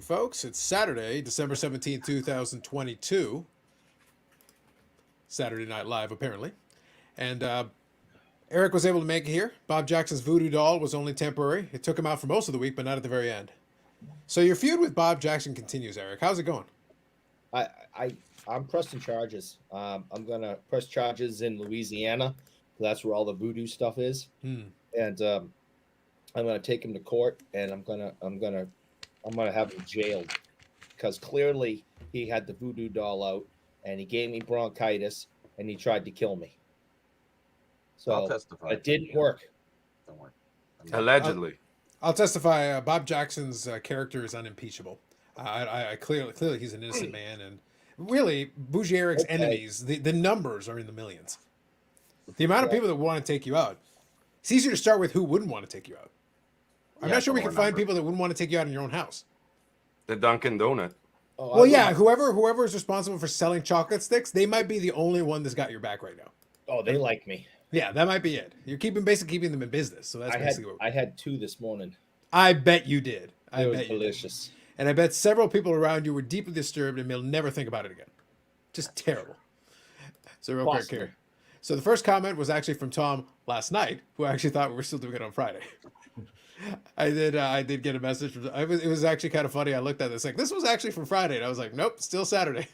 folks. It's Saturday, December 17th, 2022. Saturday Night Live, apparently. And Eric was able to make it here. Bob Jackson's voodoo doll was only temporary. It took him out for most of the week, but not at the very end. So your feud with Bob Jackson continues, Eric. How's it going? I, I I'm pressing charges. I'm gonna press charges in Louisiana. That's where all the voodoo stuff is, and I'm gonna take him to court, and I'm gonna have him jailed because clearly he had the voodoo doll out, and he gave me bronchitis, and he tried to kill me. So I'll testify. it didn't work. Don't worry. Allegedly. I'll testify. Bob Jackson's character is unimpeachable. I clearly he's an innocent man, and really, Bougie Eric's enemies, the numbers are in the millions. The amount of people that want to take you out. It's easier to start with who wouldn't want to take you out. I'm not sure we can find people that wouldn't want to take you out in your own house. The Dunkin' Donut. Oh, Well, yeah, whoever is responsible for selling chocolate sticks, they might be the only one that's got your back right now. Oh, they like me. Yeah, that might be it. You're basically keeping them in business. So that's basically what I had two this morning. I bet you did. It was delicious. And I bet several people around you were deeply disturbed and will never think about it again. Just terrible. So real quick here. So the first comment was actually from Tom last night, who actually thought we were still doing it on Friday. I did get a message from. It was actually kind of funny. I looked at this like this was actually from Friday, and I was like, nope, still Saturday.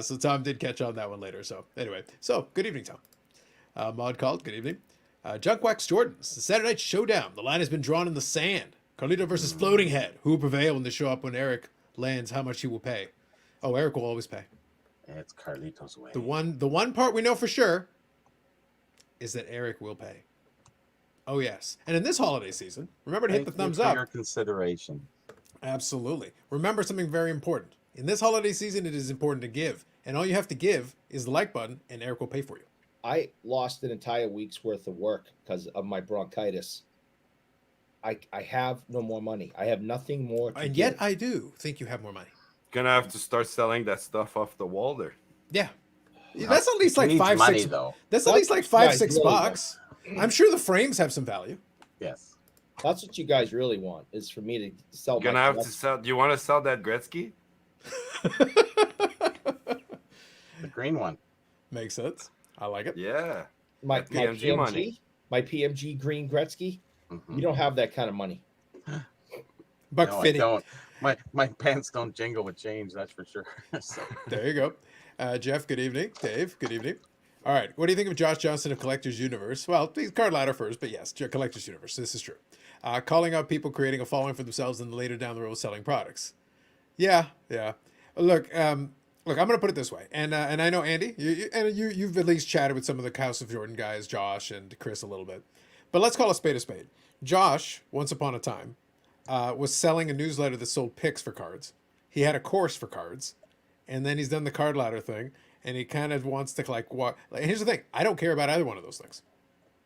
So Tom did catch on that one later. So anyway, good evening, Tom. Maud called. Good evening. Junk Wax Jordans. The Saturday Night Showdown. The line has been drawn in the sand. Carlito versus Floating Head. Who will prevail when they show up when Eric lands? How much he will pay? Oh, Eric will always pay. It's Carlito's way. The one part we know for sure is that Eric will pay. Oh yes, and in this holiday season, remember to hit the thumbs up. Your consideration. Absolutely. Remember something very important. In this holiday season, it is important to give, and all you have to give is the like button, and Eric will pay for you. I lost an entire week's worth of work because of my bronchitis. I have no more money. I have nothing more to And give. yet I do think you have more money. Gonna have to start selling that stuff off the wall there. Yeah. That's at least like He needs 5, money, 6. though. That's at least like five, Guys, 6 really bucks. I'm sure the frames have some value. Yes. That's what you guys really want, is for me to sell Gonna my have to collection. sell. Do you want to sell that Gretzky? The green one. Makes sense. I like it. Yeah. my PMG money. My PMG Green Gretzky. Mhm. You don't have that kind of money. Buck No, I fitting. don't. My pants don't jingle with change, that's for sure. So, There you go. Jeff, good evening. Dave, good evening. All right. What do you think of Josh Johnson of Collector's Universe? Well, he's card ladder first, but yes, Collector's Universe. This is true. Calling out people creating a following for themselves and later down the road selling products. Yeah. Look, I'm going to put it this way, and I know Andy, you've at least chatted with some of the House of Jordan guys, Josh and Chris, a little bit, but let's call a spade a spade. Josh, once upon a time, was selling a newsletter that sold picks for cards. He had a course for cards, and then he's done the card ladder thing, and he kind of wants to like what. Like, here's the thing: I don't care about either one of those things.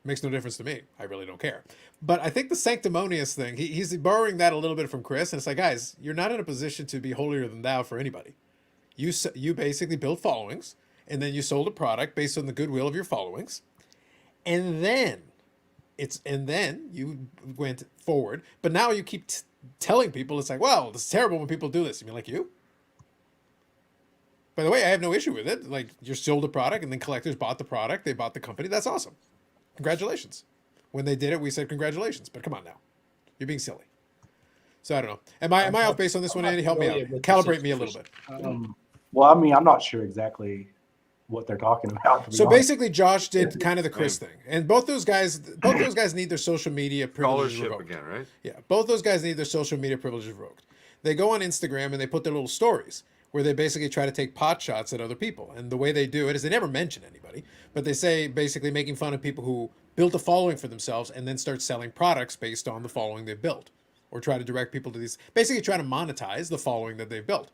Makes no difference to me. I really don't care. But I think the sanctimonious thing, he's borrowing that a little bit from Chris, and it's like, guys, you're not in a position to be holier than thou for anybody. You basically built followings, and then you sold a product based on the goodwill of your followings, and then you went forward. But now you keep telling people it's like, well, this is terrible when people do this. You mean like you? By the way, I have no issue with it. Like, you sold a product, and then collectors bought the product. They bought the company. That's awesome. Congratulations. When they did it, we said congratulations. But come on now, you're being silly. So I don't know. Am I off base on this one, Andy? Help me out. Calibrate me a little bit. Well, I mean, I'm not sure exactly what they're talking about. To be So honest. basically, Josh did kind of the Chris thing, and both those guys need their social media privileges Scholarship revoked. again, right? Yeah, both those guys need their social media privileges revoked. They go on Instagram and they put their little stories where they basically try to take pot shots at other people. And the way they do it is they never mention anybody, but they say basically making fun of people who built a following for themselves and then start selling products based on the following they've built, or try to direct people to these, basically try to monetize the following that they've built,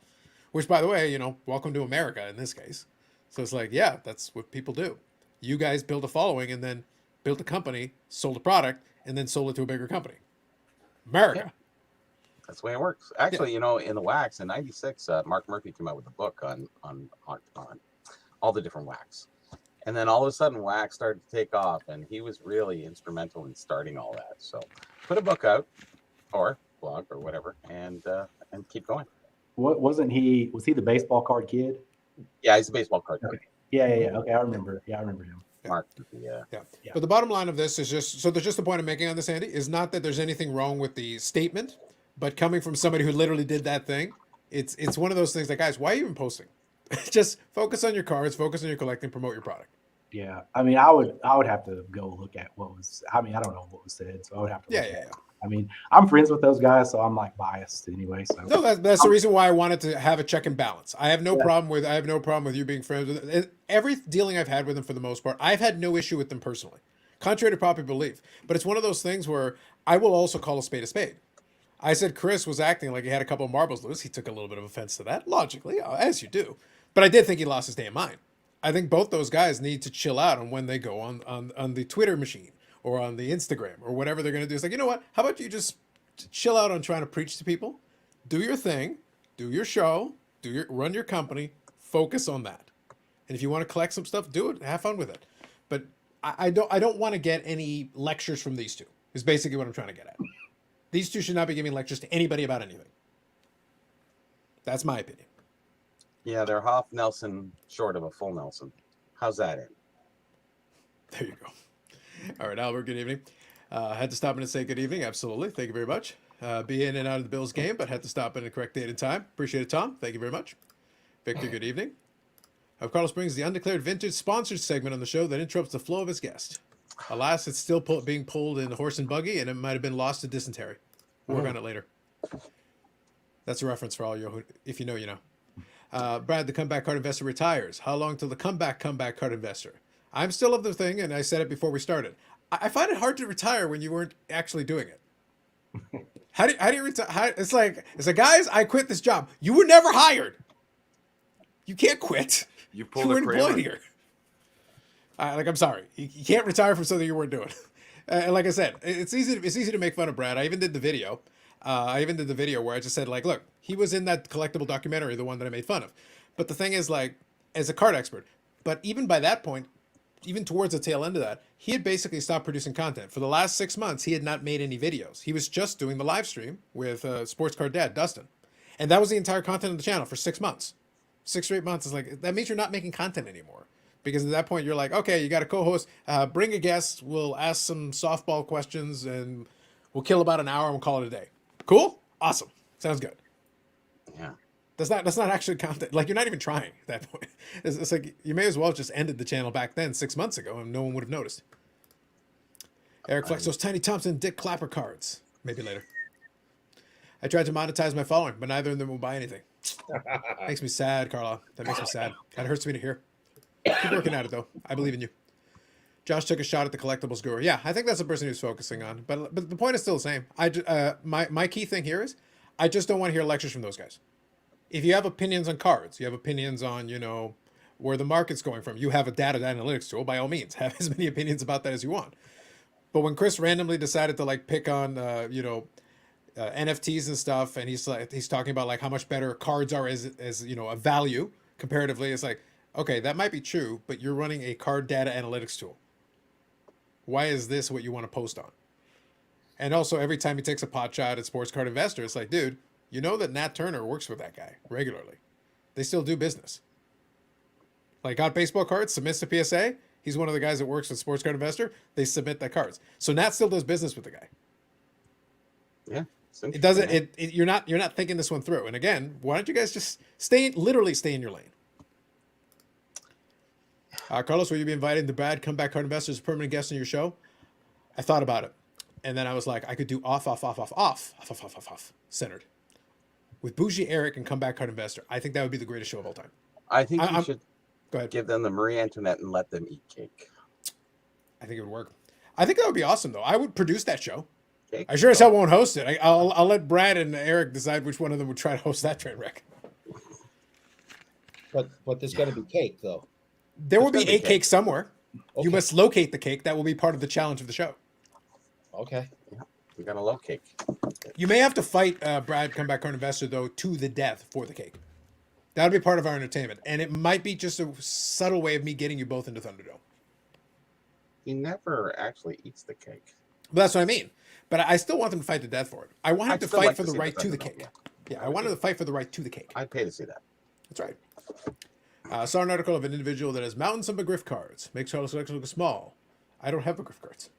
which, by the way, welcome to America in this case. So it's like, yeah, that's what people do. You guys built a following and then built a company, sold a product, and then sold it to a bigger company. America. Yeah. That's the way it works. Actually, in the wax in '96, Mark Murphy came out with a book on all the different wax, and then all of a sudden, wax started to take off, and he was really instrumental in starting all that. So, put a book out, or blog, or whatever, and and keep going. What wasn't he? Was he the baseball card kid? Yeah, he's a baseball card. Okay. Yeah. Okay, I remember. Yeah, I remember him. Mark. Yeah. Yeah. Yeah. But the bottom line of this is just the point I'm making on this, Andy, is not that there's anything wrong with the statement, but coming from somebody who literally did that thing, it's one of those things that, guys, why are you even posting? Just focus on your cards, focus on your collecting, promote your product. Yeah, I mean, I would have to go look at what was. I mean, I don't know what was said, so I would have to. Look at it. I mean, I'm friends with those guys, so I'm like biased anyway. So no, that's the reason why I wanted to have a check and balance. I have no problem with you being friends with it. Every dealing I've had with them, for the most part, I've had no issue with them personally, contrary to popular belief. But it's one of those things where I will also call a spade a spade. I said Chris was acting like he had a couple of marbles loose. He took a little bit of offense to that, logically, as you do. But I did think he lost his damn mind. I think both those guys need to chill out on when they go on the Twitter machine or on the Instagram or whatever they're going to do. It's like, you know what? How about you just chill out on trying to preach to people? Do your thing, do your show, run your company, focus on that. And if you want to collect some stuff, do it. Have fun with it. But I don't want to get any lectures from these two. Is basically what I'm trying to get at. These two should not be giving lectures to anybody about anything. That's my opinion. Yeah, they're half Nelson short of a full Nelson. How's that in? There you go. All right, Albert, good evening. Had to stop in and say good evening. Absolutely. Thank you very much. Be in and out of the Bills game, but had to stop in the correct date and time. Appreciate it, Tom. Thank you very much. Victor, good evening. Carlos brings the undeclared vintage sponsored segment on the show that interrupts the flow of his guest. Alas, it's still being pulled in the horse and buggy, and it might have been lost to dysentery. We'll work on it later. That's a reference for all you, if you know, you know. Brad, the comeback card investor, retires. How long till the comeback card investor? I'm still of the thing, and I said it before we started. I find it hard to retire when you weren't actually doing it. How do you retire? It's like, guys, I quit this job. You were never hired. You can't quit. You pulled were a employed Kramer. here. I'm sorry. You can't retire from something you weren't doing. Like I said, it's easy to make fun of Brad. I even did the video. Where I just said, like, look, he was in that collectible documentary, the one that I made fun of. But the thing is, like, as a card expert, but even by that point, even towards the tail end of that, he had basically stopped producing content. For the last 6 months, he had not made any videos. He was just doing the live stream with Sports Card Dad, Dustin. And that was the entire content of the channel for 6 months. 6 or 8 months is like, that means you're not making content anymore. Because at that point, you're like, okay, you got a co-host, bring a guest, we'll ask some softball questions, and we'll kill about an hour and we'll call it a day. Cool? Awesome. Sounds good. Yeah. That's not actually content. Like, you're not even trying at that point. It's like, you may as well have just ended the channel back then 6 months ago and no one would have noticed. Eric Flex, those Tiny Thompson Dick Clapper cards. Maybe later. I tried to monetize my following, but neither of them will buy anything. Makes me sad, Carla. That makes me sad. That hurts me to hear. Keep working at it, though. I believe in you. Josh took a shot at the collectibles guru. Yeah, I think that's the person he was focusing on. But the point is still the same. My key thing here is I just don't want to hear lectures from those guys. If you have opinions on cards, you have opinions on, where the market's going from, you have a data analytics tool, by all means, have as many opinions about that as you want. But when Chris randomly decided to, like, pick on, NFTs and stuff, and he's talking about, like, how much better cards are as a value comparatively, it's like, okay, that might be true, but you're running a card data analytics tool. Why is this what you want to post on? And also, every time he takes a pot shot at Sports Card Investor, it's like, dude, you know that Nat Turner works with that guy regularly. They still do business. Like, got baseball cards, submits to PSA. He's one of the guys that works with Sports Card Investor. They submit that cards. So Nat still does business with the guy. Yeah. It doesn't. You're not thinking this one through. And again, why don't you guys just stay in your lane? Carlos, will you be inviting the Brad Comeback Card Investor as a permanent guest on your show? I thought about it. And then I was like, I could do off, centered. With Bougie Eric and Comeback Card Investor. I think that would be the greatest show of all time. I think you should go ahead. Give them the Marie Antoinette and let them eat cake. I think it would work. I think that would be awesome, though. I would produce that show. Cake. I sure as hell won't host it. I'll let Brad and Eric decide which one of them would try to host that train wreck. But there's got to be cake, though. There will be a cake somewhere. Okay. You must locate the cake. That will be part of the challenge of the show. Okay. Yeah, we got a low cake. You may have to fight Brad Comeback Card Investor, though, to the death for the cake. That'll be part of our entertainment. And it might be just a subtle way of me getting you both into Thunderdome. He never actually eats the cake. But that's what I mean. But I still want them to fight to death for it. I want him to fight for the right to the cake. Yeah. Yeah, I wanted to fight for the right to the cake. I'd pay to see that. That's right. Saw an article of an individual that has mountains of McGriff cards. Makes Charles' collection look small. I don't have McGriff cards.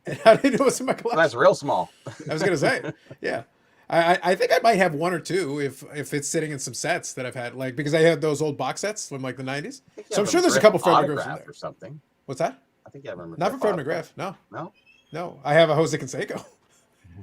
And I didn't know what's in my collection. That's real small. I was gonna say, yeah. I think I might have one or two if it's sitting in some sets that I've had, like, because I had those old box sets from like the 90s. So I'm sure there's a couple Fred McGriffs in autograph there. or something. What's that? I think you have a Not for Fred autograph. McGriff. No. No. I have a Jose Canseco.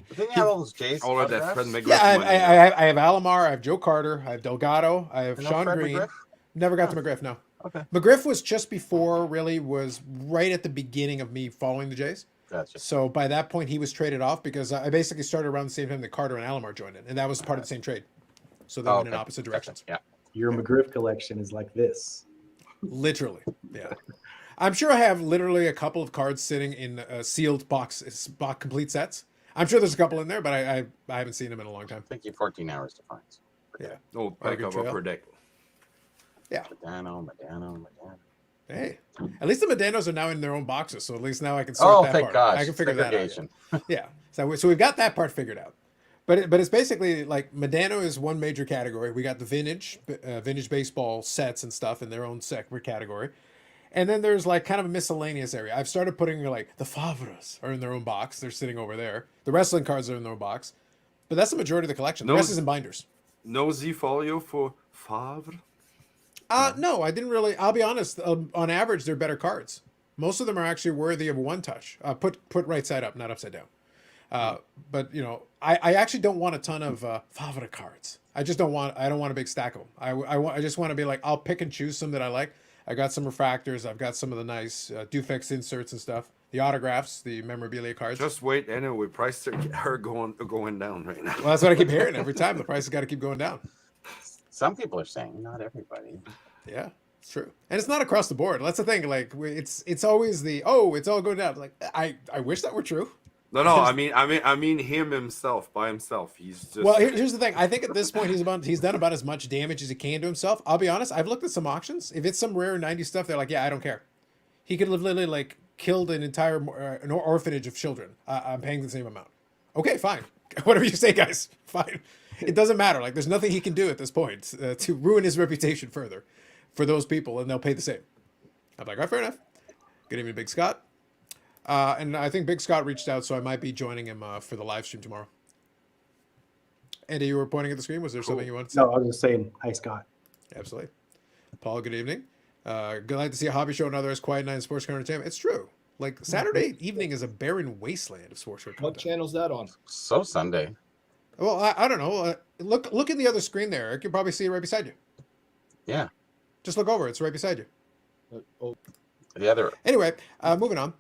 But then you have all those Jays. All of that Fred McGriff Yeah, money. I have Alomar, I have Joe Carter, I have Delgado, I have No Sean Fred Green. McGriff? Never got to McGriff, no. Okay. McGriff was just before, really, was right at the beginning of me following the Jays. Gotcha. So by that point, he was traded off because I basically started around the same time that Carter and Alomar joined in, and that was part of the same trade. So they went in opposite directions. Yeah. Your McGriff collection is like this. Literally, yeah. I'm sure I have literally a couple of cards sitting in sealed box complete sets. I'm sure there's a couple in there, but I haven't seen them in a long time. Take you 14 hours to find. Yeah. Old pack Oregon of Trail. upper deck. Yeah. Medano. Hey, at least the Medanos are now in their own boxes, so at least now I can sort that thank part. gosh. I can figure that out. Segregation. Yeah. So we've got that part figured out. But it's basically like Medano is one major category. We got the vintage baseball sets and stuff in their own separate category. And then there's like kind of a miscellaneous area. I've started putting like the Favres are in their own box. They're sitting over there. The wrestling cards are in their own box. But that's the majority of the collection. The rest is in binders. No Z folio for Favre. No, I didn't really. I'll be honest. On average, they're better cards. Most of them are actually worthy of a one touch. Put right side up, not upside down. But you know, I actually don't want a ton of Favre cards. I don't want a big stack of them. I just want to be like, I'll pick and choose some that I like. I got some refractors. I've got some of the nice Dufex inserts and stuff. The autographs, the memorabilia cards. Just wait, anyway. Prices are going down right now. Well, that's what I keep hearing every time. The price has got to keep going down. Some people are saying, not everybody. Yeah, it's true, and it's not across the board. That's the thing. Like it's always it's all going down. Like I wish that were true. No. I mean him himself by himself. He's just. Well, here's the thing. I think at this point he's done about as much damage as he can to himself. I'll be honest. I've looked at some auctions. If it's some rare 90s stuff, they're like, yeah, I don't care. He could have literally like killed an entire an orphanage of children. I'm paying the same amount. Okay, fine. Whatever you say, guys. Fine. It doesn't matter. Like, there's nothing he can do at this point to ruin his reputation further for those people, and they'll pay the same. I'm like, all right, fair enough. Good evening, Big Scott. And I think Big Scott reached out, so I might be joining him for the live stream tomorrow. Andy, you were pointing at the screen. Was there something you wanted to say? No, I was just saying, hi, Scott. Absolutely. Paul, good evening. Glad to see a hobby show and others quiet night in sports car entertainment. It's true. Like, Saturday evening is a barren wasteland of sports car content. What channel's that on? So Sunday. Well, I don't know. Look in the other screen there. You can probably see it right beside you. Yeah. Just look over. It's right beside you. The other. Anyway, moving on.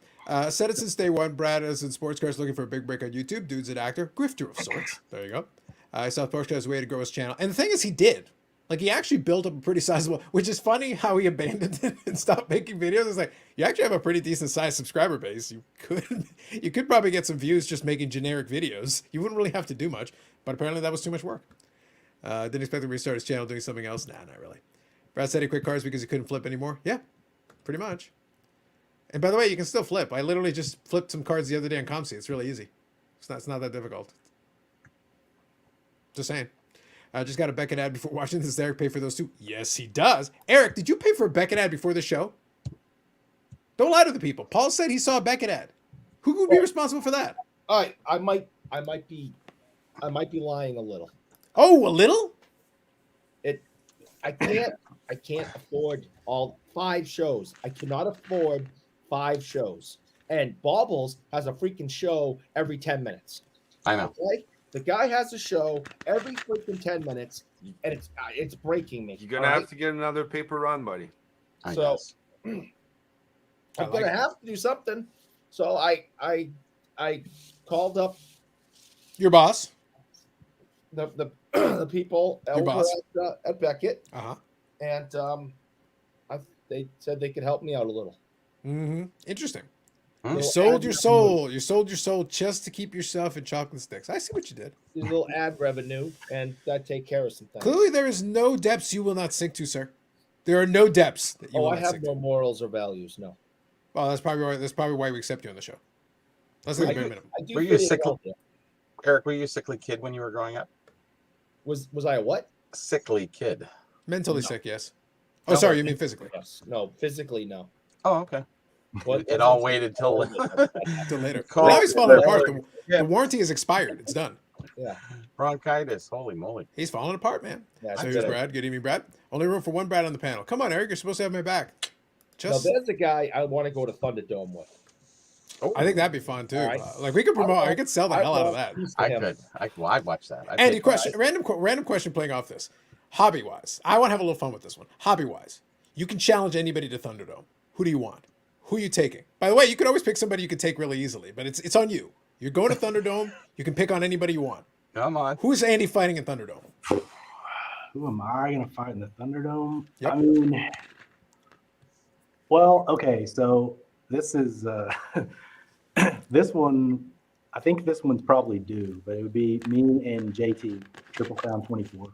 Said it since day one. Brad is in sports cars looking for a big break on YouTube. Dude's an actor. Grifter of sorts. There you go. I saw sports cars way to grow his channel. And the thing is, he did. Like, he actually built up a pretty sizable, which is funny how he abandoned it and stopped making videos. It's like, you actually have a pretty decent sized subscriber base. You could probably get some views just making generic videos. You wouldn't really have to do much, but apparently that was too much work. Didn't expect to restart his channel doing something else. Nah, not really. Brad said he quit cars because he couldn't flip anymore. Yeah, pretty much. And by the way, you can still flip. I literally just flipped some cards the other day on ComC. It's really easy. It's not that difficult. Just saying. I just got a Beckett ad before watching this. Eric pay for those too? Yes, he does. Eric, did you pay for a Beckett ad before the show? Don't lie to the people. Paul said he saw a Beckett ad. Who would be responsible for that? I might be lying a little. Oh, a little? I can't afford all 5 shows. I cannot afford 5 shows. And Baubles has a freaking show every 10 minutes. I know. Okay? The guy has a show every freaking 10 minutes, and it's breaking me. You're gonna have to get another paper run, buddy. I So guess. I'm gonna have to do something. So I called up Your boss. the people Your over boss. at Beckett, Uh-huh. and they said they could help me out a little. Mm-hmm. Interesting. Hmm? You Little sold ad your revenue. soul. You sold your soul just to keep yourself in chocolate sticks. I see what you did. There's a little ad revenue, and that take care of some things. Clearly, there is no depths you will not sink to, sir. There are no depths that you will I not have sink no to. morals or values. No, Well, that's probably why we accept you on the show. That's like the bare minimum. I do Were you fit in sick well of- there. Eric, were you a sickly kid when you were growing up? Was I a what? Sickly kid. Mentally No. sick, yes. Oh, No, sorry, you mean physically. Yes. No, physically, no. Oh, okay. What, It all waited till Till later. Cold. Well, now he's falling apart. The Yeah. warranty is expired. It's done. Yeah. bronchitis. Holy moly! He's falling apart, man. Yeah, So I here's get it. Brad. Good evening, Brad. Only room for one Brad on the panel. Come on, Eric. You're supposed to have my back. Now, Just, there's a guy I want to go to Thunderdome with. Oh, I think that'd be fun too. All right. Like we could promote. I could sell the hell out of that. I could. I'd watch that. I'd Andy, take question. Random question. Playing off this, hobby wise, I want to have a little fun with this one. Hobby wise, you can challenge anybody to Thunderdome. Who do you want? Who are you taking? By the way, you can always pick somebody you can take really easily, but it's on you. You're going to Thunderdome. You can pick on anybody you want. Come on. Who is Andy fighting in Thunderdome? Who am I going to fight in the Thunderdome? Yep. I mean, well, okay, so this is this one. I think this one's probably due, but it would be me and JT, Triple Crown 24.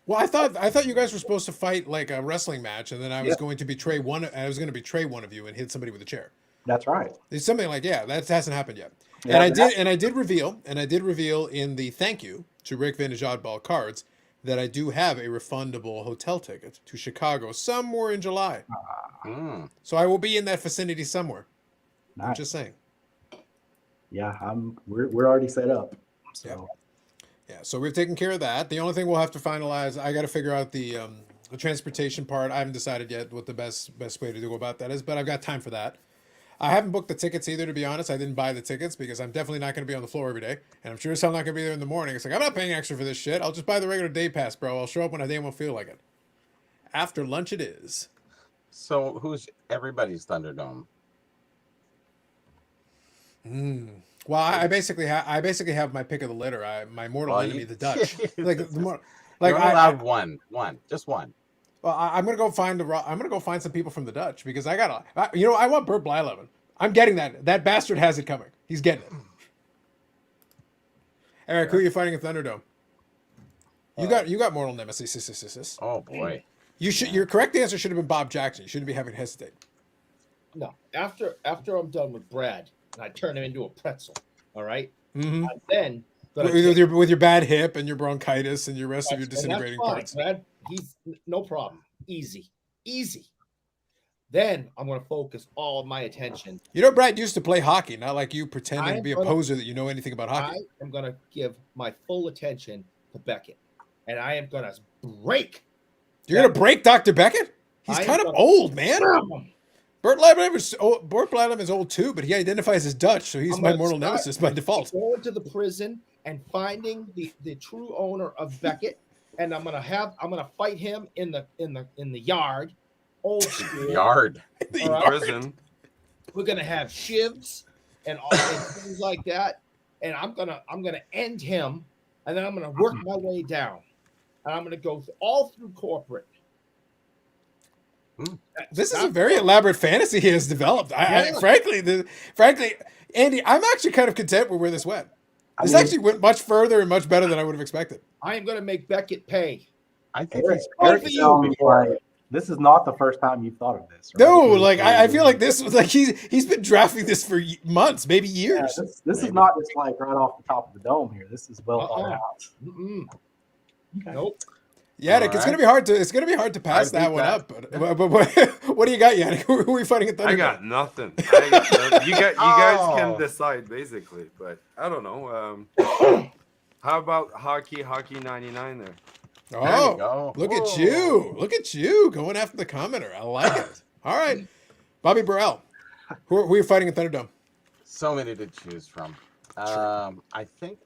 Well, I thought you guys were supposed to fight like a wrestling match, and then I was Yeah. going to betray one. I was going to betray one of you and hit somebody with a chair. That's right. It's something like that hasn't happened yet. Yeah, And I did reveal in the thank you to Rick Vintage Oddball Cards that I do have a refundable hotel ticket to Chicago somewhere in July. Mm. So I will be in that vicinity somewhere. I'm Nice. just saying. Yeah, we're already set up. So Yeah, so we've taken care of that. The only thing we'll have to finalize, I got to figure out the transportation part. I haven't decided yet what the best way to go about that is, but I've got time for that. I haven't booked the tickets either, to be honest. I didn't buy the tickets because I'm definitely not going to be on the floor every day, and I'm sure as hell not going to be there in the morning. It's like, I'm not paying extra for this shit. I'll just buy the regular day pass, bro. I'll show up when I damn well feel like it. After lunch it is. So who's everybody's Thunderdome? Well, I basically have my pick of the litter. My mortal enemy, the Dutch. Like the more, like You're allowed one, just one. Well, I'm gonna go find some people from the Dutch because I want Bert Blyleven. I'm getting that. That bastard has it coming. He's getting it. Eric, who are you fighting in Thunderdome? You got mortal nemesis. Oh boy. Your correct answer should have been Bob Jackson. You shouldn't be having to hesitate. No, after I'm done with Brad, and I turn him into a pretzel. All right. Mm-hmm. And then With your bad hip and your bronchitis and your rest of your disintegrating parts. Brad, he's no problem. Easy. Then I'm going to focus all of my attention. You know, Brad used to play hockey, not like you pretending to be a gonna- poser that you know anything about hockey. I am going to give my full attention to Beckett, and I am going to break. You're gonna break Dr. Beckett? He's I am kind of gonna- old, man. Bert Blyleven is old too, but he identifies as Dutch, so he's I'm my gonna mortal start nemesis by default. Going to the prison and finding the true owner of Beckett, and I'm gonna fight him in the yard, old school. Yard. All right? Prison. We're gonna have shivs and all and things like that, and I'm gonna end him, and then I'm gonna work my way down, and I'm gonna go all through corporate. This is a very elaborate fantasy he has developed. Frankly, Andy, I'm actually kind of content with where this went. This actually went much further and much better than I would have expected. I am gonna make Beckett pay. I think Eric, he's Good for you. sounds like this is not the first time you've thought of this. Right? No, like I feel like this was like he's been drafting this for months, maybe Yeah, years. this is not just like right off the top of the dome here. This is well thought out. Mm-mm. Okay. Nope. Yannick, it's gonna be hard to pass I that beat one that. up. But what do you got, Yannick? Who are we fighting at Thunderdome? I got nothing. You guys Oh. can decide basically, but I don't know. How about hockey 99 there? There you Oh, go. look at Whoa. you! Look at you going after the commenter. I like it. All right, Bobby Burrell, who are you fighting at Thunderdome? So many to choose from. I think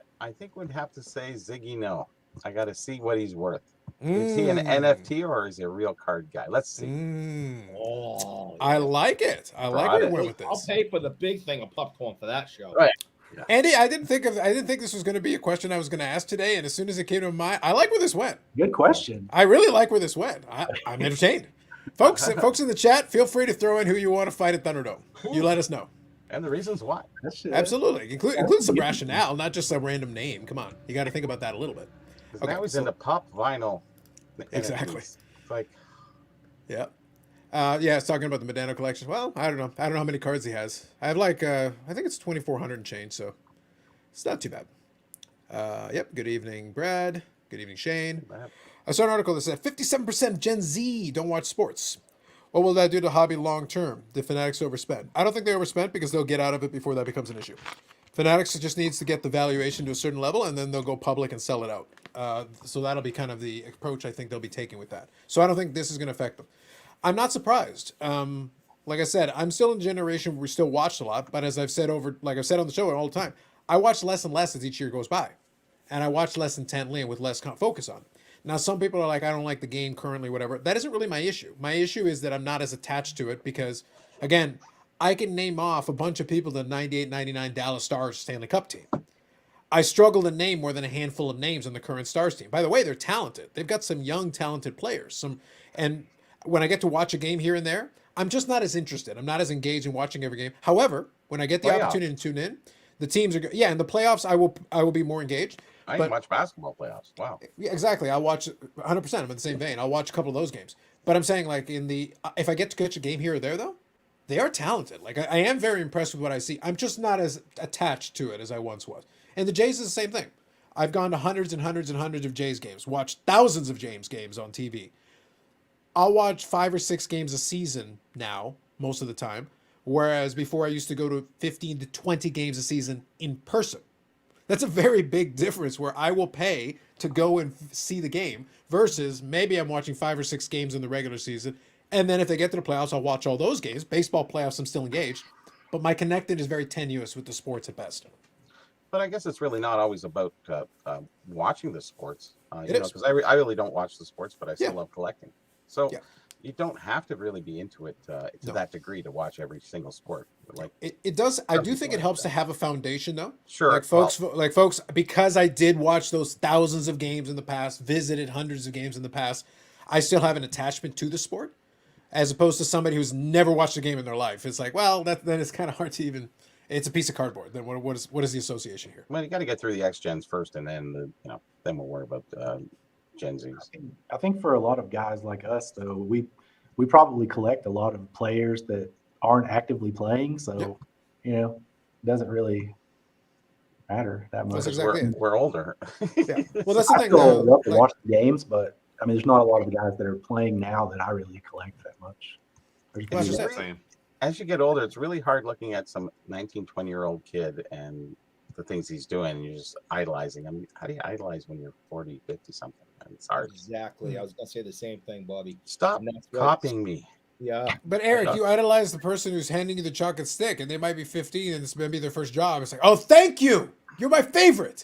we'd have to say Ziggy. No, I got to see what he's worth. Is he an NFT or is he a real card guy? Let's see. Oh, I like it. I like where you went with I'll this. pay for the big thing of popcorn for that show. Right. Andy, I didn't think this was going to be a question I was going to ask today, and as soon as it came to mind, I like where this went. Good question. I really like where this went. I'm entertained. Folks in the chat, feel free to throw in who you want to fight at Thunderdome. You let us know. And the reasons why. Absolutely. Include some rationale, not just a random name. Come on. You got to think about that a little bit. 'Cause Okay, now he's so- into pop vinyl. Exactly. NFTs. It's like, Yeah. Yeah, it's talking about the Medano collection. Well, I don't know. I don't know how many cards he has. I have like, I think it's 2,400 and change, so it's not too bad. Yep. Good evening, Brad. Good evening, Shane. That- I saw an article that said 57% of Gen Z don't watch sports. What will that do to the hobby long term? The Fanatics overspent. I don't think they overspent because they'll get out of it before that becomes an issue. Fanatics just needs to get the valuation to a certain level, and then they'll go public and sell it out. So that'll be kind of the approach I think they'll be taking with that. So I don't think this is going to affect them. I'm not surprised. Like I said, I'm still in a generation where we still watch a lot, but as I've said like I've said on the show all the time, I watch less and less as each year goes by, and I watch less intently and with less focus on it. Now, some people are like, I don't like the game currently, whatever. That isn't really my issue. My issue is that I'm not as attached to it because, again, I can name off a bunch of people the 98-99 Dallas Stars Stanley Cup team. I struggle to name more than a handful of names on the current Stars team. By the way, they're talented. They've got some young, talented players. And when I get to watch a game here and there, I'm just not as interested. I'm not as engaged in watching every game. However, when I get the opportunity to tune in, the teams are good. Yeah, in the playoffs, I will be more engaged. I even watch basketball playoffs. Wow. Yeah, exactly. I watch 100%. I'm in the same vein. I'll watch a couple of those games. But I'm saying, like, if I get to catch a game here or there, though, they are talented. Like, I am very impressed with what I see. I'm just not as attached to it as I once was. And the Jays is the same thing. I've gone to hundreds and hundreds and hundreds of Jays games, watched thousands of James games on TV. I'll watch 5 or 6 games a season now, most of the time, whereas before I used to go to 15 to 20 games a season in person. That's a very big difference where I will pay to go and see the game versus maybe I'm watching 5 or 6 games in the regular season. And then if they get to the playoffs, I'll watch all those games. Baseball playoffs, I'm still engaged. But my connected is very tenuous with the sports at best. But I guess it's really not always about watching the sports. It is. Because I really don't watch the sports, but I still love collecting. So you don't have to really be into it to that degree to watch every single sport. Like it does. I do think it helps to have a foundation, though. Sure. Like folks, because I did watch those thousands of games in the past, visited hundreds of games in the past, I still have an attachment to the sport, as opposed to somebody who's never watched a game in their life. It's like, well, then it's kind of hard to even. It's a piece of cardboard. Then what is the association here? Well, you got to get through the X gens first, and then then we'll worry about Gen Zs. I think for a lot of guys like us, though, we probably collect a lot of players that aren't actively playing, so it doesn't really matter that much. That's exactly it. We're older. Yeah. Well, that's the I thing. still love to watch the games, but I mean, there's not a lot of guys that are playing now that I really collect that much. Well, that's just it. As you get older, it's really hard looking at some 19, 20-year-old kid and the things he's doing, and you're just idolizing him. How do you idolize when you're 40, 50 something? It's hard. Exactly. I was going to say the same thing, Bobby. Stop copying me. Yeah. But Eric, you idolize the person who's handing you the chocolate stick, and they might be 15 and it's maybe their first job. It's like, oh, thank you. You're my favorite.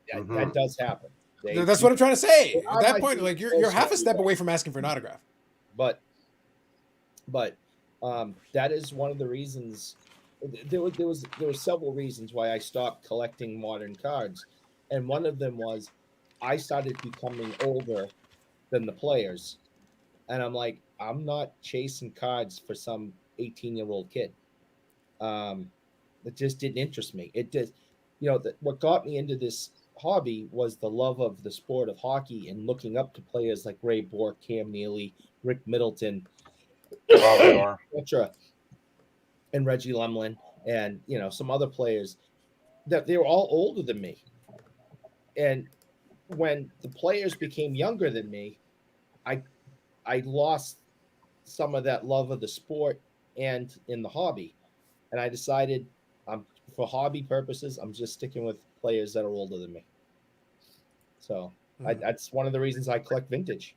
Yeah, that does happen. That's what I'm trying to say. At that point, like you're half a step away from asking for an autograph. But that is one of the reasons. There were several reasons why I stopped collecting modern cards, and one of them was I started becoming older than the players, and I'm like, I'm not chasing cards for some 18-year-old kid. It just didn't interest me. It did, what got me into this hobby was the love of the sport of hockey and looking up to players like Ray Bourque, Cam Neely, Rick Middleton, etc., and Reggie Lemlin, and some other players that they were all older than me. And when the players became younger than me, I lost some of that love of the sport and in the hobby, and I decided, for hobby purposes, I'm just sticking with players that are older than me. So that's one of the reasons I collect vintage.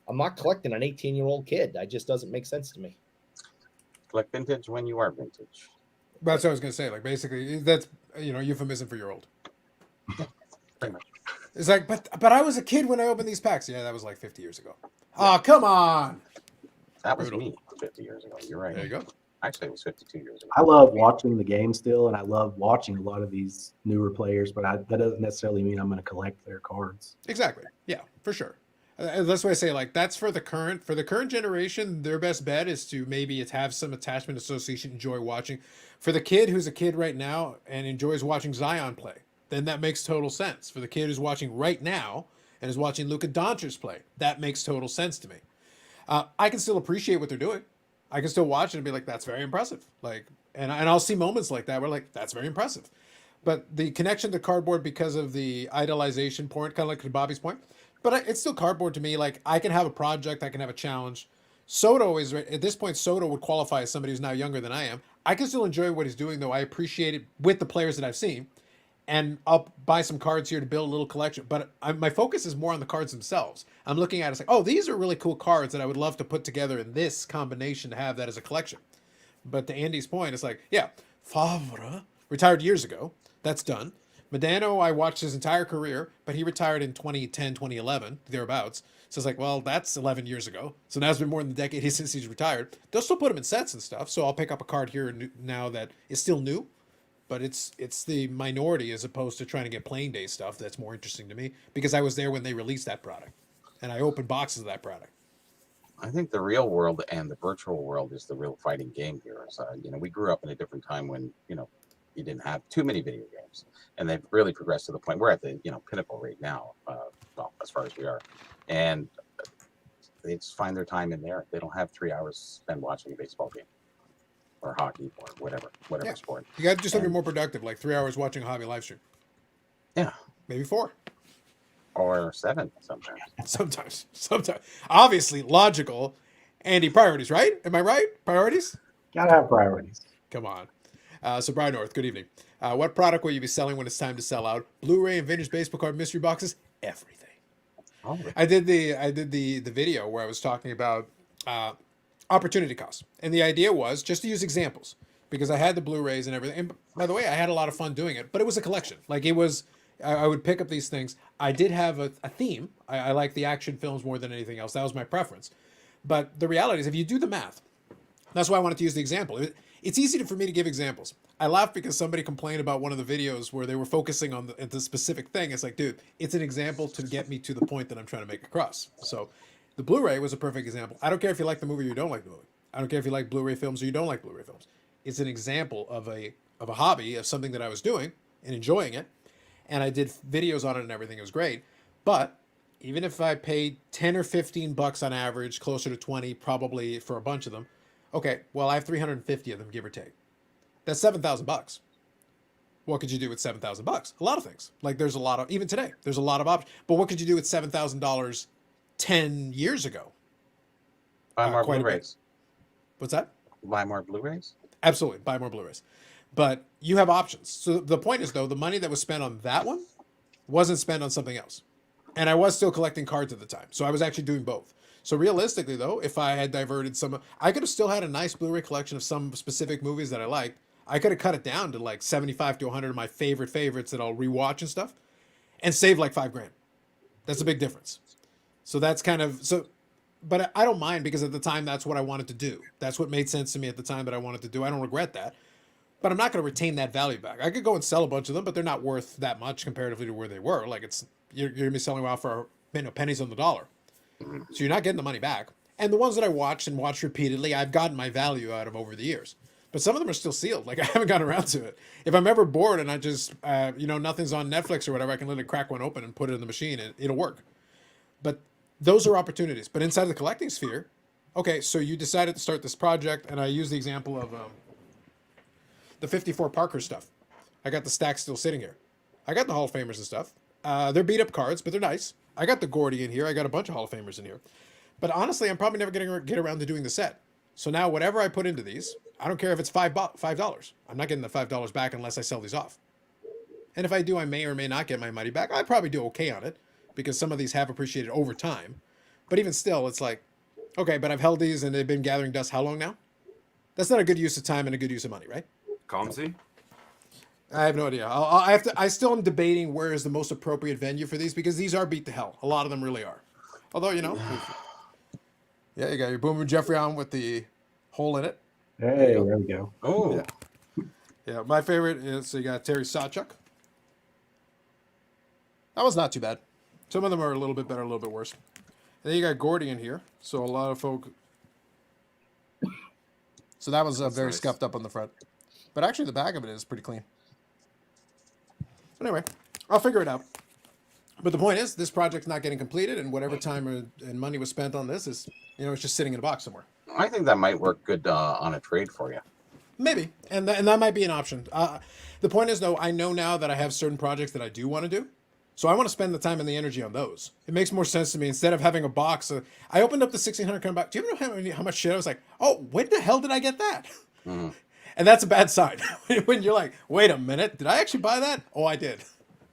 I'm not collecting an 18-year-old kid. That just doesn't make sense to me. Collect vintage when you are vintage. That's what I was going to say. Like, basically, that's, euphemism for you're old. Pretty much. It's like, but I was a kid when I opened these packs. Yeah, that was like 50 years ago. Oh, come on. That was me 50 years ago. You're right. There you go. Actually, it was 52 years ago. I love watching the game still, and I love watching a lot of these newer players, but that doesn't necessarily mean I'm going to collect their cards. Exactly. Yeah, for sure. That's why I say, like, that's for the current generation. Their best bet is to maybe have some attachment, association, enjoy watching. For the kid who's a kid right now and enjoys watching Zion play, then that makes total sense. For the kid who's watching right now and is watching Luka Doncic play, that makes total sense to me. I can still appreciate what they're doing. I can still watch it and be like, that's very impressive. Like, and I'll see moments like that where, like, that's very impressive. But the connection to cardboard because of the idolization point, kind of like to Bobby's point. But it's still cardboard to me. Like I can have a project, I can have a challenge. Soto is at this point. Soto would qualify as somebody who's now younger than I am. I can still enjoy what he's doing, though. I appreciate it with the players that I've seen, and I'll buy some cards here to build a little collection. But my focus is more on the cards themselves. I'm looking at it, it's like, oh, these are really cool cards that I would love to put together in this combination to have that as a collection. But to Andy's point, it's like, yeah, Favre retired years ago. That's done. Medano, I watched his entire career, but he retired in 2010, 2011, thereabouts. So it's like, well, that's 11 years ago. So now it's been more than a decade since he's retired. They'll still put him in sets and stuff. So I'll pick up a card here now that is still new, but it's the minority as opposed to trying to get playing day stuff that's more interesting to me because I was there when they released that product, and I opened boxes of that product. I think the real world and the virtual world is the real fighting game here. So, we grew up in a different time when, you didn't have too many video games, and they've really progressed to the point we're at the, pinnacle right now, well, as far as we are. And they just find their time in there. They don't have 3 hours spent watching a baseball game or hockey or whatever sport. You got to do something more productive, like 3 hours watching a hobby live stream. Yeah. Maybe 4. Or 7 sometimes. Sometimes. Obviously, logical. Andy, priorities, right? Am I right? Priorities? Gotta have priorities. Come on. So, Brian North, good evening. What product will you be selling when it's time to sell out? Blu-ray and vintage baseball card mystery boxes? Everything. Oh, I did the video where I was talking about opportunity cost, and the idea was just to use examples because I had the Blu-rays and everything. And by the way, I had a lot of fun doing it, but it was a collection. Like it was, I would pick up these things. I did have a theme. I like the action films more than anything else. That was my preference. But the reality is, if you do the math, that's why I wanted to use the example. It's easy for me to give examples. I laugh because somebody complained about one of the videos where they were focusing on the specific thing. It's like, dude, it's an example to get me to the point that I'm trying to make across. So the Blu-ray was a perfect example. I don't care if you like the movie or you don't like the movie. I don't care if you like Blu-ray films or you don't like Blu-ray films. It's an example of a hobby, of something that I was doing and enjoying it. And I did videos on it and everything. It was great. But even if I paid 10 or 15 bucks on average, closer to 20 probably for a bunch of them, okay, well, I have 350 of them, give or take. That's $7,000. What could you do with $7,000? A lot of things. Like there's a lot of, even today, there's a lot of options. But what could you do with $7,000 10 years ago? Buy more quite a bit. Blu-rays. What's that? Buy more Blu-rays. Absolutely, buy more Blu-rays. But you have options. So the point is, though, the money that was spent on that one wasn't spent on something else. And I was still collecting cards at the time. So I was actually doing both. So realistically, though, if I had diverted some, I could have still had a nice Blu-ray collection of some specific movies that I liked. I could have cut it down to like 75 to 100 of my favorites that I'll rewatch and stuff and save like $5,000. That's a big difference. So that's kind of, but I don't mind because at the time, that's what I wanted to do. That's what made sense to me at the time that I wanted to do. I don't regret that, but I'm not going to retain that value back. I could go and sell a bunch of them, but they're not worth that much comparatively to where they were. Like you're going to be selling out for pennies on the dollar. So you're not getting the money back. And the ones that I watched repeatedly, I've gotten my value out of over the years. But some of them are still sealed. Like I haven't gotten around to it. If I'm ever bored and I just, nothing's on Netflix or whatever, I can literally crack one open and put it in the machine and it'll work. But those are opportunities. But inside the collecting sphere, okay, so you decided to start this project, and I use the example of the 54 Parker stuff. I got the stack still sitting here. I got the Hall of Famers and stuff. They're beat up cards, but they're nice. I got the Gordy in here. I got a bunch of Hall of Famers in here. But honestly, I'm probably never going to get around to doing the set. So now whatever I put into these, I don't care if it's $5. I'm not getting the $5 back unless I sell these off. And if I do, I may or may not get my money back. I probably do okay on it because some of these have appreciated over time. But even still, it's like, okay, but I've held these and they've been gathering dust how long now? That's not a good use of time and a good use of money, right? Comsy? I have no idea. I still am debating where is the most appropriate venue for these because these are beat to hell. A lot of them really are. Although, yeah, you got your Boomer Jeffrey on with the hole in it. Hey, there we go. Oh, Yeah, my favorite is, so you got Terry Sawchuk. That was not too bad. Some of them are a little bit better, a little bit worse. And then you got Gordy in here. So a lot of folk. So that was very nice. scuffed up on the front. But actually the back of it is pretty clean. But anyway, I'll figure it out. But the point is, this project's not getting completed, and whatever time and money was spent on this is, it's just sitting in a box somewhere. I think that might work good on a trade for you. Maybe, and that might be an option. The point is, though, I know now that I have certain projects that I do want to do, so I want to spend the time and the energy on those. It makes more sense to me instead of having a box. I opened up the 1600 come back. Do you ever know how much shit I was like? Oh, when the hell did I get that? Mhm. And that's a bad sign when you're like, wait a minute, did I actually buy that? Oh, I did.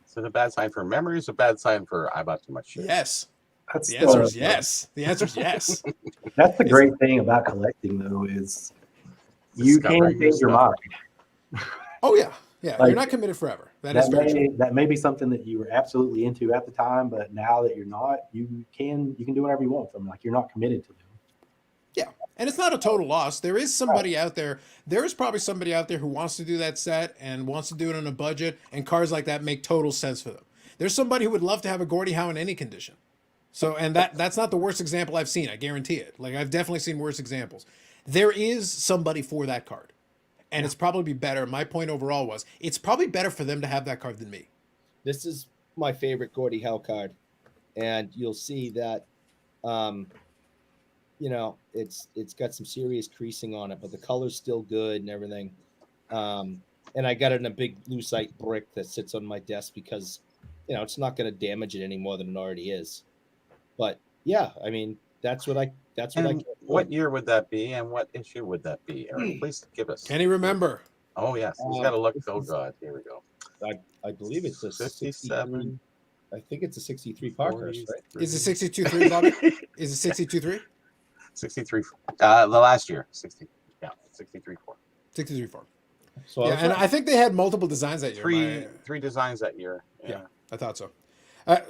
Is it a bad sign for memories? A bad sign for I bought too much shit? Yes. That's The answer is yes. The answer is yes. That's the great thing about collecting, though, is you can Discovering new change your stuff. mind. Oh yeah, yeah. Like, You're not committed forever. That is very true. That may be something that you were absolutely into at the time, but now that you're not, you can do whatever you want with them. Like, you're not committed to them. Yeah, and it's not a total loss. There is somebody out there. There is probably somebody out there who wants to do that set and wants to do it on a budget, and cars like that make total sense for them. There's somebody who would love to have a Gordie Howe in any condition. So, and that's not the worst example I've seen. I guarantee it. Like, I've definitely seen worse examples. There is somebody for that card, and it's probably better. My point overall was it's probably better for them to have that card than me. This is my favorite Gordie Howe card, and you'll see that, you know, it's got some serious creasing on it, but the color's still good and everything. And I got it in a big lucite brick that sits on my desk because, you know, it's not going to damage it any more than it already is. But yeah, I mean, that's what I And what year would that be, and what issue would that be, Eric? Please give us. Can you remember? Oh yes, he's got to look. Oh God, here we go. I believe it's a 57. I think it's a 63 Parkhurst, right? Is it 62.3, Bobby? Is it 62.3? 63. The last year, 60. Yeah, 63.4. 63.4. So Yeah, and I think they had multiple designs that year. Three designs that year. Yeah, I thought so.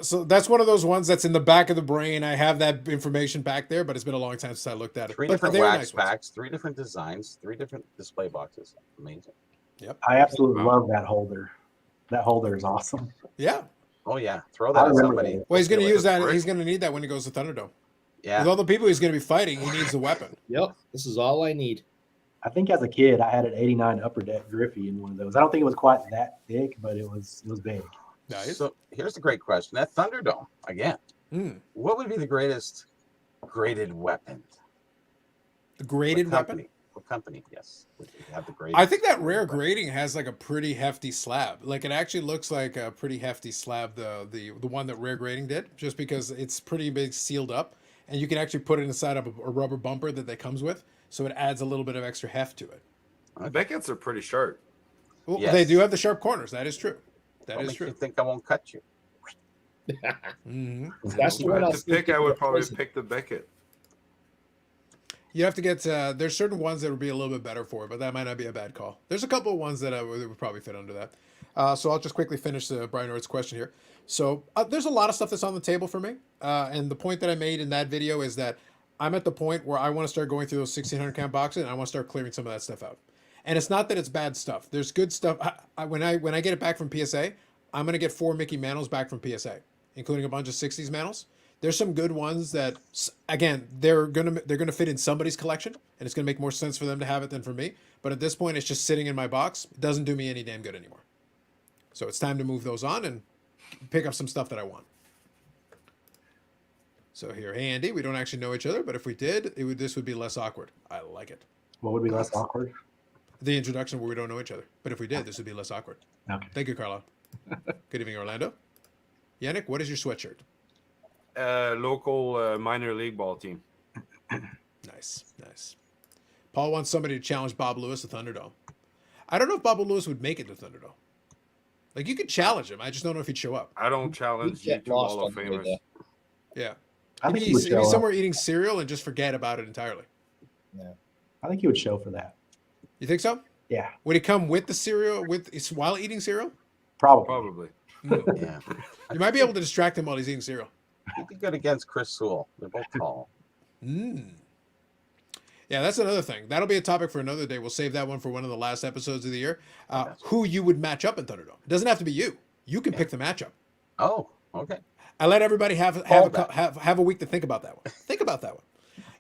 So that's one of those ones that's in the back of the brain. I have that information back there, but it's been a long time since I looked at it. Three But different they were wax nice ones. packs, 3 different designs, 3 different display boxes. Amazing. Yep. I absolutely love that holder. That holder is awesome. Yeah. Oh yeah, throw that at remember somebody. that. Well, he's going to Feel use like that. a He's brick. going to need that when he goes to Thunderdome. Yeah. With all the people he's going to be fighting, he needs the weapon. Yep, this is all I need. I think as a kid, I had an '89 Upper Deck Griffey in one of those. I don't think it was quite that thick, but it was big. Nice. So here's the great question: at Thunderdome again, what would be the greatest graded weapon? The graded What weapon? company? What company? Yes, would have the greatest. I think that rare grading has like a pretty hefty slab. Like it actually looks like a pretty hefty slab. The one that rare grading did, just because it's pretty big, sealed up, and you can actually put it inside of a rubber bumper that comes with, so it adds a little bit of extra heft to it. The Beckett's are pretty sharp. Well, Yes. they do have the sharp corners. That is true. That Don't is make you true. think I won't cut you. Mm-hmm. That's the If I one had I'll to sneak pick, I into would the probably prison. pick the Beckett. You have to get. There's certain ones that would be a little bit better for it, but that might not be a bad call. There's a couple of ones that would probably fit under that. So I'll just quickly finish Brian Ort's question here. So there's a lot of stuff that's on the table for me, and the point that I made in that video is that I'm at the point where I want to start going through those 1600 count boxes, and I want to start clearing some of that stuff out. And it's not that it's bad stuff. There's good stuff. When I get it back from PSA, I'm gonna get 4 Mickey Mantles back from PSA, including a bunch of 60s Mantles. There's some good ones that, again, they're gonna fit in somebody's collection, and it's gonna make more sense for them to have it than for me. But at this point, it's just sitting in my box. It doesn't do me any damn good anymore. So it's time to move those on and pick up some stuff that I want. So here, hey Andy, we don't actually know each other, but if we did, this would be less awkward. I like it. What would be less awkward? The introduction where we don't know each other. But if we did, this would be less awkward. Okay. Thank you, Carlo. Good evening, Orlando. Yannick, what is your sweatshirt? Local minor league ball team. Nice, nice. Paul wants somebody to challenge Bob Lewis to Thunderdome. I don't know if Bob Lewis would make it to Thunderdome. Like, you could challenge him. I just don't know if he'd show up. I don't challenge He'd get YouTube lost Hall of on the way Famers. there. Yeah. I think He'd he would be show up. somewhere eating cereal and just forget about it entirely. I think he would show for that. You think so? Yeah, Would he come with the cereal while eating cereal? probably. Probably. Yeah, You might be able to distract him while he's eating cereal. he'd be good against Chris Sewell. They're both tall. Yeah, that's another thing. That'll be a topic for another day. We'll save that one for one of the last episodes of the year. Gotcha. Who you would match up in Thunderdome. It doesn't have to be you. You can pick the matchup. Oh, okay. I let everybody have a week to think about that one. Think about that one.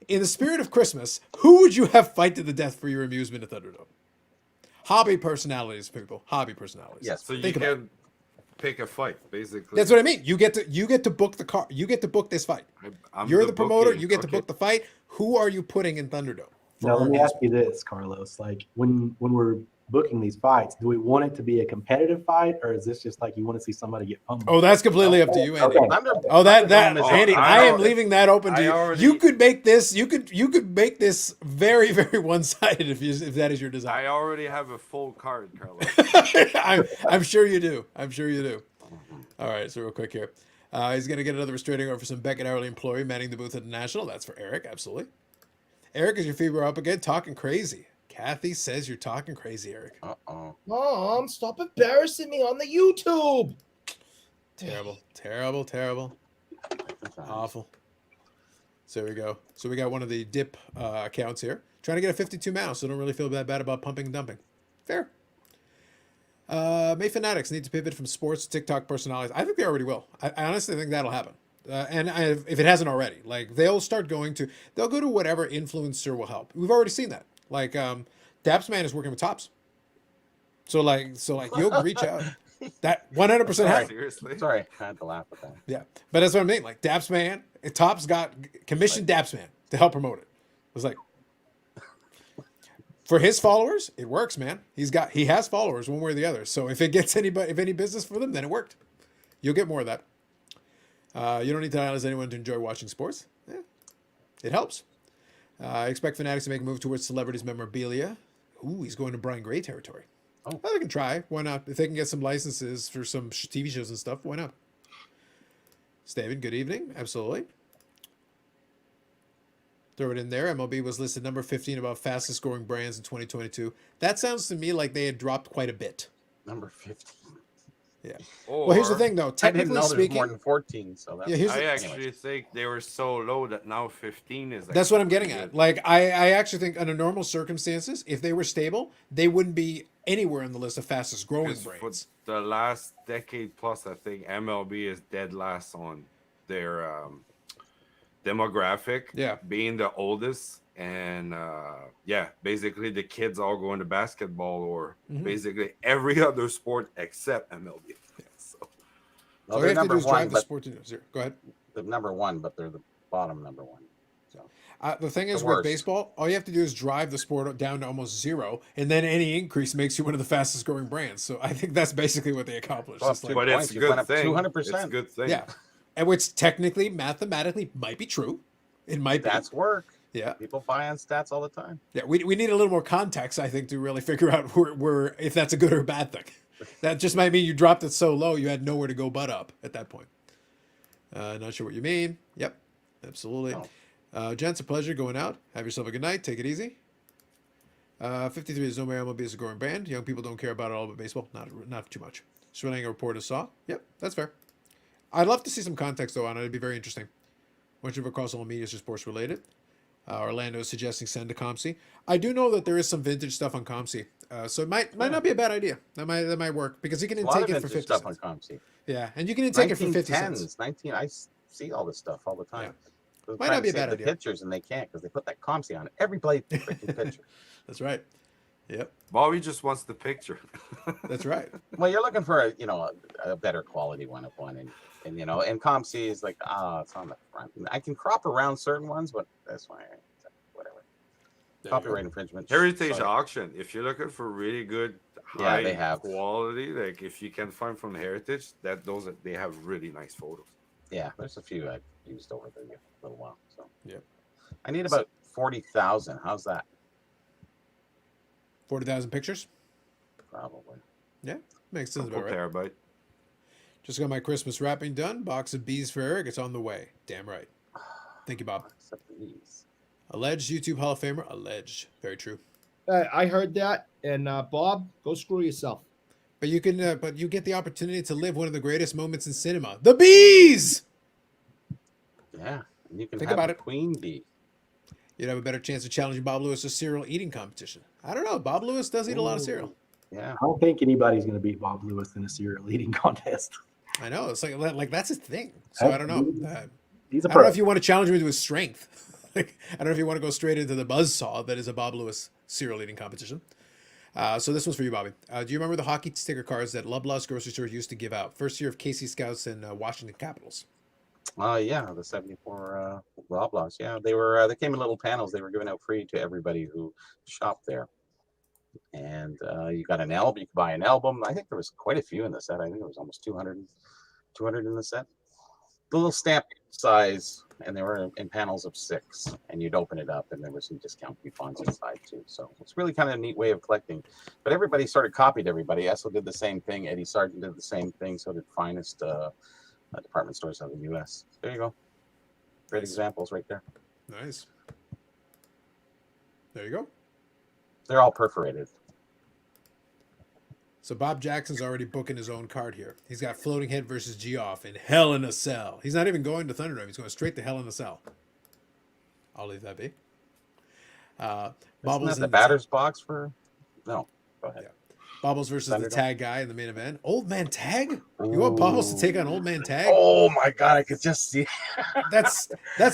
In the spirit of Christmas, who would you have fight to the death for your amusement at Thunderdome? Hobby personalities, people. Hobby personalities. Yes. So you Think about it. can pick a fight, basically. That's what I mean. You get to book the car. You get to book this fight. I'm You're the promoter. booking. You get to Okay. book the fight. Who are you putting in Thunderdome? Now, let me armies. ask you this, Carlos. Like, when we're booking these fights, do we want it to be a competitive fight, or is this just like you want to see somebody get pummeled? Oh, that's completely up to you, Andy. Okay. Oh, that Thunderdome is Andy, a- I am I- leaving that open to I you. already- You could make this. You could make this very, very one-sided if that is your I desire. already have a full card, Carlos. I'm sure you do. I'm sure you do. All right, so real quick here. He's going to get another restraining order for some Beckett hourly employee manning the booth at the National. That's for Eric, absolutely. Eric, is your fever up again? Talking crazy. Kathy says you're talking crazy, Eric. Uh-oh. Mom, stop embarrassing me on the YouTube. Terrible, terrible, terrible. Awful. So there we go. So we got one of the dip accounts here. Trying to get a 52 mouse, so don't really feel that bad about pumping and dumping. Fair. May Fanatics need to pivot from sports to TikTok personalities. I think they already will. I honestly think that'll happen. If it hasn't already, like they'll go to whatever influencer will help. We've already seen that. Like Dapsman is working with Tops. So you'll reach out. That 100% Sorry. happen. Seriously? Sorry, I had to laugh at that. Yeah, but that's what I mean. Like Dapsman, Tops got commissioned Dapsman to help promote it. It was like for his followers, it works, man. He has followers one way or the other. So if it gets any business for them, then it worked. You'll get more of that. You don't need to analyze anyone to enjoy watching sports. Yeah, it helps. I expect Fanatics to make a move towards celebrities memorabilia. Ooh, he's going to Brian Gray territory. Oh. Well, they can try. Why not? If they can get some licenses for some TV shows and stuff, why not? Steven, good evening. Absolutely. Throw it in there. MLB was listed number 15 about fastest growing brands in 2022. That sounds to me like they had dropped quite a bit. Number 15. Yeah. Or, Well, here's the thing, though. I didn't Technically know there was speaking, more than 14. So that's Yeah, here's I the- actually think they were so low that now 15 is. that's what I'm actually getting good. at. Like, I actually think under normal circumstances, if they were stable, they wouldn't be anywhere on the list of fastest growing 'Cause for brands. the last decade plus, I think MLB is dead last on their demographic. Yeah. Being the oldest, and basically the kids all going to basketball or Mhm. basically every other sport except MLB. So Well, So all they're you have to do number is one, drive the but sport to zero. Go ahead. they're number one, but they're the bottom number one. So The thing is The with worst. baseball, all you have to do is drive the sport down to almost zero, and then any increase makes you one of the fastest growing brands. So I think that's basically what they accomplished. Well, It's like- Good but it's points. a You good went up thing. 200%. It's a good thing. yeah, and which technically, mathematically, might be true. It might be. that's work. Yeah. People buy on stats all the time. Yeah, we need a little more context, I think, to really figure out where if that's a good or a bad thing. That just might mean you dropped it so low you had nowhere to go but up at that point. Not sure what you mean. Yep, absolutely. Gents, a pleasure going out. Have yourself a good night. Take it easy. 53 is no more MLB is a growing brand. Young people don't care about it all but baseball. Not too much. Sri Lanka reporter saw. Yep, that's fair. I'd love to see some context though on it. It'd be very interesting. Much of across all media is just sports related. Orlando is suggesting send to ComC. I do know that there is some vintage stuff on ComC, so it might not be a bad idea. That might work because you can A lot intake of it for vintage 50 stuff cents. on ComC. Yeah, and you can intake it for 50 cents. 1910s, I see all this stuff all the time. They're Might trying not be to a save bad the idea. pictures and they can't because they put that ComC on every freaking picture. That's right. Yep, Bobby just wants the picture. that's right. Well, you're looking for a better quality one of one, and and ComC is like it's on the front. I can crop around certain ones, but that's why whatever. There you Copyright infringement. Heritage sorry. auction. If you're looking for really good, Yeah, high they have. quality, like if you can find from Heritage, they have really nice photos. Yeah, there's a few I've used over the little while. So Yep. I need about 40,000. How's that? 40,000 pictures. Probably. Yeah, makes sense Couple about right. terabyte. Just got my Christmas wrapping done. Box of bees for Eric. It's on the way. Damn right. Thank you, Bob. Except these. Alleged YouTube Hall of Famer. Alleged. Very true. I heard that, and Bob, go screw yourself. But you can. But you get the opportunity to live one of the greatest moments in cinema. The bees. Yeah, and you can Think have about the it. queen bee. You'd have a better chance of challenging Bob Lewis' cereal eating competition. I don't know. Bob Lewis does eat a lot of cereal. Yeah. I don't think anybody's going to beat Bob Lewis in a cereal eating contest. I know. It's like that's his thing. So I don't know. He's a I don't pro. know if you want to challenge him to his strength. Like, I don't know if you want to go straight into the buzzsaw that is a Bob Lewis cereal eating competition. So this one's for you, Bobby. Do you remember the hockey sticker cards that Loblaws grocery stores used to give out? First year of KC Scouts and Washington Capitals. Yeah, the 74 Loblaws. Yeah, they came in little panels. They were given out free to everybody who shopped there. And you got an album. You could buy an album. I think there was quite a few in the set. I think it was almost 200 in the set. The little stamp size, and they were in panels of 6. And you'd open it up, and there were some discount coupons inside too. So it's really kind of a neat way of collecting. But everybody sort of copied everybody. Esso did the same thing. Eddie Sargent did the same thing. So did Finest department stores out of the U.S. There you go. Great examples right there. Nice. There you go. They're all perforated. So Bob Jackson's already booking his own card here. He's got Floating Head versus Geoff in Hell in a Cell. He's not even going to Thunderdome. He's going straight to Hell in a Cell. I'll leave that be. Isn't that the batter's box for? No. Go ahead. Yeah. Bobbles versus Thunderdome. the Tag guy in the main event. Old Man Tag? You want Bobbles to take on Old Man Tag? Oh my God! I could just see. That's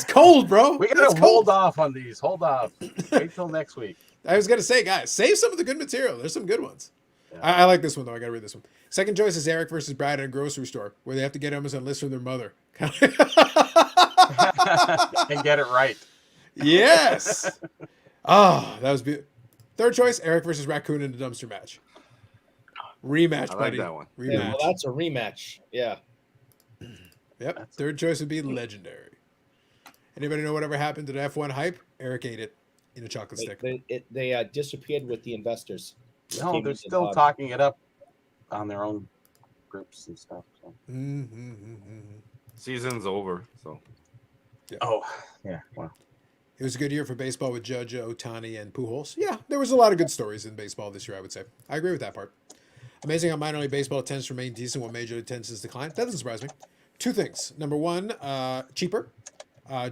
cold, bro. We That's gotta cold. hold off on these. Hold off. Wait till next week. I was gonna say, guys, save some of the good material. There's some good ones. Yeah. I like this one though. I gotta read this one. Second choice is Eric versus Brad at a grocery store where they have to get Amazon list from their mother. And get it right. Yes. Oh, that was beautiful. Third choice, Eric versus Raccoon in a dumpster match. Rematch, I like buddy. that one. Rematch. Yeah, well, that's a rematch. Yeah. Yep. Third choice would be legendary. Anybody know whatever happened to the F1 hype? Eric ate it in a chocolate stick. They disappeared with the investors. No, Came they're into the still bottom. talking it up on their own groups and stuff. So. Season's over, so Oh, yeah. Well, It was a good year for baseball with Judge, Otani, and Pujols. Yeah, there was a lot of good stories in baseball this year, I would say. I agree with that part. Amazing how minor league baseball attendance remained decent while major league attendance has declined. That doesn't surprise me. Two things. Number one, cheaper.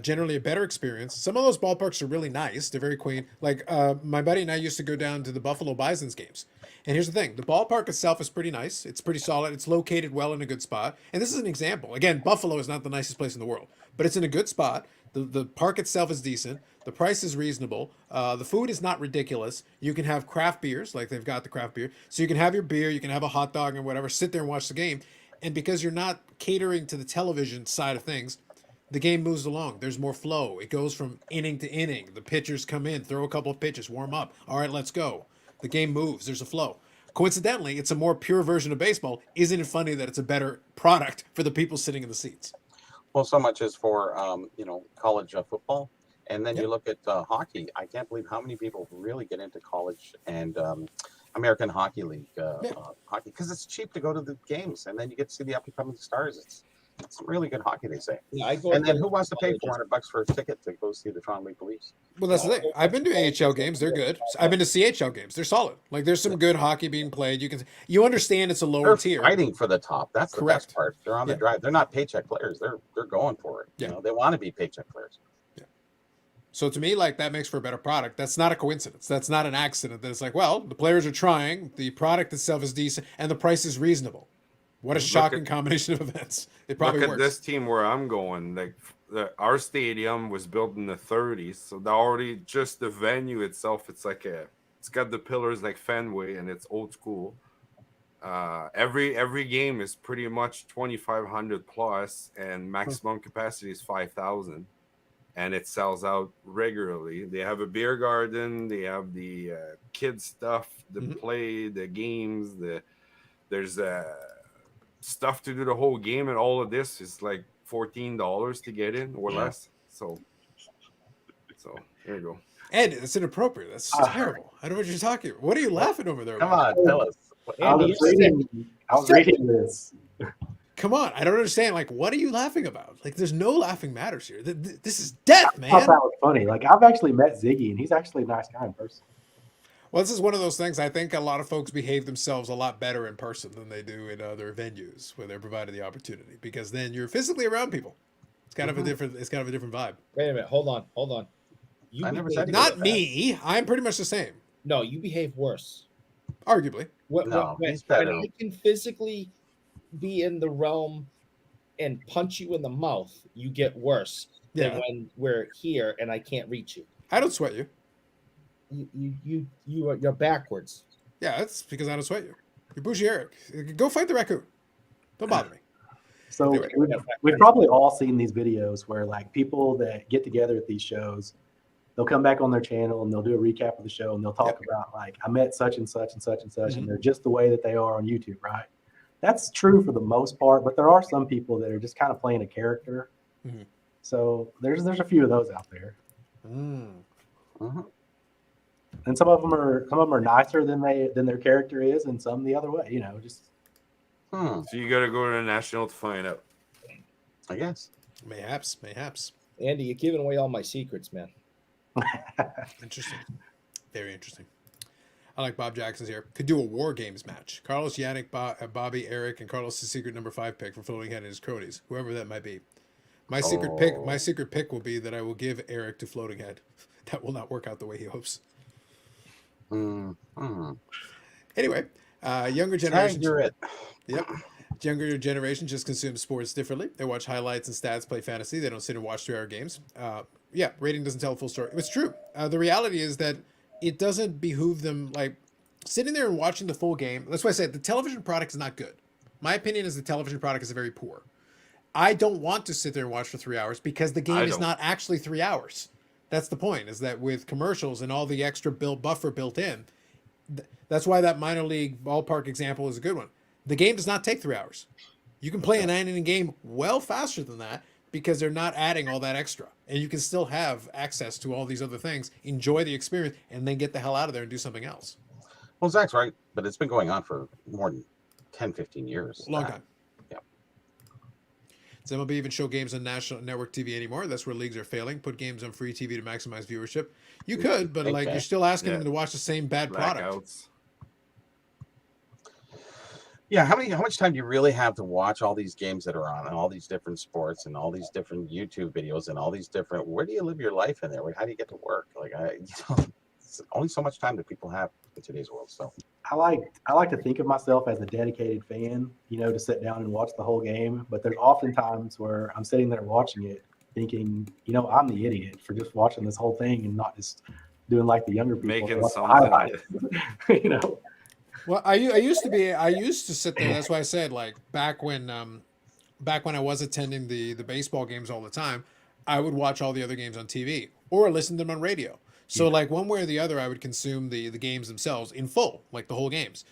Generally a better experience. Some of those ballparks are really nice. They're very quaint. Like my buddy and I used to go down to the Buffalo Bisons games. And here's the thing. The ballpark itself is pretty nice. It's pretty solid. It's located well in a good spot. And this is an example. Again, Buffalo is not the nicest place in the world, but it's in a good spot. The park itself is decent. The price is reasonable. The food is not ridiculous. You can have craft beers, like they've got the craft beer. So you can have your beer, you can have a hot dog and whatever, sit there and watch the game. And because you're not catering to the television side of things, the game moves along. There's more flow. It goes from inning to inning. The pitchers come in, throw a couple of pitches, warm up. All right, let's go. The game moves. There's a flow. Coincidentally, it's a more pure version of baseball. Isn't it funny that it's a better product for the people sitting in the seats? well, so much as for college football, and then Yep. you look at hockey. I can't believe how many people really get into college and American Hockey League hockey because it's cheap to go to the games, and then you get to see the up and coming stars. It's some really good hockey, they say. Yeah, I go And then to who wants to pay colleges. $400 for a ticket to go see the Toronto Maple Leafs? Well, that's the thing. I've been to AHL games. They're good. I've been to CHL games. They're solid. Like there's some good hockey being played. You understand it's a lower They're tier. fighting for the top. That's the Correct. best part. They're on the Yeah. drive. They're not paycheck players. They're going for it. Yeah. You know, they want to be paycheck players. So to me, like that makes for a better product. That's not a coincidence. That's not an accident. That it's like, well, the players are trying, the product itself is decent, and the price is reasonable. What a shocking combination of events. It probably look at works. this team where I'm going. Like our stadium was built in the 30s, so they're already just the venue itself. It's got the pillars like Fenway, and it's old school. Every game is pretty much 2,500 plus, and maximum capacity is 5,000. And it sells out regularly. They have a beer garden. They have the kids stuff, the play, the games. There's stuff to do the whole game, and all of this is like $14 to get in or less. So there you go. Ed, it's inappropriate. That's terrible. I don't know what you're talking about. What are you laughing over there? Come about? on, tell us. I was reading this. Come on. I don't understand. Like, what are you laughing about? Like, there's no laughing matters here. This is death, I man. thought that was funny. Like I've actually met Ziggy, and he's actually a nice guy in person. Well, this is one of those things. I think a lot of folks behave themselves a lot better in person than they do in other venues where they're provided the opportunity, because then you're physically around people. It's kind of a different. It's kind of a different vibe. Wait a minute. Hold on. You I never behave- said Not me. I'm pretty much the same, No, you behave worse. arguably. No, when he's better. I can physically be in the realm and punch you in the mouth, you get worse Yeah. than when we're here and I can't reach you. I don't sweat you. You're backwards. Yeah, that's because I don't sweat you. You're Bougie Eric. Go fight the raccoon. Don't bother me. So Anyway. we've probably all seen these videos where like people that get together at these shows, they'll come back on their channel and they'll do a recap of the show and they'll talk about like, I met such and such and such and such, and they're just the way that they are on YouTube, right? That's true for the most part, but there are some people that are just kind of playing a character. Mhm. So there's a few of those out there, Mhm. and some of them are nicer than their character is, and some the other way. You know, just Hmm. So you got to go to the national to find out. I guess. Mayhaps. Andy, you're giving away all my secrets, man. Interesting. Very interesting. I like Bob Jackson's here. Could do a War Games match. Carlos, Yannick, Bobby, Eric, and Carlos' secret number 5 pick for Floating Head and his cronies, whoever that might be. My secret pick will be that I will give Eric to Floating Head. That will not work out the way he hopes. Anyway, younger generation. Yep. Younger generation just consumes sports differently. They watch highlights and stats, play fantasy. They don't sit and watch 3-hour games. Yeah, rating doesn't tell a full story. It's true. The reality is that it doesn't behoove them, like, sitting there and watching the full game. That's why I said the television product is not good. My opinion is the television product is very poor. I don't want to sit there and watch for 3 hours because the game is not actually 3 hours. That's the point, is that with commercials and all the extra buffer built in, that's why that minor league ballpark example is a good one. The game does not take 3 hours. You can play a 9-inning game well faster than that because they're not adding all that extra. And you can still have access to all these other things, enjoy the experience, and then get the hell out of there and do something else. Well, Zach's right, but it's been going on for more than 10, 15 years. Long time. Yeah. Does MLB even show games on national network TV anymore? That's where leagues are failing. Put games on free TV to maximize viewership. You could, but like you're still asking them to watch the same bad product. Blackouts. Yeah, how much time do you really have to watch all these games that are on and all these different sports and all these different YouTube videos and all these different, where do you live your life in there? How do you get to work? Like, it's only so much time that people have in today's world. So I like to think of myself as a dedicated fan, you know, to sit down and watch the whole game. But there's often times where I'm sitting there watching it thinking, you know, I'm the idiot for just watching this whole thing and not just doing like the younger people. Making like something. you know. Well, I used to sit there. That's why I said, like, back when I was attending the baseball games all the time, I would watch all the other games on TV or listen to them on radio. So like one way or the other, I would consume the games themselves in full, like the whole games.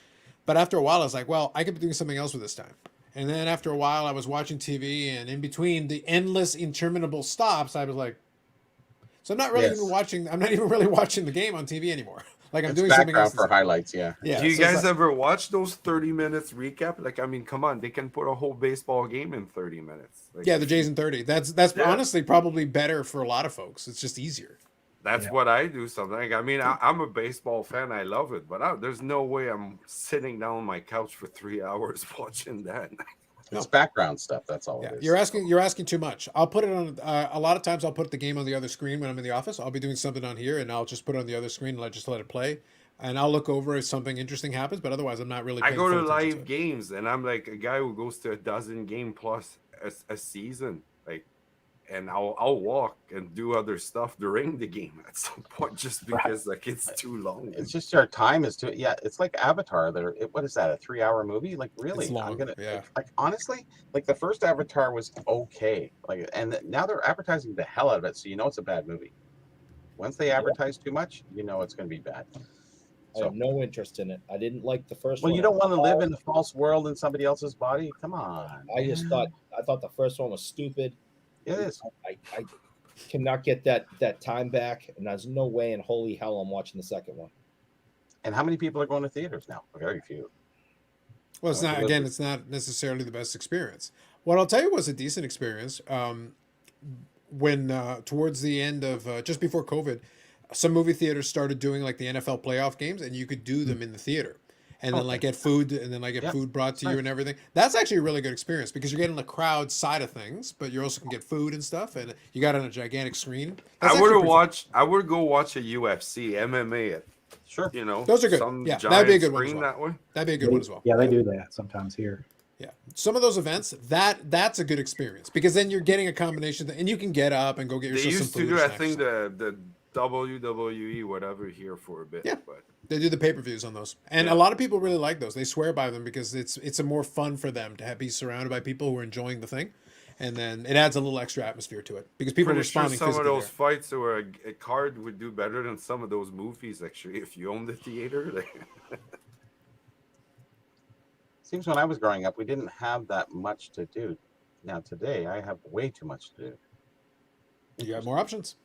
But after a while, I was like, well, I could be doing something else with this time. And then after a while, I was watching TV, and in between the endless, interminable stops, I was like, so I'm not really even watching. I'm not even really watching the game on TV anymore. Like I'm doing something else for highlights. Yeah. Do you guys ever watch those 30 minutes recap? Like, I mean, come on, they can put a whole baseball game in 30 minutes. Like, yeah, the Jays in 30. That's honestly probably better for a lot of folks. It's just easier. That's what I do something. I mean, I'm a baseball fan. I love it, but there's no way I'm sitting down on my couch for 3 hours watching that. It's background stuff. That's all. Yeah, it is. you're asking too much. I'll put it on. A lot of times, I'll put the game on the other screen when I'm in the office. I'll be doing something on here, and I'll just put it on the other screen and just let it play. And I'll look over if something interesting happens, but otherwise, I'm not really. I go to full attention live to it. games, and I'm like a guy who goes to a dozen game plus a season, like, and I'll walk and do other stuff during the game at some point, just because like it's too long. It's just our time is too. Yeah, it's like Avatar. What is that? A 3-hour movie? Like really? It's long, like honestly, like the first Avatar was okay. Like, and now they're advertising the hell out of it, so you know it's a bad movie. Once they advertise too much, you know it's going to be bad. I have no interest in it. I didn't like the first one. Well, you don't want to live in the false world in somebody else's body. Come on. I thought the first one was stupid. It is. I cannot get that time back, and there's no way in holy hell I'm watching the second one. And how many people are going to theaters now? Very few. Well, it's not. Again, it's not necessarily the best experience. What I'll tell you was a decent experience. When towards the end of just before COVID, some movie theaters started doing like the NFL playoff games, and you could do them in the theater. And then like get food, and then like get food brought to you and everything. That's actually a really good experience because you're getting the crowd side of things, but you also can get food and stuff, and you got it on a gigantic screen. I would go watch a UFC, MMA. Sure, you know, those are good. Yeah, that'd be a good one as well. That way. That'd be a good one as well. Yeah, they do that sometimes here. Yeah, some of those events that's a good experience because then you're getting a combination, and you can get up and go get yourself some food. They used to do, I think, the WWE, whatever, here for a bit. Yeah. But They do the pay-per-views on those, and Yeah. a lot of people really like those. They swear by them because it's a more fun for them to be surrounded by people who are enjoying the thing, and then it adds a little extra atmosphere to it because people are pretty sure responding some of physically. those fights or a card would do better than some of those movies. Actually, if you own the theater, Seems when I was growing up, we didn't have that much to do. Now today, I have way too much to do. You got more options.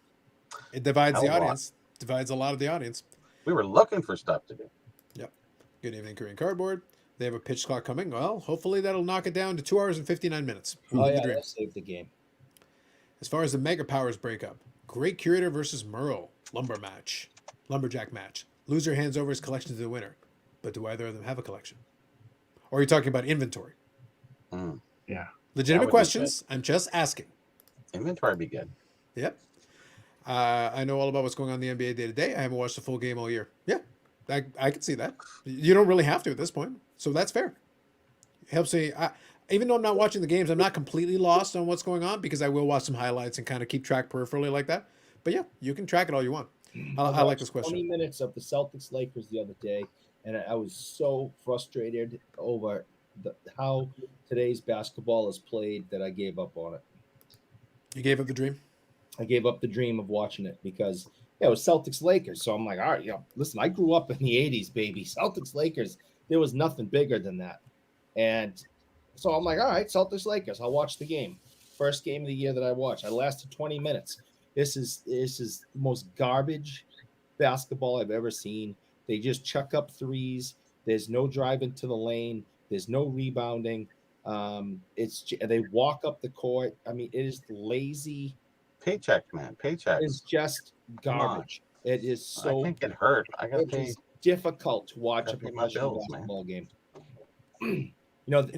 It divides the Hell of a lot. audience. Divides a lot of the audience. We were looking for stuff to do. Yep. Good evening, Korean Cardboard. They have a pitch clock coming. Well, hopefully that'll knock it down to 2 hours and 59 minutes. Oh The yeah, dream. that saved the game. As far as the Mega Powers breakup, Great Curator versus Merle lumberjack match. Loser hands over his collection to the winner. But do either of them have a collection? Or are you talking about inventory? Mm. Yeah. Legitimate would be questions. I'm just asking. Inventory would be good. Yep. I know all about what's going on in the NBA day to day. I haven't watched the full game all year. Yeah, I can see that. You don't really have to at this point, so that's fair. It helps me. Even though I'm not watching the games, I'm not completely lost on what's going on because I will watch some highlights and kind of keep track peripherally like that. But yeah, you can track it all you want. I like this question. 20 minutes of the Celtics Lakers the other day, and I was so frustrated over how today's basketball is played that I gave up on it. You gave up the dream? I gave up the dream of watching it because it was Celtics Lakers. So I'm like, all right, listen, I grew up in the 80s, baby. Celtics Lakers, there was nothing bigger than that. And so I'm like, all right, Celtics Lakers, I'll watch the game. First game of the year that I watched. I lasted 20 minutes. This is the most garbage basketball I've ever seen. They just chuck up threes. There's no driving to the lane. There's no rebounding. They walk up the court. I mean, it is lazy. Paycheck, man. Paycheck. It's just garbage. It is so. I can't get hurt. I gotta It pay. is difficult to watch a Gotta pay my professional bills, man. basketball game.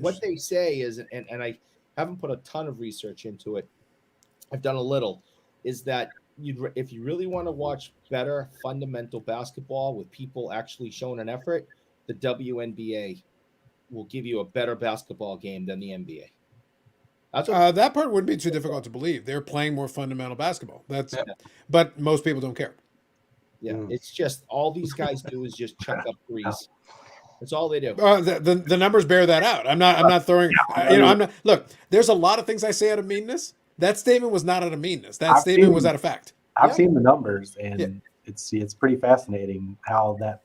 What they say is, and I haven't put a ton of research into it. I've done a little. Is that if you really want to watch better fundamental basketball with people actually showing an effort, the WNBA will give you a better basketball game than the NBA. That's what, That part wouldn't be too difficult to believe. They're playing more fundamental basketball. That's, Yep. but most people don't care. It's just all these guys do is just chuck up threes. That's all they do. The numbers bear that out. I'm not throwing. I'm not. Look, there's a lot of things I say out of meanness. That statement was not out of meanness. That statement was out of fact. I've Yeah. seen the numbers, and Yeah. it's pretty fascinating how that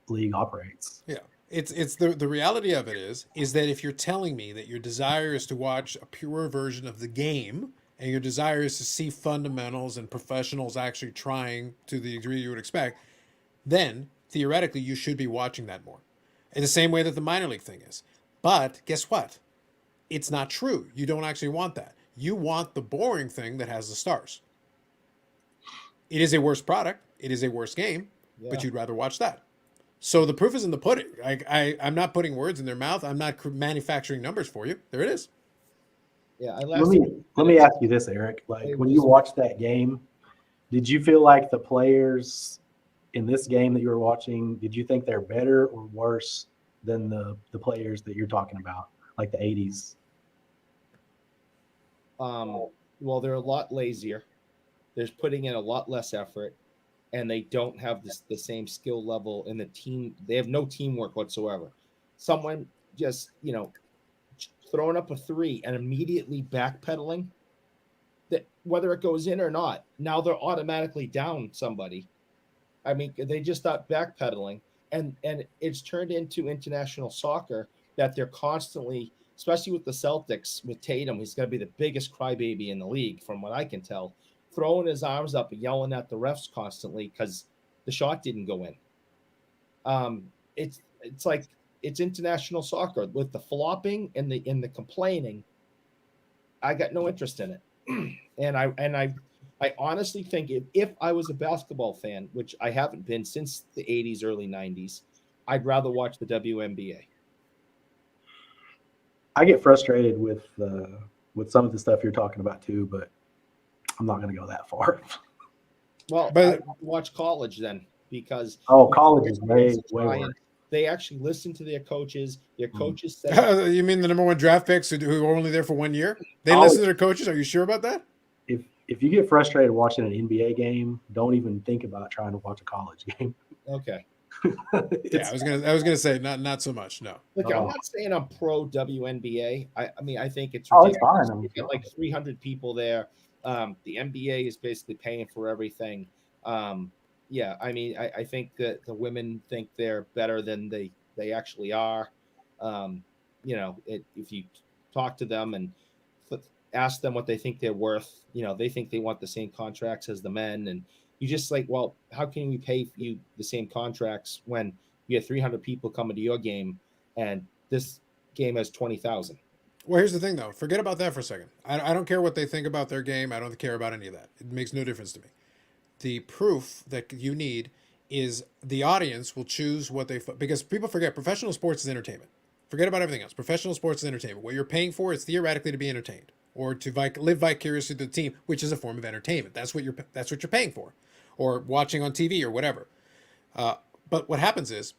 league operates. Yeah. It's the reality of it is that if you're telling me that your desire is to watch a pure version of the game and your desire is to see fundamentals and professionals actually trying to the degree you would expect, then theoretically you should be watching that more. In the same way that the minor league thing is. But guess what? It's not true. You don't actually want that. You want the boring thing that has the stars. It is a worse product. It is a worse game, but you'd rather watch that. So the proof is in the pudding. I'm not putting words in their mouth. I'm not manufacturing numbers for you. There it is. Yeah, Let me ask you this, Eric. Like when you watched that game, did you feel like the players in this game that you were watching, did you think they're better or worse than the players that you're talking about, like the 80s? Well, they're a lot lazier. They're putting in a lot less effort, and they don't have the same skill level in the team. They have no teamwork whatsoever. Someone just, throwing up a three and immediately backpedaling, that whether it goes in or not, now they're automatically down somebody. I mean, they just start backpedaling, and it's turned into international soccer that they're constantly, especially with the Celtics, with Tatum, he's going to be the biggest crybaby in the league, from what I can tell, throwing his arms up and yelling at the refs constantly because the shot didn't go in. It's like it's international soccer with the flopping and the complaining. I got no interest in it, and I honestly think if I was a basketball fan, which I haven't been since the 80s, early 90s, I'd rather watch the WNBA. I get frustrated with some of the stuff you're talking about too, but I'm not going to go that far. Well, But- I watch college then because College is way worse. they actually listen to their coaches. Their coaches say, You mean the number one draft picks who are only there for 1 year? They Oh. listen to their coaches? Are you sure about that? if you get frustrated watching an NBA game, don't even think about trying to watch a college game. Okay. Yeah, I was gonna say not so much. No. Look, I'm not saying I'm pro WNBA. I mean, I think it's Oh, it's ridiculous. fine. I mean, You get like 300 people there. The NBA is basically paying for everything. Yeah, I mean, I think that the women think they're better than they actually are. You know, if you talk to them and ask them what they think they're worth, you know, they think they want the same contracts as the men, and you just like, well, how can we pay you the same contracts when you have 300 people coming to your game and this game has 20,000? Well, here's the thing, though. Forget about that for a second. I don't care what they think about their game. I don't care about any of that. It makes no difference to me. The proof that you need is the audience will choose what they because people forget professional sports is entertainment. Forget about everything else. Professional sports is entertainment. What you're paying for is theoretically to be entertained or to live vicariously through the team, which is a form of entertainment. That's what you're paying for, or watching on TV or whatever. But what happens is,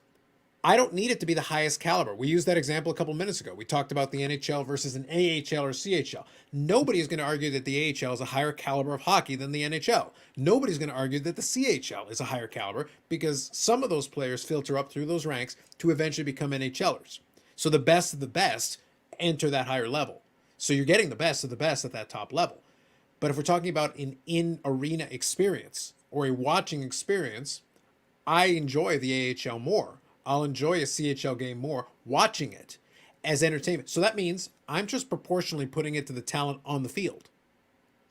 I don't need it to be the highest caliber. We used that example a couple minutes ago. We talked about the NHL versus an AHL or CHL. Nobody is going to argue that the AHL is a higher caliber of hockey than the NHL. Nobody's going to argue that the CHL is a higher caliber because some of those players filter up through those ranks to eventually become NHLers. So the best of the best enter that higher level. So you're getting the best of the best at that top level. But if we're talking about an in-arena experience or a watching experience, I enjoy the AHL more. I'll enjoy a CHL game more watching it as entertainment. So that means I'm just proportionally putting it to the talent on the field.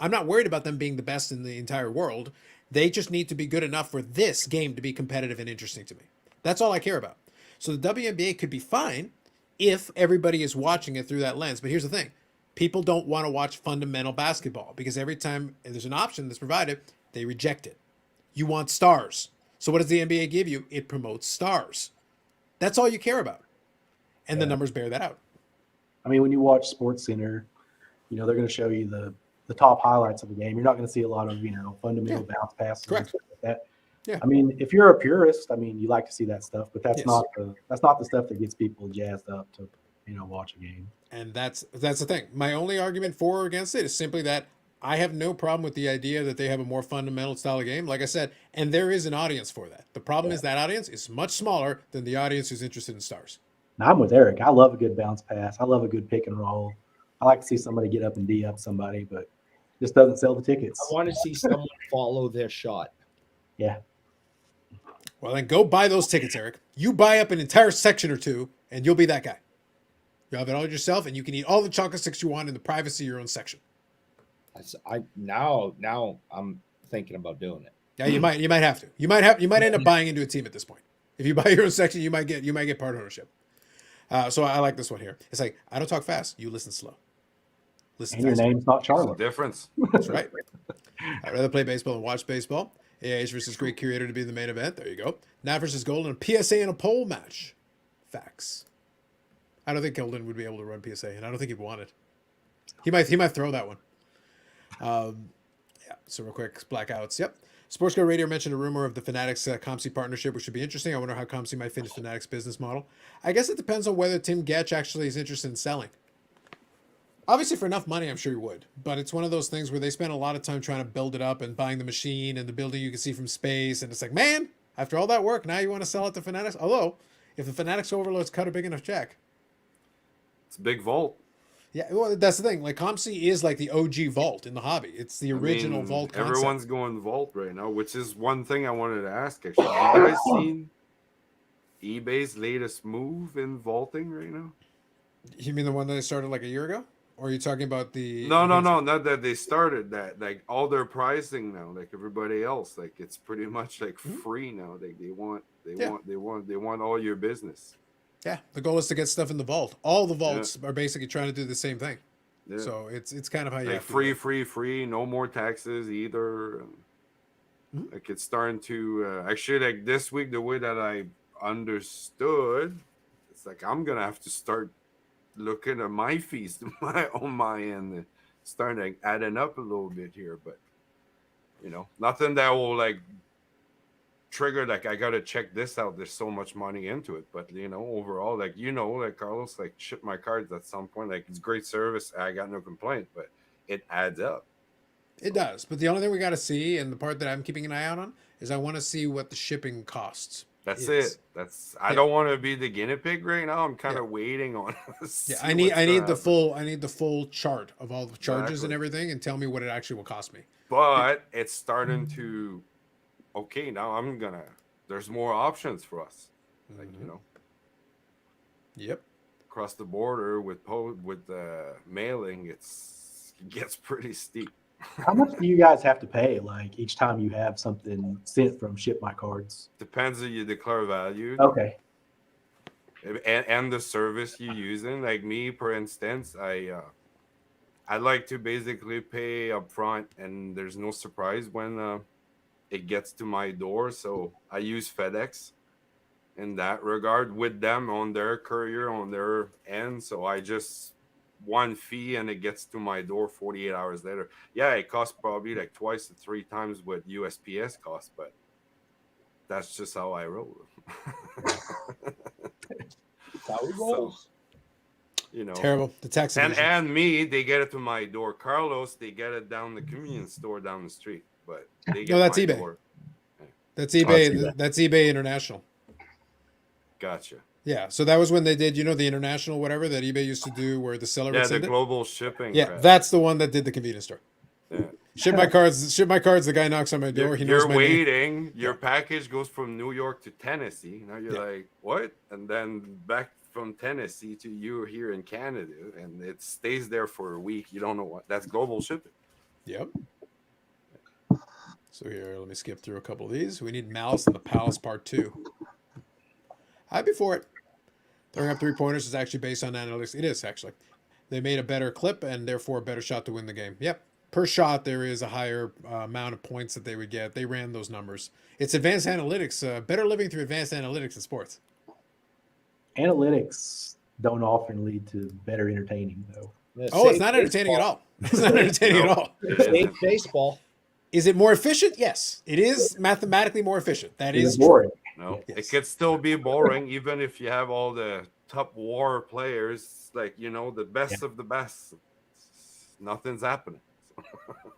I'm not worried about them being the best in the entire world. They just need to be good enough for this game to be competitive and interesting to me. That's all I care about. So the WNBA could be fine if everybody is watching it through that lens. But here's the thing. People don't want to watch fundamental basketball because every time there's an option that's provided, they reject it. You want stars. So what does the NBA give you? It promotes stars. That's all you care about. And the numbers bear that out. I mean, when you watch Sports Center, you know, they're going to show you the top highlights of the game. You're not going to see a lot of, you know, fundamental bounce passes. Correct. And stuff like that. Yeah. I mean, if you're a purist, I mean, you like to see that stuff, but that's not the stuff that gets people jazzed up to, you know, watch a game. And that's the thing. My only argument for or against it is simply that I have no problem with the idea that they have a more fundamental style of game, like I said, and there is an audience for that. The problem is that audience is much smaller than the audience who's interested in stars. Now, I'm with Eric. I love a good bounce pass. I love a good pick and roll. I like to see somebody get up and D up somebody, but just doesn't sell the tickets. I want to see someone follow their shot. Yeah. Well, then go buy those tickets, Eric. You buy up an entire section or two, and you'll be that guy. You'll have it all yourself, and you can eat all the chocolate sticks you want in the privacy of your own section. Now I'm thinking about doing it. Yeah, you might have to. You might end up buying into a team at this point. If you buy your own section, you might get part ownership. So I like this one here. It's like, I don't talk fast. You listen slow. Listen. And your name's not There's a Charlotte. difference. That's right. I'd rather play baseball than watch baseball. AH versus Great Curator to be the main event. There you go. Nat versus Golden, a PSA and a pole match. Facts. I don't think Golden would be able to run PSA, and I don't think he'd want it. He might throw that one. Yeah. So real quick, blackouts. Yep. Sports Go Radio mentioned a rumor of the Fanatics ComC partnership, which should be interesting. I wonder how ComC might fit into Fanatics business model. I guess it depends on whether Tim Getch actually is interested in selling. Obviously, for enough money, I'm sure he would. But it's one of those things where they spend a lot of time trying to build it up and buying the machine and the building you can see from space. And it's like, man, after all that work, now you want to sell it to Fanatics? Although, if the Fanatics overlords cut a big enough check. It's a big vault. Yeah, well, that's the thing. Like, ComC is like the OG vault in the hobby. It's the original vault concept. Everyone's going vault right now, which is one thing I wanted to ask, actually. Have you guys seen eBay's latest move in vaulting right now? You mean the one that they started like a year ago? Or are you talking about the... No, not that they started that. Like, all their pricing now, like everybody else, like it's pretty much like free now. Like they want all your business. Yeah, the goal is to get stuff in the vault. All the vaults are basically trying to do the same thing. Yeah. So it's kind of how you like have to free, no more taxes either. Like it's starting to actually, like this week, the way that I understood, it's like I'm gonna have to start looking at my fees on my end and starting adding up a little bit here, but you know, nothing that will like trigger like I gotta check this out. There's so much money into it, but you know, overall, like like Carlos, like ship my cards at some point. Like it's great service. I got no complaint, but it adds up. It does, but the only thing we got to see, and the part that I'm keeping an eye out on, is I want to see what the shipping costs. That's is. it. I Yeah. don't want to be the guinea pig right now. I'm kind Yeah. of waiting on. Yeah, I need the full chart of all the charges and Exactly. everything, and tell me what it actually will cost me. But it's starting to. Okay, now there's more options for us. Like Yep. across the border with mailing, it gets pretty steep. How much do you guys have to pay like each time you have something sent from Ship My Cards? Depends if you declare value. Okay. And the service you're using. Like me, for instance, I like to basically pay up front, and there's no surprise when it gets to my door. So I use FedEx in that regard with them on their courier on their end. So I just one fee and it gets to my door 48 hours later. Yeah, it costs probably like twice to 3 times what USPS costs, but that's just how I roll. How it rolls. So, Terrible. The tax and me, they get it to my door. Carlos, they get it down the convenience store down the street, but they get that's my eBay. door. That's eBay. That's eBay International. Gotcha. Yeah, so that was when they did, the international whatever that eBay used to do, where the seller would Yeah, send the it. global shipping. Yeah, crap. that's the one that did the convenience store. Yeah. Ship my cards. The guy knocks on my door. He knows You're my name. waiting. Your package goes from New York to Tennessee. Now you're like, what? And then back from Tennessee to you here in Canada, and it stays there for a week. You don't know what. That's global shipping. Yep. So here, let me skip through a couple of these. We need Malice in the Palace Part 2. I'd be for it. Throwing up 3-pointers is actually based on analytics. It is, actually. They made a better clip and therefore a better shot to win the game. Yep. Per shot, there is a higher amount of points that they would get. They ran those numbers. It's advanced analytics. Better living through advanced analytics in sports. Analytics don't often lead to better entertaining, though. It's not entertaining at all. It's not entertaining at all. Safe baseball. Is it more efficient? Yes. It is mathematically more efficient. That is boring. No, Yes. it could still be boring, even if you have all the top war players, like the best of the best. Nothing's happening.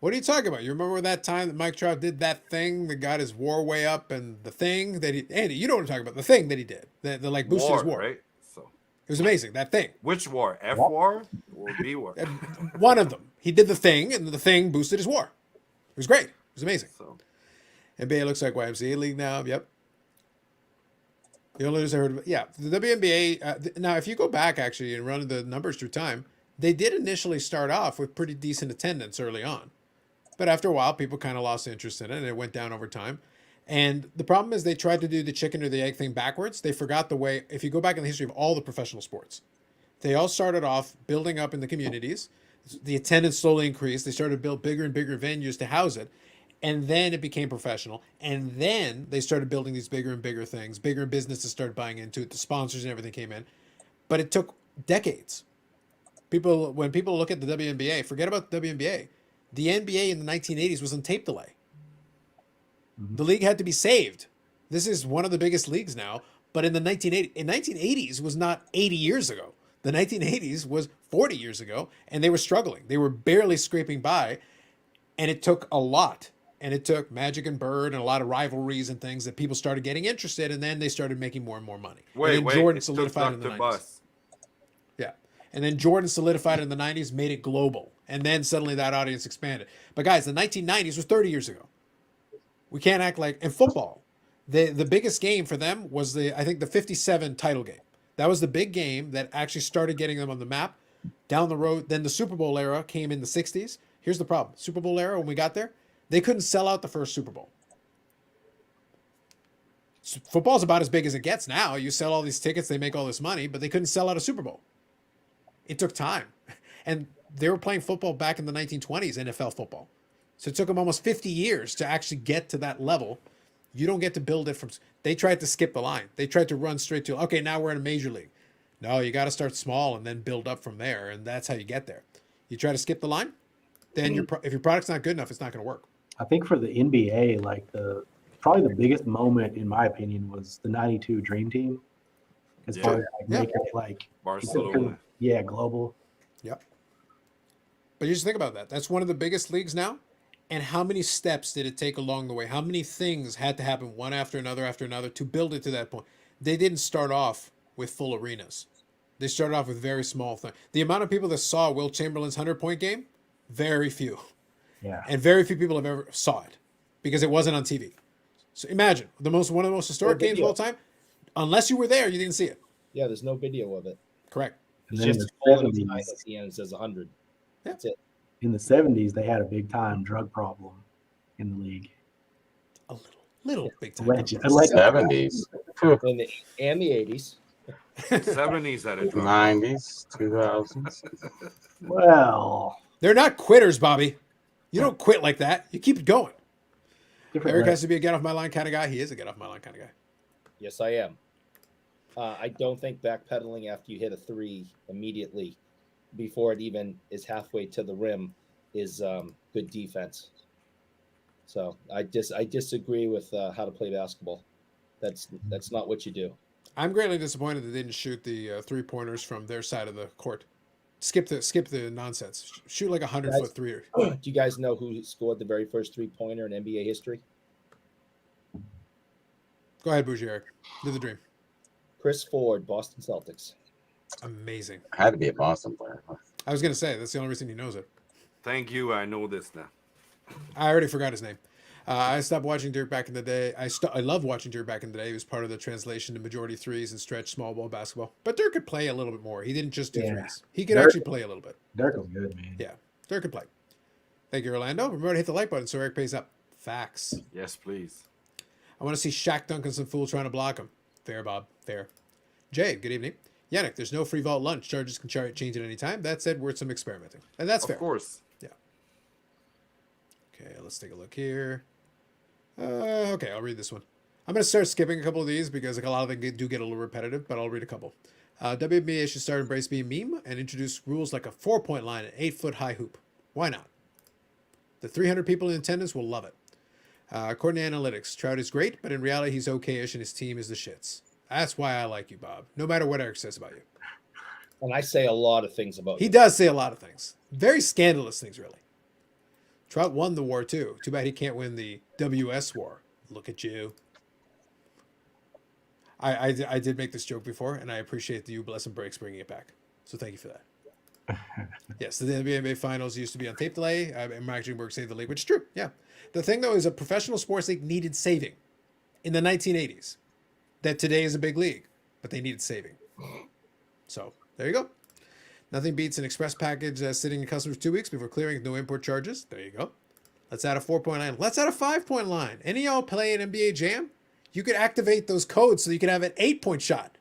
What are you talking about? You remember that time that Mike Trout did that thing that got his WAR way up, and the thing that Andy, you know what I'm talking about? The thing that he did, that like boosted his WAR. Right? So it was amazing. That thing. which war? F war or B war? One of them. He did the thing, and the thing boosted his WAR. It was great. It was amazing. So NBA looks like YMCA league now. Yep. The only news I heard, the WNBA. Now, if you go back actually and run the numbers through time, they did initially start off with pretty decent attendance early on, but after a while, people kind of lost interest in it, and it went down over time. And the problem is they tried to do the chicken or the egg thing backwards. They forgot the way. If you go back in the history of all the professional sports, they all started off building up in the communities. The attendance slowly increased. They started to build bigger and bigger venues to house it. And then it became professional. And then they started building these bigger and bigger things. Bigger businesses started buying into it. The sponsors and everything came in. But it took decades. When people look at the WNBA, forget about the WNBA. The NBA in the 1980s was on tape delay. The league had to be saved. This is one of the biggest leagues now. But in the 1980s was not 80 years ago. The 1980s was 40 years ago. And they were struggling. They were barely scraping by. And it took a lot. And it took Magic and Bird and a lot of rivalries and things that people started getting interested, and then they started making more and more money. And then Jordan solidified in the 90s. Yeah. And then Jordan solidified in the 90s, made it global. And then suddenly that audience expanded. But guys, the 1990s was 30 years ago. We can't act like in football. The biggest game for them was I think the 57 title game. That was the big game that actually started getting them on the map down the road. Then the Super Bowl era came in the 60s. Here's the problem. Super Bowl era, when we got there, they couldn't sell out the first Super Bowl. Football's about as big as it gets now. You sell all these tickets, they make all this money, but they couldn't sell out a Super Bowl. It took time. And they were playing football back in the 1920s, NFL football. So it took them almost 50 years to actually get to that level. You don't get to build it from... They tried to skip the line. They tried to run straight to, okay, now we're in a major league. No, you got to start small and then build up from there, and that's how you get there. You try to skip the line, then if your product's not good enough, it's not going to work. I think for the NBA, like probably the biggest moment in my opinion was the '92 Dream Team, as far as making it like Barcelona. Yeah, global. Yep. But you just think about that. That's one of the biggest leagues now, And how many steps did it take along the way? How many things had to happen one after another to build it to that point? They didn't start off with full arenas. They started off with very small things. The amount of people that saw Will Chamberlain's 100-point game, very few. Yeah. And very few people have ever saw it because it wasn't on TV. So imagine one of the most historic games of all time. Unless you were there, you didn't see it. Yeah, there's no video of it. Correct. And It's then in just the a at 70s, the end it says 100. That's it. in the 70s, they had a big time drug problem in the league. A little big time. Alleged. 70s, And the 80s. 70s at a time. 90s, 2000s. Well, They're not quitters, Bobby. You don't quit like that. You keep it going. different. Eric has to be a get off my line kind of guy. He is a get off my line kind of guy. Yes, I am. I don't think backpedaling after you hit a 3 immediately before it even is halfway to the rim is good defense. So I disagree with how to play basketball. That's not what you do. I'm greatly disappointed they didn't shoot the 3-pointers from their side of the court. Skip the nonsense. Shoot like 100-foot three. Do you guys know who scored the very first 3-pointer in NBA history? Go ahead, Bougie Eric. Live the dream. Chris Ford, Boston Celtics. Amazing. Had to be a Boston player. I was gonna say that's the only reason he knows it. Thank you. I know this now. I already forgot his name. I stopped watching Dirk back in the day. I love watching Dirk back in the day. He was part of the translation to majority threes and stretch small ball basketball. But Dirk could play a little bit more. He didn't just do threes. He could actually play a little bit. Dirk was good, man. Yeah, Dirk could play. Thank you, Orlando. Remember to hit the like button so Eric pays up. Facts. Yes, please. I want to see Shaq dunking some fool trying to block him. Fair, Bob. Fair. Jay, good evening. Yannick, there's no free vault lunch. Charges can change at any time. That said, worth some experimenting. And that's fair. Of course. Yeah. Okay, let's take a look here. Okay, I'll read this one. I'm going to start skipping a couple of these because like, a lot of them do get a little repetitive, but I'll read a couple. WNBA should start embrace being meme and introduce rules like a 4-point line and 8-foot high hoop. Why not? The 300 people in attendance will love it. According to analytics, Trout is great, but in reality, he's okay-ish and his team is the shits. That's why I like you, Bob, no matter what Eric says about you. And I say a lot of things about He you. does say a lot of things. Very scandalous things, really. Trout won the war, too. Too bad he can't win the WS war. Look at you. I did make this joke before, and I appreciate the U-Bless and Breaks bringing it back. So thank you for that. Yes, the NBA Finals used to be on tape delay. And Mike Jungberg saved the league, which is true. Yeah. The thing, though, is a professional sports league needed saving in the 1980s. That today is a big league, but they needed saving. So there you go. Nothing beats an express package sitting in customers 2 weeks before clearing with no import charges. There you go. Let's add a 4-point line. Let's add a 5-point line. Any of y'all play an NBA Jam? You could activate those codes so you could have an 8-point shot.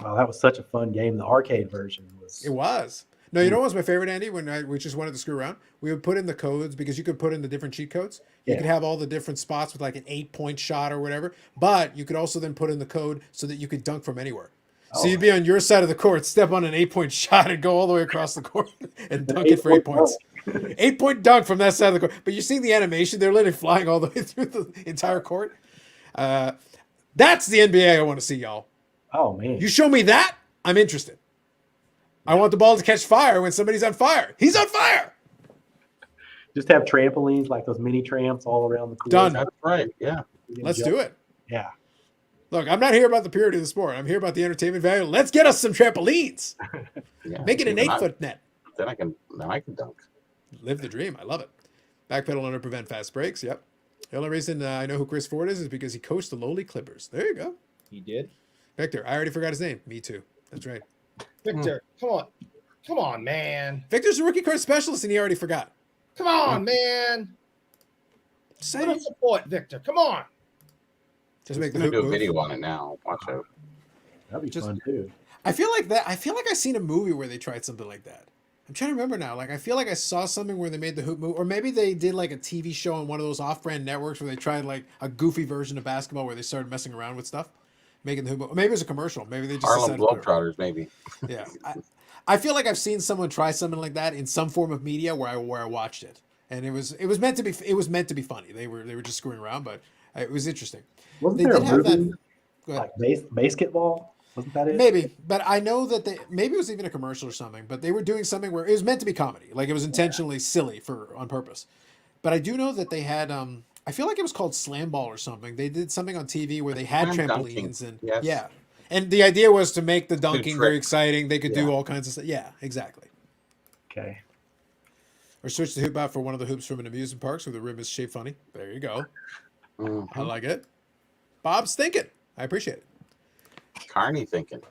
Oh, that was such a fun game. The arcade version was. It was. No, you know what was my favorite, Andy? When we just wanted to screw around, we would put in the codes because you could put in the different cheat codes. You could have all the different spots with like an 8-point shot or whatever. But you could also then put in the code so that you could dunk from anywhere. So you'd be on your side of the court, step on an 8-point shot, and go all the way across the court and dunk it for 8 points. 8-point dunk from that side of the court. But you're seeing the animation; they're literally flying all the way through the entire court. That's the NBA I want to see, y'all. Oh man! You show me that, I'm interested. I want the ball to catch fire when somebody's on fire. He's on fire. Just have trampolines like those mini tramps all around the court. Done. That's right. Yeah. Let's do it. Yeah. Look, I'm not here about the purity of the sport. I'm here about the entertainment value. Let's get us some trampolines. Yeah. Make it an 8-foot net. Then I can dunk. Live the dream. I love it. Backpedal under prevent fast breaks. Yep. The only reason I know who Chris Ford is because he coached the lowly Clippers. There you go. He did. Victor, I already forgot his name. Me too. That's right. Victor, come on, man. Victor's a rookie card specialist, and he already forgot. Come on, man. Just Little support, Victor. Come on. Just make the I'm hoop gonna do a move. video on it now. Watch out. That'd be fun too. I feel like I've seen a movie where they tried something like that. I'm trying to remember now. Like, I feel like I saw something where they made the hoop move, or maybe they did like a TV show on one of those off-brand networks where they tried like a goofy version of basketball where they started messing around with stuff, making the hoop move. Or maybe it was a commercial. Maybe they just Harlem decided to put it- Globetrotters, maybe. Yeah, I feel like I've seen someone try something like that in some form of media where I watched it, and it was meant to be funny. They were just screwing around, but it was interesting. Wasn't They there did a have that. movie Go ahead. like basketball? Wasn't that it? Maybe, but I know that maybe it was even a commercial or something. But they were doing something where it was meant to be comedy, like it was intentionally silly on purpose. But I do know that they had I feel like it was called Slam Ball or something. They did something on TV where they had Slam dunking. trampolines and Yes. yeah. And the idea was to make the Do dunking very tricks. exciting. They could do Yeah. all kinds of stuff. Yeah, exactly. Okay. Or switch the hoop out for one of the hoops from an amusement park so the rim is shaped funny. There you go. Mhm. I like it. Bob's thinking. I appreciate it. Carney thinking.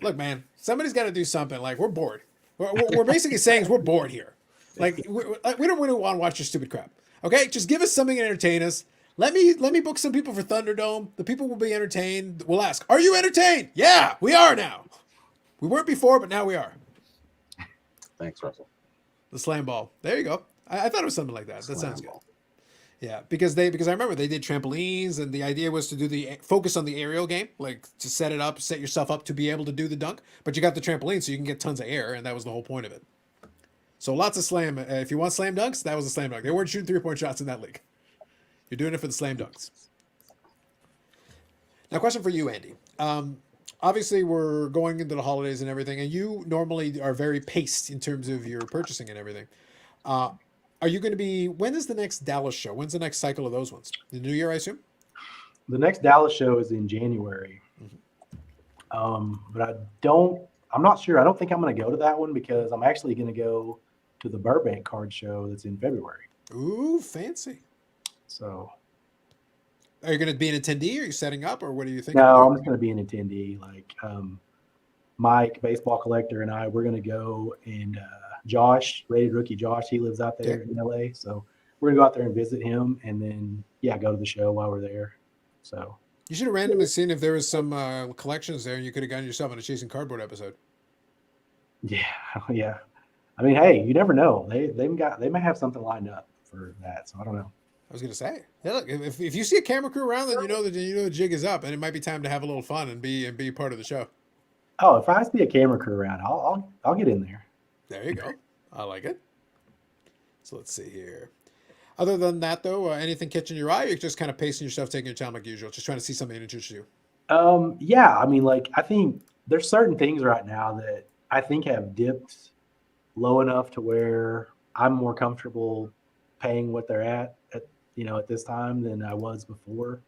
Look, man, somebody's got to do something. Like, we're bored. We're basically saying is we're bored here. Like, we don't really want to watch your stupid crap. Okay, just give us something to entertain us. Let me book some people for Thunderdome. The people will be entertained. We'll ask, "Are you entertained?" Yeah, we are now. We weren't before, but now we are. Thanks, Russell. The slam ball. There you go. I thought it was something like that. That Slam sounds good. ball. Yeah, because I remember they did trampolines, and the idea was to do the focus on the aerial game, like to set yourself up to be able to do the dunk. But you got the trampoline, so you can get tons of air, and that was the whole point of it. So lots of slam. If you want slam dunks, that was a slam dunk. They weren't shooting 3-point shots in that league. You're doing it for the slam dunks. Now, question for you, Andy. Obviously, we're going into the holidays and everything, and you normally are very paced in terms of your purchasing and everything. Are you going to be? When is the next Dallas show? When's the next cycle of those ones? The New Year, I assume. The next Dallas show is in January. But I'm not sure. I don't think I'm going to go to that one because I'm actually going to go to the Burbank card show that's in February. Ooh, fancy. So. Are you going to be an attendee? Are you setting up, or what are you thinking? No, I'm just going to be an attendee. Like Mike, baseball collector, and I, we're going to go, and Josh, rated rookie Josh, he lives out there in LA. So we're going to go out there and visit him, and then go to the show while we're there. So you should have randomly seen if there was some collections there, and you could have gotten yourself on a Chasing Cardboard episode. Yeah. I mean, hey, you never know. They may have something lined up for that. So I don't know. I was gonna say, yeah, look, if you see a camera crew around, then you know the jig is up, and it might be time to have a little fun and be part of the show. Oh, if I see a camera crew around, I'll get in there. There you go. I like it. So let's see here. Other than that, though, anything catching your eye? Or you're just kind of pacing yourself, taking your time like usual, just trying to see something that interests you. Yeah. I mean, like I think there's certain things right now that I think have dipped low enough to where I'm more comfortable paying what they're at this time than I was before.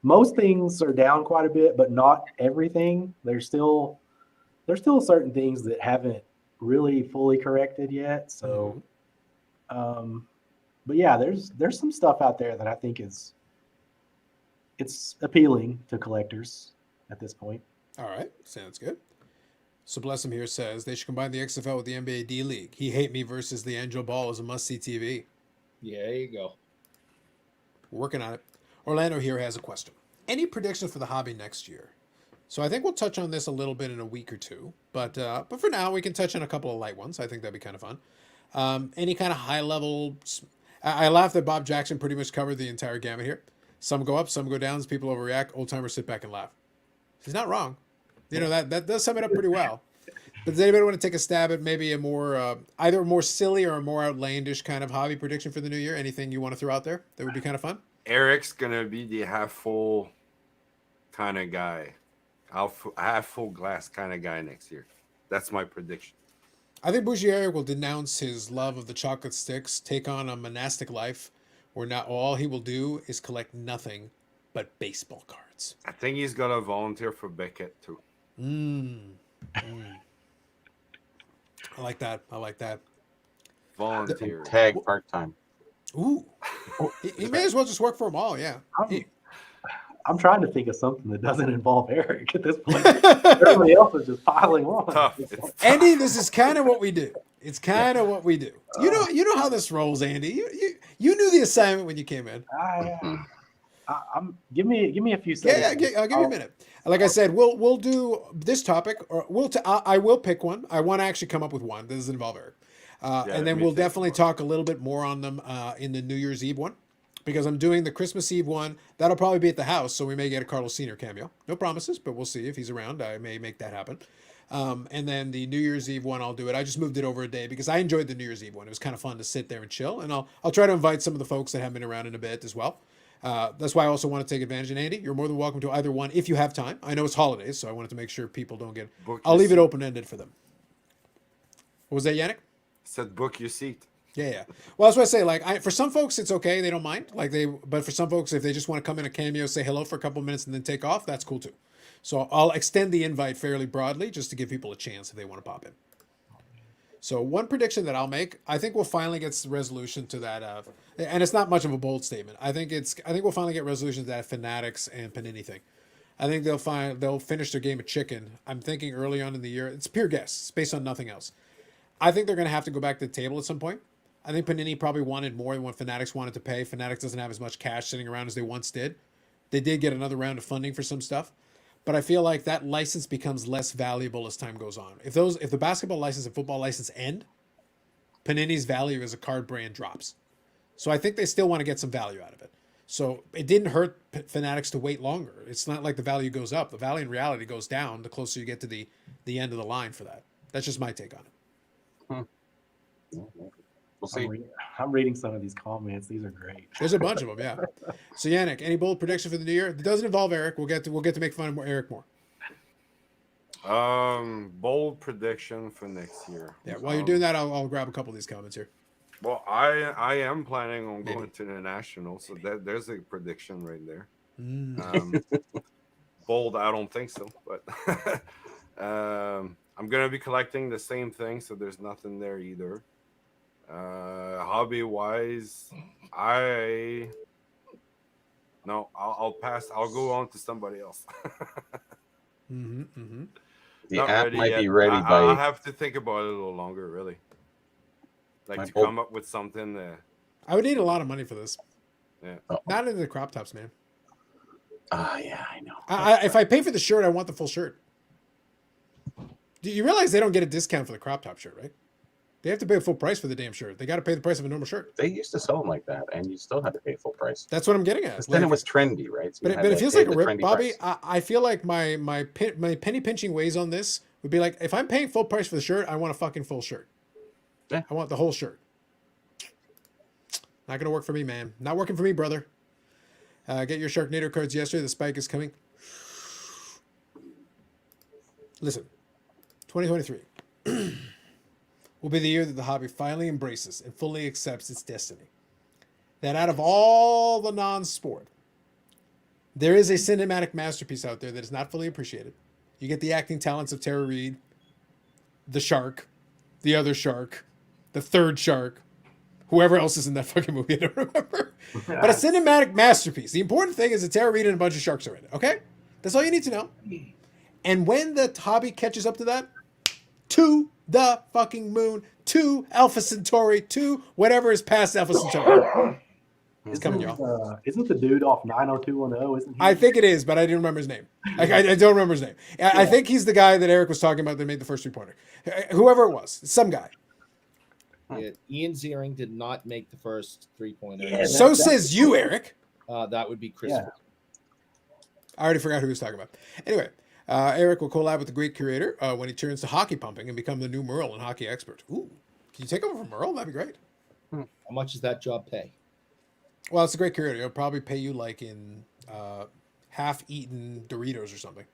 Most things are down quite a bit, but not everything. There's still certain things that haven't really fully corrected yet. So, but yeah, there's some stuff out there that I think it's appealing to collectors at this point. All right, sounds good. So Bless him here says they should combine the XFL with the NBA D League. He Hate Me versus the Angel Ball is a must-see TV. Yeah, there you go. We're working on it. Orlando here has a question. Any predictions for the hobby next year? So I think we'll touch on this a little bit in a week or two, but for now we can touch on a couple of light ones. I think that'd be kind of fun. Any kind of high level? I laugh that Bob Jackson pretty much covered the entire gamut here. Some go up, some go down. People overreact. Old timers sit back and laugh. He's not wrong. That does sum it up pretty well. But does anybody want to take a stab at maybe a more either a more silly or a more outlandish kind of hobby prediction for the new year? Anything you want to throw out there that would be kind of fun? Eric's gonna be the half full kind of guy, half full glass kind of guy next year. That's my prediction. I think Bougie Eric will denounce his love of the chocolate sticks, take on a monastic life where not all he will do is collect nothing but baseball cards. I think he's gonna volunteer for Beckett too. I like that. Volunteer. Tag part-time. Ooh. He may as well just work for them all, yeah. I'm trying to think of something that doesn't involve Eric at this point. Everybody else is just piling on. Tough. Andy, this is kind of what we do. It's kind of what we do. You know how this rolls, Andy. You knew the assignment when you came in. Give me a few seconds. Yeah, I'll give you a minute. Like I said, we'll do this topic, or I will pick one. I want to actually come up with one that doesn't involve Eric, and then we'll definitely talk a little bit more on them in the New Year's Eve one, because I'm doing the Christmas Eve one. That'll probably be at the house, so we may get a Carlos Senior cameo. No promises, but we'll see if he's around. I may make that happen. And then the New Year's Eve one, I'll do it. I just moved it over a day because I enjoyed the New Year's Eve one. It was kind of fun to sit there and chill, and I'll try to invite some of the folks that haven't been around in a bit as well. That's why I also want to take advantage. And Andy, you're more than welcome to either one if you have time. I know it's holidays, so I wanted to make sure people don't get. I'll leave it open-ended for them. What was that, Yannick? Said book your seat. Yeah, yeah. Well, that's what I say. Like, for some folks, it's okay; they don't mind. But for some folks, if they just want to come in a cameo, say hello for a couple minutes, and then take off, that's cool too. So I'll extend the invite fairly broadly, just to give people a chance if they want to pop in. So one prediction that I'll make, I think we'll finally get the resolution to that. And it's not much of a bold statement. I think we'll finally get resolution to that Fanatics and Panini thing. I think they'll finish their game of chicken. I'm thinking early on in the year. It's pure guess. It's based on nothing else. I think they're going to have to go back to the table at some point. I think Panini probably wanted more than what Fanatics wanted to pay. Fanatics doesn't have as much cash sitting around as they once did. They did get another round of funding for some stuff, but I feel like that license becomes less valuable as time goes on. If the basketball license and football license end, Panini's value as a card brand drops. So I think they still want to get some value out of it. So it didn't hurt Fanatics to wait longer. It's not like the value goes up. The value in reality goes down the closer you get to the end of the line for that. That's just my take on it. We'll see. I'm reading some of these comments. These are great. There's a bunch of them, yeah. So Yannick, any bold prediction for the new year? It doesn't involve Eric. We'll get to make fun of Eric more. Bold prediction for next year. Yeah. While you're doing that, I'll grab a couple of these comments here. Well, I am planning on going to the national, so there's a prediction right there. Bold, I don't think so, but I'm gonna be collecting the same thing, so there's nothing there either. Hobby wise, I'll pass. I'll go on to somebody else. The Not app ready might yet. be ready I'll by. have to think about it a little longer, really. Like My to bold- come up with something. I would need a lot of money for this. Yeah. Not into the crop tops, man. Yeah, I know. If I pay for the shirt, I want the full shirt. Do you realize they don't get a discount for the crop top shirt, right? They have to pay full price for the damn shirt. They got to pay the price of a normal shirt. They used to sell them like that, and you still had to pay full price. That's what I'm getting at. Then it was trendy, right? So But you it had to feels pay like a the rip, trendy Bobby. price. I feel like my penny pinching ways on this would be like, if I'm paying full price for the shirt, I want a fucking full shirt. Yeah. I want the whole shirt. Not gonna work for me, man. Not working for me, brother. Get your Sharknado cards yesterday. The spike is coming. Listen, 2023 will be the year that the hobby finally embraces and fully accepts its destiny. That out of all the non-sport, there is a cinematic masterpiece out there that is not fully appreciated. You get the acting talents of Tara Reid, the shark, the other shark, the third shark, whoever else is in that fucking movie, I don't remember. But a cinematic masterpiece. The important thing is that Tara Reid and a bunch of sharks are in it, okay? That's all you need to know. And when the hobby catches up to that, to the fucking moon, to Alpha Centauri, to whatever is past Alpha Centauri. It's coming, y'all. Isn't the dude off 90210? Isn't he? I think it is, but I didn't remember his name. I don't remember his name. I think he's the guy that Eric was talking about that made the first three-pointer. Whoever it was, some guy. Yeah, Ian Ziering did not make the first three-pointer. Yeah, So says you, Eric. That would be Chris. Yeah. I already forgot who he was talking about. Anyway, Eric will collab with the great curator when he turns to hockey pumping and become the new Merle and hockey expert. Ooh, can you take over from Merle? That'd be great. How much does that job pay? Well, it's a great curator. It'll probably pay you like in half-eaten Doritos or something.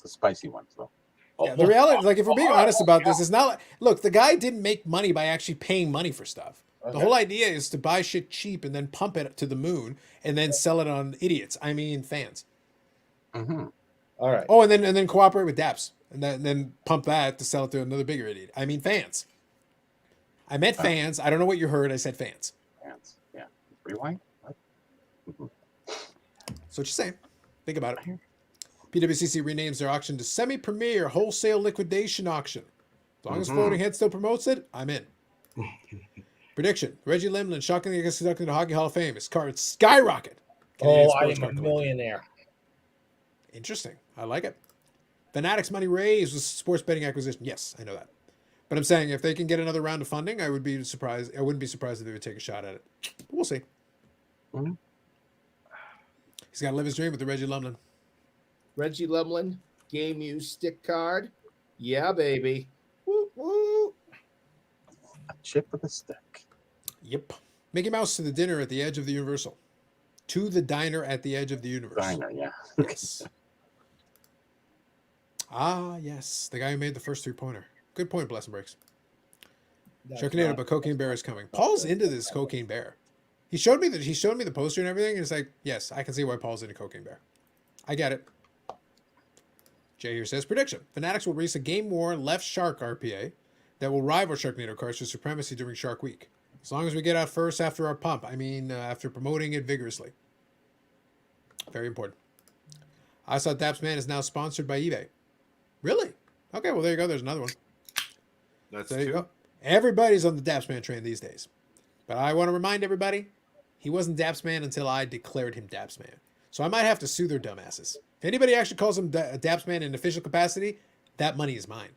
The spicy ones, though. Yeah, the reality, like if we're being honest about this, it's not like, look, the guy didn't make money by actually paying money for stuff. The whole idea is to buy shit cheap and then pump it to the moon and then sell it on idiots. I mean, fans. Mm-hmm. All right. Oh, and then cooperate with DAPS and then pump that to sell it to another bigger idiot. I mean, fans. I meant fans. I don't know what you heard. I said fans. Fans. Yeah. Rewind. What? So what you saying? Think about it. PWCC renames their auction to Semi-Premier Wholesale Liquidation Auction. As long as Floating Head still promotes it, I'm in. Prediction. Reggie Lemlin shockingly gets conducted to Hockey Hall of Fame. His cards skyrocket. Canadian I sports am a card collector. millionaire. Interesting. I like it. Fanatics money raised with sports betting acquisition. Yes, I know that. But I'm saying if they can get another round of funding, I would be surprised. I wouldn't be surprised if they would take a shot at it. But we'll see. Mhm. He's got to live his dream with the Reggie Lemlin. Reggie Lemlin, game use stick card. Yeah, baby. Woo, woo. A chip with a stick. Yep. Mickey Mouse to the dinner at the edge of the Universal. To the diner at the edge of the universe. Diner, yeah. Yes. Yes. The guy who made the first three-pointer. Good point, Blessing Breaks. That's Sharknado, not- but Cocaine Bear is coming. Paul's into this Cocaine Bear. He showed me the poster and everything, and it's like, yes, I can see why Paul's into Cocaine Bear. I get it. Jay here says, prediction. Fanatics will release a Game War Left Shark RPA that will rival Sharknado cards for supremacy during Shark Week. As long as we get out first after our pump. I mean, after promoting it vigorously. Very important. I saw Dapsman is now sponsored by eBay. Really? Okay, well, there you go. There's another one. That's There you two. go. Everybody's on the Dapsman train these days. But I want to remind everybody, he wasn't Dapsman until I declared him Dapsman. So I might have to sue their dumbasses. If anybody actually calls him Dapsman in official capacity, that money is mine.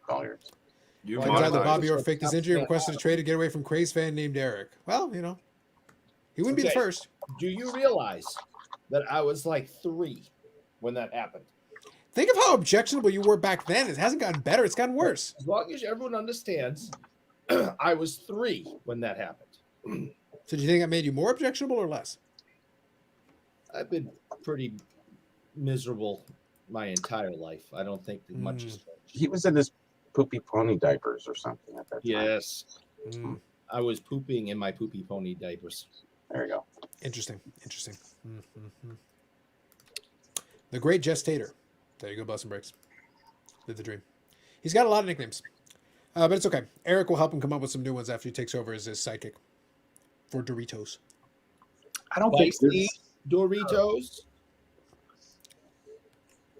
All yours. You Well, Turns out that monetize Bobby it. Orr faked his injury and requested a trade to get away from crazed fan named Eric. Well, you know, he wouldn't be the Okay. first. Do you realize that I was like 3 when that happened? Think of how objectionable you were back then. It hasn't gotten better. It's gotten worse. As long as everyone understands, I was 3 when that happened. So do you think that made you more objectionable or less? I've been pretty miserable my entire life. I don't think that much has changed. He was in his poopy pony diapers or something at that time. Yes, Mm, I was pooping in my poopy pony diapers. There you go. interesting. Interesting. Mm-hmm. The Great Gestator. There you go, Bustin' Breaks. Live the dream. He's got a lot of nicknames. But it's okay. Eric will help him come up with some new ones after he takes over as his sidekick for Doritos. I don't think Spicy this. Doritos.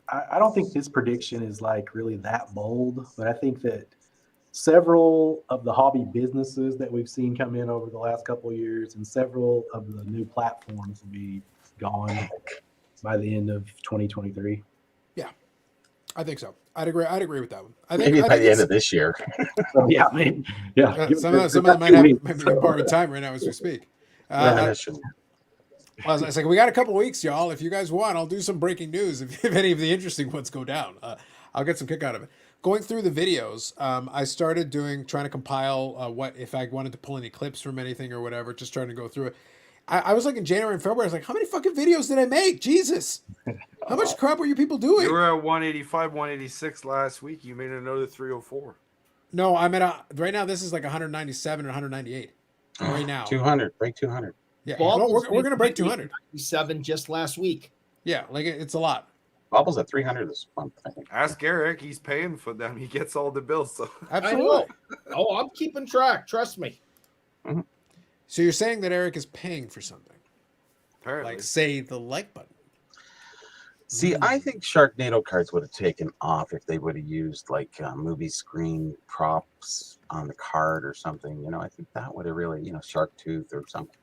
I don't think this prediction is like really that bold, but I think that several of the hobby businesses that we've seen come in over the last couple of years and several of the new platforms will be gone by the end of 2023. I think so. I'd agree with that one. I think, Maybe I by think the end it's- of this year. So, yeah, I mean, yeah. give it- some of them give might it have 2 weeks. might be borrowed time right now as we speak. That shouldn't- Well, it's like we got a couple weeks, y'all. If you guys want, I'll do some breaking news if any of the interesting ones go down. I'll get some kick out of it. Going through the videos, I started trying to compile what if I wanted to pull any clips from anything or whatever, just trying to go through it. I was like in January and February, I was like, how many fucking videos did I make? Jesus. How much crap were you people doing? You were at 185, 186 last week. You made another 304. No, I'm at right now, this is like 197 or 198 right now. 200. Break 200. Yeah, Ball no, was we're going to break 200. 7 just last week. Yeah, like it's a lot. Bobbles at 300 this month, I think. Ask Eric. He's paying for them. He gets all the bills. So Absolutely. I know. Oh, I'm keeping track. Trust me. So you're saying that Eric is paying for something, apparently, like say the like button. See, I think Sharknado cards would have taken off if they would have used like movie screen props on the card or something. You know, I think that would have really, Shark Tooth or something.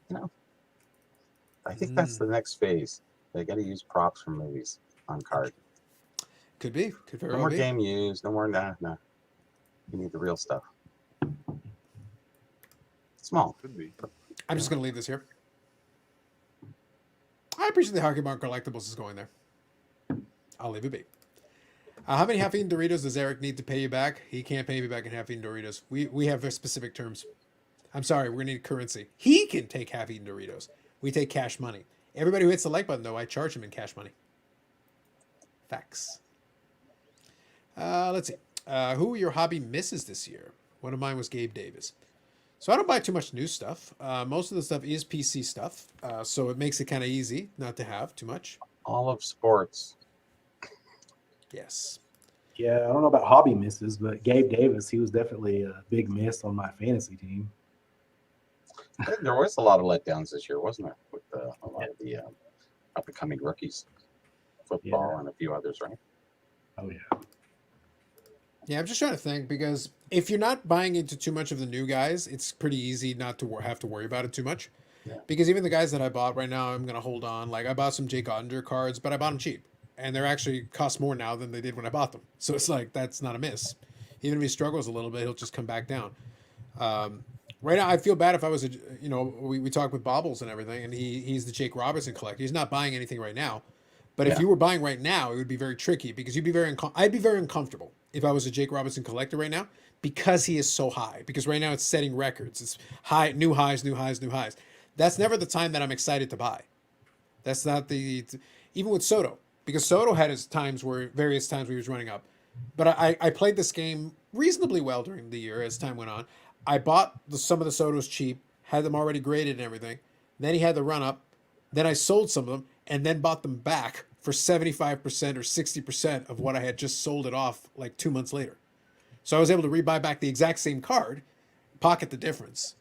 I think that's the next phase. They got to use props from movies on card. Could be. Could very No well more be. game use. No more nah. You need the real stuff. Small. could be. I'm just going to leave this here. I appreciate the Hockey Barn Collectibles is going there. I'll leave it be. How many half-eaten Doritos does Eric need to pay you back? He can't pay me back in half-eaten Doritos. We have very specific terms. I'm sorry, we're going to need currency. He can take half-eaten Doritos. We take cash money. Everybody who hits the like button, though, I charge him in cash money. Facts. Let's see. Who were your hobby misses this year? One of mine was Gabe Davis. So I don't buy too much new stuff. Most of the stuff is PC stuff. So it makes it kind of easy not to have too much. All of sports. Yes. Yeah, I don't know about hobby misses, but Gabe Davis, he was definitely a big miss on my fantasy team. There was a lot of letdowns this year, wasn't there? With a lot of the up-and-coming rookies, football, and a few others, right? Oh, yeah. Yeah, I'm just trying to think because if you're not buying into too much of the new guys, it's pretty easy not to have to worry about it too much. Yeah. Because even the guys that I bought right now, I'm going to hold on. Like I bought some Jake Ottender cards, but I bought them cheap. And they're actually cost more now than they did when I bought them. So it's like, that's not a miss. Even if he struggles a little bit, he'll just come back down. Right now, I feel bad if I was, we talked with Bobbles and everything, and he's the Jake Robinson collector. He's not buying anything right now. But if you were buying right now, it would be very tricky because I'd be very uncomfortable if I was a Jake Robinson collector right now because he is so high. Because right now it's setting records. It's high, new highs, new highs, new highs. That's never the time that I'm excited to buy. That's not even with Soto. Because Soto had his various times where he was running up. But I played this game reasonably well during the year as time went on. I bought some of the Sotos cheap, had them already graded and everything. Then he had the run up. Then I sold some of them and then bought them back for 75% or 60% of what I had just sold it off like 2 months later. So I was able to rebuy back the exact same card, pocket the difference,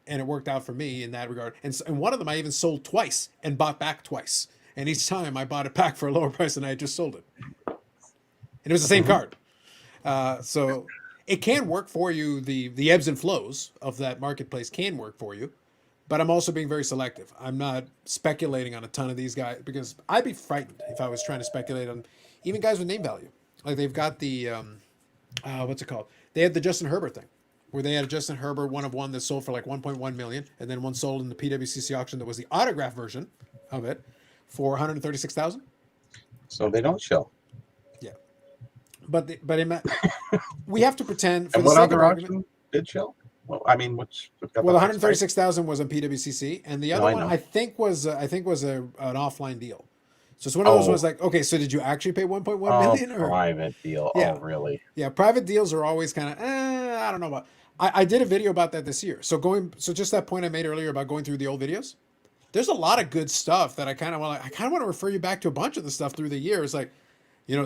and it worked out for me in that regard. And one of them I even sold twice and bought back twice. And each time I bought it back for a lower price than I had just sold it. And it was the same card. So it can work for you. The ebbs and flows of that marketplace can work for you. But I'm also being very selective. I'm not speculating on a ton of these guys because I'd be frightened if I was trying to speculate on even guys with name value. Like they've got the, what's it called? They had the Justin Herbert thing where they had a Justin Herbert 1/1 that sold for like 1.1 million. And then one sold in the PWCC auction that was the autograph version of it for 136,000. So they don't show. Yeah. But we have to pretend for And the what sake other of argument. auction did show? Well, I mean, which got Well, the the fixed price? 136,000 was on PWCC, and the No, other I one know. I think was an offline deal. So it's one of those Oh. ones like, okay, so did you actually pay 1.1 Oh, million? Or private deal. Yeah. Oh, really? yeah, private deals are always kind of I don't know about. I did a video about that this year. So just that point I made earlier about going through the old videos. There's a lot of good stuff that I kind of want to refer you back to a bunch of the stuff through the years, like,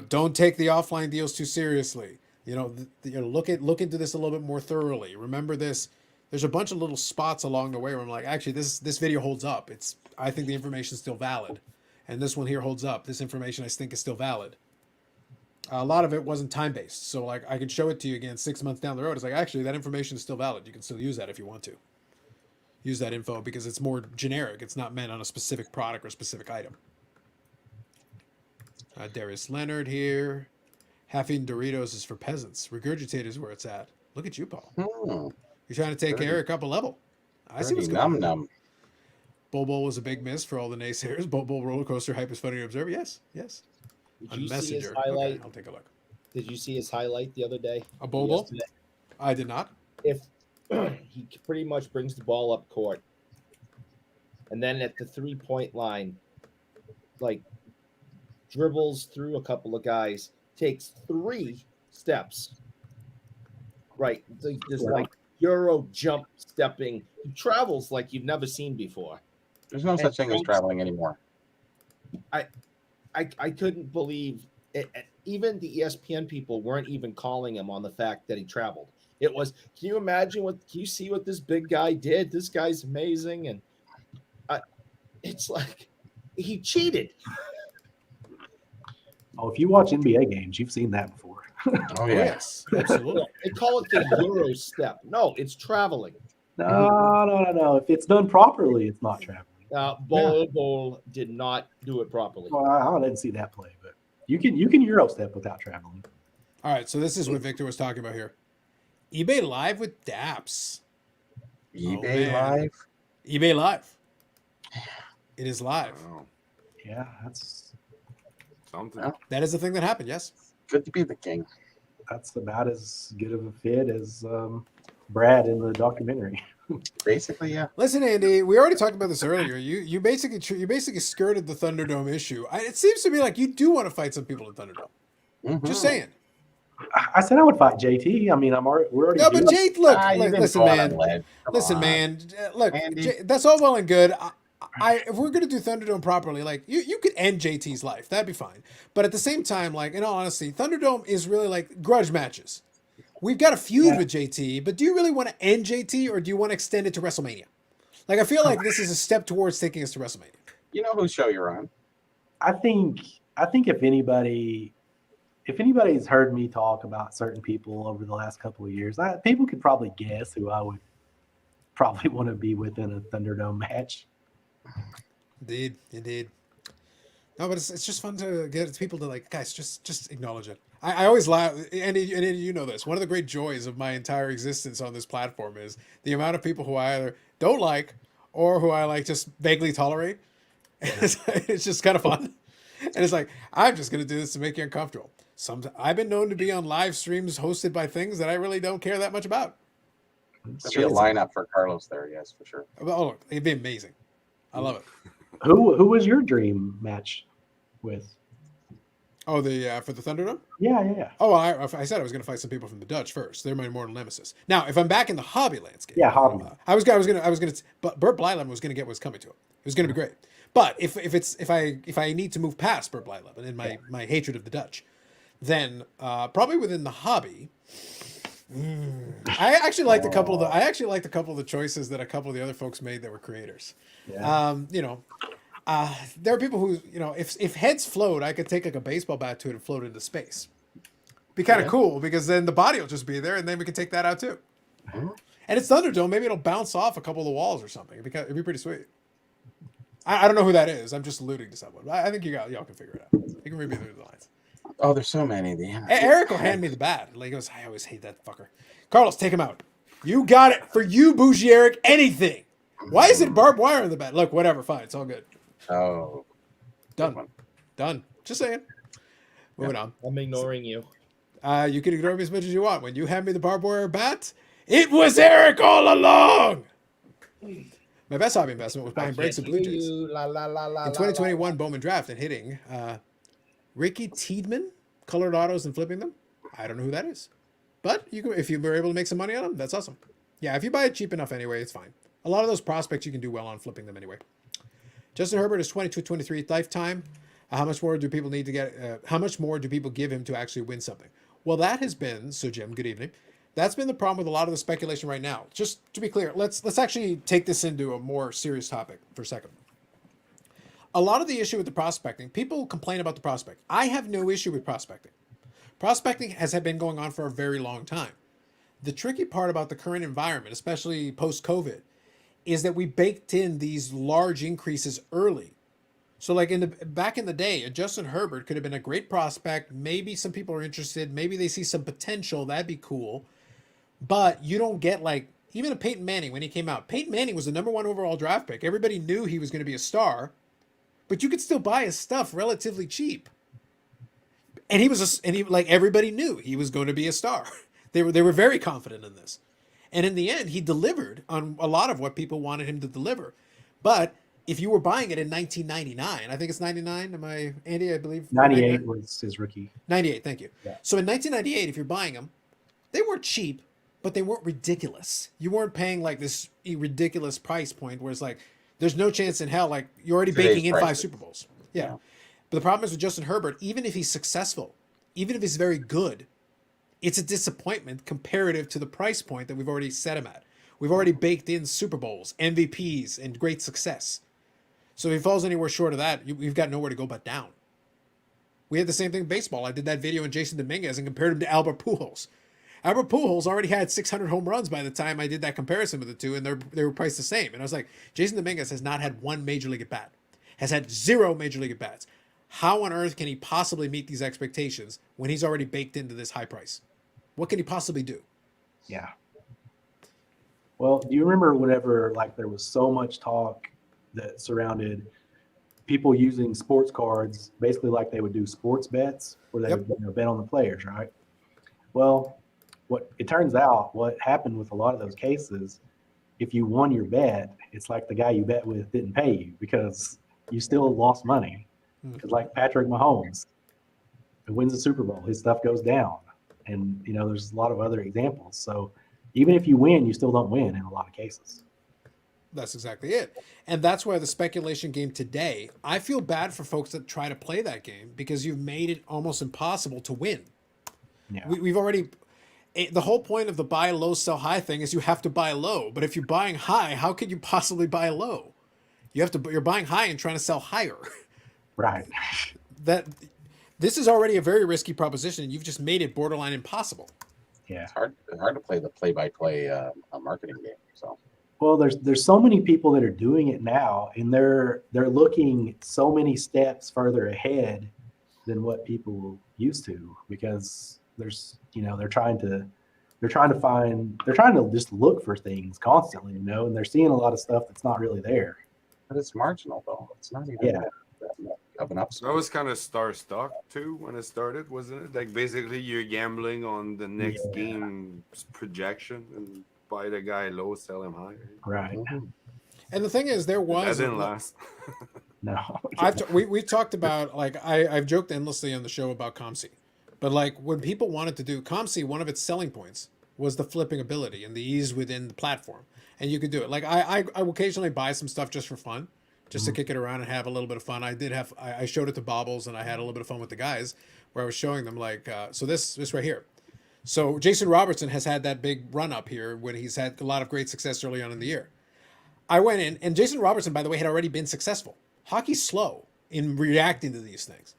don't take the offline deals too seriously. Look into this a little bit more thoroughly. Remember this. There's a bunch of little spots along the way where I'm like, actually, this video holds up. I think the information is still valid, and this one here holds up. This information I think is still valid. A lot of it wasn't time based, so like I could show it to you again 6 months down the road. It's like actually that information is still valid. You can still use that if you want to. Use that info because it's more generic. It's not meant on a specific product or specific item. Darius Leonard here. Half-eaten Doritos is for peasants. Regurgitate is where it's at. Look at you, Paul. You're trying to take Eric up a level. I see what's going on. Num. Bobo was a big miss for all the naysayers. Bobo roller coaster hype is funny to observe. Yes. Did you see his highlight? Okay, I'll take a look. Did you see his highlight the other day? A Bobo? Yesterday? I did not. If he pretty much brings the ball up court, and then at the 3-point line, like dribbles through a couple of guys, takes 3 steps. Right, there's like Euro jump stepping. He travels like you've never seen before. There's no such thing as traveling anymore. I couldn't believe it. Even the ESPN people weren't even calling him on the fact that he traveled. It was, can you see what this big guy did? This guy's amazing. And it's like he cheated. Oh, if you watch NBA games, you've seen that before. Oh, Yes, absolutely. They call it the Euro step. No, it's traveling. No. If it's done properly, it's not traveling. Bol did not do it properly. Well, I didn't see that play, but you can Euro step without traveling. All right, so this is what Victor was talking about here. eBay Live with DApps. eBay man. Live? eBay Live. It is live. Wow. Yeah, that's Something. Yeah. That is the thing that happened, yes. Good to be the king. about as good of a fit as Brad in the documentary. Basically, yeah. Listen, Andy, we already talked about this earlier. You basically skirted the Thunderdome issue. It seems to me like you do want to fight some people at Thunderdome. Mhm. Just saying. I said I would fight JT. I mean, we're already. No, but doing- Jake, look, You didn't listen, go on man. a ledge. Come Listen, on. man. Look, Andy. that's all well and good. If we're gonna do Thunderdome properly, like you could end JT's life, that'd be fine. But at the same time, like in all honesty, Thunderdome is really like grudge matches. We've got a feud with JT, but do you really want to end JT or do you want to extend it to WrestleMania? Like I feel like this is a step towards taking us to WrestleMania. You know whose show you're on. I think if anybody's heard me talk about certain people over the last couple of years, people could probably guess who I would probably want to be within a Thunderdome match. Indeed. No, but it's just fun to get people to like, guys, just acknowledge it. I always laugh, and you know this. One of the great joys of my entire existence on this platform is the amount of people who I either don't like or who I like just vaguely tolerate. It's just kind of fun. And it's like, I'm just going to do this to make you uncomfortable. I've been known to be on live streams hosted by things that I really don't care that much about. There'll be a lineup for Carlos there, yes, for sure. Oh, look, it'd be amazing. I love it. Who was your dream match with? Oh, the for the Thunderdome. Yeah. Oh, I said I was going to fight some people from the Dutch first. They're my mortal nemesis. Now, if I'm back in the hobby landscape, Yeah, hobby. I was gonna, but Burt Blyleven was gonna get what's coming to him. It was gonna be great. But if I need to move past Burt Blyleven and my hatred of the Dutch, then probably within the hobby, I actually liked a couple of the choices that a couple of the other folks made that were creators. Yeah. There are people who, if heads float, I could take like a baseball bat to it and float into space. Be kind of cool because then the body will just be there and then we can take that out too. Mhm. And it's Thunderdome. Maybe it'll bounce off a couple of the walls or something. It'd be pretty sweet. I don't know who that is. I'm just alluding to someone. I think y'all can figure it out. You can read me through the lines. Oh, there's so many. Eric will hand me the bat. Like he goes, I always hate that fucker. Carlos, take him out. You got it. For you, Bougie Eric, anything. Why is it barbed wire in the bat? Look, whatever. Fine. It's all good. Oh, Done. Just saying. Moving on. I'm ignoring you. You can ignore me as much as you want. When you hand me the barbed wire bat, it was Eric all along. My best hobby investment was buying breaks of Blue Jays. In 2021 Bowman Draft and hitting Ricky Tiedemann, colored autos and flipping them. I don't know who that is. But if you were able to make some money on them, that's awesome. Yeah, if you buy it cheap enough anyway, it's fine. A lot of those prospects you can do well on flipping them anyway. Justin Herbert is 22-23 lifetime. How much more do people need to get? How much more do people give him to actually win something? Well, that has been, so Jim, good evening. That's been the problem with a lot of the speculation right now. Just to be clear, let's actually take this into a more serious topic for a second. A lot of the issue with the prospecting, people complain about the prospect. I have no issue with prospecting. Prospecting has been going on for a very long time. The tricky part about the current environment, especially post-COVID, is that we baked in these large increases early. So like back in the day, Justin Herbert could have been a great prospect. Maybe some people are interested. Maybe they see some potential. That'd be cool. But you don't get like, even a Peyton Manning when he came out. Peyton Manning was the #1 overall draft pick. Everybody knew he was going to be a star. But you could still buy his stuff relatively cheap. And everybody knew he was going to be a star. They were very confident in this. And in the end, he delivered on a lot of what people wanted him to deliver. But if you were buying it in 1999, I think it's 99. Am I, Andy, I believe? 98 was his rookie. 98, thank you. Yeah. So in 1998, if you're buying them, they weren't cheap, but they weren't ridiculous. You weren't paying like this ridiculous price point where it's like, there's no chance in hell, like you're already baking in 5 Super Bowls. Yeah. But the problem is with Justin Herbert, even if he's successful, even if he's very good, it's a disappointment comparative to the price point that we've already set him at. We've already baked in Super Bowls, MVPs, and great success. So if he falls anywhere short of that, we've got nowhere to go but down. We had the same thing in baseball. I did that video on Jason Dominguez and compared him to Albert Pujols. Albert Pujols already had 600 home runs by the time I did that comparison with the two, and they were priced the same. And I was like, Jason Dominguez has not had 1 major league at bat, has had 0 major league at bats. How on earth can he possibly meet these expectations when he's already baked into this high price? What can he possibly do? Yeah. Well, do you remember whenever like there was so much talk that surrounded people using sports cards, basically like they would do sports bets where they would bet on the players, right? Well, it turns out what happened with a lot of those cases, if you won your bet, it's like the guy you bet with didn't pay you because you still lost money. Because like Patrick Mahomes, who wins the Super Bowl, his stuff goes down. And, there's a lot of other examples. So even if you win, you still don't win in a lot of cases. That's exactly it. And that's why the speculation game today, I feel bad for folks that try to play that game because you've made it almost impossible to win. Yeah. We've already, the whole point of the buy low, sell high thing is you have to buy low. But if you're buying high, how could you possibly buy low? You're buying high and trying to sell higher. Right. This is already a very risky proposition, and you've just made it borderline impossible. Yeah. It's hard to play the play-by-play marketing game. So. Well, there's so many people that are doing it now, and they're looking so many steps further ahead than what people used to because they're trying to just look for things constantly, and they're seeing a lot of stuff that's not really there. But it's marginal though. It's not even that of an upside. That was kind of star stock too when it started, wasn't it? Like basically you're gambling on the next game's projection and buy the guy low, sell him high. Right. And the thing is, there was That didn't last. No. we've talked about, like, I've joked endlessly on the show about ComC, but like when people wanted to do ComC, one of its selling points was the flipping ability and the ease within the platform, and you could do it. Like I will occasionally buy some stuff just for fun, just to kick it around and have a little bit of fun. I showed it to Bobbles and I had a little bit of fun with the guys where I was showing them like so this right here. So Jason Robertson has had that big run up here when he's had a lot of great success early on in the year. I went in, and Jason Robertson, by the way, had already been successful. Hockey's slow in reacting to these things.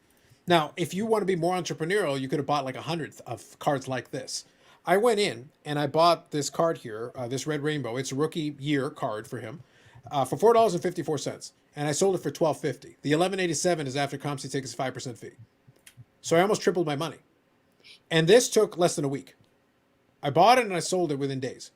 Now, if you want to be more entrepreneurial, you could have bought like 100 of cards like this. I went in and I bought this card here, this Red Rainbow. It's a rookie year card for him for $4.54, and I sold it for $12.50. The $11.87 is after ComC takes a 5% fee. So I almost tripled my money. And this took less than a week. I bought it and I sold it within days.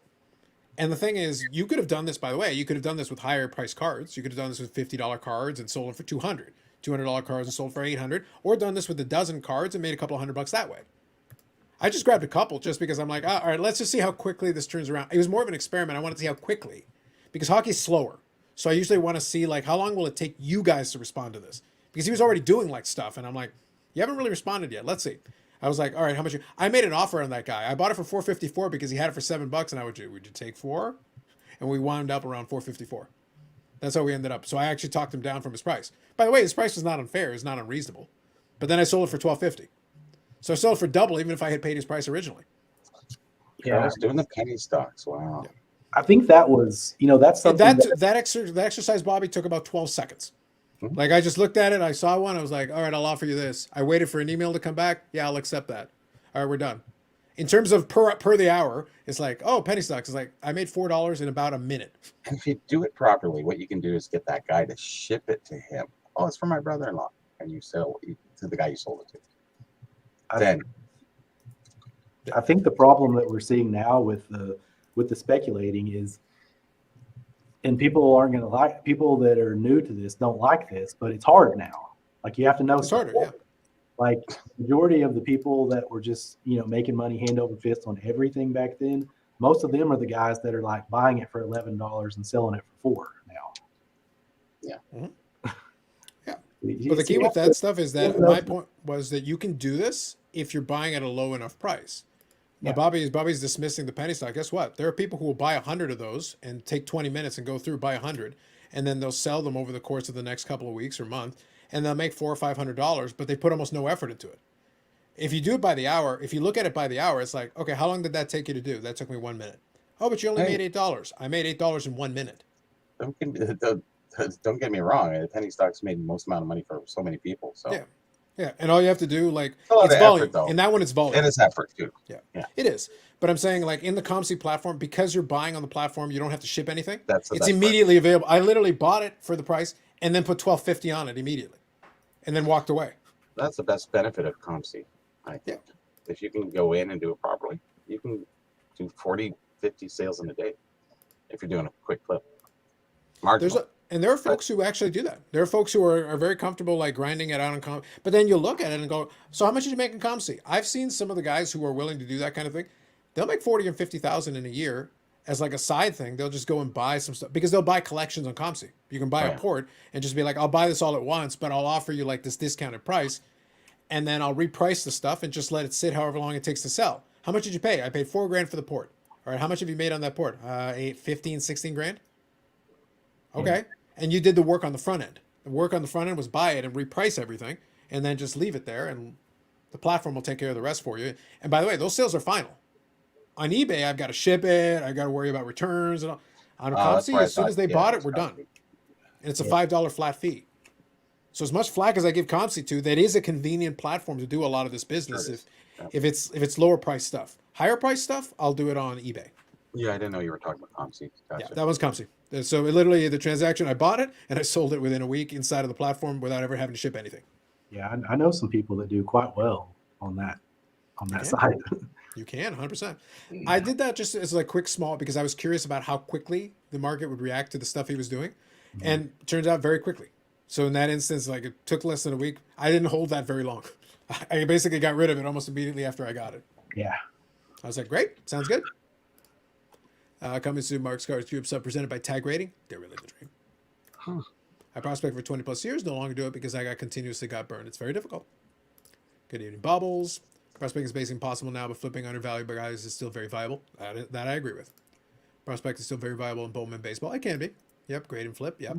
And the thing is, you could have done this, by the way, you could have done this with higher price cards. You could have done this with $50 cards and sold them for $200. $200 cards and sold for $800, or done this with a dozen cards and made a couple $100 that way. I just grabbed a couple just because I'm like, all right, let's just see how quickly this turns around. It was more of an experiment. I wanted to see how quickly, because hockey's slower. So I usually want to see like, how long will it take you guys to respond to this? Because he was already doing like stuff. And I'm like, you haven't really responded yet. Let's see. I was like, all right, how much? I made an offer on that guy. I bought it for $4.54 because he had it for $7, and would you take 4? And we wound up around $4.54. That's how we ended up. So I actually talked him down from his price. By the way, his price was not unfair. It's not unreasonable. But then I sold it for $12.50. So I sold it for double, even if I had paid his price originally. Yeah, I was doing the penny stocks. Wow. Yeah. I think that was, that's something that exercise, Bobby, took about 12 seconds. Mm-hmm. Like I just looked at it. I saw one. I was like, all right, I'll offer you this. I waited for an email to come back. Yeah, I'll accept that. All right, we're done. In terms of per the hour, it's like, oh, penny stocks. It's like, I made $4 in about a minute. And if you do it properly, what you can do is get that guy to ship it to him. Oh, it's for my brother-in-law. And you sell it to the guy you sold it to. I think the problem that we're seeing now with the speculating is, and people aren't going to like, people that are new to this don't like this, but it's hard now. Like you have to know. It's harder, yeah. Like majority of the people that were just, making money hand over fist on everything back then, most of them are the guys that are like buying it for $11 and selling it for $4 now. Yeah. Mm-hmm. Yeah. But the key with that stuff is that my point was that you can do this if you're buying at a low enough price. Now, Bobby's dismissing the penny stock. Guess what? There are people who will buy 100 of those and take 20 minutes and go through, buy 100, and then they'll sell them over the course of the next couple of weeks or month, and they'll make $400 or $500, but they put almost no effort into it. If you do it by the hour, if you look at it by the hour, it's like, okay, how long did that take you to do? That took me 1 minute. Oh, but you only made $8. I made $8 in 1 minute. Don't get me wrong. The penny stocks made the most amount of money for so many people. So yeah, and all you have to do, like, it's volume. Effort, in that one, it's volume. It is effort too. Yeah, it is. But I'm saying, like, in the ComC platform, because you're buying on the platform, you don't have to ship anything. It's immediately available. I literally bought it for the price and then put $12.50 on it immediately, and then walked away. That's the best benefit of ComC. I think. If you can go in and do it properly, you can do 40, 50 sales in a day if you're doing a quick clip. Marginal. And there are folks who actually do that. There are folks who are very comfortable like grinding it out on ComC. But then you look at it and go, so how much did you make in ComC? I've seen some of the guys who are willing to do that kind of thing. They'll make 40 and 50,000 in a year as like a side thing. They'll just go and buy some stuff because they'll buy collections on ComC. You can buy a port and just be like, I'll buy this all at once, but I'll offer you like this discounted price. And then I'll reprice the stuff and just let it sit however long it takes to sell. How much did you pay? I paid $4,000 for the port. All right. How much have you made on that port? 15, 16 grand. Okay. And you did the work on the front end. The work on the front end was buy it and reprice everything and then just leave it there. And the platform will take care of the rest for you. And by the way, those sales are final. On eBay, I've got to ship it. I've got to worry about returns and all. On ComC, as soon as they bought it, we're done. And it's a $5 flat fee. So as much flack as I give ComC to, that is a convenient platform to do a lot of this business. Sure. If it's lower price stuff, higher price stuff, I'll do it on eBay. Yeah, I didn't know you were talking about ComC. Gotcha. Yeah, that was ComC. So literally the transaction, I bought it and I sold it within a week inside of the platform without ever having to ship anything. Yeah, I know some people that do quite well on that side. You can, 100%. Yeah. I did that just as like quick small because I was curious about how quickly the market would react to the stuff he was doing, and it turns out very quickly. So in that instance, like it took less than a week. I didn't hold that very long. I basically got rid of it almost immediately after I got it. Yeah. I was like, great, sounds good. Coming soon, Mark's Cards Group, presented by Tag Rating. They're really the dream. I prospect for 20 plus years, no longer do it because I continuously got burned. It's very difficult. Good evening, Bubbles. Prospecting is basically impossible now, but flipping undervalued guys is still very viable. That I agree with. Prospect is still very viable in Bowman baseball. It can be. Yep, grade and flip. Yep.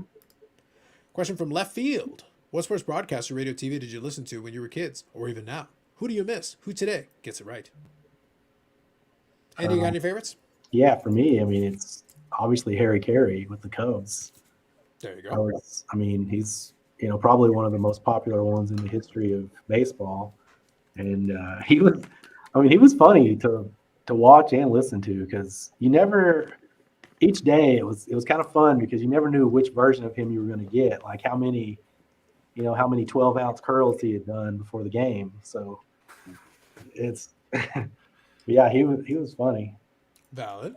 Question from left field. What sports broadcaster, radio, TV did you listen to when you were kids, or even now? Who do you miss? Who today gets it right? Andy, you got any favorites? Yeah, for me, I mean, it's obviously Harry Carey with the Cubs. There you go. He's probably one of the most popular ones in the history of baseball, and he was funny to watch and listen to because each day it was kind of fun because you never knew which version of him you were going to get, like how many 12-ounce curls he had done before the game. So it's yeah, he was funny. Valid.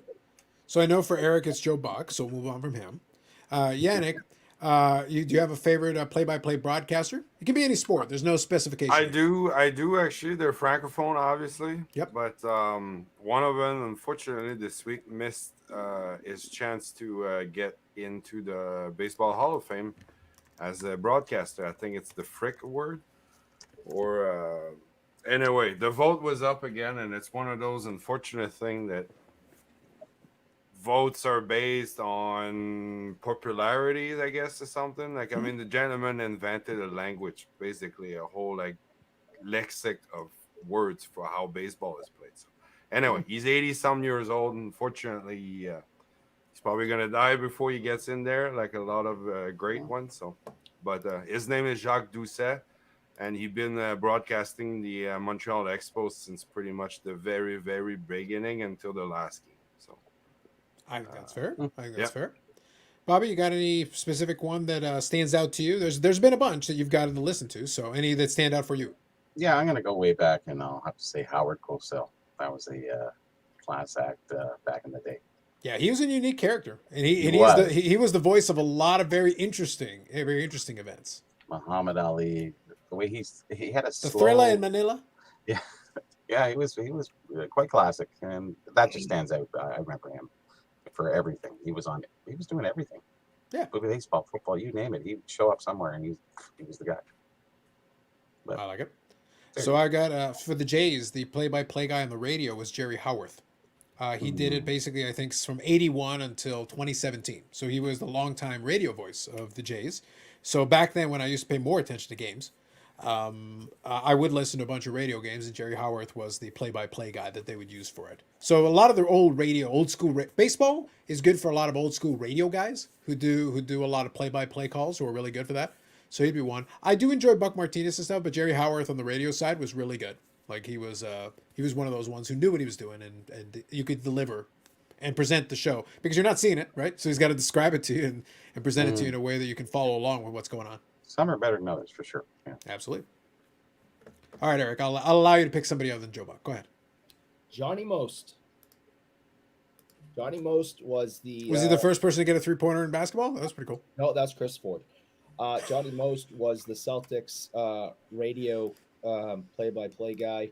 So I know for Eric it's Joe Buck, so we'll move on from him. Yannick, do you have a favorite play-by-play broadcaster? It can be any sport. There's no specification. I do actually. They're francophone, obviously. Yep. But one of them, unfortunately, this week missed his chance to get into the Baseball Hall of Fame as a broadcaster. I think it's the Frick Award. Or anyway, the vote was up again, and it's one of those unfortunate things that votes are based on popularity, I guess, or something. Like, I mean, the gentleman invented a language, basically a whole lexic of words for how baseball is played. So anyway, he's 80-some years old. Unfortunately, he's probably going to die before he gets in there, like a lot of great ones. So, but his name is Jacques Doucet, and he's been broadcasting the Montreal Expos since pretty much the very, very beginning until the last game. So I think that's fair. Fair. Bobby, you got any specific one that stands out to you? There's been a bunch that you've gotten to listen to. So any that stand out for you? Yeah, I'm going to go way back, and I'll have to say Howard Cosell. That was a class act back in the day. Yeah, he was a unique character, and he was the voice of a lot of very interesting events. Muhammad Ali, the way he had a The slow, Thriller in Manila. Yeah, he was quite classic, and that just stands out. I remember him for everything. He was doing everything. Yeah, baseball, football, you name it. He'd show up somewhere, and he was the guy. But I like it. So I got for the Jays, the play-by-play guy on the radio was Jerry Howarth. He did it basically, I think, from 81 until 2017. So he was the longtime radio voice of the Jays. So back then, when I used to pay more attention to games, I would listen to a bunch of radio games, and Jerry Howarth was the play-by-play guy that they would use for it. So a lot of their old school baseball is good for a lot of old school radio guys who do a lot of play-by-play calls, who are really good for that. So he'd be one. I do enjoy Buck Martinez and stuff, but Jerry Howarth on the radio side was really good. Like he was one of those ones who knew what he was doing, and you could deliver and present the show because you're not seeing it, right? So he's got to describe it to you and present it to you in a way that you can follow along with what's going on. Some are better than others, for sure. Yeah. Absolutely. All right, Eric, I'll allow you to pick somebody other than Joe Buck. Go ahead. Johnny Most. Johnny Most was he the first person to get a 3-pointer in basketball? That was pretty cool. No, that's Chris Ford. Johnny Most was the Celtics radio play-by-play guy,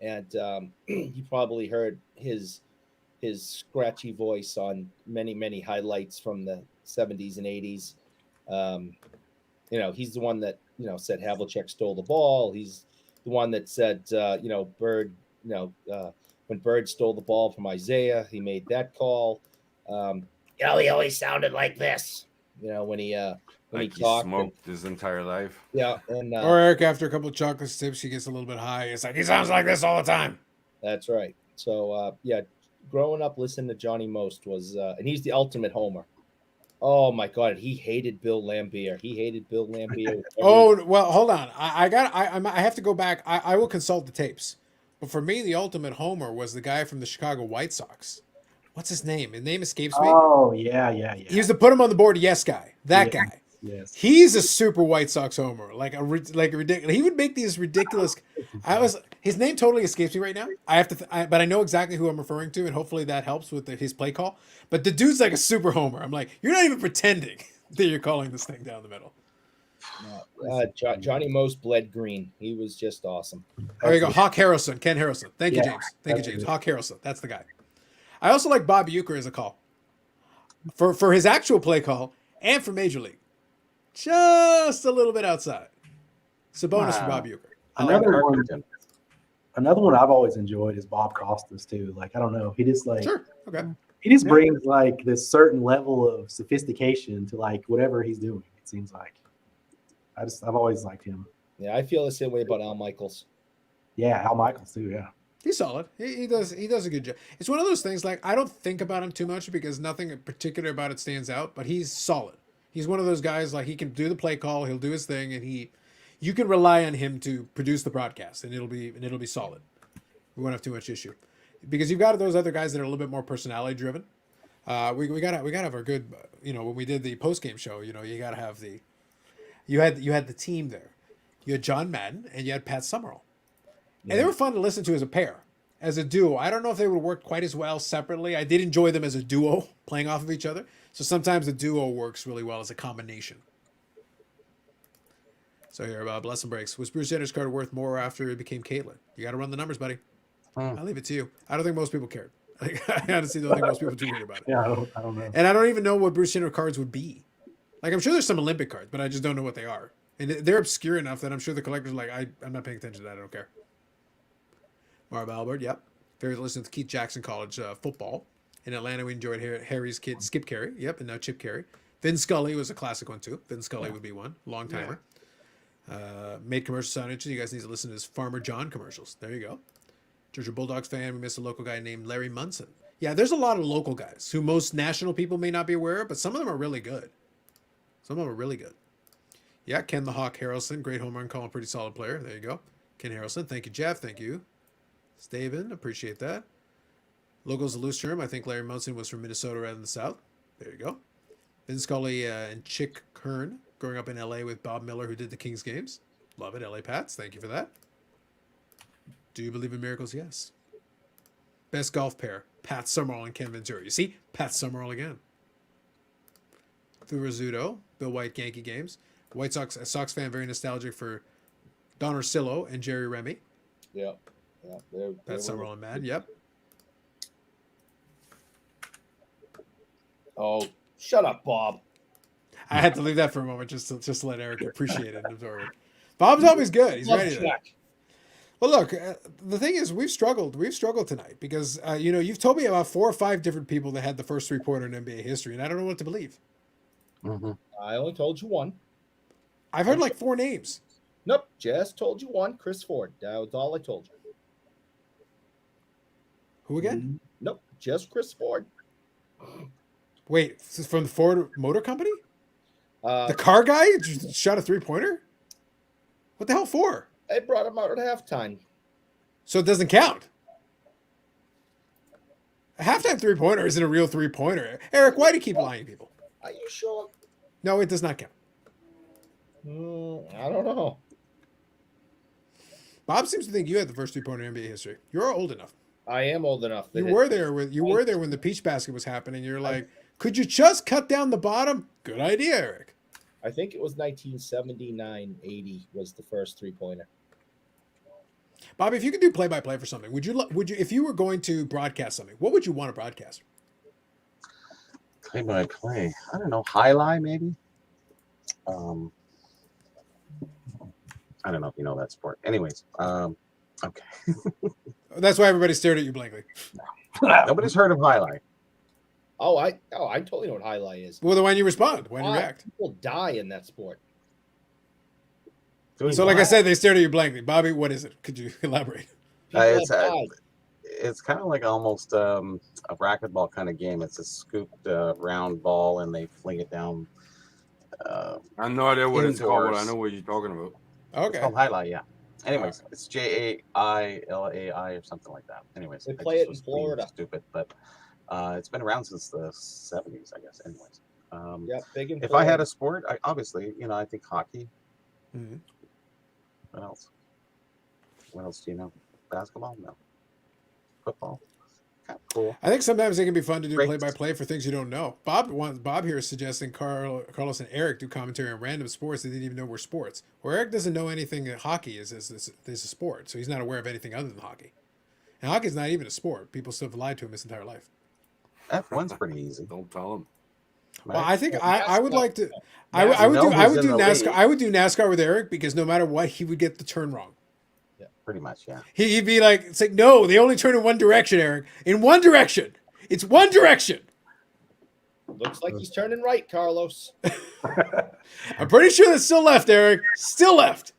and you probably heard his scratchy voice on many highlights from the 70s and 80s. He's the one that said Havlicek stole the ball. He's the one that said Bird, when Bird stole the ball from Isaiah, he made that call. He always sounded like this. When he talked, smoked his entire life. Yeah, and or Eric, after a couple of chocolate sips, he gets a little bit high. It's like he sounds like this all the time. That's right. So growing up listening to Johnny Most was, and he's the ultimate homer. Oh my God, he hated Bill Lambier. Oh well, hold on. I have to go back. I will consult the tapes. But for me, the ultimate homer was the guy from the Chicago White Sox. What's his name? His name escapes me. Oh yeah. He used to put him on the board. Yes, guy. That guy. Yes. He's a super White Sox homer, like ridiculous. He would make these ridiculous. His name totally escapes me right now. But I know exactly who I'm referring to, and hopefully that helps with his play call. But the dude's like a super homer. I'm like, you're not even pretending that you're calling this thing down the middle. Johnny Most bled green. He was just awesome. There you go, Hawk Harrelson, Ken Harrelson. Thank you, James. Thank you, James. Hawk Harrelson. That's the guy. I also like Bob Uecker as a call for his actual play call and for Major League. just a little bit outside. It's a bonus for Wow. Bob Uecker. Another one I've always enjoyed is Bob Costas too. Like, I don't know, he just like Sure. Okay. he just Yeah. brings like this certain level of sophistication to like whatever he's doing. It seems like I've always liked him. Yeah, I feel the same way about Al Michaels. Yeah, Al Michaels too. Yeah, He's solid. He does a good job. It's one of those things like I don't think about him too much because nothing in particular about it stands out, but he's solid. He's one of those guys like he can do the play call, he'll do his thing, and you can rely on him to produce the broadcast, and it'll be solid. We won't have too much issue because you've got those other guys that are a little bit more personality driven. We gotta have our good. When we did the post game show, you gotta have you had the team there. You had John Madden and you had Pat Summerall. And they were fun to listen to as a pair, as a duo. I don't know if they would have worked quite as well separately. I did enjoy them as a duo, playing off of each other. So sometimes the duo works really well as a combination. So here, Bless and Breaks. Was Bruce Jenner's card worth more after it became Caitlyn? You got to run the numbers, buddy. I'll leave it to you. I don't think most people cared. I honestly don't think most people too worried about it. yeah. I don't know. And I don't even know what Bruce Jenner cards would be. Like, I'm sure there's some Olympic cards, but I just don't know what they are. And they're obscure enough that I'm sure the collectors are like, I'm not paying attention to that. I don't care. Marv Albert, yep. Favorite to listen to Keith Jackson College football. In Atlanta, we enjoyed Harry's kid, Skip Carey. Yep, and now Chip Carey. Vin Scully was a classic one, too. Vin Scully would be one. Long timer. Made commercial sound interesting. You guys need to listen to his Farmer John commercials. There you go. Georgia Bulldogs fan. We missed a local guy named Larry Munson. Yeah, there's a lot of local guys who most national people may not be aware of, but some of them are really good. Some of them are really good. Yeah, Ken the Hawk Harrelson. Great home run call. Pretty solid player. There you go. Ken Harrelson. Thank you, Jeff. Thank you. Staven, appreciate that. Logos a loose term. I think Larry Munson was from Minnesota rather than the South. There you go. Vin Scully and Chick Kern, growing up in LA with Bob Miller, who did the Kings games. Love it, LA Pats. Thank you for that. Do you believe in miracles? Yes. Best golf pair, Pat Summerall and Ken Ventura. You see, Pat Summerall again. Through Rizzuto, Bill White Yankee games. White Sox, a Sox fan, very nostalgic for Don Orsillo and Jerry Remy. Yeah. Pat Summerall and Madden. Yep. Oh, shut up, Bob. I had to leave that for a moment just to let Eric appreciate it and absorb it. Bob's always good. He's ready to. Well, look, the thing is, we've struggled tonight because, you've told me about 4 or 5 different people that had the first 3-pointer in NBA history, and I don't know what to believe. Mm-hmm. I only told you one. I've heard like 4 names. Nope, just told you one. Chris Ford. That was all I told you. Who again? Nope, just Chris Ford. Wait, from the Ford Motor Company? The The car guy just shot a 3-pointer? What the hell for? I brought him out at halftime. So it doesn't count. A halftime 3-pointer isn't a real 3-pointer. Eric, why do you keep lying to people? Are you sure? No, it does not count. I don't know. Bob seems to think you had the first 3-pointer in NBA history. You're old enough. I am old enough. You were there when the peach basket was happening. You're like, could you just cut down the bottom? Good idea, Eric. I think it was 1979-80 was the first 3-pointer. Bobby, if you could do play-by-play for something, would you if you were going to broadcast something, what would you want to broadcast? Play. I don't know. Highlight maybe. I don't know if you know that sport. Anyways, okay. That's why everybody stared at you blankly. Nobody's heard of highlight. I totally know what highlight is. Well, then why don't you respond? Why don't you react? People die in that sport. So, like I said, they stared at you blankly. Bobby, what is it? Could you elaborate? It's kind of like almost a racquetball kind of game. It's a scooped round ball, and they fling it down. I have no idea what it's called, but I indoors. know what you're talking about. It's Okay. called highlight, yeah. Anyways, it's JAILAI or something like that. Anyways, They I play just it in was being Florida. Stupid, but it's been around since the 70s, I guess. Anyways, Yeah, big in if I had Florida. a sport, obviously, I think hockey. Mm-hmm. What else? What else do you know? Basketball? No. Football? Kind of cool. I think sometimes it can be fun to do Great. play-by-play for things you don't know. Bob here is suggesting Carlos and Eric do commentary on random sports they didn't even know were sports. Where Eric doesn't know anything that hockey is a sport, so he's not aware of anything other than hockey. And hockey's not even a sport. People still have lied to him his entire life. F1's pretty easy. Don't tell him. Well, I think I would like to. I would I would in do the NASCAR. league. I would do NASCAR with Eric because no matter what, he would get the turn wrong. Pretty much, yeah. He'd be like, it's like, no, they only turn in one direction, Eric. In one direction. It's one direction. Looks like he's turning right, Carlos. I'm pretty sure that's still left, Eric. Still left.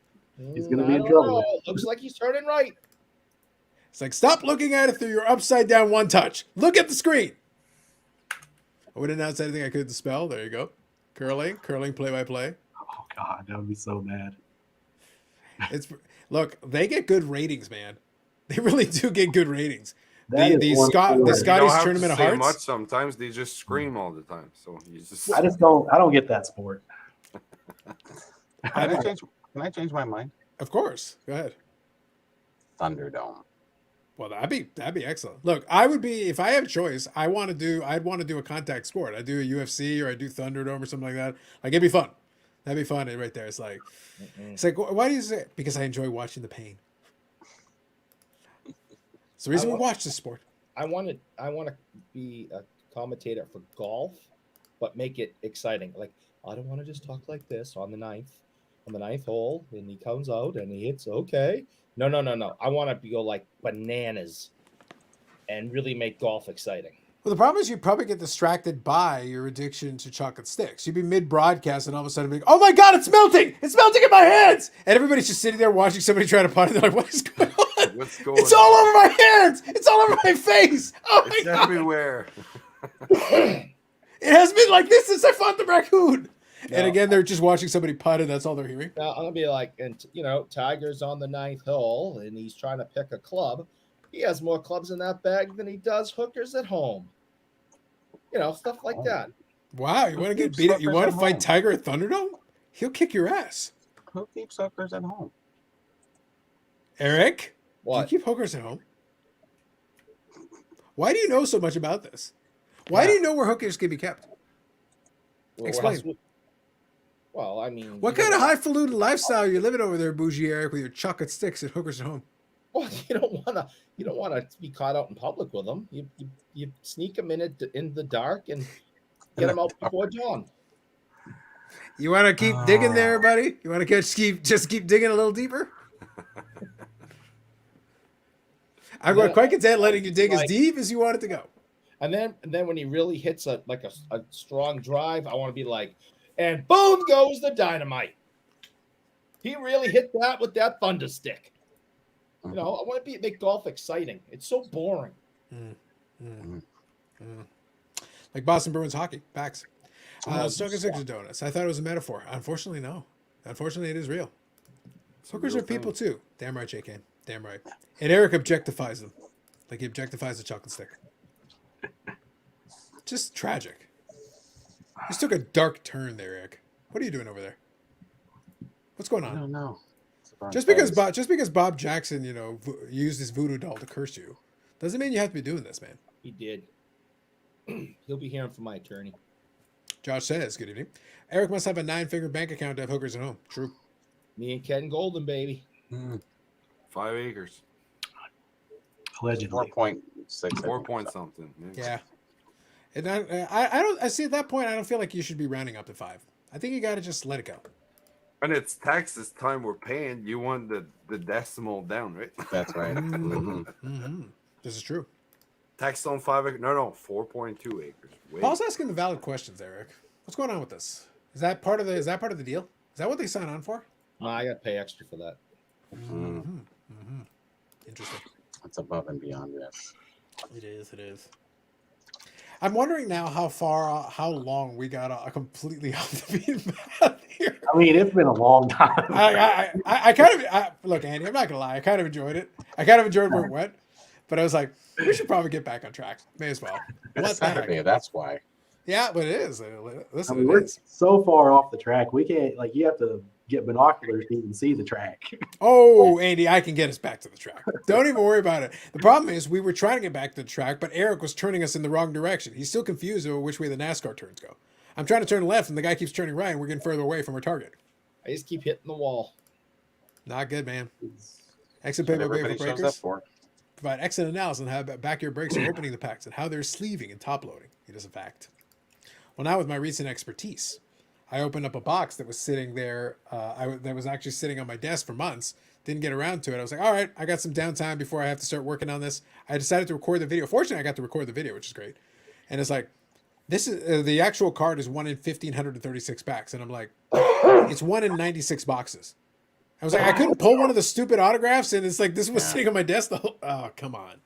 He's gonna be I in don't trouble. know. Looks like he's turning right. It's like, stop looking at it through your upside down one touch. Look at the screen. I wouldn't announce anything I couldn't spell. There you go. Curling play-by-play. Oh God, that would be so bad. It's look, they get good ratings, man. They really do get good ratings. That The is one Scott sport. the You Scottish don't have Tournament to of say Hearts. much sometimes. They just scream all the time. So you just. I don't get that sport. Can I change my mind? Of course. Go ahead. Thunderdome. Well, that'd be excellent. Look, I would be if I have a choice. I'd want to do a contact sport. I'd do a UFC or I'd do Thunderdome or something like that. Like it'd be fun. That'd be fun. And right there, it's like why do you say it? Because I enjoy watching the pain. It's the reason we watch this sport. I want to be a commentator for golf, but make it exciting. Like I don't want to just talk like this on the ninth hole, and he comes out and he hits okay. No. I want to go like bananas, and really make golf exciting. Well, the problem is you probably get distracted by your addiction to chocolate sticks. You'd be mid-broadcast and all of a sudden be like, oh my God, it's melting! It's melting in my hands! And everybody's just sitting there watching somebody try to putt and they're like, what is going on? What's going It's all over my hands! It's all over my face! Oh my It's God! everywhere. It has been like this since I fought the raccoon! No. And again, they're just watching somebody putt and that's all they're hearing. Now I'm gonna be like, and Tiger's on the ninth hole, and he's trying to pick a club. He has more clubs in that bag than he does hookers at home. Stuff like that. Wow, you want to get keeps beat up? You hookers want at to fight home? Tiger at Thunderdome? He'll kick your ass. Who keeps hookers at home? Eric? Do What? you keep hookers at home? Why do you know so much about this? Why do you know where hookers can be kept? Explain. Well, I mean, What kind of highfalutin lifestyle are you living over there, bougie Eric, with your chocolate sticks and hookers at home? Well, you don't want to be caught out in public with them. You sneak them in the dark and get them out before dawn. You want to keep digging there, buddy? You want to just keep digging a little deeper? I'm quite content letting you dig as deep as you want it to go. And then when he really hits a strong drive, I want to be like, and boom goes the dynamite. He really hit that with that thunder stick. I want to make golf exciting. It's so boring. Like Boston Bruins hockey, backs. Stuck in six of donuts. I thought it was a metaphor. Unfortunately, no. Unfortunately, it is real. Hookers are people too. Damn right, JK. Damn right. And Eric objectifies them. Like he objectifies the chocolate stick. Just tragic. This took a dark turn there, Eric. What are you doing over there? What's going I on? don't know. Just because Bob Jackson, used his voodoo doll to curse you, doesn't mean you have to be doing this, man. He did. He'll be hearing from my attorney. Josh says, good evening. Eric must have a 9-figure bank account to have hookers at home. True. Me and Ken Golden, baby. 5 acres. Allegedly. 4.6. 4 point something. Yeah. And I see at that point, I don't feel like you should be rounding up to 5. I think you got to just let it go. And it's taxes time we're paying. You want the decimal down, right? That's right. This is true. Tax on 5 acres. No, 4.2 acres. Wait. Paul's asking the valid questions, Eric. What's going on with this? Is that part of the deal? Is that what they sign on for? No, I got to pay extra for that. Interesting. That's above and beyond this. It is. I'm wondering now how long we got completely off the beaten path here. I mean, it's been a long time. I kind of look, Andy. I'm not gonna lie. I kind of enjoyed it. I kind of enjoyed where it went, but I was like, we should probably get back on track. May as well. It's Saturday, that's why. Yeah, but it is. Listen, I mean, it we're is. so far off the track. We can't, you have to get binoculars to even see the track. Oh, Andy, I can get us back to the track. Don't even worry about it. The problem is we were trying to get back to the track, but Eric was turning us in the wrong direction. He's still confused over which way the NASCAR turns go. I'm trying to turn left, and the guy keeps turning right, and we're getting further away from our target. I just keep hitting the wall. Not good, man. Exit pay What by way everybody for shows up breakers. for. Provide excellent analysis on how backyard brakes are opening the packs and how they're sleeving and top loading. It is a fact. Well, now with my recent expertise, I opened up a box that was sitting there. That was actually sitting on my desk for months. Didn't get around to it. I was like, all right, I got some downtime before I have to start working on this. I decided to record the video. Fortunately, I got to record the video, which is great. And it's like, this is the actual card is 1 in 1,536 packs, and I'm like, it's 1 in 96 boxes. I was like, I couldn't pull one of the stupid autographs, and it's like this was sitting on my desk the whole. Oh, come on!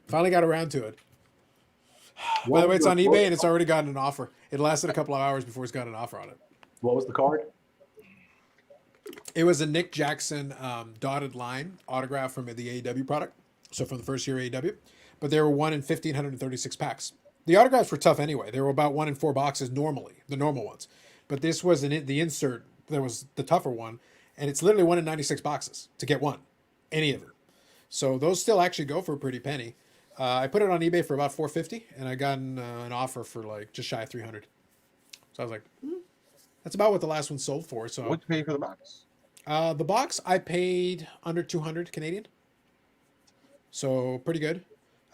Finally got around to it. By the way, it's on eBay, and it's already gotten an offer. It lasted a couple of hours before it's got an offer on it. What was the card? It was a Nick Jackson dotted line autograph from the AEW product, so from the first year AEW. But they were 1 in 1,536 packs. The autographs were tough anyway. They were about 1 in 4 boxes normally, the normal ones. But this was the insert that was the tougher one, and it's literally 1 in 96 boxes to get one, any of them. So those still actually go for a pretty penny. I put it on eBay for about $450, and I got an offer for like just shy of $300. So I was like, that's about what the last one sold for. So What'd you pay for the box? the box I paid under 200 Canadian, so pretty good.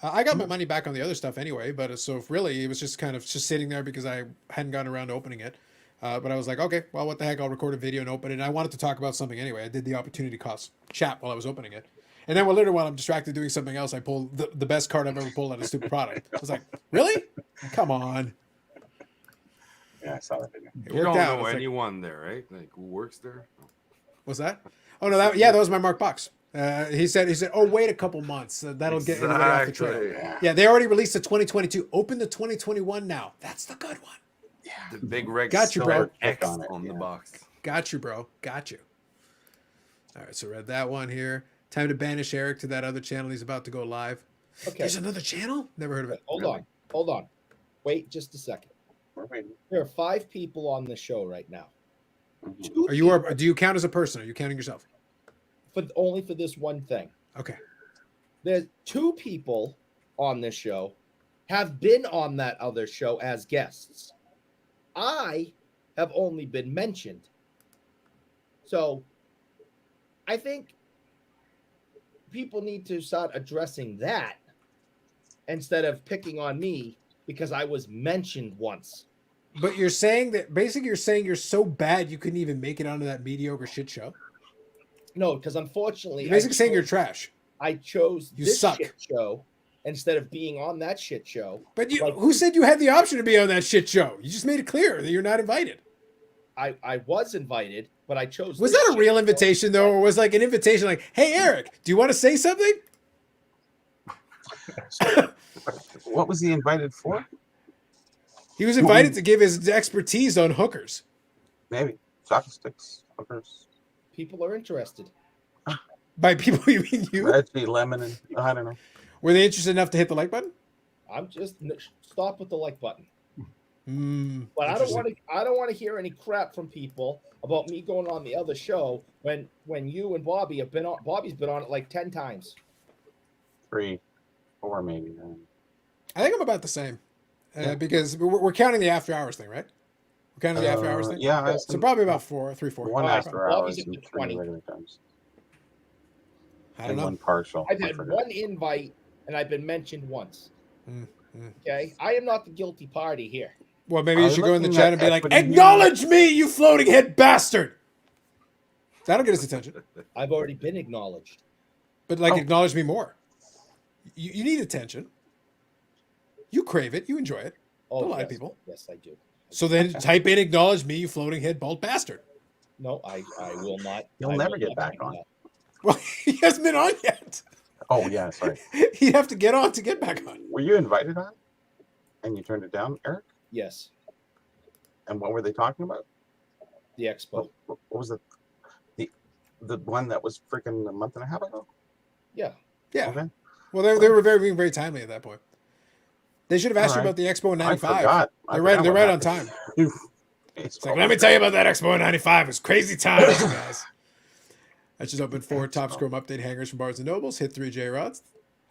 I got my money back on the other stuff anyway, but so really it was just kind of just sitting there because I hadn't gotten around to opening it. But I was like, okay, well, what the heck? I'll record a video and open it. And I wanted to talk about something anyway. I did the opportunity cost chat while I was opening it. And then literally while I'm distracted doing something else, I pulled the best card I've ever pulled out of a stupid product. I was like, really? Come on. Yeah, I saw that video. It You don't worked out. know It's like, anyone there, right? Like who works there? what's that? Oh no, that was my marked box. He said, oh, wait a couple months. That'll get everybody off the trail. Exactly. Yeah, they already released the 2022. Open the 2021 now. That's the good one. The big red Got you, bro. X On it, on the yeah. box. Got you, bro. Got you. All right, so read that one here. Time to banish Eric to that other channel. He's about to go live. Okay, There's another channel? Never heard of it. hold on. Wait just a second. We're waiting. There are 5 people on the show right now. Mhm. Do you count as a person? Are you counting yourself? Only for this one thing. Okay. There's 2 people on this show have been on that other show as guests. I have only been mentioned. So I think people need to start addressing that instead of picking on me because I was mentioned once. But you're saying that basically you're saying you're so bad you couldn't even make it onto that mediocre shit show. No, because unfortunately, You're basically saying you're trash. I chose You this suck. shit show instead of being on that shit show. But Like- who said you had the option to be on that shit show? You just made it clear that you're not invited. I was invited, but I chose. Was this that a shit real show. invitation though, or was like an invitation like, "Hey Eric, do you want to say something?" What was he invited for? He was invited to give his expertise on hookers. Maybe chocolate sticks, hookers, People are interested. By people, you mean you? Reggie, lemon, and I don't know. Were they interested enough to hit the like button? I'm just stop with the like button. Mm, But I don't interesting. want to. I don't want to hear any crap from people about me going on the other show when you and Bobby have been on. Bobby's been on it like 10 times. 3, 4 maybe. I think I'm about the same, Yeah. because we're counting the after hours thing, right? We're counting the after hours thing. Yeah, I So probably about 3, 4. one Alright, after Bobby's hours up and to 3 20. regular times. I don't And know. one partial. I've I had forgot. one invite and I've been mentioned once. Mm. Okay, I am not the guilty party here. Well, maybe you Are we should go in the looking chat at and be like, equity here? "Acknowledge me, you floating head bastard." That'll get his attention. I've already been acknowledged. But like, Oh. acknowledge me more. You need attention. You crave it. You enjoy it. Oh, Don't lie to yes. people. Yes, I do. So then type in "acknowledge me, you floating head bald bastard." No, I will not. You'll I never will get not back do on. that. Well, he hasn't been on yet. Oh yeah, sorry. He'd have to get on to get back on. Were you invited on? And you turned it down, Eric? Yes, And what were they talking about? the expo. What was it? The one that was freaking a month and a half ago? Yeah, Yeah. Okay. Well, they were being very timely at that point. They should have asked you Alright. about the Expo in I '95. forgot. They're right on time. It's like, let me tell you about that Expo in '95. It was crazy times, guys. I just opened 4 top scrum update hangers from Barnes and Nobles. Hit 3 J rods.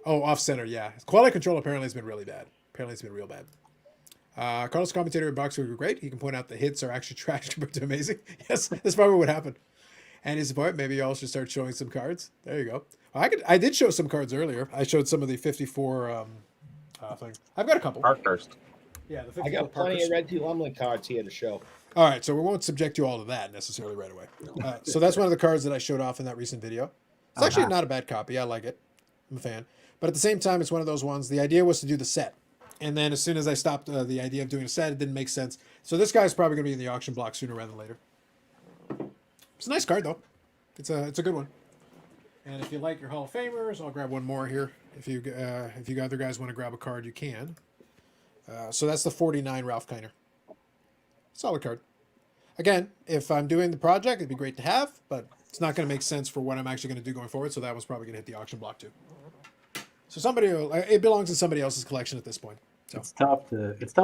Oh, off center, yeah. Quality control apparently has been really bad. Apparently it's been real bad. Carlos commentator in box were great. He can point out the hits are actually trash compared to amazing. Yes, that's probably what happened. And his point, maybe y'all should start showing some cards. There you go. I did show some cards earlier. I showed some of the 54 thing. I've got a couple. Parkhurst. Yeah, the I 54 got plenty Parkers. of Red Tea Lumlin cards here to show. All right, so we won't subject you all to that necessarily right away. So that's one of the cards that I showed off in that recent video. It's Oh, actually nice. not a bad copy. I like it. I'm a fan. But at the same time, it's one of those ones. The idea was to do the set. And then as soon as I stopped the idea of doing a set, it didn't make sense. So this guy's probably going to be in the auction block sooner rather than later. It's a nice card, though. It's a good one. And if you like your Hall of Famers, I'll grab one more here. If you other guys want to grab a card, you can. So that's the 49 Ralph Kiner. Solid card. Again, if I'm doing the project, it'd be great to have, but it's not going to make sense for what I'm actually going to do going forward. So that was probably going to hit the auction block too. So it belongs in somebody else's collection at this point. So It's tough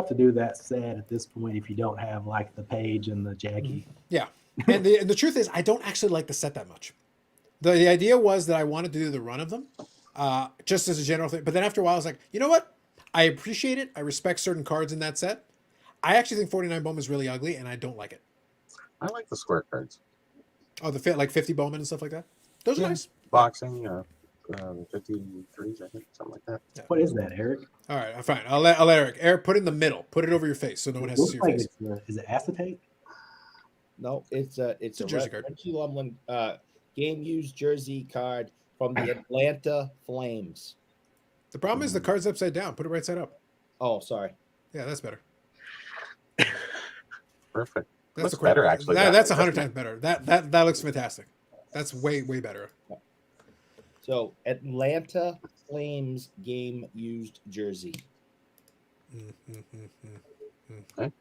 to do that set at this point if you don't have like the Page and the Jackie. yeah, and the truth is, I don't actually like the set that much. The idea was that I wanted to do the run of them, just as a general thing. But then after a while, I was like, you know what? I appreciate it. I respect certain cards in that set. I actually think 49 Bowman is really ugly, and I don't like it. I like the square cards. Oh, the fit like 50 Bowman and stuff like that. Those are nice. Boxing, 53s, I think, something like that. Yeah. What is that, Eric? All right, I'm fine. I'll let Eric. Eric, put it in the middle. Put it over your face so no one has to see your face. Is it acetate? No, it's a jersey card. Red Tea Lumlin game used jersey card from the Atlanta Flames. The problem is the card's upside down. Put it right side up. Oh, sorry. Yeah, that's better. Perfect. That's Looks the correct- better, actually. That's 100 times better. That looks fantastic. That's way better. So Atlanta Flames game used jersey. Okay.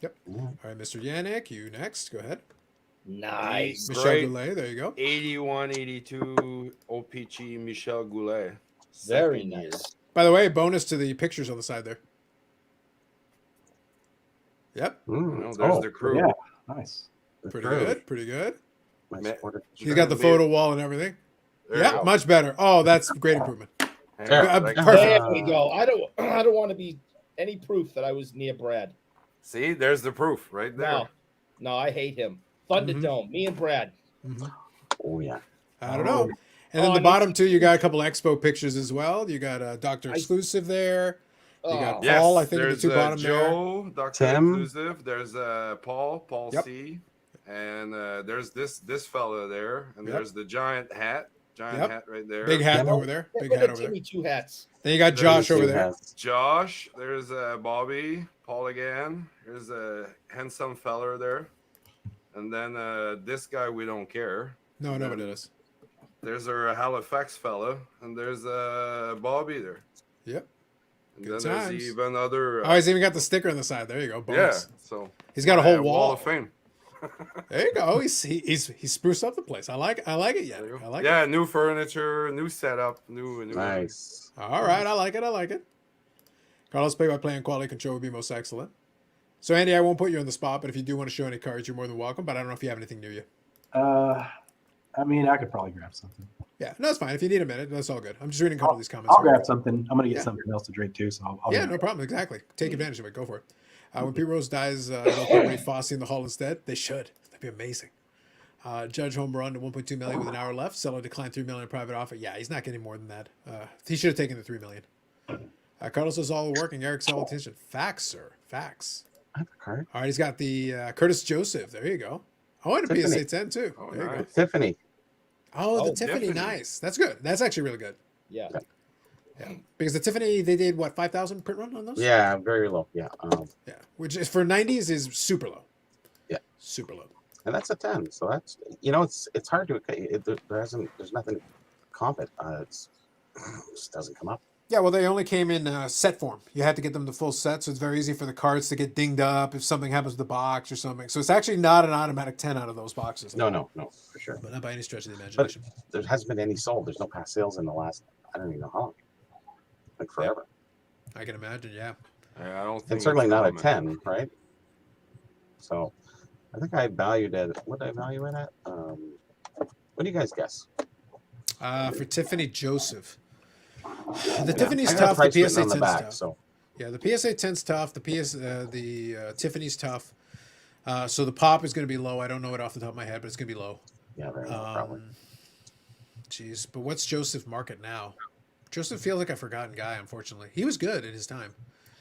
Yep. Yeah. All right, Mr. Yannick, you next. Go ahead. Nice. Michel Great. Goulet, there you go. 81-82 OPG Michel Goulet. Very Second year. nice. By the way, bonus to the pictures on the side there. Yep. Oh, there's the crew. Yeah, nice. Pretty good. Pretty good. My Ma- supporter. He's got the photo wall and everything. There you Yeah, go. much better. Oh, that's a great improvement. Yeah, Yeah, like- perfect. There we go. I don't want to be any proof that I was near Brad. See, there's the proof right there. No, I hate him. Thunderdome, me and Brad. Mhm. Oh, yeah. I don't know. And then Oh, the and bottom two, you got a couple expo pictures as well. You got a Doctor Exclusive there. You got Oh, Yes, Paul, I think, in the there's two bottom there. Joe, Dr. Tim. Exclusive. There's Paul Yep. C. And there's this fella there. And Yep. there's the giant hat. Yep. Hat right there. Big hat Yeah. over there. Big look hat at over there. Timmy Two Hats. Then you got Josh There's over there. Josh. There's Bobby. Paul again. There's a handsome fella there. And then this guy, we don't care. No, nobody does. There's our Halifax fella. And there's Bobby there. Yep. And Good then times. there's even other. Oh, he's even got the sticker on the side. There you go. yeah. Bonus. So He's got a whole Wall wall. of Fame. There you go. He's spruced up the place. I like it. Yeah. There you go. I like yeah, it. new furniture, new setup, new. Nice. All right. I like it. Carlos, play-by-play and quality control would be most excellent. So, Andy, I won't put you on the spot, but if you do want to show any cards, you're more than welcome. But I don't know if you have anything near you. I mean, I could probably grab something. Yeah, no, it's fine. If you need a minute, that's all good. I'm just reading a couple of these comments. I'll here. grab something. I'm gonna get Yeah. something else to drink too. So I'll Yeah, grab no it. problem. Exactly. Take advantage of it. Go for it. When Pete Rose dies, they'll put Ray Fosse in the hall instead. They should. That'd be amazing. Judge home run to 1.2 million with an hour left. Seller declined 3 million in private offer. Yeah, he's not getting more than that. He should have taken the 3 million. Carlos says all working. Eric solid attention. Facts, sir. Facts. I have a card. All right, he's got the Curtis Joseph. There you go. Oh, and a Tiffany. PSA 10 too. Oh, There you go. nice. Tiffany. Oh, the Oh, Tiffany, Tiffany. nice. That's good. That's actually really good. Yeah. Yeah, because the Tiffany, they did what, 5,000 print run on those? Yeah, very low. Yeah. Yeah, which is for 90s is super low. Yeah. Super low. And that's a 10. So that's, it's hard to, there's nothing to comp it. It just doesn't come up. Yeah, well, they only came in set form. You had to get them the full set, so it's very easy for the cards to get dinged up if something happens to the box or something. So it's actually not an automatic 10 out of those boxes. No, for sure. But not by any stretch of the But imagination. there hasn't been any sold. There's no past sales in the last, I don't even know how long. Like forever. I can imagine, yeah. Yeah, I don't think And certainly it's not a common. 10, right? So I think I valued it. What did I value it at? What do you guys guess? For Tiffany Joseph. The Yeah, Tiffany's I got a tough. price The written PSA on the 10's back, tough. so Yeah, the PSA 10's tough. The Tiffany's tough. So the pop is going to be low. I don't know it off the top of my head, but it's going to be low. yeah, very low, probably. Jeez, but what's Joseph market now? Joseph feels like a forgotten guy, unfortunately. He was good at his time.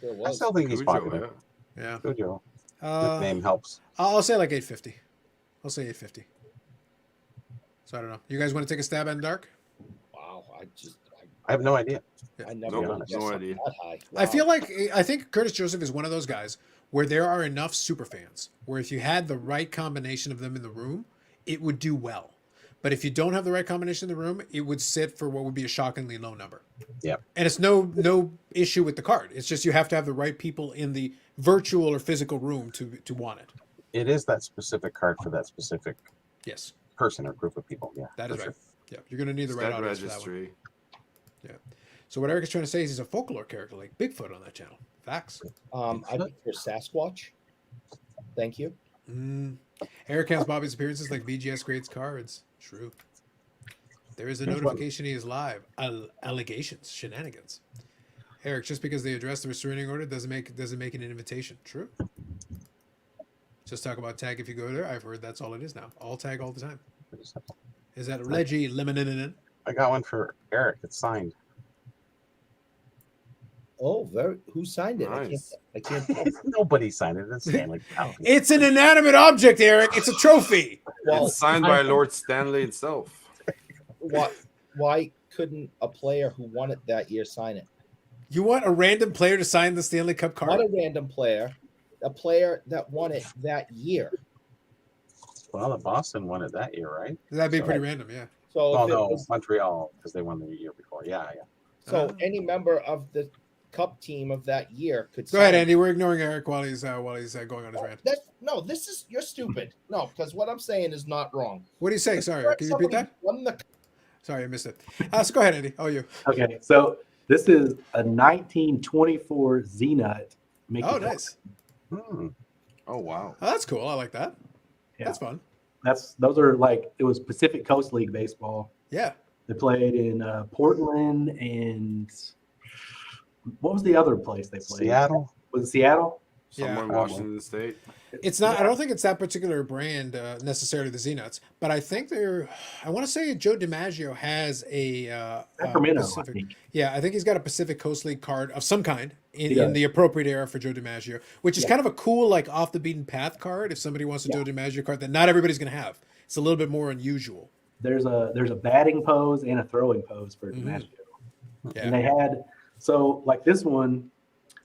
Sure I was. still think he's Cujo, popular. Yeah. Cujo. Uh, Nickname helps. I'll say like 850. I'll say 850. So I don't know. You guys want to take a stab at Dark? Wow, I have no idea. I never No, would honest. guess no something idea. that high. I feel Wow. like I think Curtis Joseph is one of those guys where there are enough super fans where if you had the right combination of them in the room, it would do well. But if you don't have the right combination in the room, it would sit for what would be a shockingly low number. Yep. And it's no issue with the card. It's just you have to have the right people in the virtual or physical room to want it. It is that specific card for that specific Yes, person or group of people. Yeah, that is for right. Yeah, you're going to need the right Stat audience for that one. registry. Yeah. So what Eric is trying to say is he's a folklore character like Bigfoot on that channel. Facts. I prefer Sasquatch. Thank you. Eric counts Bobby's appearances like BGS grades cards. True. There is a Here's notification he is live. Allegations, shenanigans. Eric, just because they address the restraining order doesn't make it an invitation. True. Just talk about tag if you go there. I've heard that's all it is now. All tag all the time. Pretty simple. Is that Leggy Lemon? I got one for Eric. It's signed. Oh, who signed it? Nice. I can't tell. Nobody signed it. It's Stanley. It's an inanimate object, Eric. It's a trophy. Well, It's signed by Lord Stanley himself. why couldn't a player who won it that year sign it? You want a random player to sign the Stanley Cup card? Not a random player, a player that won it that year. Well, the Boston won it that year, right? That'd be So- pretty random, yeah. So, Well, if it no, was- Montreal because they won the year before. Yeah. so Ah. any member of the Cup team of that year could. Go ahead, sign it. Andy. We're ignoring Eric while he's going on his rant. You're stupid. No, because what I'm saying is not wrong. What do you say? Sorry, can you repeat that? Won the Sorry, I missed it. So go ahead, Andy. Oh, you. Okay, so this is a 1924 Z-Nut. Mickey Oh, Mouse. nice. Hmm. Oh wow. Oh, that's cool. I like that. Yeah. That's fun. Those are like, it was Pacific Coast League baseball. Yeah. They played in Portland and what was the other place they played? Seattle. Was it Seattle? Yeah. Somewhere in Washington State. It's not. I don't think it's that particular brand necessarily, the Z-Nuts, but I think they're. I want to say Joe DiMaggio has a Sacramento, I Pacific. think. Yeah, I think he's got a Pacific Coast League card of some kind He in does. the appropriate era for Joe DiMaggio, which is Yeah. kind of a cool, like off the beaten path card. If somebody wants a Joe DiMaggio card that not everybody's going to have, it's a little bit more unusual. There's a batting pose and a throwing pose for Mhm. DiMaggio. Yeah. And they had, so like this one,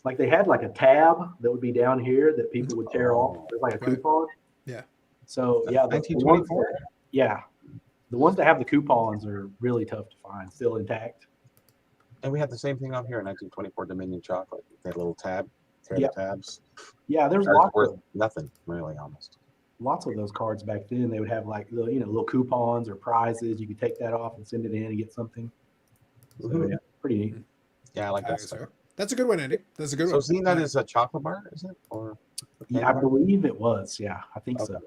like they had like a tab that would be down here that people would tear off. There's like a Right. coupon. Yeah. So yeah, the ones 1924. that- yeah, the ones that have the coupons are really tough to find, still intact. And we had the same thing on here in 1924 Dominion Chocolate. They had a little tab. Tear Yep. the tabs. Yeah, there's Cards lots worth of nothing, really, almost. those cards back then. They would have like little coupons or prizes. You could take that off and send it in and get something. So Mhm. yeah, pretty neat. Yeah, I like I that think so. stuff. That's a good one, Andy. That's a good So one. Z-Nut is a chocolate bar, is it? Or Yeah, I believe it was. Yeah, I think so. Okay.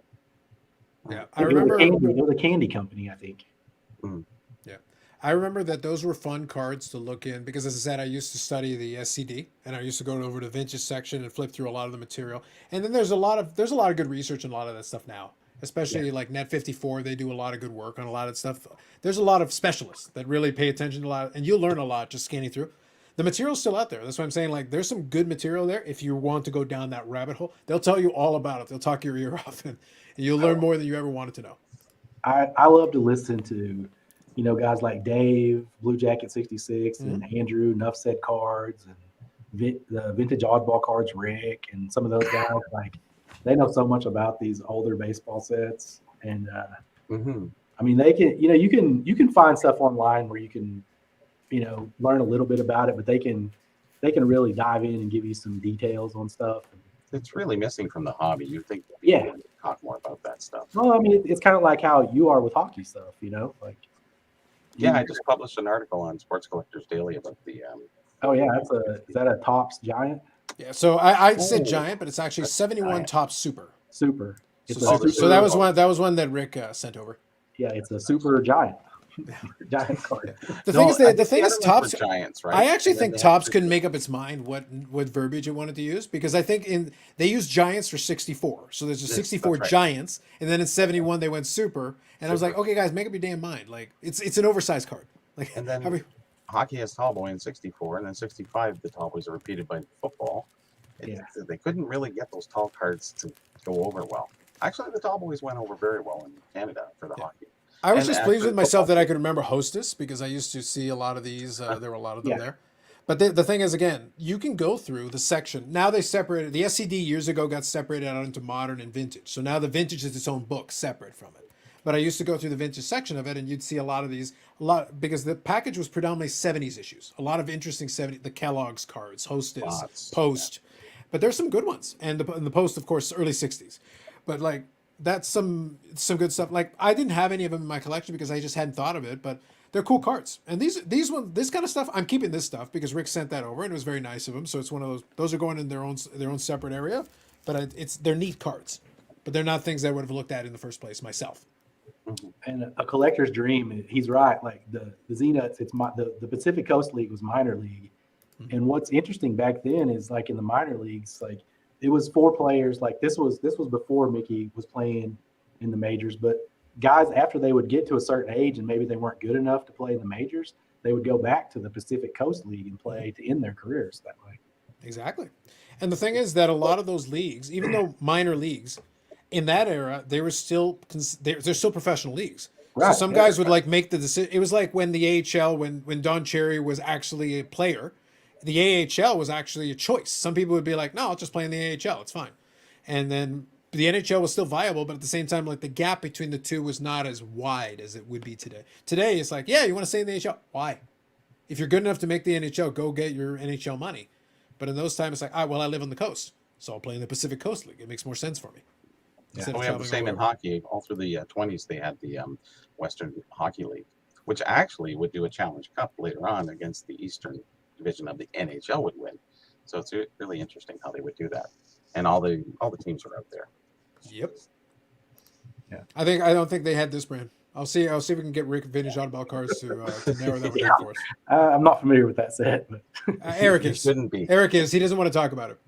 Yeah, I It was a remember. candy- it was a candy company, I think. I remember that those were fun cards to look in because, as I said, I used to study the SCD and I used to go over to the vintage section and flip through a lot of the material. And then there's a lot of good research on a lot of that stuff now, especially like Net54. They do a lot of good work on a lot of stuff. There's a lot of specialists that really pay attention to a lot, and you'll learn a lot just scanning through. The material's still out there. That's what I'm saying. Like, there's some good material there. If you want to go down that rabbit hole, they'll tell you all about it. They'll talk your ear off, and you'll learn more than you ever wanted to know. I love to listen to, guys like Dave, Blue Jacket 66, and Andrew, Nuff Said Cards, and the Vintage Oddball Cards, Rick, and some of those guys. Like, they know so much about these older baseball sets, and Mm-hmm. I mean, they can, you can find stuff online where you can, learn a little bit about it, but they can really dive in and give you some details on stuff. It's really missing from the hobby. You'd think Yeah. people would talk more about that stuff. Well, I mean, it's kind of like how you are with hockey stuff, like. Yeah, I just published an article on Sports Collectors Daily about the Oh yeah, is that a Topps Giant? Yeah, so I said Oh, giant, but it's actually that's 71 giant. top super. Super. It's So, a super, so that was one that Rick sent over. yeah, it's a super giant. Giant card. The No, thing is, I the think thing is, other ones Topps. were Giants, right? I actually And then think they Topps had couldn't make up its mind what verbiage it wanted to use because I think they used Giants for 64. So there's a Yes, 64 that's right. Giants, and then in 71 they went Super, and I was like, Super. okay, guys, make up your damn mind. Like it's an oversized card. Like And then- how we- hockey has tall boy in 64, and then 65, the tall boys are repeated by football. They couldn't really get those tall cards to go over well. Actually, the tall boys went over very well in Canada for the hockey. I was And just pleased actually, with myself football that I too. could remember Hostess because I used to see a lot of these. There were a lot of them Yeah. there. But the thing is, again, you can go through the section. Now they separated. The SCD years ago got separated out into modern and vintage. So now the vintage is its own book separate from it. But I used to go through the vintage section of it, and you'd see a lot of these, because the package was predominantly 70s issues. A lot of interesting 70s, the Kellogg's cards, Hostess, Lots, Post. But there's some good ones. And the Post, of course, early 60s. But like, that's some good stuff. Like, I didn't have any of them in my collection because I just hadn't thought of it, but they're cool cards. And this kind of stuff, I'm keeping this stuff because Rick sent that over and it was very nice of him. So it's one of those are going in their own separate area, but they're neat cards, but they're not things that I would have looked at in the first place myself. And a collector's dream, he's right. Like the Z-Nuts, the Pacific Coast League was minor league. Mm-hmm. And what's interesting back then is like in the minor leagues, like it was 4 players. Like this was before Mickey was playing in the majors, but guys, after they would get to a certain age and maybe they weren't good enough to play in the majors, they would go back to the Pacific Coast League and play to end their careers that way. Exactly. And the thing is that a lot of those leagues, even though minor leagues, in that era, they were still they're still professional leagues. Right, So some guys would like make the decision. It was like when the AHL, when Don Cherry was actually a player, the AHL was actually a choice. Some people would be like, no, I'll just play in the AHL. It's fine. And then the NHL was still viable, but at the same time, like the gap between the two was not as wide as it would be today. Today, it's like, yeah, you want to stay in the NHL? Why? If you're good enough to make the NHL, go get your NHL money. But in those times, it's like, well, I live on the coast, so I'll play in the Pacific Coast League. It makes more sense for me. We have the same in hockey. All through the 20s, they had the Western Hockey League, which actually would do a Challenge Cup later on against the Eastern Division of the NHL would win. So it's really interesting how they would do that, and all the teams are out there. Yep. Yeah. I don't think they had this brand. I'll see if we can get Rick Vintage Autoball cards to narrow that one down for us. I'm not familiar with that set, but Eric It is. shouldn't be. Eric is. He doesn't want to talk about it.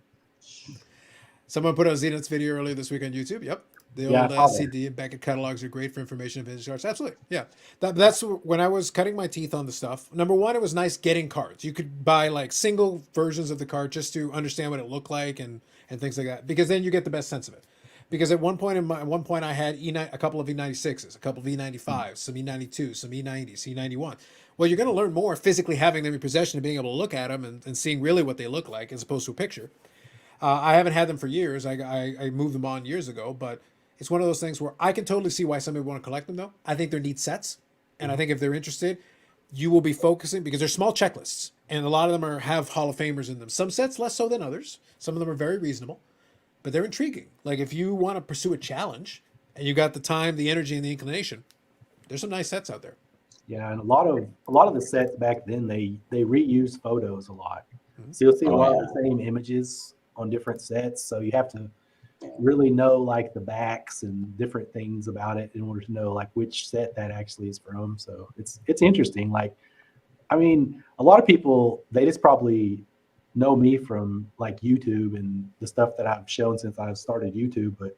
Someone put out Z-Nuts video earlier this week on YouTube. Yep. The old CD and Beckett catalogs are great for information and vintage cards. Absolutely. Yeah. That's when I was cutting my teeth on the stuff. Number one, it was nice getting cards. You could buy like single versions of the card just to understand what it looked like and things like that, because then you get the best sense of it. Because at one point I had a couple of E96s, a couple of E95s, some E92s, some E90s, E91. Well, you're going to learn more physically having them in possession and being able to look at them and seeing really what they look like as opposed to a picture. I haven't had them for years. I moved them on years ago, but it's one of those things where I can totally see why somebody would want to collect them, though. I think they're neat sets, and I think if they're interested, you will be focusing, because they're small checklists, and a lot of them have Hall of Famers in them. Some sets less so than others. Some of them are very reasonable, but they're intriguing. Like if you want to pursue a challenge and you got the time, the energy, and the inclination, there's some nice sets out there. yeah, and a lot of the sets back then they reuse photos a lot. So you'll see a lot of the same images on different sets. So you have to really know like the backs and different things about it in order to know like which set that actually is from. So it's interesting. Like, I mean, a lot of people, they just probably know me from like YouTube and the stuff that I've shown since I've started YouTube. But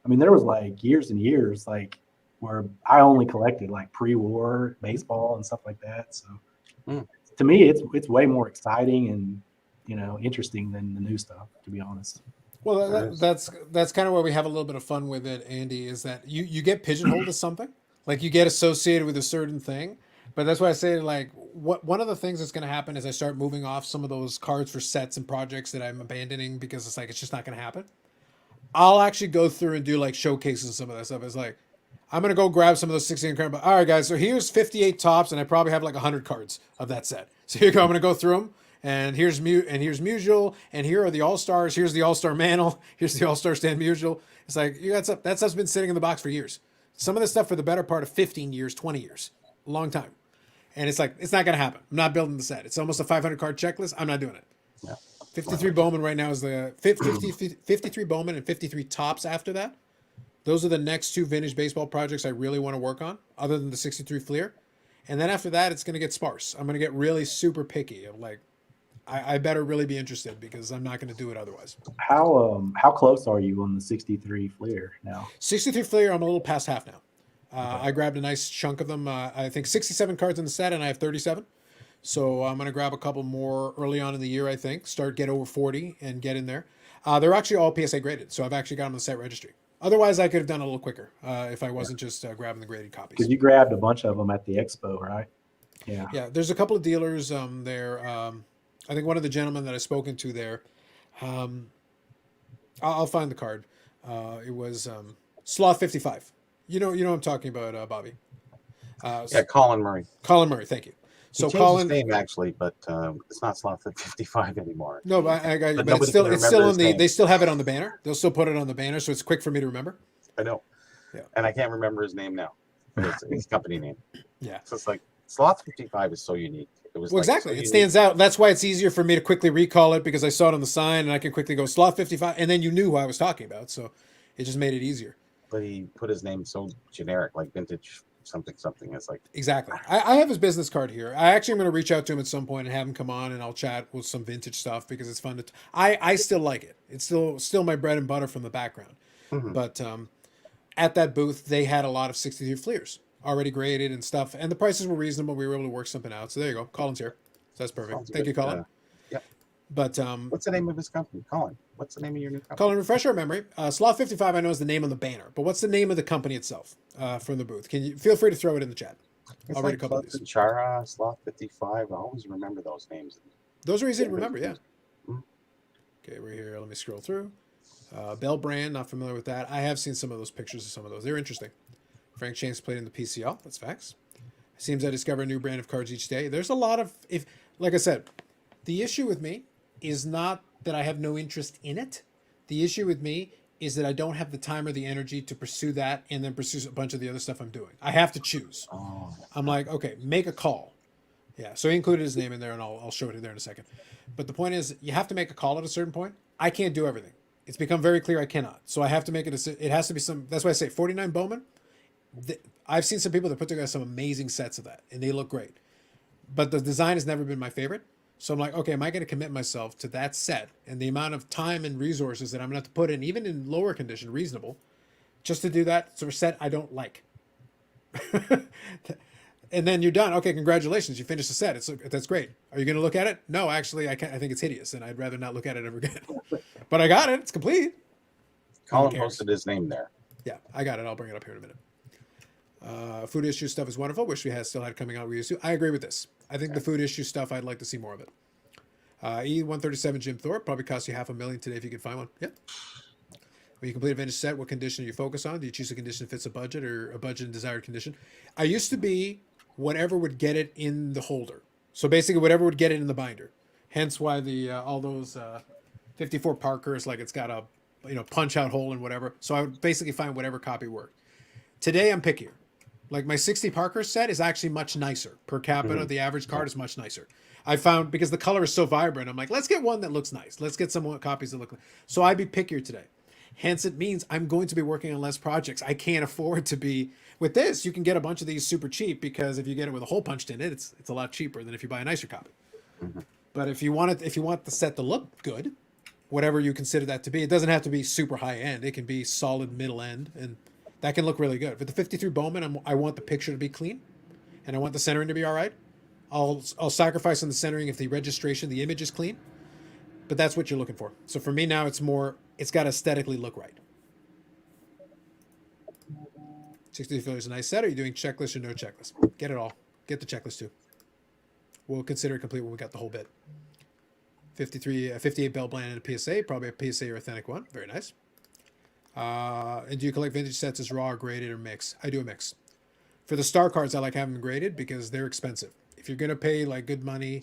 I mean, there was like years and years like where I only collected like pre-war baseball and stuff like that. So to me, it's way more exciting and, you know, interesting than the new stuff, to be honest. Well, that's kind of where we have a little bit of fun with it, Andy, is that you get pigeonholed as something, like you get associated with a certain thing. But that's why I say, like, one of the things that's going to happen is I start moving off some of those cards for sets and projects that I'm abandoning because it's like it's just not going to happen. I'll actually go through and do like showcases and some of that stuff. It's like I'm going to go grab some of those 16 cards. All right, guys, so here's 58 tops, and I probably have like 100 cards of that set. So here you go. I'm going to go through them. And here's Musial, and here are the All-Stars. Here's the All-Star Mantle. Here's the All-Star Stand Musial. It's like, you got that stuff's been sitting in the box for years. Some of this stuff for the better part of 15 years, 20 years, a long time. And it's like, it's not going to happen. I'm not building the set. It's almost a 500 card checklist. I'm not doing it. Yeah. 53 Bowman right now is the 53 Bowman and 53 tops after that. Those are the next two vintage baseball projects I really want to work on, other than the 63 Fleer. And then after that, it's going to get sparse. I'm going to get really super picky of like, I better really be interested because I'm not going to do it otherwise. How close are you on the 63 Fleer now? 63 Fleer, I'm a little past half now. I grabbed a nice chunk of them. I think 67 cards in the set, and I have 37. So I'm going to grab a couple more early on in the year, I think. Get over 40 and get in there. They're actually all PSA graded, so I've actually got them on the set registry. Otherwise, I could have done it a little quicker if I wasn't just grabbing the graded copies. Because you grabbed a bunch of them at the expo, right? Yeah. Yeah, there's a couple of dealers there. I think one of the gentlemen that I've spoken to there, I'll find the card. It was Sloth 55. You know what I'm talking about, Bobby. Yeah, Colin Murray. Colin Murray, thank you. So He changed Colin, his name actually, but it's not Sloth 55 anymore. no, but but nobody it's still can it's still remember on his name. they still have it on the banner. They'll still put it on the banner, so it's quick for me to remember. I know. Yeah. And I can't remember his name now. His company name. Yeah. So it's like Sloth 55 is so unique. It was Well, like exactly. so It unique. stands out. That's why it's easier for me to quickly recall it because I saw it on the sign and I can quickly go Sloth 55, and then you knew who I was talking about, so it just made it easier. But he put his name so generic, like vintage something. It's like Exactly. I have his business card here. I actually am going to reach out to him at some point and have him come on and I'll chat with some vintage stuff because it's fun to. I still like it. It's still my bread and butter from the background. Mhm. But at that booth, they had a lot of 63 Fleers already graded and stuff, and the prices were reasonable. We were able to work something out. So there you go. Colin's here. So that's perfect. Sounds Thank good. you, Colin. Yeah. But What's the name of his company? Colin. What's the name of your new company? Colin, refresh our memory. Sloth 55, I know is the name on the banner, but what's the name of the company itself from the booth? Can you feel free to throw it in the chat? It's I'll read like a couple of Sloth these. and Chara, Sloth 55. I always remember those names. Those are easy to remember, yeah. Mhm. Okay, we're here. Let me scroll through. Bell brand, not familiar with that. I have seen some of those pictures of some of those. They're interesting. Frank James played in the PCL. That's facts. Seems I discover a new brand of cards each day. There's a lot of, like I said, the issue with me is not that I have no interest in it. The issue with me is that I don't have the time or the energy to pursue that and then pursue a bunch of the other stuff I'm doing. I have to choose. Oh, I'm like, okay, make a call. Yeah, so he included his name in there, and I'll show it in there in a second. But the point is, you have to make a call at a certain point. I can't do everything. It's become very clear I cannot. So I have to make a decision. It has to be some. That's why I say 49 Bowman. I've seen some people that put together some amazing sets of that, and they look great. But the design has never been my favorite. So I'm like, okay, am I going to commit myself to that set and the amount of time and resources that I'm going to have to put in, even in lower condition, reasonable, just to do that sort of set I don't like? And then you're done. Okay, congratulations, you finished the set. That's great. Are you going to look at it? No, actually, I think it's hideous, and I'd rather not look at it ever again. But I got it. It's complete. Colin cares? posted his name there. Yeah, I got it. I'll bring it up here in a minute. Food issue stuff is wonderful. Wish we had still had coming out we used to. I agree with this. I think the food issue stuff, I'd like to see more of it. E137 Jim Thorpe probably cost you $500,000 today if you could find one. Yep. When you complete a vintage set, what condition do you focus on? Do you choose a condition that fits a budget or a budget and desired condition? I used to be whatever would get it in the holder. So basically whatever would get it in the binder. Hence why the all those 54 Parkers, like it's got a punch out hole and whatever. So I would basically find whatever copy worked. Today I'm pickier. Like my 60 Parker set is actually much nicer per capita. Mhm. The average card is much nicer. I found because the color is so vibrant, I'm like, let's get one that looks nice. Let's get some copies that look nice. So I'd be pickier today. Hence, it means I'm going to be working on less projects. I can't afford to be with this. You can get a bunch of these super cheap because if you get it with a hole punched in it, it's a lot cheaper than if you buy a nicer copy. Mhm. But if you want the set to look good, whatever you consider that to be, it doesn't have to be super high end. It can be solid middle end, and that can look really good. But the 53 Bowman, I want the picture to be clean, and I want the centering to be all right. I'll sacrifice on the centering if the registration, the image is clean, but that's what you're looking for. So for me now, it's got to aesthetically look right. 63 is a nice set. Are you doing checklist or no checklist? Get it all. Get the checklist too. We'll consider it complete when we got the whole bit. 58 Bell Bland and a PSA, probably a PSA or authentic one. Very nice. And do you collect vintage sets as raw or graded or mix? I do a mix. For the star cards, I like having them graded because they're expensive. If you're going to pay like good money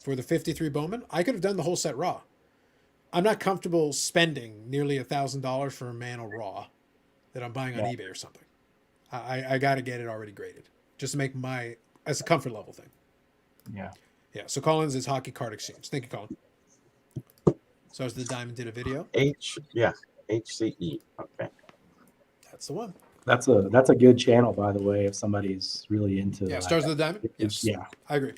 for the 53 Bowman, I could have done the whole set raw. I'm not comfortable spending nearly $1,000 for a Mano raw that I'm buying on eBay or something. I got to get it already graded just to make as a comfort level thing. Yeah. Yeah. So Collins is Hockey Card Exchange. Thank you, Colin. So as the Diamond did a video. HCE. Okay. That's the one. That's a good channel, by the way, if somebody's really into Yeah. Stars of the Diamond. Yes. Yeah. I agree.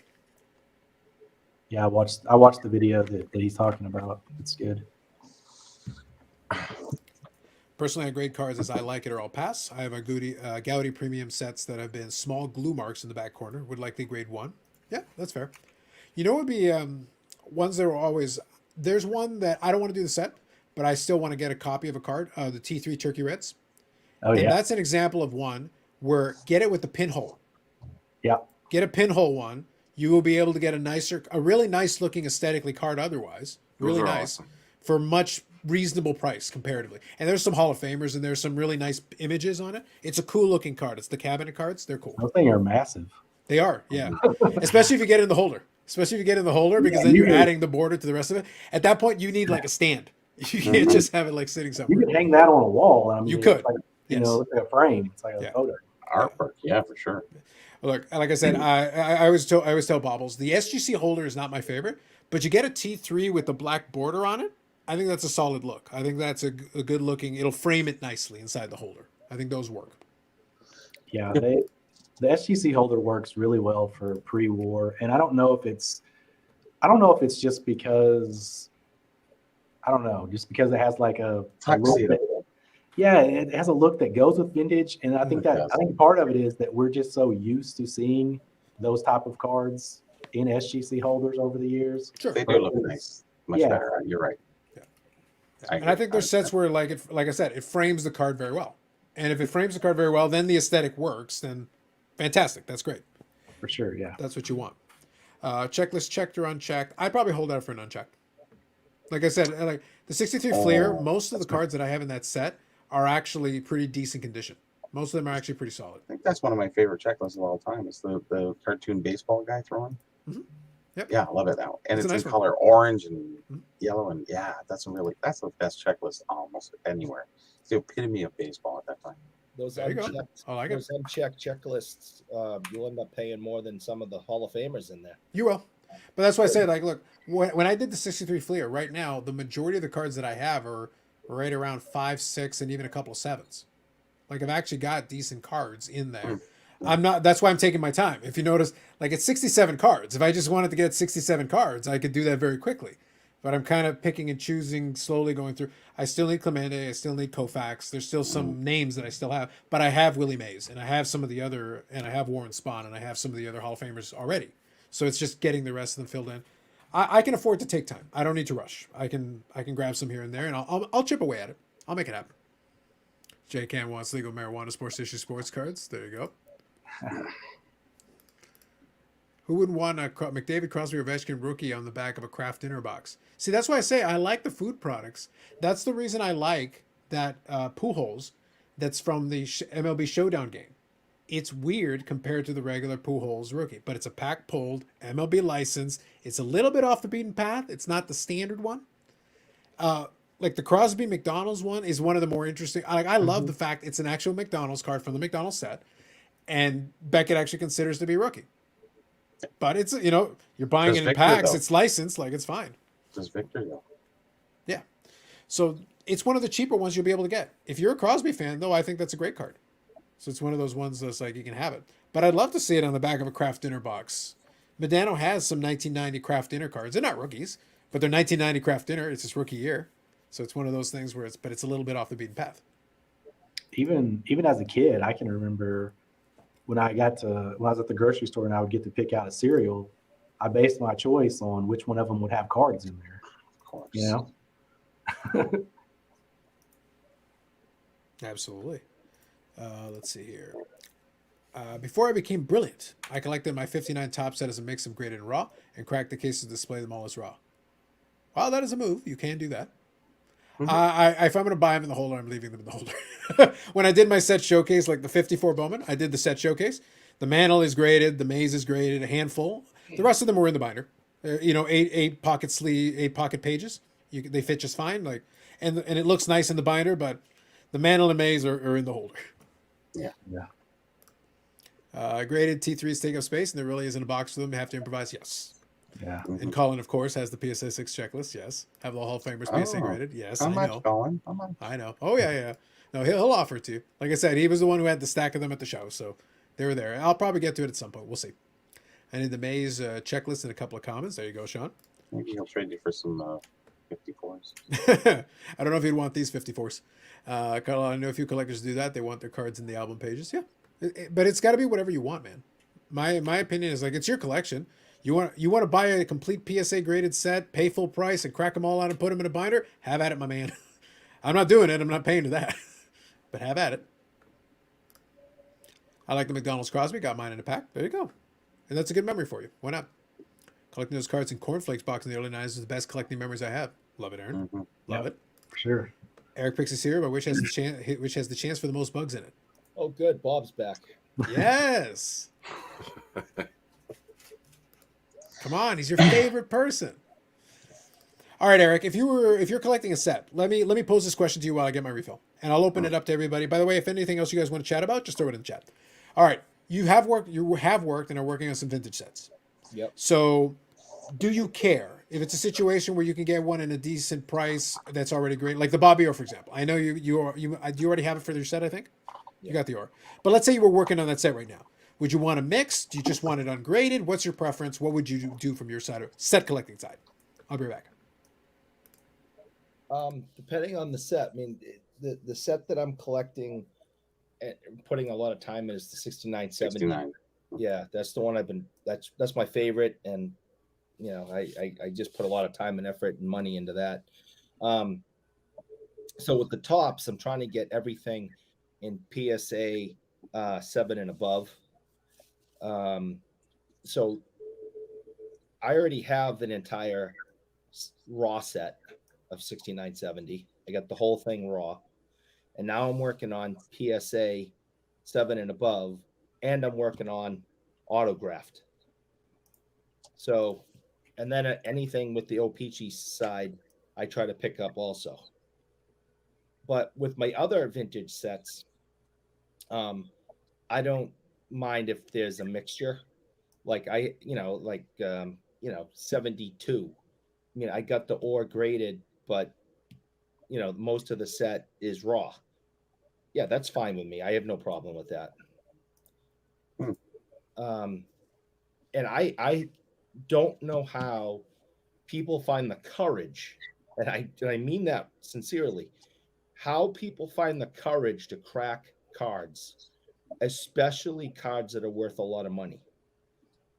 Yeah, I watched the video that he's talking about. It's good. Personally, I grade cards as I like it or I'll pass. I have a Gaudy premium sets that have been small glue marks in the back corner. Would likely grade 1. Yeah, that's fair. You know what would be ones that are always, there's one that I don't want to do the set, but I still want to get a copy of a card, the T3 Turkey Reds. Oh And yeah, that's an example of one where get it with the pinhole. yeah. Get a pinhole one. You will be able to get a really nice looking aesthetically card otherwise. Those Really are nice. awesome. For much reasonable price comparatively. And there's some Hall of Famers and there's some really nice images on it. It's a cool looking card. It's the cabinet cards. They're cool. Those things are massive. They are, yeah. Especially if you get in the holder. Especially if you get in the holder, because then you're adding the border to the rest of it. At that point, you need like a stand. You can't just have it like sitting You somewhere. could hang that on a wall. I mean, You it's could. like, you Yes. know, it's like a frame. It's like a Yeah. photo. Artwork, yeah, for sure. Look, like I said, I always tell Bobbles, the SGC holder is not my favorite, but you get a T3 with the black border on it. I think that's a solid look. I think that's a good looking. It'll frame it nicely inside the holder. I think those work. Yeah, the SGC holder works really well for pre-war, and I don't know if it's just because just because it has like a little Tuxedo. bit. Yeah, it has a look that goes with vintage, and I think It does. part of it is that we're just so used to seeing those type of cards in SGC holders over the years. Sure. They do look nice, much Yeah. better. You're right. And I think there's sets where, like I said, it frames the card very well. And if it frames the card very well, then the aesthetic works. Then fantastic. That's great. For sure, yeah. That's what you want. Checklist checked or unchecked. I'd probably hold out for an unchecked. Like I said, like the 63 Fleer, most of the cards that I have in that set are actually pretty decent condition. Most of them are actually pretty solid. I think that's one of my favorite checklists of all time. It's the cartoon baseball guy throwing. Mhm. Yep. Yeah, I love it now, and It's it's a in nice one. color orange and Mhm. yellow, and yeah, that's the best checklist almost anywhere. It's the epitome of baseball at that time. Those There you go. unchecked, I like it. those unchecked checklists, you'll end up paying more than some of the Hall of Famers in there. You will. But that's why I say, like, look, when I did the 63 Fleer, right now, the majority of the cards that I have are right around 5, 6, and even a couple of 7s. Like, I've actually got decent cards in there. That's why I'm taking my time. If you notice, like, it's 67 cards. If I just wanted to get 67 cards, I could do that very quickly. But I'm kind of picking and choosing, slowly going through. I still need Clemente. I still need Koufax. There's still some names that I still have. But I have Willie Mays, and I have some of the other, and I have Warren Spahn, and I have some of the other Hall of Famers already. So it's just getting the rest of them filled in. I can afford to take time. I don't need to rush. I can grab some here and there, and I'll chip away at it. I'll make it happen. J Cam wants legal marijuana sports issue sports cards. There you go. Who wouldn't want a McDavid, Crosby, Ovechkin rookie on the back of a Kraft dinner box? See, that's why I say I like the food products. That's the reason I like that Pujols that's from the MLB Showdown game. It's weird compared to the regular Pujols rookie, but it's a pack pulled MLB license. It's a little bit off the beaten path. It's not the standard one. Like the Crosby McDonald's one is one of the more interesting. Like I love the fact it's an actual McDonald's card from the McDonald's set, and Beckett actually considers to be rookie. But it's you're buying Does it in Victor, packs. though? It's licensed, like it's fine. Just Victor though. Yeah. So it's one of the cheaper ones you'll be able to get. If you're a Crosby fan, though, I think that's a great card. So it's one of those ones that's like you can have it. But I'd love to see it on the back of a Kraft dinner box. Medano has some 1990 Kraft dinner cards. They're not rookies, but they're 1990 Kraft dinner. It's his rookie year. So it's one of those things where it's a little bit off the beaten path. Even as a kid, I can remember when I was at the grocery store and I would get to pick out a cereal, I based my choice on which one of them would have cards in there. Of course. You know? Absolutely. Let's see here. Before I became brilliant, I collected my 59 top set as a mix of graded and raw and cracked the case to display them all as raw. Well, that is a move. You can do that. If I'm going to buy them in the holder, I'm leaving them in the holder. When I did my set showcase, like the 54 Bowman, I did the set showcase. The Mantle is graded. The Maze is graded. A handful. The rest of them were in the binder. Eight pocket pages. They fit just fine. And it looks nice in the binder, but the Mantle and Maze are in the holder. Yeah. Graded T3s take up space, and there really isn't a box for them. You have to improvise. Yes. Yeah. And Colin, of course, has the PSA 6 checklist. Yes. Have the Hall of Famers PSA graded. Yes, How I much, know. Colin? How much? I know. Oh, yeah. No, he'll offer it to you. Like I said, he was the one who had the stack of them at the show, so they were there. I'll probably get to it at some point. We'll see. I need the Maze checklist and a couple of comments. There you go, Sean. Maybe he'll trade you for some 54s. I don't know if you'd want these 54s. I know a few collectors do that. They want their cards in the album pages. Yeah. But it's got to be whatever you want, man. My opinion is like it's your collection. You want to buy a complete PSA graded set, pay full price, and crack them all out and put them in a binder? Have at it, my man. I'm not doing it. I'm not paying to that, but have at it. I like the McDonald's Crosby. Got mine in a pack. There you go. And that's a good memory for you. Why not? Collecting those cards in cornflakes box in the early 90s is the best collecting memories I have. Love it, Aaron. Mm-hmm. Love it. For sure. Eric picks a cereal, but which has the chance for the most bugs in it? Oh, good. Bob's back. Yes. Come on, he's your favorite person. All right, Eric. If you're collecting a set, let me pose this question to you while I get my refill, and I'll open it up to everybody. By the way, if anything else you guys want to chat about, just throw it in the chat. All right, you have worked and are working on some vintage sets. Yep. So, do you care if it's a situation where you can get one in a decent price that's already great, like the Bobby Orr, for example? I know you already have it for your set, I think. You got the Orr, but let's say you were working on that set right now. Would you want a mix? Do you just want it ungraded? What's your preference? What would you do from your side or set collecting side? I'll be back. Depending on the set, I mean, the set that I'm collecting and putting a lot of time in is the 6970. 69. Yeah, that's the one that's my favorite, and you know, I just put a lot of time and effort and money into that. So with the tops, I'm trying to get everything in PSA 7 and above. So I already have an entire raw set of 6970. I got the whole thing raw, and now I'm working on PSA 7 and above, and I'm working on autographed. So, and then anything with the O-Pee-Chee side, I try to pick up also. But with my other vintage sets, I don't mind if there's a mixture. Like 72. I mean, I got the Orr graded, but you know, most of the set is raw. Yeah, that's fine with me. I have no problem with that. And I don't know how people find the courage, and I mean that sincerely, how people find the courage to crack cards, especially cards that are worth a lot of money.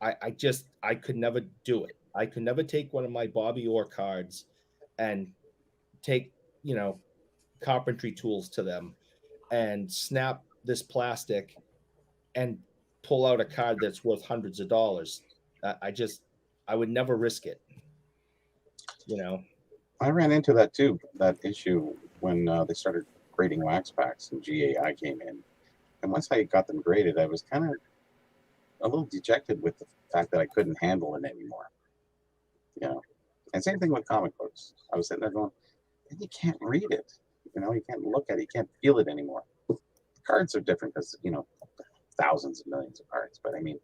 I could never do it. I could never take one of my Bobby Orr cards and take, you know, carpentry tools to them and snap this plastic and pull out a card that's worth hundreds of dollars. I would never risk it. You know, I ran into that too, that issue when they started grading wax packs and GAI came in. And once I got them graded, I was kind of a little dejected with the fact that I couldn't handle it anymore. You know, and same thing with comic books. I was sitting there going, you can't read it. You know, you can't look at it. You can't feel it anymore. Cards are different because, you know, thousands of millions of cards. But I mean,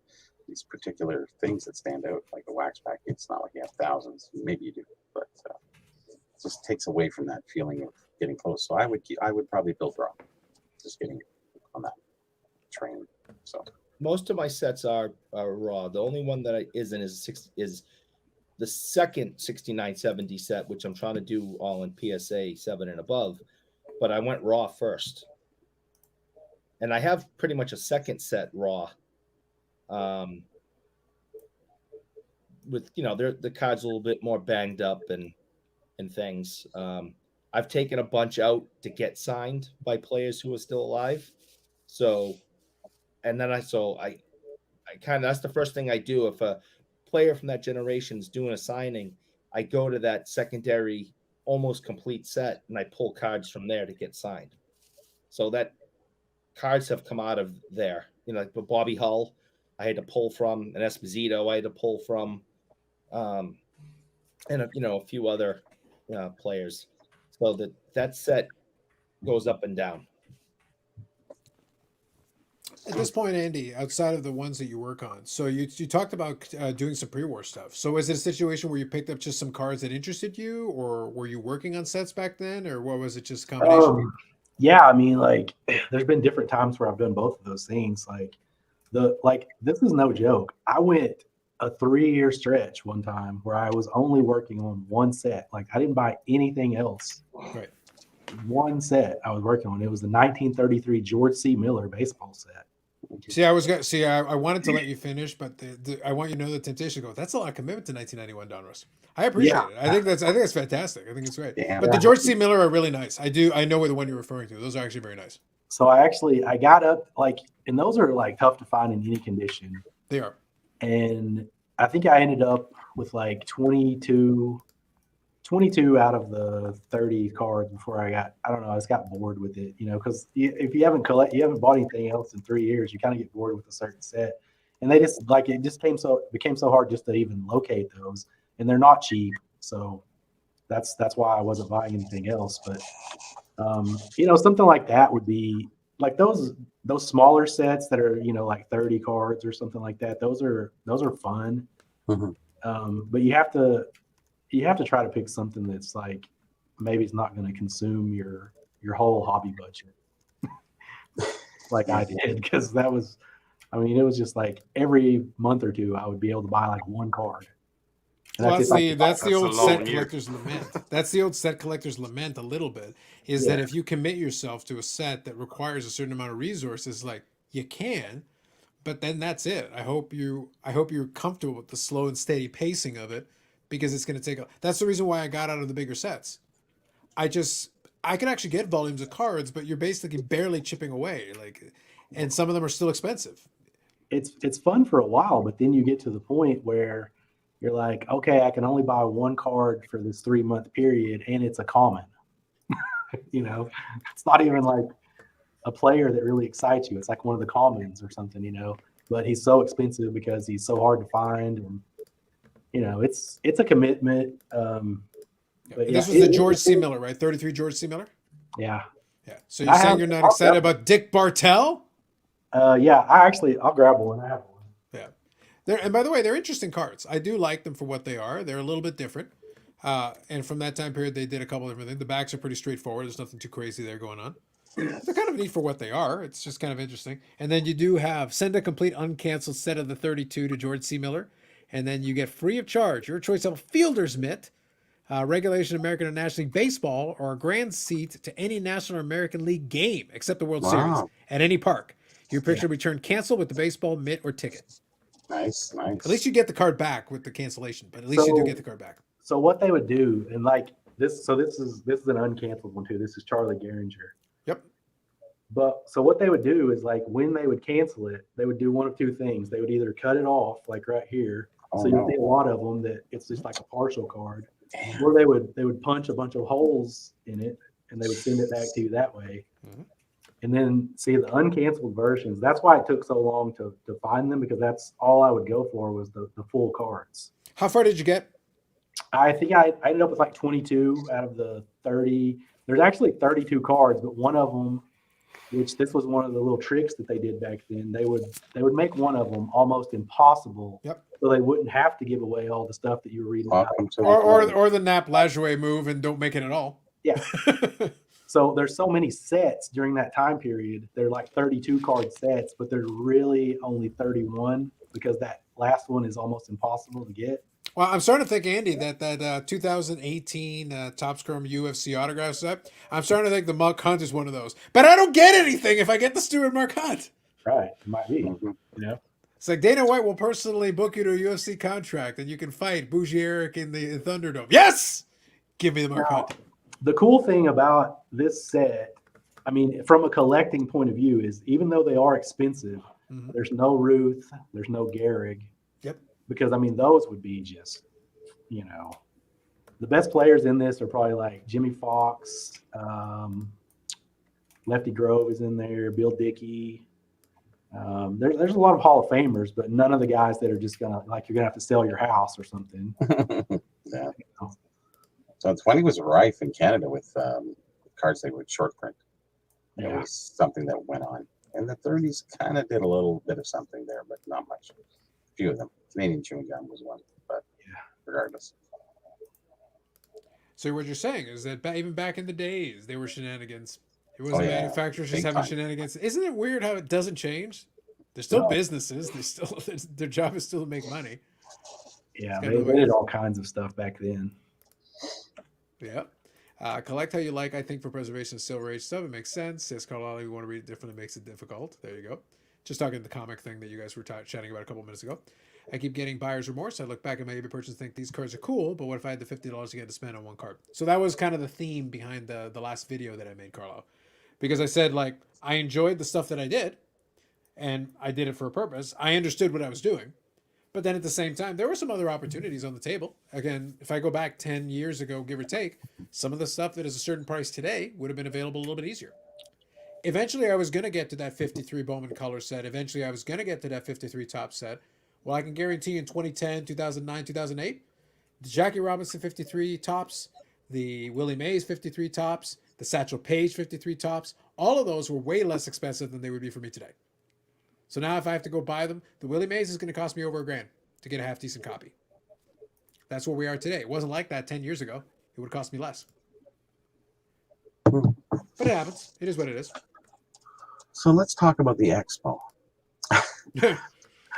these particular things that stand out, like a wax pack, it's not like you have thousands. Maybe you do, but it just takes away from that feeling of getting close. So I would probably build raw. Just getting on that train. So most of my sets are raw. The only one that isn't is the second 6970 set, which I'm trying to do all in PSA 7 and above, but I went raw first. And I have pretty much a second set raw. With, you know, the cards a little bit more banged up and things. I've taken a bunch out to get signed by players who are still alive. So, and then I kind of, that's the first thing I do. If a player from that generation is doing a signing, I go to that secondary, almost complete set, and I pull cards from there to get signed. So that cards have come out of there. You know, like the Bobby Hull, I had to pull from, an Esposito, I had to pull from, and a few other players. So that set goes up and down. At this point, Andy, outside of the ones that you work on, so you talked about doing some pre-war stuff. So is it a situation where you picked up just some cards that interested you, or were you working on sets back then, or what was it, just a combination? Yeah, I mean, like, there's been different times where I've done both of those things. Like this is no joke. I went a 3-year stretch one time where I was only working on one set. Like, I didn't buy anything else. Right. One set I was working on. It was the 1933 George C. Miller baseball set. See, I wanted to let you finish, but I want you to know the temptation to go. That's a lot of commitment to 1991, Donruss. I appreciate it. I think that's fantastic. I think it's great. Damn. But the George C. Miller are really nice. I know the one you're referring to. Those are actually very nice. So I got up like, and those are like tough to find in any condition. They are. And I think I ended up with like 22 out of the 30 cards before I don't know, I just got bored with it, because if you haven't bought anything else in 3 years, you kind of get bored with a certain set. And they just like, it became so hard just to even locate those, and they're not cheap. So that's why I wasn't buying anything else. But, something like that would be like those smaller sets that are, like 30 cards or something like that. Those are fun. Mm-hmm. But you have to try to pick something that's like, maybe it's not going to consume your whole hobby budget like I did, because it was just like every month or two I would be able to buy like one card. And Well, that's the old a long set year. collector's lament. That's the old set collector's lament a little bit, is that if you commit yourself to a set that requires a certain amount of resources, like you can, but then that's it. I hope you're comfortable with the slow and steady pacing of it, because it's going to take that's the reason why I got out of the bigger sets. I can actually get volumes of cards, but you're basically barely chipping away, and some of them are still expensive. It's fun for a while, but then you get to the point where you're like, okay, I can only buy one card for this 3-month period, and it's a common. It's not even like a player that really excites you. It's like one of the commons or something, but he's so expensive because he's so hard to find, and it's a commitment. But This was the George C. Miller, right? 33 George C. Miller. Yeah. So you're saying you're not excited about Dick Bartell? Yeah, I'll grab one. I have one. Yeah. And by the way, they're interesting cards. I do like them for what they are. They're a little bit different. And from that time period, they did a couple of different things. The backs are pretty straightforward. There's nothing too crazy there going on. They're kind of neat for what they are. It's just kind of interesting. And then you do send a complete uncanceled set of the 32 to George C. Miller. And then you get free of charge your choice of a fielder's mitt, regulation American or National League Baseball, or a grand seat to any National or American League game except the World Series at any park. Your picture will be returned canceled with the baseball mitt or ticket. Nice. At least you get the card back with the cancellation, but at least you do get the card back. So what they would do, and like this, so this is an uncanceled one too. This is Charlie Gehringer. Yep. But so what they would do is, like, when they would cancel it, they would do one of two things. They would either cut it off, like right here. So you'll see a lot of them that it's just like a partial card. Damn. Or they would punch a bunch of holes in it, and they would send it back to you that way. Mm-hmm. And then see the uncanceled versions. That's why it took so long to find them, because that's all I would go for was the full cards. How far did you get? I think I ended up with like 22 out of the 30. There's actually 32 cards, but one of them, which this was one of the little tricks that they did back then, they would make one of them almost impossible. Yep. So they wouldn't have to give away all the stuff that you were reading about. Or the Nap Lajoie move and don't make it at all. Yeah. So there's so many sets during that time period. They're like 32 card sets, but there's really only 31 because that last one is almost impossible to get. Well, I'm starting to think, Andy, that 2018 Topps Chrome UFC autograph set, I'm starting to think the Mark Hunt is one of those. But I don't get anything if I get the Stuart Mark Hunt. Right. It might be. It's like Dana White will personally book you to a UFC contract and you can fight Bougie Eric in the Thunderdome. Yes! Give me the Mark Hunt. The cool thing about this set, I mean, from a collecting point of view, is even though they are expensive, there's no Ruth, there's no Gehrig. Yep. Because, I mean, those would be just, the best players in this are probably like Jimmy Fox, Lefty Grove is in there, Bill Dickey. There's a lot of Hall of Famers, but none of the guys that are just going to, like, you're going to have to sell your house or something. Yeah. So 20 was rife in Canada with cards they would short print. It was something that went on. And the 30s kind of did a little bit of something there, but not much. A few of them. Canadian Chewing Gum was one, but regardless. So what you're saying is that even back in the days, they were shenanigans. It wasn't manufacturers just having shenanigans. Isn't it weird how it doesn't change? They're still businesses. Their job is still to make money. Yeah, they did all kinds of stuff back then. Yeah. Collect how you like. I think for preservation of Silver Age stuff, it makes sense. Says Carlisle, you want to read it differently, makes it difficult. There you go. Just talking the comic thing that you guys were chatting about a couple minutes ago. I keep getting buyer's remorse. I look back at my eBay purchase and think these cards are cool, but what if I had the $50 again to spend on one card? So that was kind of the theme behind the last video that I made, Carlo. Because I said, like, I enjoyed the stuff that I did, and I did it for a purpose. I understood what I was doing. But then at the same time, there were some other opportunities on the table. Again, if I go back 10 years ago, give or take, some of the stuff that is a certain price today would have been available a little bit easier. Eventually, I was going to get to that 53 Bowman color set. Eventually, I was going to get to that 53 top set. Well, I can guarantee in 2010, 2009, 2008, the Jackie Robinson 53 tops, the Willie Mays 53 tops, the Satchel Paige 53 tops, all of those were way less expensive than they would be for me today. So now if I have to go buy them, the Willie Mays is going to cost me over $1,000 to get a half decent copy. That's where we are today. It wasn't like that 10 years ago. It would cost me less. But it happens. It is what it is. So let's talk about the expo.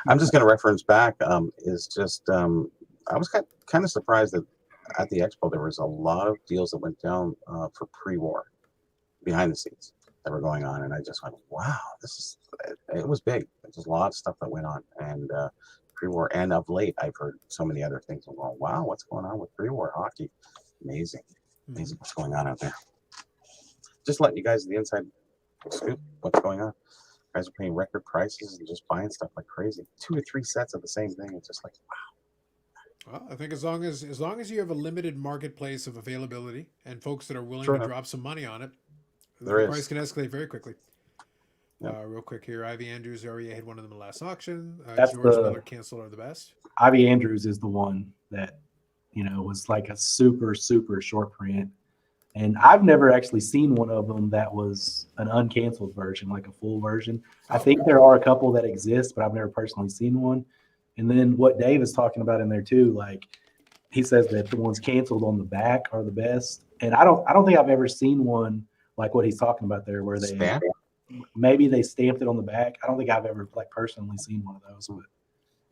I'm just going to reference back. I was kind of surprised that at the expo there was a lot of deals that went down for pre-war, behind the scenes that were going on, and I just went, wow, it was big. There's a lot of stuff that went on, and pre-war, and of late I've heard so many other things. I'm going, wow, what's going on with pre-war hockey? Amazing what's going on out there. Just letting you guys the inside scoop what's going on. You guys are paying record prices and just buying stuff like crazy. 2 or 3 sets of the same thing. It's just like, wow. Well, I think as long as you have a limited marketplace of availability and folks that are willing Sure to enough. drop some money on it, There the is. price can escalate very quickly. Yep. Real quick here, Ivy Andrews already had one of them in the last auction. That's George the- Miller canceled are the best. Ivy Andrews is the one that, was like a super, super short print. And I've never actually seen one of them that was an uncanceled version, like a full version. I think there are a couple that exist, but I've never personally seen one. And then what Dave is talking about in there too, like he says that the ones canceled on the back are the best. And I don't think I've ever seen one like what he's talking about there, where they Stamp? maybe they stamped it on the back. I don't think I've ever personally seen one of those,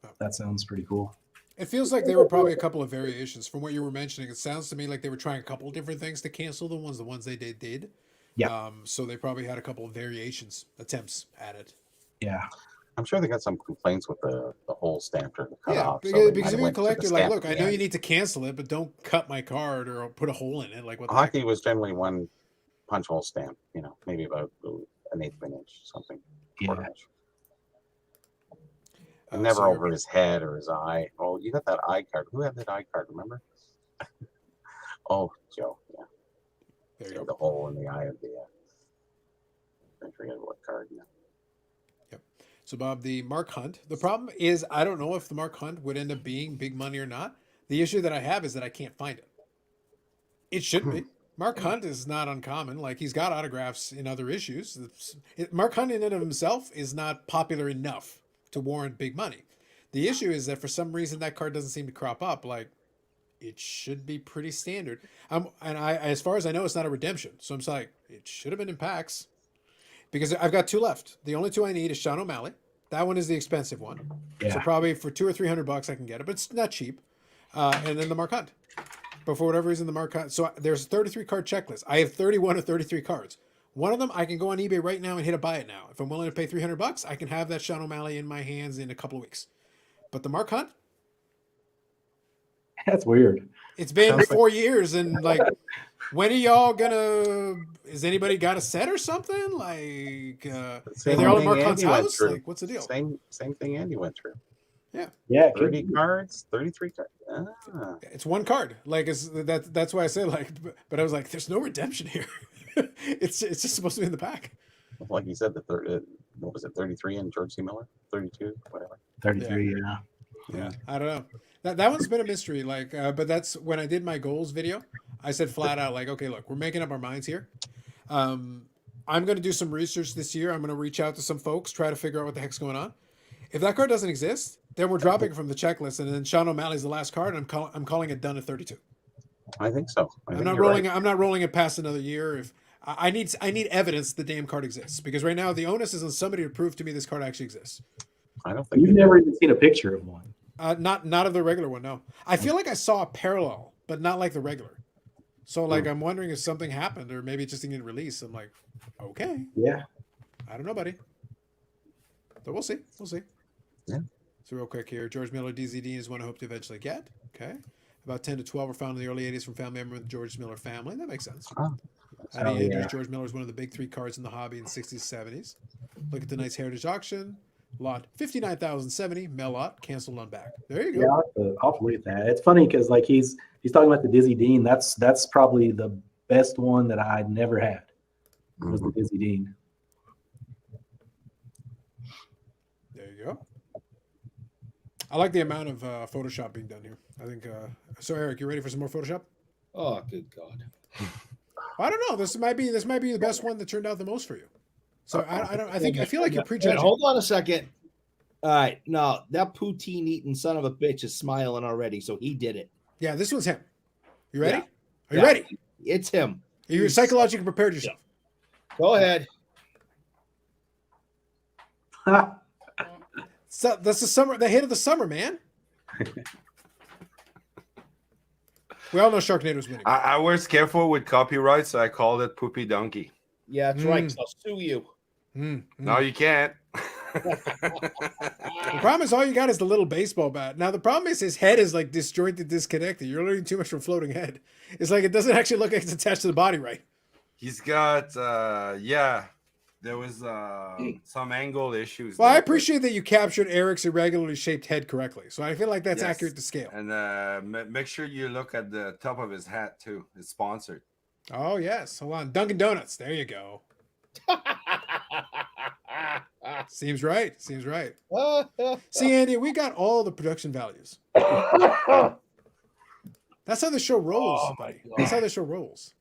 but that sounds pretty cool. It feels like there were probably a couple of variations from what you were mentioning. It sounds to me like they were trying a couple of different things to cancel the ones they did. Yeah. So they probably had a couple of variations, attempts at it. Yeah. I'm sure they got some complaints with the whole stamp or the cut Yeah, off. because if you're a collector, like, look, I know you need to cancel it, but don't cut my card or put a hole in it. Like what the heck? Hockey was generally one punch hole stamp, maybe about an eighth of an inch, something. Quarter inch. Never so over his head or his eye. Oh, you got that eye card. Who had that eye card? Remember? Oh, Joe. Yeah. There you go. The hole in the eye of the. I forget what card. Yeah. Yep. So Bob, the Mark Hunt. The problem is I don't know if the Mark Hunt would end up being big money or not. The issue that I have is that I can't find it. It should be. Mark Hunt is not uncommon. Like, he's got autographs in other issues. Mark Hunt in and of himself is not popular enough to warrant big money. The issue is that for some reason that card doesn't seem to crop up. Like, it should be pretty standard. As far as I know, it's not a redemption. So I'm like, it should have been in packs. Because I've got 2 left. The only 2 I need is Sean O'Malley. That one is the expensive one. Yeah. So probably for $200 or $300 I can get it, but it's not cheap. And then the Mark Hunt. But for whatever reason, the Mark Hunt. So there's a 33 card checklist. I have 31 or 33 cards. One of them I can go on eBay right now and hit a buy it now. If I'm willing to pay $300, I can have that Sean O'Malley in my hands in a couple of weeks. But the Mark Hunt, That's weird. it's been 4 years, and like, when are y'all gonna? Is anybody got a set or something? Like, are they all at Mark Hunt's house? Like, what's the deal? Same thing Andy went through. Yeah. 30 cards, 33 cards. Ah. It's one card. Like, that's why I said, like, but I was like, there's no redemption here. it's just supposed to be in the pack. Like you said, the third. What was it? 33 and George C. Miller. 32, whatever. 33. Yeah. Yeah, I don't know. That one's been a mystery. Like, but that's when I did my goals video. I said flat out, like, okay, look, we're making up our minds here. I'm going to do some research this year. I'm going to reach out to some folks, try to figure out what the heck's going on. If that card doesn't exist, then we're dropping it from the checklist, and then Sean O'Malley's the last card, and I'm calling it done at 32. I think so. I'm not rolling it past another year. If I need evidence the damn card exists, because right now the onus is on somebody to prove to me this card actually exists. I don't think You've never even seen a picture of one. Not of the regular one. No, I feel like I saw a parallel, but not like the regular. So like, I'm wondering if something happened, or maybe it just didn't get released. I'm like, okay, Yeah. I don't know, buddy. So we'll see. We'll see. Yeah. So real quick here, George Miller DZD is one I hope to eventually get. Okay. About 10 to 12 were found in the early 80s from family member of the George Miller family. That makes sense. Oh. Heidi Oh, Andrews, yeah. George Miller is one of the big three cards in the hobby in the 60s, 70s. Look at tonight's Heritage Auction. Lot 59,070, mail lot, canceled on back. There you go. Yeah, I'll have to look at that. It's funny because like he's talking about the Dizzy Dean. That's probably the best one that I never had. Was the Dizzy Dean. There you go. I like the amount of Photoshop being done here. I think. So Eric, you ready for some more Photoshop? Oh, good God. I don't know. This might be the best one that turned out the most for you. So I feel like you're Wait, prejudging. hold on a second. All right, now that poutine eating son of a bitch is smiling already, so he did it. Yeah, this one's him. You ready? Yeah. Are you ready? It's him. You're psychologically prepared yourself. Go ahead. So that's the summer, the hit of the summer, man. We all know Sharknado's winning. I was careful with copyright, so I called it Poopy Donkey. Yeah, that's right. 'Cause I'll sue you. No, you can't. The problem is all you got is the little baseball bat. Now the problem is his head is like disjointed, disconnected. You're learning too much from floating head. It's like it doesn't actually look like it's attached to the body right. He's got, there was some angle issues. Well, I there, but- appreciate that you captured Eric's irregularly shaped head correctly. So I feel like that's Yes. accurate to scale. And make sure you look at the top of his hat too. It's sponsored. Oh yes, hold on, Dunkin' Donuts. There you go. Seems right. Seems right. See, Andy, we got all the production values. That's how the show rolls, Oh, my buddy. God. That's how the show rolls.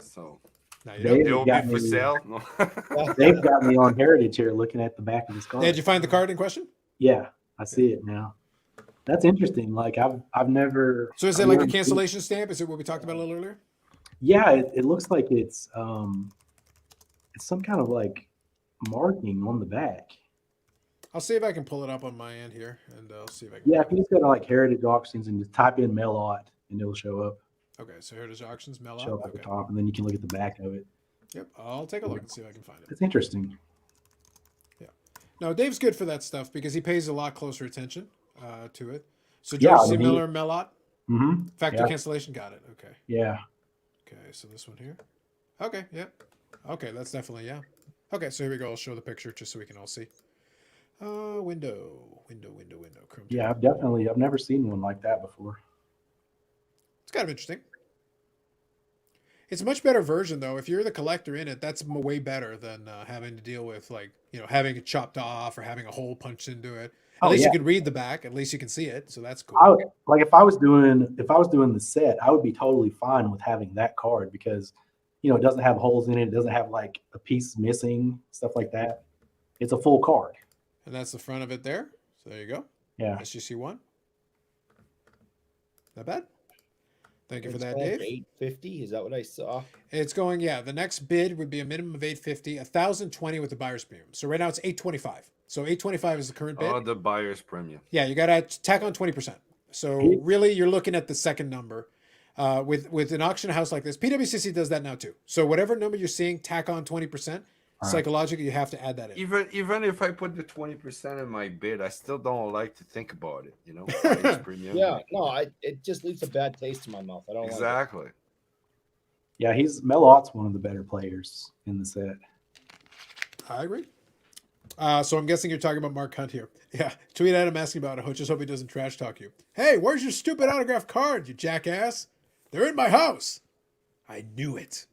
So Now you Dave know. it will got be for me- sale. No. They've got me on Heritage here looking at the back of this card. Did you find the card in question? Yeah, I see it now. That's interesting. Like I've never. So is it I've like a never seen- cancellation stamp? Is it what we talked about a little earlier? Yeah, it looks like it's some kind of like marking on the back. I'll see if I can pull it up on my end here, and I'll see if I can. Yeah, if you just go to like Heritage Auctions and just type in mail lot, and it'll show up Okay, so Heritage Auctions, mail show out. up at the Okay. top, and then you can look at the back of it. Yep, I'll take a look and see if I can find it. It's interesting. No, Dave's good for that stuff because he pays a lot closer attention to it. So Yeah, George C. I mean, Miller, Melot, Mm-hmm. factor Yeah. cancellation, got it. Okay. Yeah. Okay, so this one here. Okay, yep. Okay, that's definitely, yeah. Okay, so here we go. I'll show the picture just so we can all see. Window. Chrome Yeah, tab. I've never seen one like that before. It's kind of interesting. It's a much better version, though. If you're the collector in it, that's way better than having to deal with, like, having it chopped off or having a hole punched into it. At Oh, least yeah. you can read the back. At least you can see it. So that's cool. Like if I was doing the set, I would be totally fine with having that card because it doesn't have holes in it. It doesn't have like a piece missing, stuff like that. It's a full card. And that's the front of it there. So there you go. Yeah. SGC1. Not bad. Thank you for It's that, going Dave. for 850. Is that what I saw? It's going, yeah. The next bid would be a minimum of 850, 1,020 with the buyer's premium. So right now it's 825. So 825 is the current bid. Oh, the buyer's premium. Yeah, you got to tack on 20%. So really, you're looking at the second number. With an auction house like this, PWCC does that now too. So whatever number you're seeing, tack on 20%. Right. Psychologically, you have to add that in. Even if I put the 20% in my bid, I still don't like to think about it. Buyer's premium. Yeah, no, it just leaves a bad taste in my mouth. I don't like Exactly. Yeah, Melot's one of the better players in the set. I agree. So I'm guessing you're talking about Mark Hunt here. Yeah, tweet at him asking about it. Just hope he doesn't trash talk you. Hey, where's your stupid autograph card, you jackass? They're in my house. I knew it.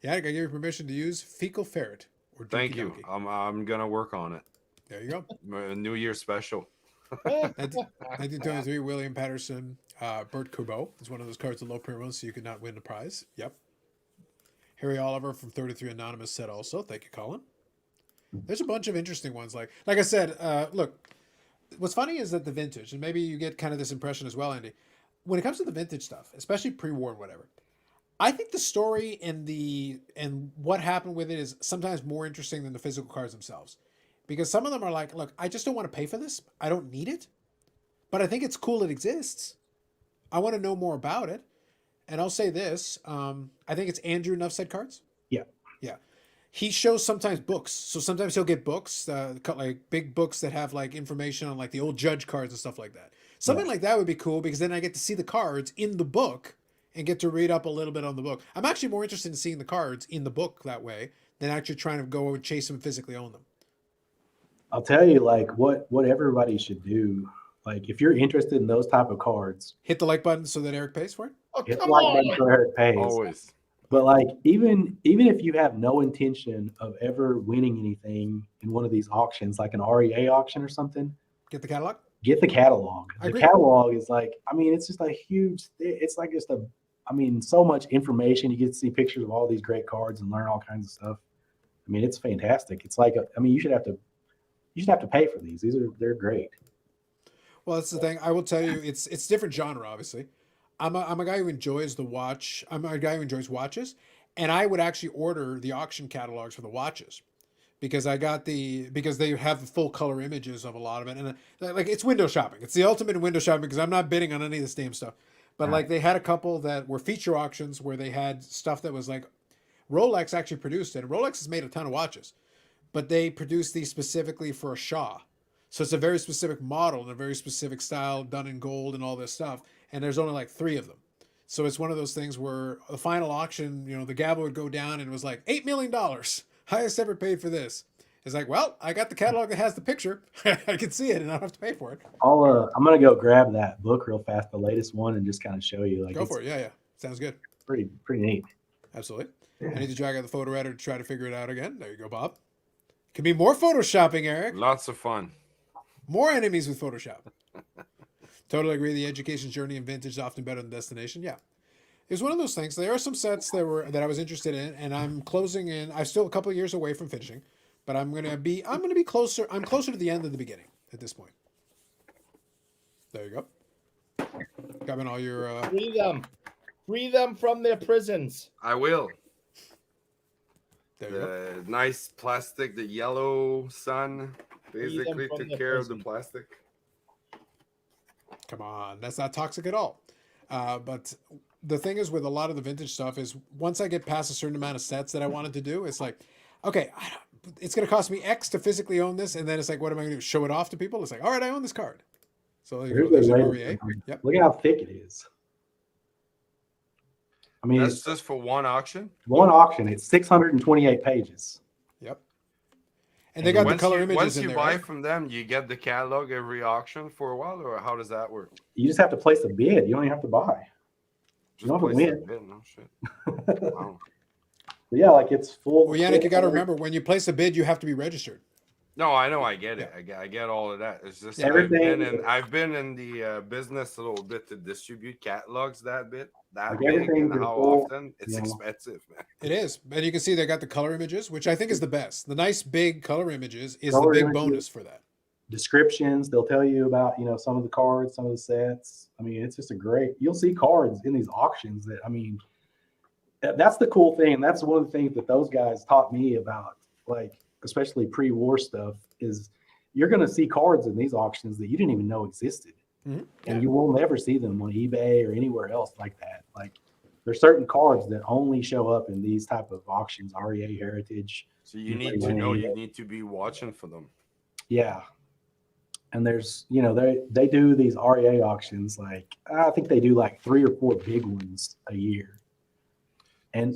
Yeah, I gave you permission to use fecal ferret or Thank Dookie you. Donkey. I'm gonna work on it. There you go. New Year special. it. 1923, William Patterson, Bert Kubo is one of those cards with low primo, so you could not win the prize. Yep. Harry Oliver from 33 Anonymous said also. Thank you, Colin. There's a bunch of interesting ones. Like I said, look, what's funny is that the vintage, and maybe you get kind of this impression as well, Andy, when it comes to the vintage stuff, especially pre-war and whatever, I think the story and what happened with it is sometimes more interesting than the physical cards themselves. Because some of them are like, look, I just don't want to pay for this. I don't need it. But I think it's cool it exists. I want to know more about it. And I'll say this. I think it's Andrew Nuff said cards. Yeah. Yeah. he shows sometimes books. So sometimes he'll get books, like big books that have like information on like the old judge cards and stuff like that. Something like that would be cool because then I get to see the cards in the book and get to read up a little bit on the book. I'm actually more interested in seeing the cards in the book that way than actually trying to go and chase them and physically own them. I'll tell you, like what everybody should do. Like if you're interested in those type of cards, hit the like button so that Eric pays for it. Oh, hit the come like on. button so Eric pays. Always. But like even if you have no intention of ever winning anything in one of these auctions, like an REA auction or something, Get the catalog. get the catalog. I The agree. catalog is like, I mean, it's just a huge. It's like just so much information. You get to see pictures of all these great cards and learn all kinds of stuff. I mean, it's fantastic. It's like, you should have to pay for these. They're great. Well, that's the thing. I will tell you, it's different genre, obviously. I'm a guy who enjoys the watch. I'm a guy who enjoys watches, and I would actually order the auction catalogs for the watches because because they have the full color images of a lot of it, and like it's window shopping. It's the ultimate in window shopping because I'm not bidding on any of this damn stuff. But like they had a couple that were feature auctions where they had stuff that was like Rolex actually produced it. And Rolex has made a ton of watches, but they produced these specifically for a Shaw. So it's a very specific model and a very specific style done in gold and all this stuff. And there's only like 3 of them. So it's one of those things where the final auction, the gavel would go down and it was like $8 million. Highest ever paid for this. It's like, well, I got the catalog that has the picture. I can see it and I don't have to pay for it. I'm gonna go grab that book real fast, the latest one, and just kind of show you. Like, Go for it. Yeah. Sounds good. Pretty neat. Absolutely. I need to drag out the photo editor to try to figure it out again. There you go, Bob. Can be more photoshopping, Eric. Lots of fun. More enemies with Photoshop. Totally agree. The education journey in vintage is often better than destination. Yeah. It's one of those things. There are some sets that I was interested in, and I'm closing in. I'm still a couple of years away from finishing, but I'm gonna be closer. I'm closer to the end than the beginning at this point. There you go. Grabbing all your Free them from their prisons. I will. there you go. The nice plastic, the yellow sun Free them basically from took the care of the prison. plastic. Come on, that's not toxic at all. But the thing is with a lot of the vintage stuff is once I get past a certain amount of sets that I wanted to do, it's like, okay, it's going to cost me X to physically own this. And then it's like, what am I going to do? Show it off to people? It's like, all right, I own this card. So there you go. There's an REA. Yep. Look at how thick it is. I mean, That's it's just for one auction. one auction. It's 628 pages. Yep. And they got the Once color you, images once in you there. buy Right? from them, you get the catalog every auction for a while, or how does that work? You just have to place a bid. You don't even have to buy. Just don't have to place win. the bid, no shit. Wow. But yeah, like it's full. Well, Yannick, you got to remember when you place a bid, you have to be registered. No, I know, I get it. I get all of that. It's just Everything- I've been in the business a little bit to distribute catalogs that big Like and everything's in how full, often it's you know. expensive, man. It is. And you can see they got the color images, which I think is the best. The nice big color images is Color the big images. bonus for that. Descriptions. They'll tell you about, some of the cards, some of the sets. I mean, it's just you'll see cards in these auctions that, I mean, that's the cool thing. And that's one of the things that those guys taught me about, like, especially pre-war stuff, is you're going to see cards in these auctions that you didn't even know existed. Mhm. And you will never see them on eBay or anywhere else like that. Like, there's certain cards that only show up in these type of auctions, REA Heritage. So you need to know, you need to be watching for them. Yeah. And there's, they do these REA auctions. Like, I think they do like 3 or 4 big ones a year. And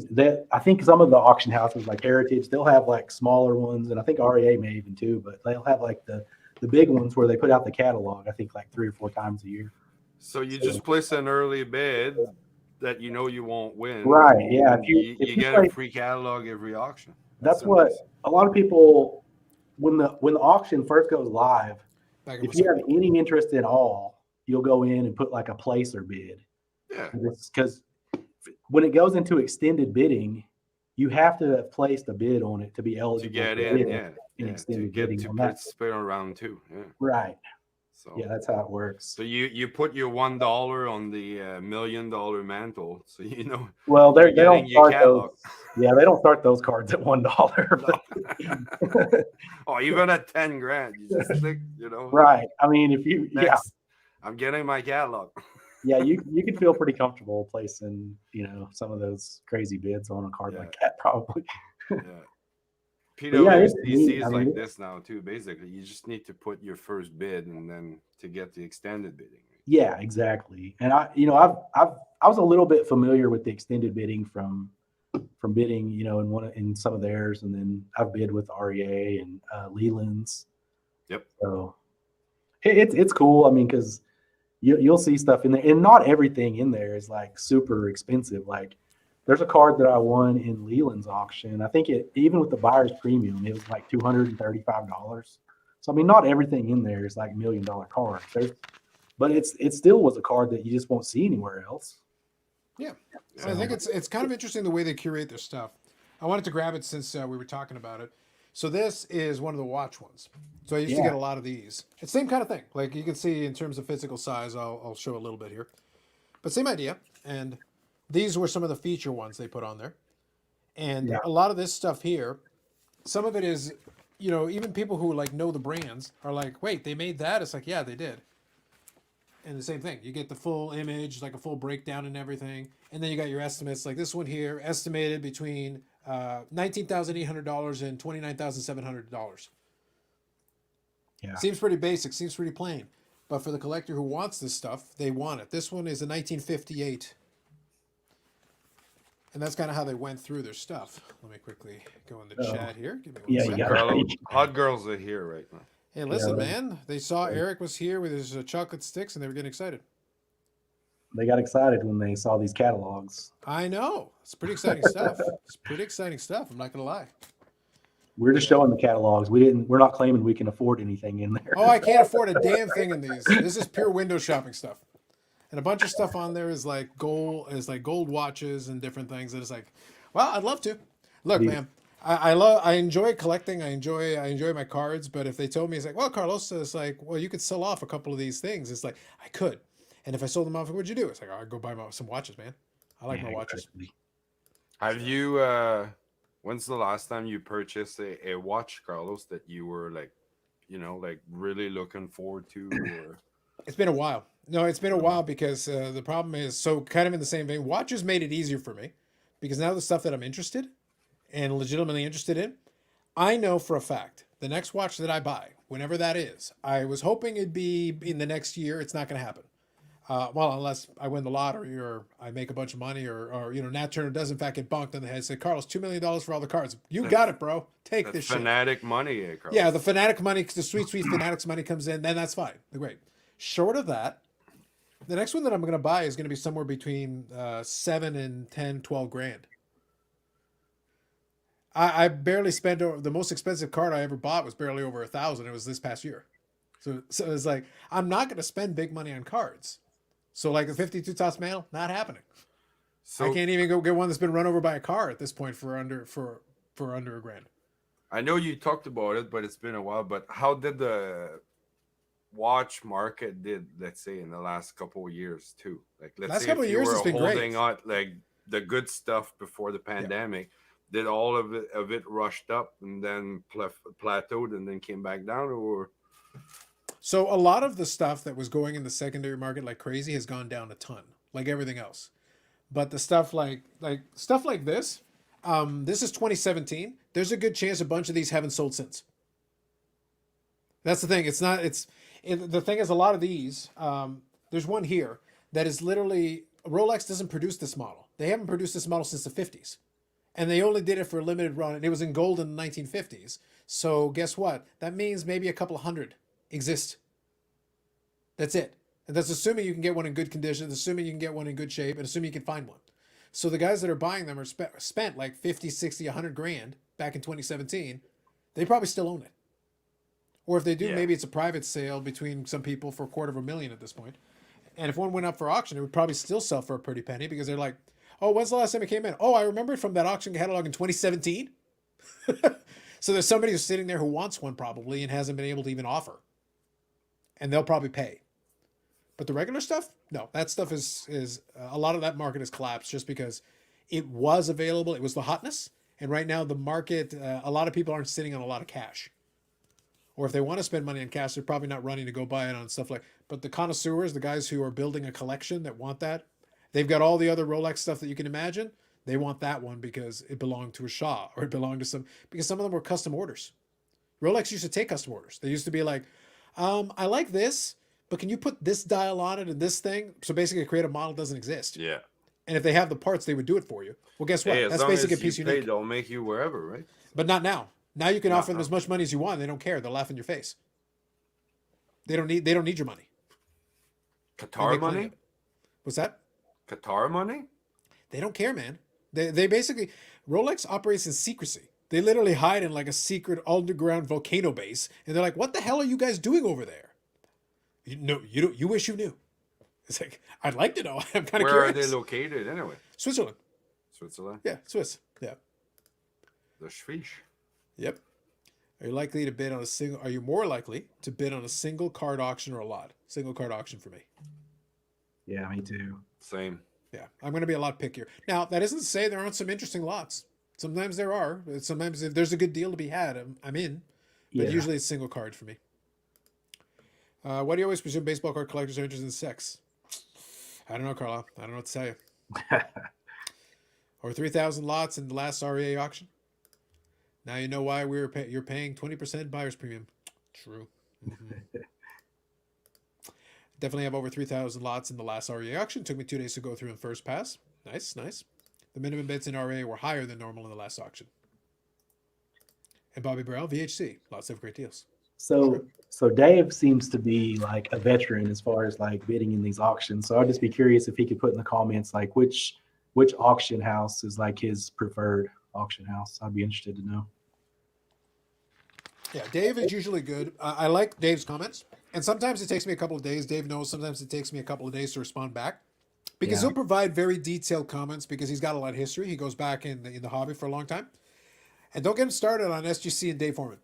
I think some of the auction houses like Heritage, they'll have like smaller ones. And I think REA may even too, but they'll have like the big ones where they put out the catalog, I think like 3 or 4 times a year. So you just place an early bid that you won't win. Right. Yeah. If You you get play- a free catalog every auction. That's so what nice. a lot of people, when the auction first goes live, Back if you have any interest at all, you'll go in and put like a placer bid. Yeah. Because when it goes into extended bidding, you have to have placed a bid on it to be To eligible get to in, bid yeah. in To extended get bidding to on that. participate on round 2. Yeah. Right. So Yeah, that's how it works. So you put your $1 on the $1 million mantle, so Well, they you're don't getting your start those. catalog. Yeah, they don't start those cards at $1. Oh, even at 10 grand, you just click, Right. I mean, if you, Next, I'm getting my catalog. you could feel pretty comfortable placing, some of those crazy bids on a card like that, probably. Yeah. yeah, it's PWCC neat. is I like mean, this now too. Basically, you just need to put your first bid, and then to get the extended bidding. yeah, exactly. And I was a little bit familiar with the extended bidding from bidding, in some of theirs, and then I've bid with REA and Leland's. Yep. So it's cool. I mean, because you'll see stuff in there, and not everything in there is like super expensive. Like there's a card that I won in Leland's auction. I think even with the buyer's premium, it was like $235. So I mean, not everything in there is like $1 million cards. But it still was a card that you just won't see anywhere else. Yeah. So- I think it's kind of interesting the way they curate their stuff. I wanted to grab it since we were talking about it. So this is one of the watch ones. So I used to Yeah. get a lot of these. It's the same kind of thing. Like you can see in terms of physical size, I'll show a little bit here. But same idea. And these were some of the feature ones they put on there. And Yeah. a lot of this stuff here, some of it is, even people who like know the brands are like, wait, they made that? It's like, yeah, they did. And the same thing, you get the full image, like a full breakdown and everything, and then you got your estimates. Like this one here, estimated between $19,800 and $29,700. Yeah. Seems pretty basic, seems pretty plain, but for the collector who wants this stuff, they want it. This one is a 1958, and that's kind of how they went through their stuff. Let me quickly go in the chat here. Give me one Yeah, second. you got it. Hot girls are here right now. Hey, listen, Yeah. man, they saw Eric was here with his chocolate sticks, and they were getting excited. They got excited when they saw these catalogs. I know. It's pretty exciting stuff. It's pretty exciting stuff. I'm not gonna lie. We're just showing the catalogs. We're not claiming we can afford anything in there. Oh, I can't afford a damn thing in these. This is pure window shopping stuff. And a bunch of stuff on there is like gold watches and different things. And it's like, well, I'd love to. Look, These- man, I enjoy collecting. I enjoy my cards. But if they told me, it's like, well, Carlos, it's like, well, you could sell off a couple of these things. It's like, I could. And if I sold them off, what'd you do? It's like, I'd go buy some watches, man. I like my watches. Exactly. Have you? When's the last time you purchased a watch, Carlos, that you were like, like really looking forward to? Or... It's been a while. No, it's been a while because the problem is, so kind of in the same vein, watches made it easier for me because now the stuff that I'm interested and legitimately interested in, I know for a fact the next watch that I buy, whenever that is, I was hoping it'd be in the next year. It's not going to happen. Well, unless I win the lottery or I make a bunch of money or Nat Turner does in fact get bonked on the head. Say, Carlos, $2 million for all the cards. You got it, bro. Take That's this shit. fanatic money, Carlos. Yeah, the fanatic money, the sweet fanatics money comes in, then that's fine. Great. Short of that, the next one that I'm going to buy is going to be somewhere between 7 and 10, 12 grand. I barely spent the most expensive card I ever bought was barely over $1,000. It was this past year. So it's like, I'm not going to spend big money on cards. So like the 52 Toss Mail, not happening. So I can't even go get one that's been run over by a car at this point for under a grand. I know you talked about it, but it's been a while. But how did the watch market let's say in the last couple of years too? Like let's Last say couple if of you years were has been holding great. on like the good stuff before the pandemic, did all of it rushed up and then plateaued and then came back down, or? So a lot of the stuff that was going in the secondary market like crazy has gone down a ton, like everything else. But the stuff like stuff like this is 2017. There's a good chance a bunch of these haven't sold since. That's the thing. The thing is, a lot of these, there's one here that is literally, Rolex doesn't produce this model. They haven't produced this model since the 50s. And they only did it for a limited run, and it was in gold in the 1950s. So guess what? That means maybe a couple hundred exist. That's it. And that's assuming you can get one in good condition, assuming you can get one in good shape, and assuming you can find one. So the guys that are buying them are spent like 50, 60, 100 grand back in 2017. They probably still own it. Or if they do, Yeah. maybe it's a private sale between some people for $250,000 at this point. And if one went up for auction, it would probably still sell for a pretty penny because they're like, oh, when's the last time it came in? Oh, I remember it from that auction catalog in 2017. So there's somebody who's sitting there who wants one probably and hasn't been able to even offer. And they'll probably pay. But the regular stuff, no, that stuff is a lot of that market has collapsed just because it was available. It was the hotness. And right now the market, a lot of people aren't sitting on a lot of cash. Or if they want to spend money on cash, they're probably not running to go buy it on stuff like, but the connoisseurs, the guys who are building a collection that want that, they've got all the other Rolex stuff that you can imagine. They want that one because it belonged to a Shaw or it belonged to because some of them were custom orders. Rolex used to take custom orders. They used to be like, I like this, but can you put this dial on it and this thing? So basically create a model that doesn't exist. Yeah. And if they have the parts, they would do it for you. Well, guess what? Hey, as That's long basically a as piece you unique. pay, they'll make you wherever, right? But not now. Now you can Not offer them now. as much money as you want. They don't care. They'll laugh in your face. They don't need your money. And they Qatar claim money? it. What's that? Qatar money? They don't care, man. They basically, Rolex operates in secrecy. They literally hide in like a secret underground volcano base, and they're like, "What the hell are you guys doing over there?" You wish you knew. It's like, I'd like to know. I'm kind of Where curious. are they located anyway? Switzerland. Switzerland? Yeah, Swiss. Yeah. The Schweiz. Yep. Are you likely to bid on a single? Are you more likely to bid on a single card auction or a lot? Single card auction for me. Yeah, me too. Same. Yeah, I'm going to be a lot pickier. Now, that isn't to say there aren't some interesting lots. Sometimes there are. Sometimes if there's a good deal to be had, I'm in. But Yeah. usually it's single card for me. Why do you always presume baseball card collectors are interested in sex? I don't know, Carla. I don't know what to tell you. Or 3,000 lots in the last REA auction. Now you know why you're paying 20% buyer's premium. True. Mhm. Definitely have over 3,000 lots in the last REA auction. Took me 2 days to go through in first pass. Nice, nice. The minimum bids in REA were higher than normal in the last auction. And Bobby Burrell, VHC, lots of great deals. So Dave seems to be like a veteran as far as like bidding in these auctions. So I'd just be curious if he could put in the comments like which auction house is like his preferred auction house. I'd be interested to know. Yeah, Dave is usually good. I like Dave's comments. And sometimes it takes me a couple of days. Dave knows sometimes it takes me a couple of days to respond back. Because Yeah. he'll provide very detailed comments because he's got a lot of history. He goes back in the hobby for a long time. And don't get him started on SGC and Dave Foreman.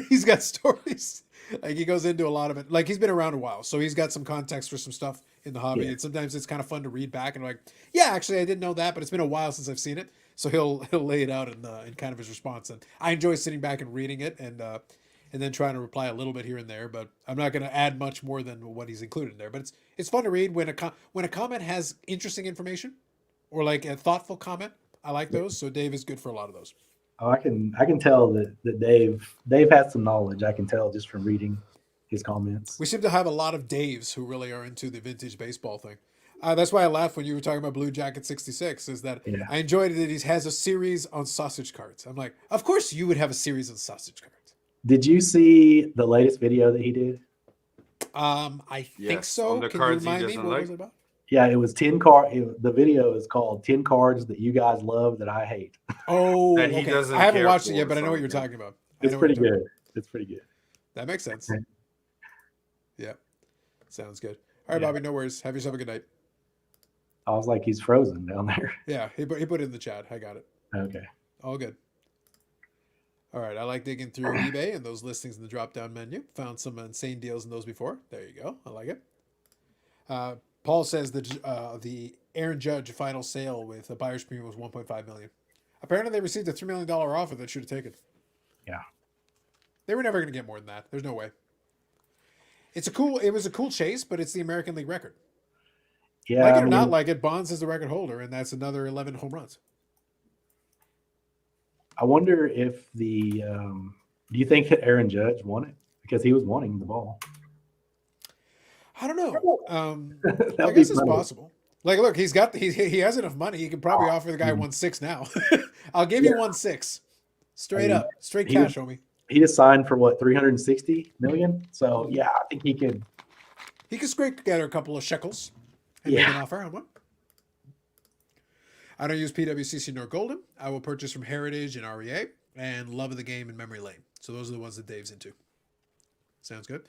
He's got stories. Like he goes into a lot of it. Like he's been around a while. So he's got some context for some stuff in the hobby. Yeah. And sometimes it's kind of fun to read back and like, yeah, actually I didn't know that, but it's been a while since I've seen it. So he'll lay it out in kind of his response. And I enjoy sitting back and reading it and then trying to reply a little bit here and there, but I'm not going to add much more than what he's included in there. But it's fun to read when a comment has interesting information or like a thoughtful comment. I like those. So Dave is good for a lot of those. Oh, I can tell that Dave has some knowledge. I can tell just from reading his comments. We seem to have a lot of Daves who really are into the vintage baseball thing. That's why I laughed when you were talking about Blue Jacket 66, is that Yeah. I enjoyed it that he has a series on sausage cards. I'm like, of course you would have a series on sausage cards. Did you see the latest video that he did? I think Yes, so. on the Can you cards he remind me doesn't what like. was it about? Yeah, it was 10 the video is called 10 cards that you guys love that I hate. Oh, That he okay. doesn't I haven't care watched it for yet, but I know what something. you're talking about. I It's know what pretty you're talking good. It's pretty good. That makes sense. Yeah. Sounds good. All right, Yeah. Bobby, no worries. Have yourself a good night. I was like, he's frozen down there. Yeah, he put it in the chat. I got it. Okay. All good. All right, I like digging through eBay and those listings in the drop-down menu. Found some insane deals in those before. There you go. I like it. Paul says the Aaron Judge final sale with a buyer's premium was $1.5 million. Apparently, they received a $3 million offer that should have taken. Yeah. They were never going to get more than that. There's no way. It was a cool chase, but it's the American League record. Yeah. Like it I or mean, not like it, Bonds is the record holder, and that's another 11 home runs. I wonder if do you think that Aaron Judge won it? Because he was wanting the ball. I don't know. I That'd guess be it's funny. possible. Like, look, he has enough money. He could probably offer the guy 1.6 now. I'll give you 1.6, straight up, straight he cash, was- homie. He just signed for what, 360 million? So yeah, I think he could. He could scrape together a couple of shekels and make Yeah. an offer on one. I don't use PWCC nor Golden. I will purchase from Heritage and REA and Love of the Game and Memory Lane. So those are the ones that Dave's into. Sounds good.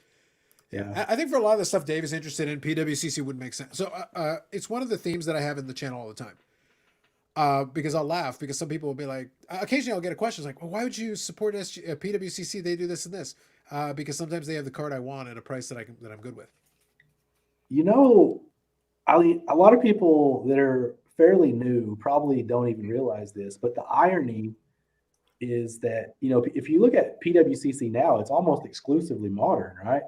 Yeah. I think for a lot of the stuff Dave is interested in, PWCC wouldn't make sense. So it's one of the themes that I have in the channel all the time. Because I'll laugh because some people will be like, occasionally I'll get a question like, well, why would you support PWCC? They do this and this. Because sometimes they have the card I want at a price that I'm good with. You know, a lot of people that are fairly new probably don't even realize this, but the irony is that, you know, if you look at PWCC now, it's almost exclusively modern, right?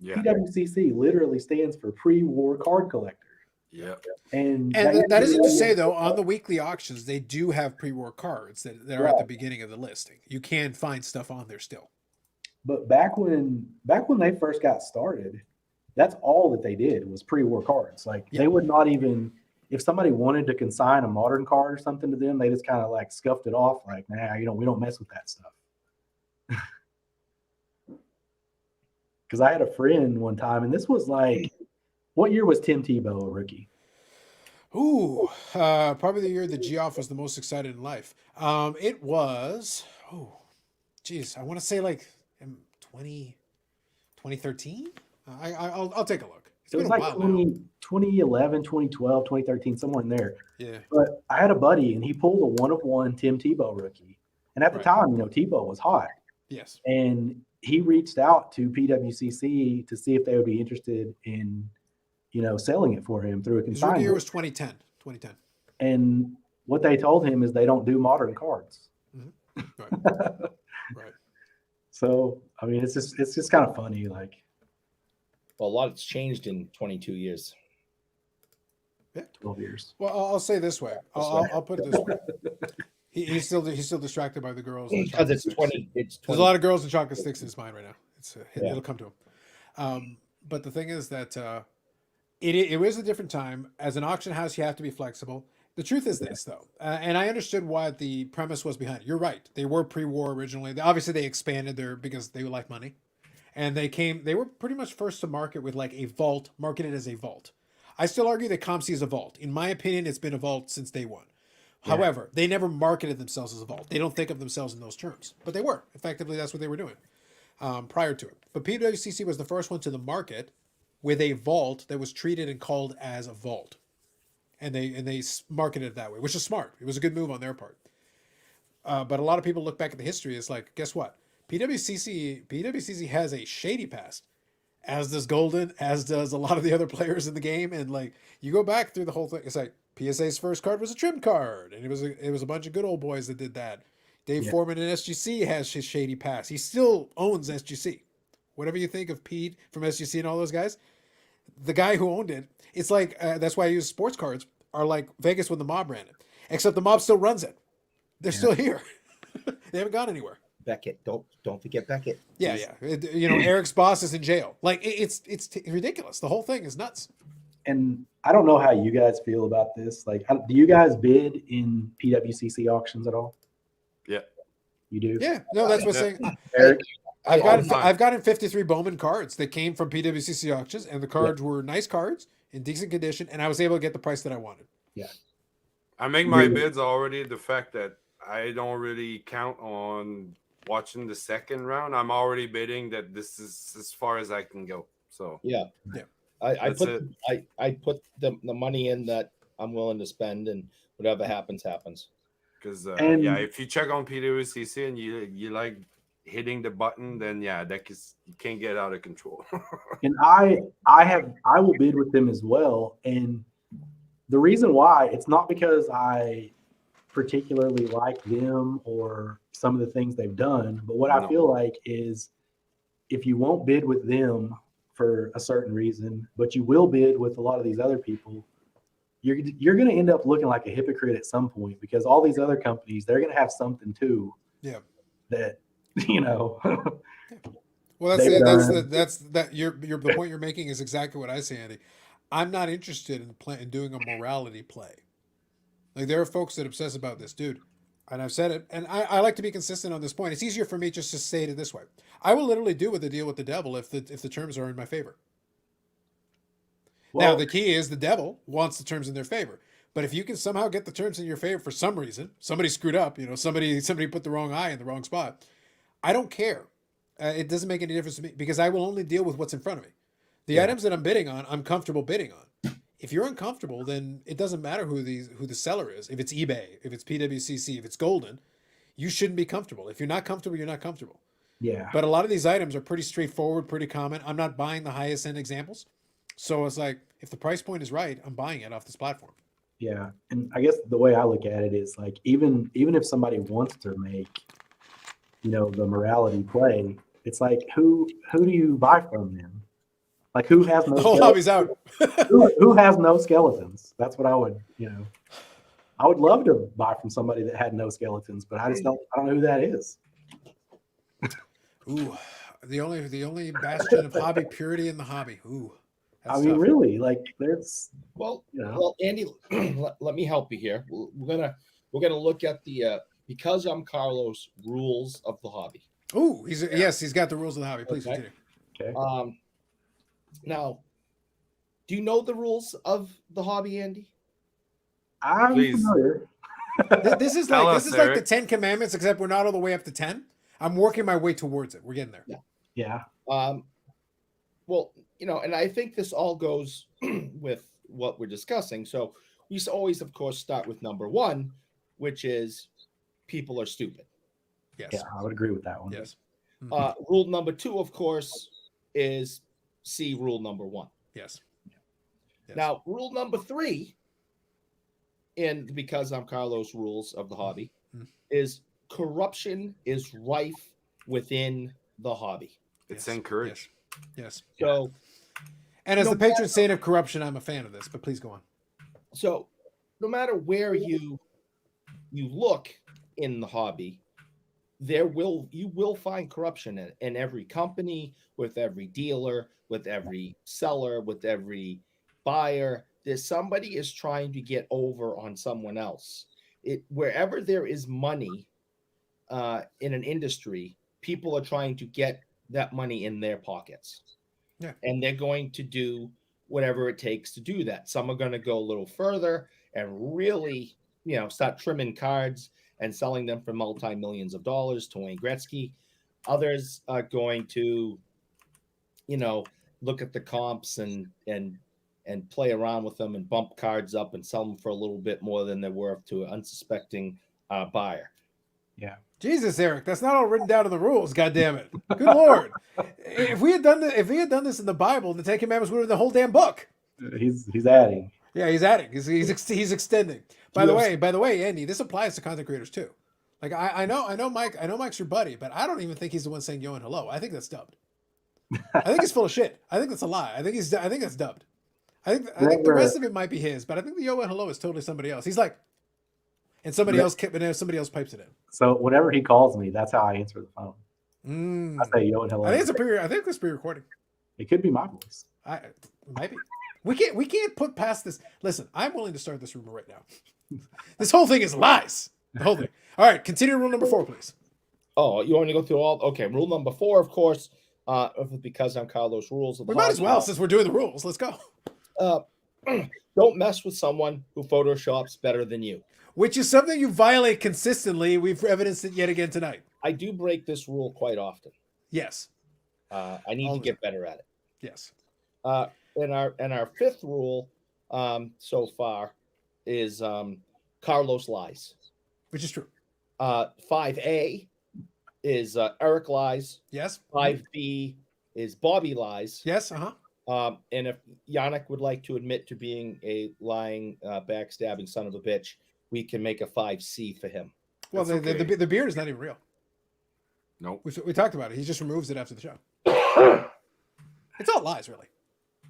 Yeah. PWCC literally stands for pre-war card collector. Yeah. And that isn't to say though, on the weekly auctions they do have pre-war cards that are at the beginning of the listing. You can find stuff on there still. But back when they first got started, that's all that they did was pre-war cards. Like they would not even, if somebody wanted to consign a modern card or something to them, they just kind of like scuffed it off. Like, nah, we don't mess with that stuff. Because I had a friend one time, and this was like, what year was Tim Tebow a rookie? Ooh, probably the year that Geoff was the most excited in life. It was, geez, I want to say like 2013. I'll take a look. It was like 2011, 2012, 2013, somewhere in there. Yeah. But I had a buddy, and he pulled a 1-of-1 Tim Tebow rookie. And at the time, Tebow was hot. Yes. And he reached out to PWCC to see if they would be interested in, selling it for him through a consignment. His rookie year was 2010. And what they told him is they don't do modern cards. Mm-hmm. Right. So, I mean, it's just kind of funny. Like, well, a lot has changed in 22 years. Yeah. 12 years. Well, I'll say this way. I'll put it this way. He's still distracted by the girls. Because it's 20. It's 20. There's a lot of girls and chocolate sticks in his mind right now. It'll come to him. But the thing is that it was a different time. As an auction house, you have to be flexible. The truth is this, though, and I understood what the premise was behind it. You're right. They were pre-war originally. Obviously, they expanded because they like money, and they were pretty much first to market with like a vault, marketed as a vault. I still argue that ComC is a vault. In my opinion, it's been a vault since day one. Yeah. However, they never marketed themselves as a vault. They don't think of themselves in those terms, but they were. Effectively, that's what they were doing prior to it. But PWCC was the first one to the market with a vault that was treated and called as a vault. And they marketed it that way, which is smart. It was a good move on their part. But a lot of people look back at the history. It's like, guess what? PWCC has a shady past, as does Golden, as does a lot of the other players in the game. And like, you go back through the whole thing. It's like PSA's first card was a trim card, and it was a bunch of good old boys that did that. Dave Foreman in SGC has his shady past. He still owns SGC. Whatever you think of Pete from SGC and all those guys, the guy who owned it, it's like that's why I use sports cards are like Vegas when the mob ran it. Except the mob still runs it. They're still here. They haven't gone anywhere. Beckett, don't forget Beckett. Yeah. Eric's boss is in jail. Like it's ridiculous. The whole thing is nuts. And I don't know how you guys feel about this. Like, do you guys bid in PWCC auctions at all? Yeah. You do? Yeah. No, that's what I'm saying. Eric? I've gotten 53 Bowman cards that came from PWCC auctions, and the cards were nice cards in decent condition, and I was able to get the price that I wanted. Yeah. I make my bids already. The fact that I don't really count on watching the second round. I'm already bidding that this is as far as I can go. So yeah. I put the money in that I'm willing to spend, and whatever happens. Because if you check on PWCC and you like hitting the button, then you can't get out of control. And I will bid with them as well. And the reason why, it's not because I particularly like them or some of the things they've done, but what I feel like is if you won't bid with them for a certain reason, but you will bid with a lot of these other people, you're going to end up looking like a hypocrite at some point, because all these other companies, they're going to have something too. Yeah. That, Well, the point you're making is exactly what I say, Andy. I'm not interested in doing a morality play. Like, there are folks that obsess about this, dude. And I've said it, and I like to be consistent on this point. It's easier for me just to say it this way. I will literally do with the deal with the devil if the terms are in my favor. Well, now, the key is the devil wants the terms in their favor. But if you can somehow get the terms in your favor for some reason, somebody screwed up, somebody put the wrong eye in the wrong spot, I don't care. It doesn't make any difference to me, because I will only deal with what's in front of me. The items that I'm bidding on, I'm comfortable bidding on. If you're uncomfortable, then it doesn't matter who the seller is. If it's eBay, if it's PWCC, if it's Golden, you shouldn't be comfortable. If you're not comfortable, you're not comfortable. Yeah. But a lot of these items are pretty straightforward, pretty common. I'm not buying the highest end examples. So it's like, if the price point is right, I'm buying it off this platform. Yeah. And I guess the way I look at it is like, even if somebody wants to make, the morality play, it's like, who do you buy from them? Like who has no The whole skeletons? hobby's out. Who has no skeletons? That's what I would, I would love to buy from somebody that had no skeletons, but I don't know who that is. Ooh, the only bastion of hobby purity in the hobby. Ooh, that's I mean, tough. really, like there's, Well, you know. well, Andy, let me help you here. We're gonna look at the because I'm Carlos rules of the hobby. Ooh, yes, he's got the rules of the hobby. Please Okay. continue. Okay. Now, do you know the rules of the hobby, Andy? I'm Please. familiar. This is Tell like us, this is like the Eric. 10 Commandments, except we're not all the way up to 10. I'm working my way towards it. We're getting there. Yeah. Well, and I think this all goes with what we're discussing. So we always, of course, start with number one, which is people are stupid. Yes. Yeah, I would agree with that one. Yes. Rule number two, of course, is see rule number one. Yes. Yes. Now, rule number three, and because I'm Carlos rules of the hobby, is corruption is rife within the hobby. It's Yes. encouraged. Yes. So, And as No the patron saint of corruption, I'm a fan of this, but please go on. so no matter where you look in the hobby, you will find corruption in every company, with every dealer, with every seller, with every buyer. There's somebody is trying to get over on someone else. Wherever there is money in an industry, people are trying to get that money in their pockets. Yeah. And they're going to do whatever it takes to do that. Some are going to go a little further and really, start trimming cards and selling them for multi-millions of dollars to Wayne Gretzky. Others are going to, look at the comps and play around with them and bump cards up and sell them for a little bit more than they're worth to an unsuspecting buyer. Yeah. Jesus, Eric, that's not all written down in the rules. God damn it! Good Lord, if we had done this in the Bible, the 10 Commandments would have been the whole damn book. He's adding. Yeah, he's adding. He's extending. By the way, Andy, this applies to content creators too. Like I know Mike's your buddy, but I don't even think he's the one saying yo and hello. I think that's dubbed. I think it's full of shit. I think that's a lie. I think that's dubbed. I think the rest of it might be his, but I think the yo and hello is totally somebody else. He's like, and somebody else pipes it in. So whenever he calls me, that's how I answer the phone. I say yo and hello. I think it's pre-recording. It could be my voice. It might be. We can't put past this. Listen, I'm willing to start this rumor right now. This whole thing is lies. The whole thing. All right, continue rule number 4, please. Oh, you want me to go through all? Okay, rule number 4, of course, because I'm Carlos rules of the We might as hobby. well, since we're doing the rules. Let's go. Don't mess with someone who photoshops better than you. Which is something you violate consistently. We've evidenced it yet again tonight. I do break this rule quite often. Yes. I need to get better at it. Yes. And our fifth rule so far is Carlos lies. Which is true. 5A is Eric lies. Yes. 5B is Bobby lies. Yes. And if Yannick would like to admit to being a lying, backstabbing son of a bitch, we can make a 5C for him. Well, That's okay. the beard is not even real. Nope. We talked about it. He just removes it after the show. It's all lies, really.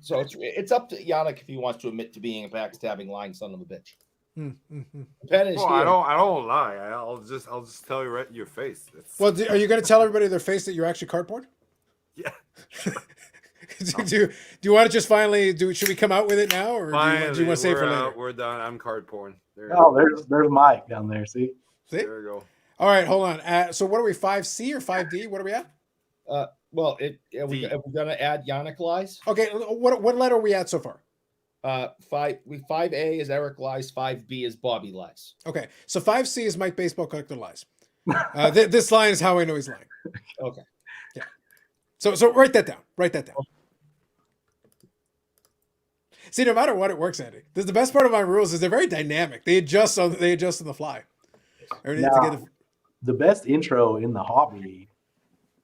So it's up to Yannick if he wants to admit to being a backstabbing, lying son of a bitch. The pen is Well, here. I don't lie. I'll just tell you right in your face. Well, are you going to tell everybody to their face that you're actually cardboard? Yeah. do you want to just finally do? Should we come out with it now, or do you want to save it for we're later? out. We're done. I'm card porn. Oh, there's Mike down there. See? There we go. All right, hold on. So what are we? 5C or 5D? What are we at? Well, are we going to add Yannick lies? Okay, what letter are we at so far? 5A is Eric lies. 5B is Bobby lies. Okay, so 5C is Mike Baseball Collector lies. This line is how I know he's lying. Okay. Yeah. So write that down. Write that down. See, no matter what, it works, Andy. This is the best part of my rules is they're very dynamic. They adjust on the fly. The best intro in the hobby,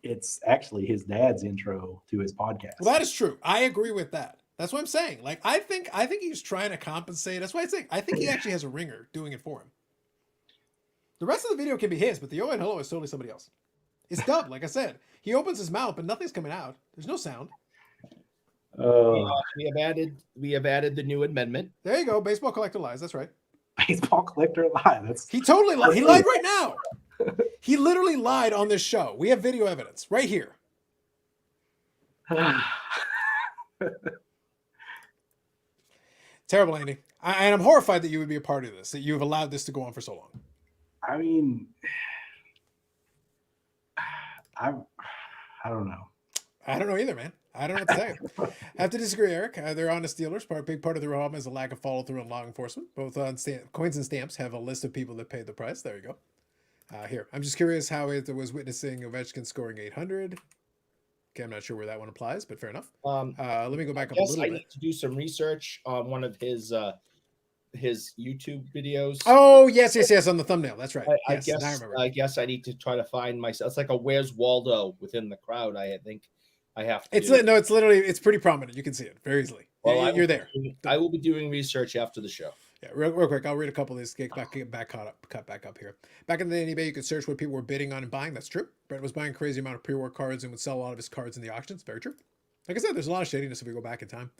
it's actually his dad's intro to his podcast. Well, that is true. I agree with that. That's what I'm saying. Like, I think he's trying to compensate. That's why I'm saying I think he actually has a ringer doing it for him. The rest of the video can be his, but the oh and hello is totally somebody else. It's dubbed, like I said. He opens his mouth, but nothing's coming out. There's no sound. We have added the new amendment. There you go. Baseball collector lies. That's right. Baseball collector lie. That's He totally lied. He lied right now. He literally lied on this show. We have video evidence right here. Terrible, Andy. And I'm horrified that you would be a part of this, that you've allowed this to go on for so long. I mean, I don't know. I don't know either, man. I don't know what to tell you. I have to disagree, Eric. They're honest dealers. A big part of their problem is a lack of follow through on law enforcement. Both on Coins and Stamps have a list of people that paid the price. There you go. Here, I'm just curious how it was witnessing Ovechkin scoring 800. Okay, I'm not sure where that one applies, but fair enough. Let me go back up a little I bit. need to do some research on one of his YouTube videos. Oh, yes, on the thumbnail. That's right. I I guess I need to try to find myself. It's like a Where's Waldo within the crowd. I think I have to. It's literally it's pretty prominent. You can see it very easily. Well, you're there. I will be doing research after the show. Yeah, real quick, I'll read a couple of these. Get back up here. Back in the day on eBay, you could search what people were bidding on and buying. That's true. Brett was buying a crazy amount of pre-war cards and would sell a lot of his cards in the auctions. Very true. Like I said, there's a lot of shadiness if we go back in time.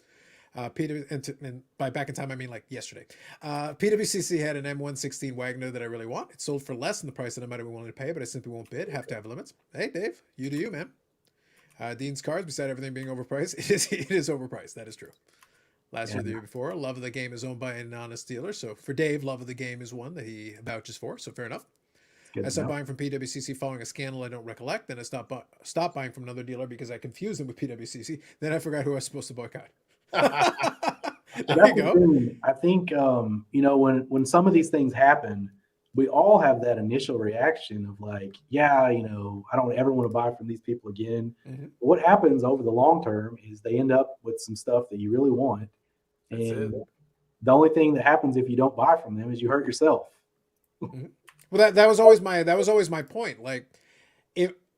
Peter, and by back in time, I mean like yesterday. PWCC had an M116 Wagner that I really want. It sold for less than the price that I might have been willing to pay, but I simply won't bid. Have to have limits. Hey, Dave, you do you, man. Dean's cards, beside everything being overpriced, it is overpriced. That is true. Last year, the year before, Love of the Game is owned by an honest dealer. So for Dave, Love of the Game is one that he vouches for. So fair enough. I stopped buying from PWCC following a scandal I don't recollect. Then I stopped buying from another dealer because I confused them with PWCC. Then I forgot who I was supposed to boycott. There you go. I think when some of these things happen, we all have that initial reaction of like, yeah, I don't ever want to buy from these people again. Mm-hmm. But what happens over the long term is they end up with some stuff that you really want. And the only thing that happens if you don't buy from them is you hurt yourself. Mm-hmm. Well, that was always my point. Like,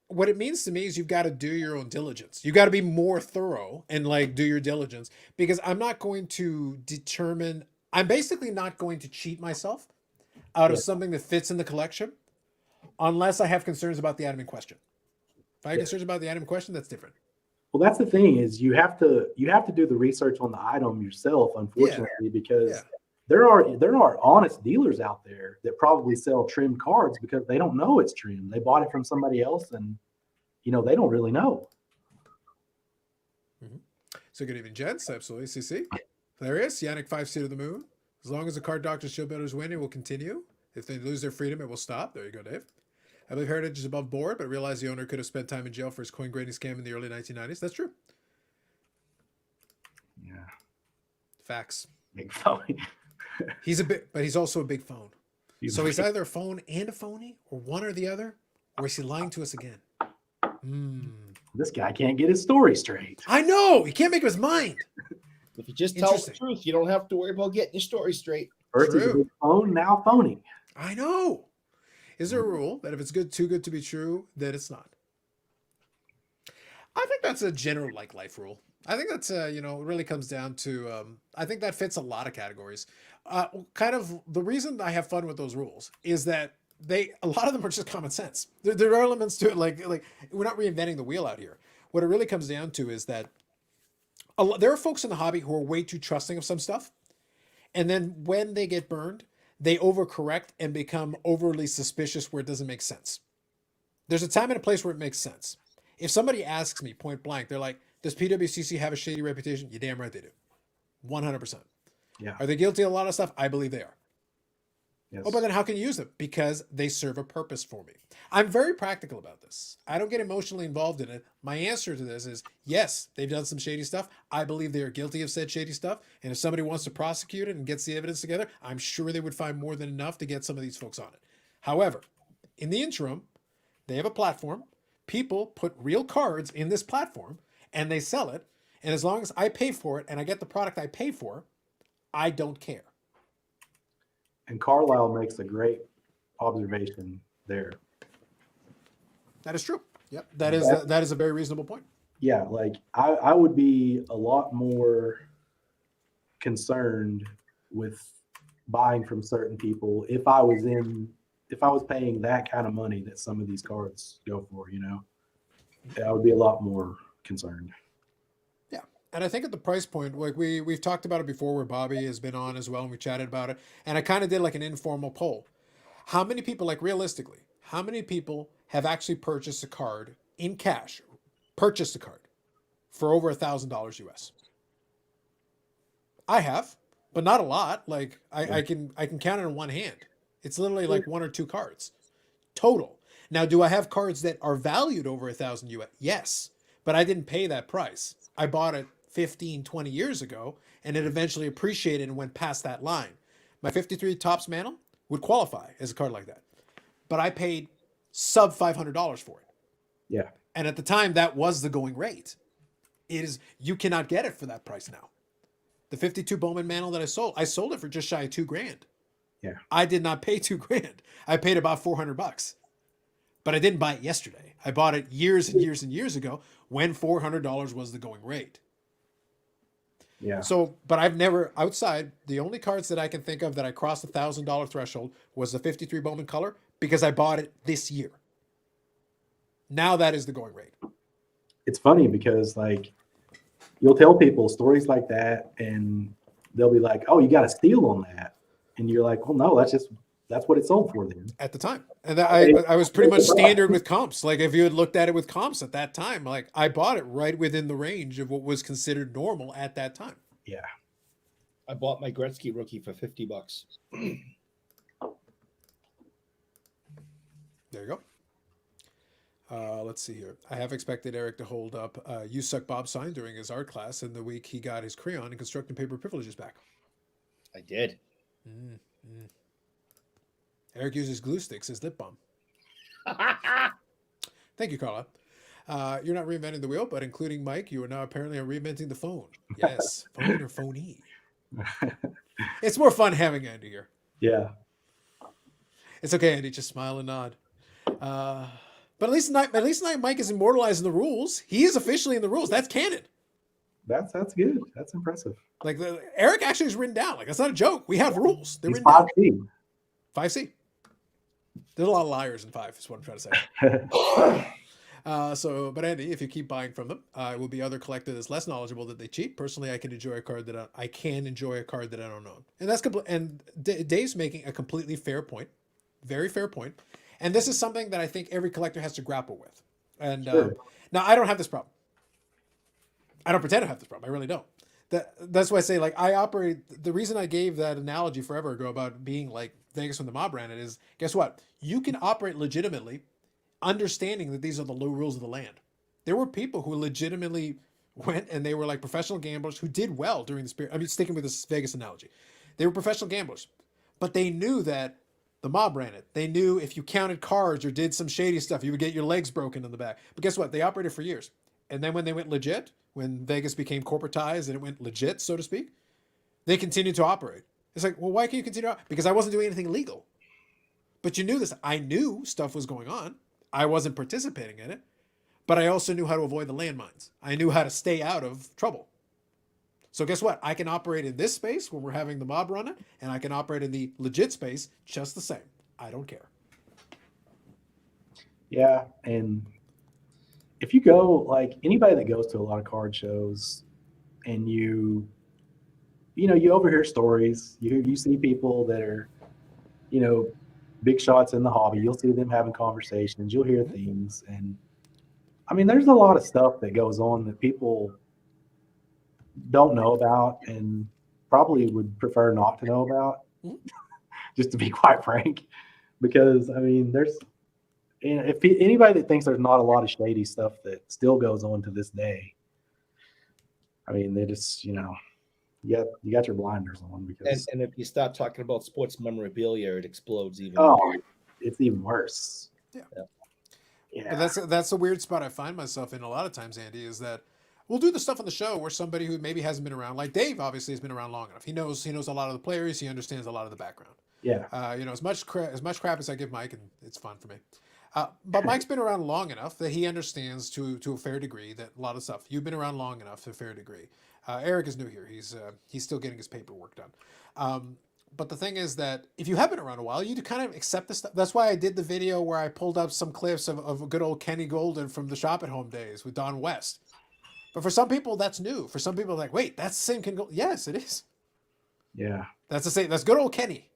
what it means to me is you've got to do your own diligence. You got to be more thorough and like do your diligence, because I'm not going to determine. I'm basically not going to cheat myself out of something that fits in the collection, unless I have concerns about the item in question. If I have concerns about the item in question, that's different. Well, that's the thing is you have to do the research on the item yourself, unfortunately, because there are honest dealers out there that probably sell trimmed cards because they don't know it's trimmed. They bought it from somebody else, and they don't really know. Mm-hmm. So good evening, gents. Absolutely, CC. Hilarious. Yannick 5C to the moon. As long as the card doctors show builders win, it will continue. If they lose their freedom, it will stop. There you go, Dave. I believe Heritage is above board, but realize the owner could have spent time in jail for his coin grading scam in the early 1990s. That's true. Yeah. Facts. Big phone. But he's also a big phone. He's either a phone and a phony, or one or the other, or is he lying to us again? This guy can't get his story straight. I know. He can't make up his mind. If you just tell the truth, you don't have to worry about getting your story straight. First he's a big phone, now phony. I know. Is there a rule that if it's too good to be true, that it's not? I think that's a general life rule. I think that's it really comes down to I think that fits a lot of categories. Kind of the reason I have fun with those rules is that a lot of them are just common sense. There are elements to it like we're not reinventing the wheel out here. What it really comes down to is that there are folks in the hobby who are way too trusting of some stuff, and then when they get burned, they overcorrect and become overly suspicious where it doesn't make sense. There's a time and a place where it makes sense. If somebody asks me point blank, they're like, does PWCC have a shady reputation? You're damn right they do. 100%. Yeah. Are they guilty of a lot of stuff? I believe they are. Yes. Oh, but then how can you use them? Because they serve a purpose for me. I'm very practical about this. I don't get emotionally involved in it. My answer to this is, yes, they've done some shady stuff. I believe they are guilty of said shady stuff. And if somebody wants to prosecute it and gets the evidence together, I'm sure they would find more than enough to get some of these folks on it. However, in the interim, they have a platform. People put real cards in this platform and they sell it. And as long as I pay for it and I get the product I pay for, I don't care. And Carlisle makes a great observation there. That is true. Yep. That is a very reasonable point. Yeah. Like I would be a lot more concerned with buying from certain people if I was paying that kind of money that some of these cards go for, I would be a lot more concerned. Yeah. And I think at the price point, like we've talked about it before, where Bobby has been on as well, and we chatted about it. And I kind of did like an informal poll. How many people, like realistically, how many people have actually purchased a card in cash, purchased a card for over $1,000 US? I have, but not a lot. Like I can count it on one hand. It's literally like one or two cards total. Now, do I have cards that are valued over 1,000 US? Yes, but I didn't pay that price. I bought it 15, 20 years ago, and it eventually appreciated and went past that line. My 53 Topps Mantle would qualify as a card like that, but I paid sub $500 for it. Yeah. And at the time, that was the going rate. It is, you cannot get it for that price now. The 52 Bowman Mantle that I sold it for just shy of $2,000. Yeah. I did not pay $2,000. I paid about $400, but I didn't buy it yesterday. I bought it years and years and years ago when $400 was the going rate. Yeah. So, but I've never, outside, the only cards that I can think of that I crossed the $1,000 threshold was the 53 Bowman Color, because I bought it this year. Now that is the going rate. It's funny because like you'll tell people stories like that and they'll be like, "Oh, you got a steal on that." And you're like, "Well, no, that's what it sold for then." At the time. And I was pretty much standard with comps. Like if you had looked at it with comps at that time, like I bought it right within the range of what was considered normal at that time. Yeah. I bought my Gretzky rookie for $50. There you go. Let's see here. I have expected Eric to hold up You Suck Bob sign during his art class in the week he got his crayon and constructing paper privileges back. I did. Eric uses glue sticks as lip balm. Thank you, Carla. You're not reinventing the wheel, but including Mike, you are now apparently reinventing the phone. Yes, phone or phoney. It's more fun having Andy here. Yeah. It's okay, Andy. Just smile and nod. But at least Mike is immortalized in the rules. He is officially in the rules. That's canon. That's good. That's impressive. Like Eric actually is written down. Like that's not a joke. We have rules. They're written down. 5C. 5C. There's a lot of liars in 5. Is what I'm trying to say. But Andy, if you keep buying from them, it will be other collector that's less knowledgeable that they cheat. Personally, I can enjoy a card that I don't own, and that's and Dave's making a completely fair point, very fair point. And this is something that I think every collector has to grapple with. And Sure. Now I don't have this problem. I don't pretend to have this problem. I really don't. That's why I say, like, I operate. The reason I gave that analogy forever ago about being like Vegas when the mob ran it is, guess what? You can operate legitimately, understanding that these are the low rules of the land. There were people who legitimately went and they were like professional gamblers who did well during this period. I mean, sticking with this Vegas analogy, they were professional gamblers, but they knew that the mob ran it. They knew if you counted cards or did some shady stuff, you would get your legs broken in the back. But guess what? They operated for years. And then when they went legit, when Vegas became corporatized and it went legit, so to speak, they continued to operate. It's like, well, why can you continue? Because I wasn't doing anything illegal. But you knew this. I knew stuff was going on. I wasn't participating in it. But I also knew how to avoid the landmines. I knew how to stay out of trouble. So guess what? I can operate in this space when we're having the mob run it, and I can operate in the legit space just the same. I don't care. Yeah, and if you go, like anybody that goes to a lot of card shows, and you overhear stories, you see people that are, big shots in the hobby. You'll see them having conversations. You'll hear things, and I mean, there's a lot of stuff that goes on that people don't know about and probably would prefer not to know about, just to be quite frank. Because I mean, if anybody that thinks there's not a lot of shady stuff that still goes on to this day, I mean, they just, you got your blinders on. Because and if you start talking about sports memorabilia, it explodes even. Oh, it's even worse. Yeah. But that's the weird spot I find myself in a lot of times, Andy, is that we'll do the stuff on the show where somebody who maybe hasn't been around, like Dave, obviously has been around long enough. He knows a lot of the players. He understands a lot of the background. Yeah. As much crap as I give Mike, and it's fun for me. But Mike's been around long enough that he understands to a fair degree that a lot of stuff. You've been around long enough to a fair degree. Eric is new here. He's still getting his paperwork done. But the thing is that if you have been around a while, you kind of accept this stuff. That's why I did the video where I pulled up some clips of good old Kenny Golden from the Shop at Home days with Don West. But for some people, that's new. For some people, like, wait, that's the same Ken Gold. Yes, it is. Yeah. That's the same. That's good old Kenny.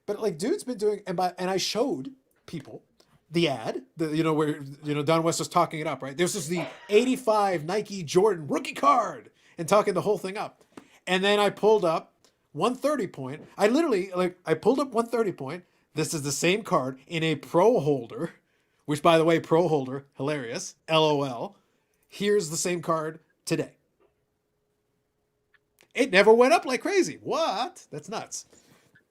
But like, dude's been doing, and I showed people the ad, where Don West was talking it up, right? This is the '85 Nike Jordan rookie card, and talking the whole thing up. And then I pulled up 130 point. I pulled up 130 point. This is the same card in a pro holder, which, by the way, pro holder, hilarious. LOL. Here's the same card today. It never went up like crazy. What? That's nuts.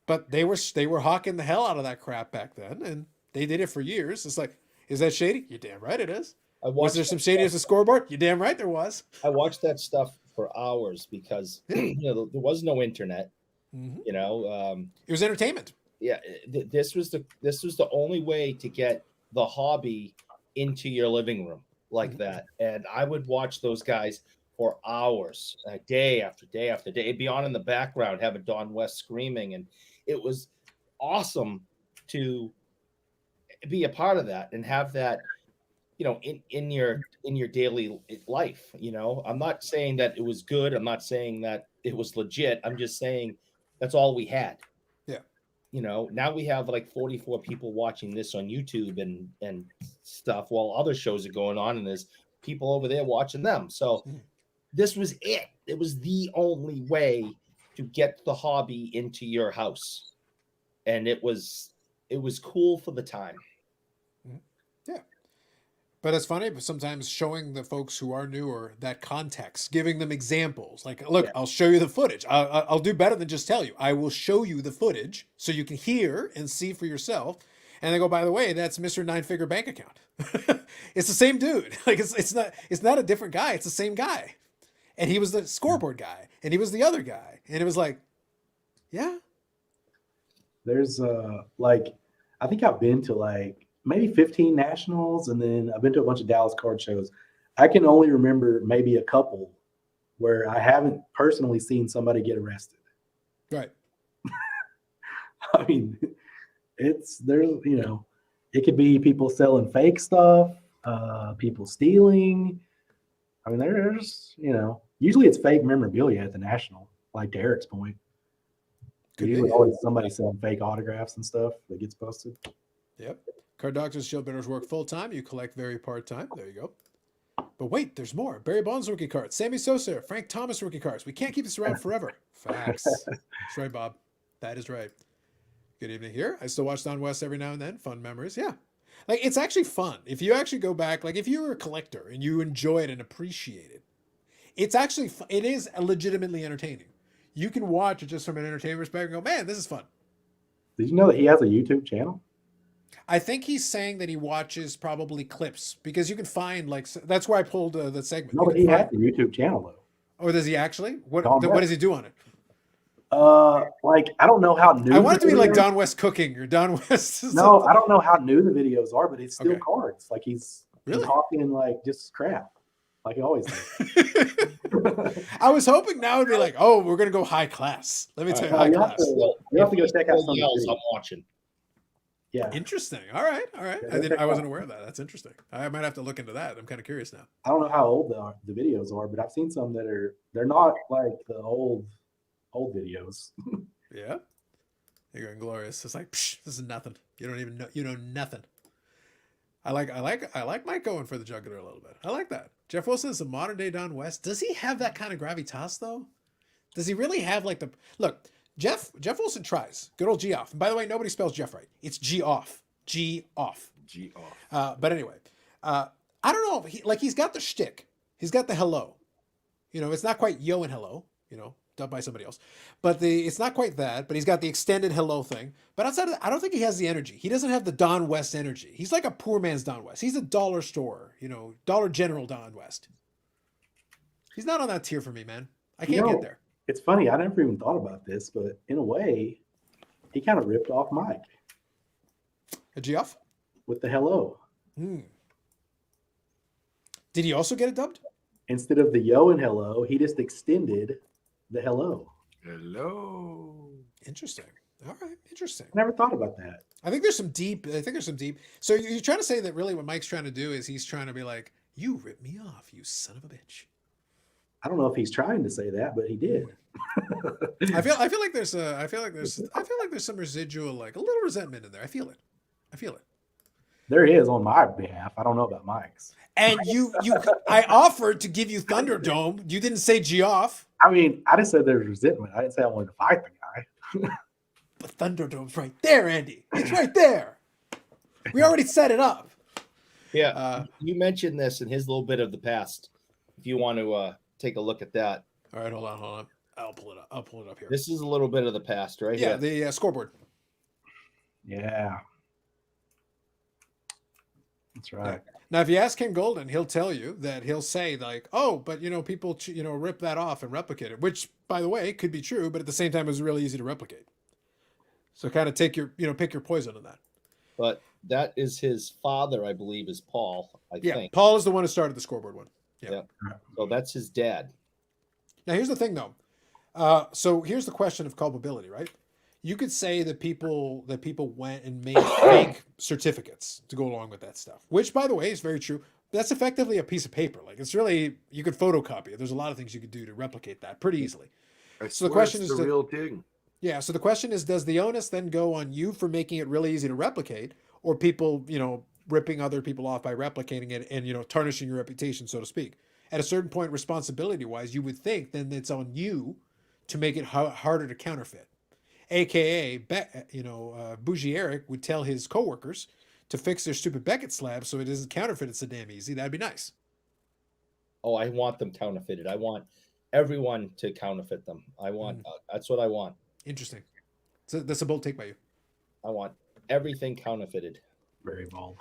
But they were hawking the hell out of that crap back then, and they did it for years. It's like, is that shady? You're damn right it is. Was there some shady as a scoreboard? You're damn right there was. I watched that stuff for hours because there was no internet. Mm-hmm. It was entertainment. Yeah, this was the only way to get the hobby into your living room like that, and I would watch those guys for hours, day after day after day. It'd be on in the background, having Don West screaming, and it was awesome to be a part of that and have that, in your daily life. I'm not saying that it was good. I'm not saying that it was legit. I'm just saying that's all we had. Yeah. Now we have like 44 people watching this on YouTube and stuff while other shows are going on, and there's people over there watching them. So this was it. It was the only way to get the hobby into your house. And it was cool for the time. Yeah. But it's funny, but sometimes showing the folks who are newer that context, giving them examples. Like, look, I'll show you the footage. I'll do better than just tell you. I will show you the footage so you can hear and see for yourself. And they go, by the way, that's Mr. Nine-Figure Bank Account. It's the same dude. Like, it's not a different guy. It's the same guy. And he was the scoreboard guy, and he was the other guy. And it was like, yeah. There's I think I've been to like maybe 15 nationals, and then I've been to a bunch of Dallas card shows. I can only remember maybe a couple where I haven't personally seen somebody get arrested. Right. I mean, it could be people selling fake stuff, people stealing. I mean, there's, usually it's fake memorabilia at the national, like to Eric's point. Usually always somebody selling fake autographs and stuff that gets posted. Yep. Card doctors, shield bidders work full time. You collect very part time. There you go. But wait, there's more. Barry Bonds rookie cards, Sammy Sosa, Frank Thomas rookie cards. We can't keep this around forever. Facts. That's right, Bob. That is right. Good evening here. I still watch Don West every now and then. Fun memories. Yeah. Like, it's actually fun. If you actually go back, like if you're a collector and you enjoy it and appreciate it, it's actually, it is legitimately entertaining. You can watch it just from an entertainment perspective and go, man, this is fun. Did you know that he has a YouTube channel? I think he's saying that he watches probably clips because you can find that's where I pulled the segment. No, but he has a YouTube channel though. Oh, does he actually? What does he do on it? I don't know how new. I want it to be like Don West cooking or Don West. No, I don't know how new the videos are, but it's still cards. Like he's talking like just crap, like he always does. I was hoping now it'd be like, oh, we're gonna go high class. Let me tell you, high class. You have to go check out some I'm watching. Yeah. Interesting. All right. Yeah, I wasn't aware of that. That's interesting. I might have to look into that. I'm kind of curious now. I don't know how old the videos are, but I've seen some that they're not like the old videos. Yeah. You're going glorious. It's like, psh, this is nothing. You don't even know. You know nothing. I like Mike going for the jugular a little bit. I like that. Jeff Wilson is a modern day Don West. Does he have that kind of gravitas though? Does he really have like the look? Jeff Wilson tries. Good old G off. And by the way, nobody spells Jeff right. It's G off. G off. G off. But anyway, I don't know. He's got the shtick. He's got the hello. It's not quite yo and hello. Done by somebody else. But it's not quite that. But he's got the extended hello thing. But outside of that, I don't think he has the energy. He doesn't have the Don West energy. He's like a poor man's Don West. He's a dollar store. Dollar General Don West. He's not on that tier for me, man. I can't get there. It's funny. I never even thought about this, but in a way, he kind of ripped off Mike. A G off? With the hello. Did he also get it dubbed? Instead of the yo and hello, he just extended the hello. Hello. Interesting. All right. Interesting. I never thought about that. I think there's some deep. So you're trying to say that really what Mike's trying to do is he's trying to be like, you ripped me off, you son of a bitch. I don't know if he's trying to say that, but he did. I feel like there's some residual, like a little resentment in there. I feel it. There is on my behalf. I don't know about Mike's. And I offered to give you Thunderdome. You didn't say Geoff. I mean, I just said there's resentment. I didn't say I wanted to fight the guy. But Thunderdome's right there, Andy. It's right there. We already set it up. Yeah, you mentioned this in his little bit of the past. If you want to take a look at that. All right, hold on. I'll pull it up here. This is a little bit of the past, right? Yeah, here. the scoreboard. Yeah. That's right. Yeah. Now, if you ask Ken Golden, he'll tell you that he'll say like, "Oh, but people, rip that off and replicate it," which, by the way, could be true, but at the same time, is really easy to replicate. So, kind of pick your poison on that. But that is his father, I believe, is Paul. I think Paul is the one who started the scoreboard one. Yeah. So that's his dad. Now, here's the thing, though. So here's the question of culpability, right? You could say that people went and made fake certificates to go along with that stuff, which, by the way, is very true. That's effectively a piece of paper. Like, it's really, you could photocopy it. There's a lot of things you could do to replicate that pretty easily. So the question is the real thing. Yeah. So the question is, does the onus then go on you for making it really easy to replicate, or people, ripping other people off by replicating it and, tarnishing your reputation, so to speak? At a certain point, responsibility-wise, you would think then it's on you to make it harder to counterfeit. AKA, Bougie Eric would tell his coworkers to fix their stupid Beckett slabs so it isn't counterfeited so damn easy. That'd be nice. Oh, I want them counterfeited. I want everyone to counterfeit them. I want that's what I want. Interesting. So that's a bold take by you. I want everything counterfeited. Very bold.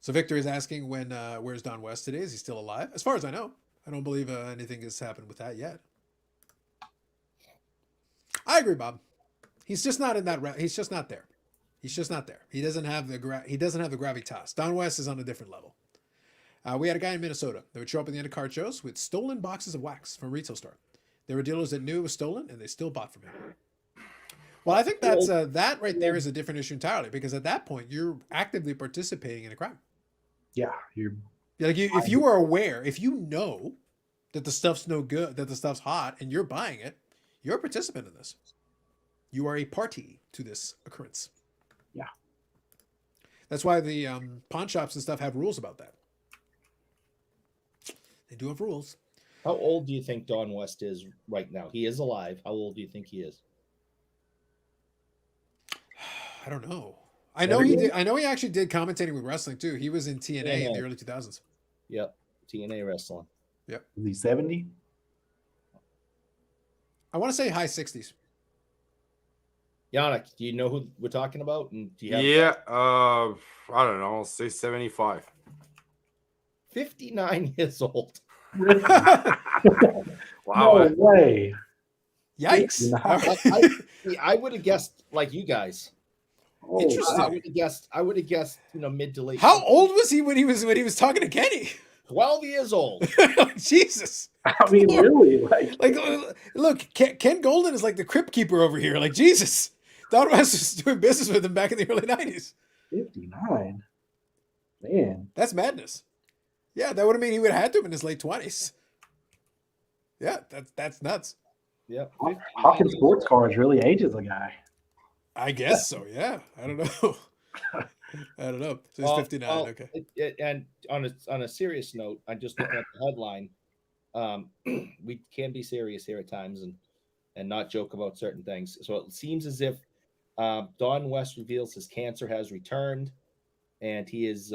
So Victor is asking where's Don West today? Is he still alive? As far as I know, I don't believe anything has happened with that yet. I agree, Bob. He's just not in that. He's just not there. He's just not there. He doesn't have the gravitas. Don West is on a different level. We had a guy in Minnesota that would show up at the end of card shows with stolen boxes of wax from a retail store. There were dealers that knew it was stolen and they still bought from him. Well, I think that's that right there is a different issue entirely, because at that point you're actively participating in a crime. Yeah, you're like if you are aware, if you know that the stuff's no good, that the stuff's hot, and you're buying it, you're a participant in this. You are a party to this occurrence. Yeah. That's why the pawn shops and stuff have rules about that. They do have rules. How old do you think Don West is right now? He is alive. How old do you think he is? I don't know. I know he did. I know he actually did commentating with wrestling too. He was in TNA in the early 2000s. Yep. TNA wrestling. Yep. Is he 70? I want to say high 60s. Yannick, do you know who we're talking about? And do you have I don't know. I'll say 75. 59 years old. Wow. No way. Yikes. I would have guessed like you guys. Oh, Interesting. I would have guessed, mid to late. How old was he when he was talking to Kenny? 12 years old. Jesus. I mean, really? Like, look, Ken Golden is like the crypt keeper over here. Like, Jesus. Don West was doing business with him back in the early 90s. 59. Man. That's madness. Yeah, that would have mean he would have had to have in his late 20s. Yeah, that's nuts. Yeah. Hawking sports cars really ages a guy. I guess so, yeah. I don't know. I don't know. So he's 59, okay. And on a serious note, I just looked at the headline. We can be serious here at times and not joke about certain things. So it seems as if Don West reveals his cancer has returned, and he is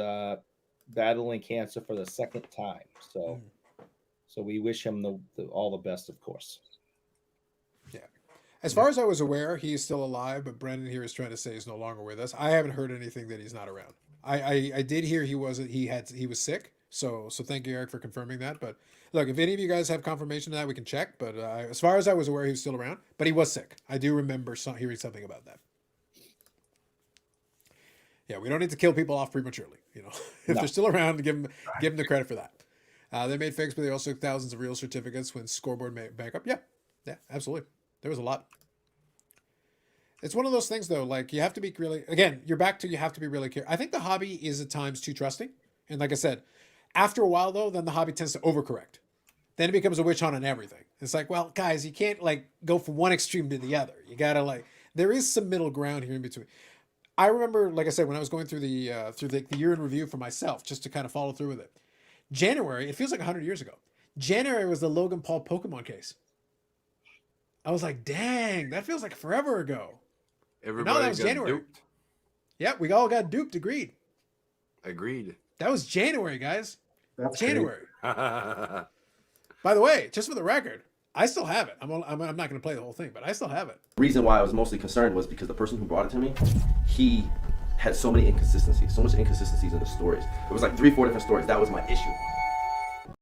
battling cancer for the second time. So we wish him all the best, of course. Yeah. As far as I was aware, he is still alive, but Brendan here is trying to say he's no longer with us. I haven't heard anything that he's not around. I did hear he was sick. So thank you, Eric, for confirming that. But look, if any of you guys have confirmation of that, we can check. But as far as I was aware, he was still around. But he was sick. I do remember hearing something about that. Yeah, we don't need to kill people off prematurely. If they're still around, give them the credit for that. They made fakes, but they also took thousands of real certificates when Scoreboard made bankrupt. Yeah, absolutely. There was a lot. It's one of those things, though. Like, you have to be really, again, you have to be really careful. I think the hobby is at times too trusting. And like I said, after a while, though, then the hobby tends to overcorrect. then it becomes a witch hunt on everything. It's like, well, guys, you can't like go from one extreme to the other. You gotta like, there is some middle ground here in between. I remember, like I said, when I was going through the year in review for myself, just to kind of follow through with it. January, it feels like 100 years ago. January was the Logan Paul Pokemon case. I was like, dang, that feels like forever ago. Everybody that was got January. duped. Yeah, we all got duped. Agreed. Agreed. That was January, guys. That's January. That's By the way, just for the record, I still have it. I'm not going to play the whole thing, but I still have it. The reason why I was mostly concerned was because the person who brought it to me, he had so many inconsistencies, so much inconsistencies in the stories. It was like 3-4 different stories. That was my issue.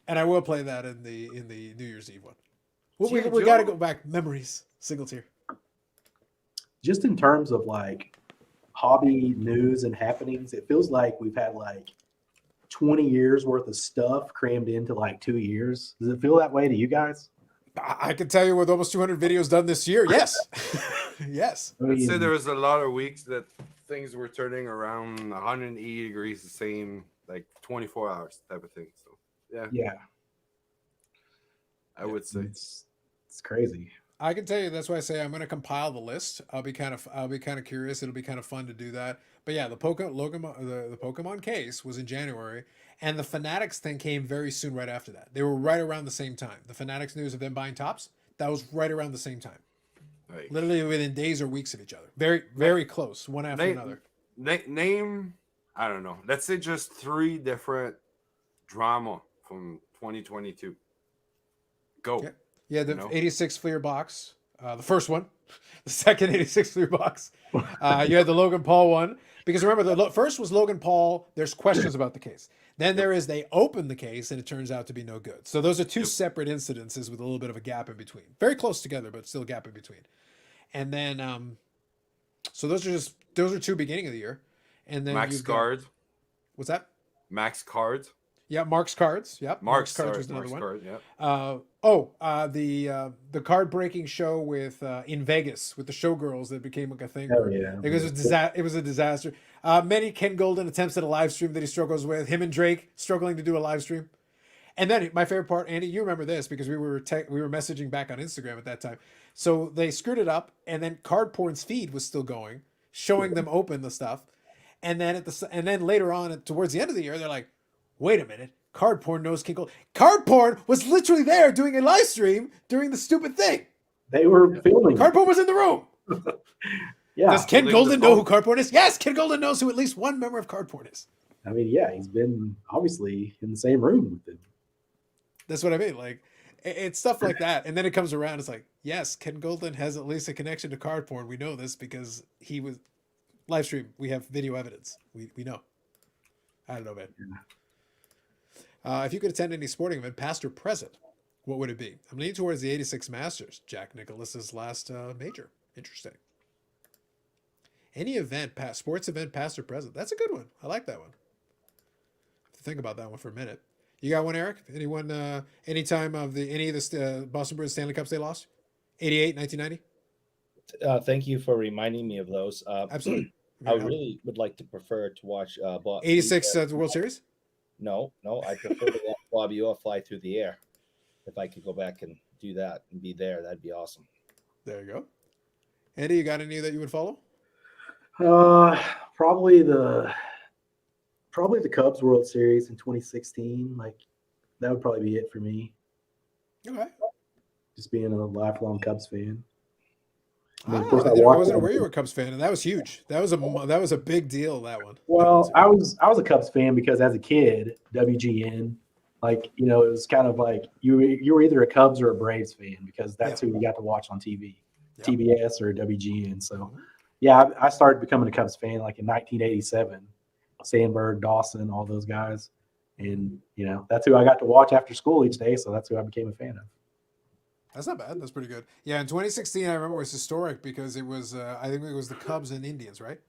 And I will play that in the New Year's Eve one. Well, G.I. we got to Joe. go back. Memories. Single tier. Just in terms of like hobby news and happenings, it feels like we've had like 20 years worth of stuff crammed into like 2 years. Does it feel that way to you guys? I can tell you with almost 200 videos done this year. Yes. Yes. I I'd say mean, there was a lot of weeks that things were turning around 180 degrees the same, like 24 hours type of thing. So yeah, I would say. it's crazy. I can tell you that's why I say I'm going to compile the list. I'll be kind of curious. It'll be kind of fun to do that. But yeah, the Pokemon case was in January, and the Fanatics thing came very soon right after that. They were right around the same time. The Fanatics news of them buying tops, that was right around the same time. Like, Literally within days or weeks of each other. Very, very close, one after another. name, I don't know. Let's say just 3 different drama from 2022. Go. Yeah. Yeah, the You know? 86 Fleer box, the first one, the second 86 Fleer box. You had the Logan Paul one, because remember, the first was Logan Paul. There's questions about the case. Then there is they open the case and it turns out to be no good. So those are 2 separate incidences with a little bit of a gap in between. Very close together, but still a gap in between. And then, so those are 2 beginning of the year. And then Max Card. What's that? Max Card. Yeah, Mark's Cards. Yep. Mark's Cards Card. was another Mark's one. Card, yeah. The card breaking show with in Vegas with the showgirls that became like a thing. Oh yeah, It was a disaster. Many Ken Golden attempts at a live stream that he struggles with. Him and Drake struggling to do a live stream. And then my favorite part, Andy, you remember this because we were messaging back on Instagram at that time. So they screwed it up, and then Card Porn's feed was still going, showing them open the stuff. And then later on, towards the end of the year, they're like, wait a minute. Card Porn knows Ken Golden. Card Porn was literally there doing a live stream during the stupid thing. they were filming. Card Porn was in the room. Yeah, Does Ken Holding Golden the know phone. who Card Porn is? Yes, Ken Golden knows who at least one member of Card Porn is. I mean, yeah, he's been obviously in the same room with them. That's what I mean. Like, it's stuff like that. And then it comes around. It's like, yes, Ken Golden has at least a connection to Card Porn. We know this because he was live stream. We have video evidence. We know. I don't know, man. If you could attend any sporting event, past or present, what would it be? I'm leaning towards the 86 Masters, Jack Nicklaus's last major. Interesting. Any event, sports event, past or present. That's a good one. I like that one. Have to think about that one for a minute. You got one, Eric? Anyone? Any time of any of the Boston Bruins Stanley Cups they lost? 88, 1990. Thank you for reminding me of those. Absolutely. I really would like to prefer to watch 86 World Series. No, I prefer to watch Bobby Orr fly through the air. If I could go back and do that and be there, that'd be awesome. There you go. Andy, you got any that you would follow? Probably the Cubs World Series in 2016. Like that would probably be it for me. Okay. Just being a lifelong Cubs fan. I mean, I of course, I wasn't watched aware them. you were a Cubs fan, and that was huge. That was a big deal. That one. Well, I was a Cubs fan because as a kid, WGN, like it was kind of like you were either a Cubs or a Braves fan because that's who you got to watch on TV, Yeah. TBS or WGN. So, yeah, I started becoming a Cubs fan like in 1987. Sandberg, Dawson, all those guys, and that's who I got to watch after school each day. So that's who I became a fan of. That's not bad. That's pretty good. Yeah, in 2016, I remember it was historic because it was, I think it was the Cubs and Indians, right?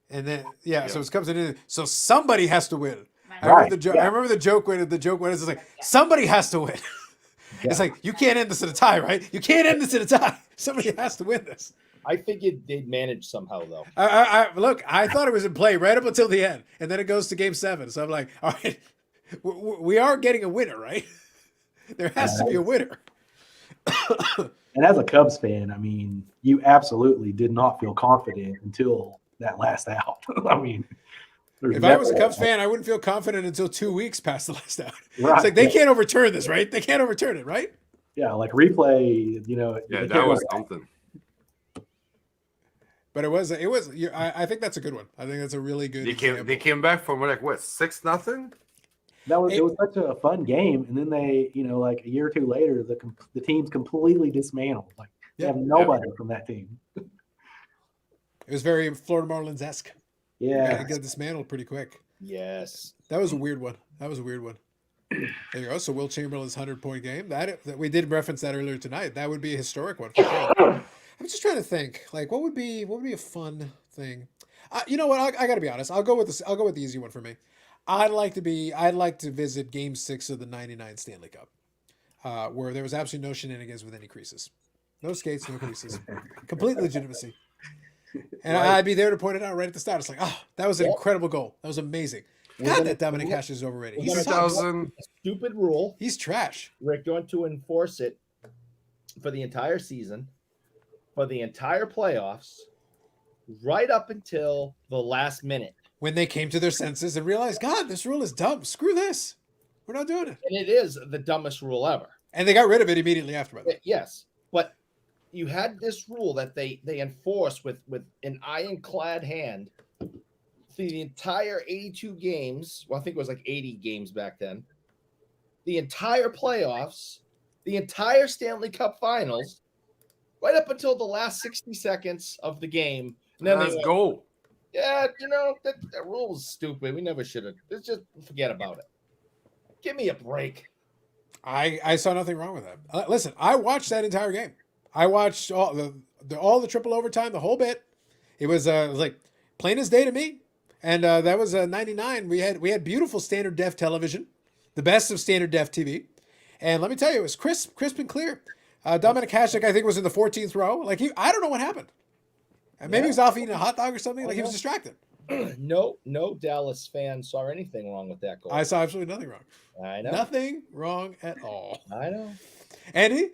And then, so it's Cubs and Indians. So somebody has to win. I remember the joke when it's like, somebody has to win. It's like, you can't end this in a tie, right? You can't end this in a tie. Somebody has to win this. I figured they'd manage somehow, though. Look, I thought it was in play right up until the end. And then it goes to game 7. So I'm like, all right, we are getting a winner, right? There has to be a winner. And as a Cubs fan, I mean, you absolutely did not feel confident until that last out. I mean, If I was a Cubs fan, I wouldn't feel confident until 2 weeks past the last out. Right. It's like they can't overturn this, right? They can't overturn it, right? Yeah, like replay, Yeah, they that can't was go back. something. But it was. I think that's a good one. I think that's a really good. They came back from like what 6-0. It was such a fun game, and then they, like a year or two later, the team's completely dismantled. Like they have nobody from that team. It was very Florida Marlins esque. Yeah, Got dismantled pretty quick. Yes. That was a weird one. There you go. So Will Chamberlain's 100-point game. That we did reference that earlier tonight. That would be a historic one for sure. I'm just trying to think, like, what would be a fun thing? You know what? I got to be honest. I'll go with this. I'll go with the easy one for me. I'd like to visit Game 6 of the '99 Stanley Cup, where there was absolutely no shenanigans with any creases, no skates, no creases, complete legitimacy. And I'd be there to point it out right at the start. It's like, oh, that was an incredible goal. That was amazing. God, that Dominic Hasek is overrated. He's 2000. Stupid rule. He's trash. We're going to enforce it for the entire season, for the entire playoffs, right up until the last minute. When they came to their senses and realized, God, this rule is dumb. Screw this. We're not doing it. And it is the dumbest rule ever. And they got rid of it immediately after. By the way. Yes, but you had this rule that they enforced with an ironclad hand through the entire 82 games. Well, I think it was like 80 games back then. The entire playoffs, the entire Stanley Cup Finals, right up until the last 60 seconds of the game. And then Let's go. Yeah, that rule was stupid. We never should have. Let's just forget about it. Give me a break. I saw nothing wrong with that. Listen, I watched that entire game. I watched all the triple overtime, the whole bit. It was like plain as day to me. And that was 99. We had beautiful standard def television, the best of standard def TV. And let me tell you, it was crisp and clear. Dominic Hasek, I think, was in the 14th row. Like I don't know what happened. Maybe he was off eating a hot dog or something. Like he was distracted. No Dallas fan saw anything wrong with that goal. I saw absolutely nothing wrong. I know. Nothing wrong at all. I know. Andy,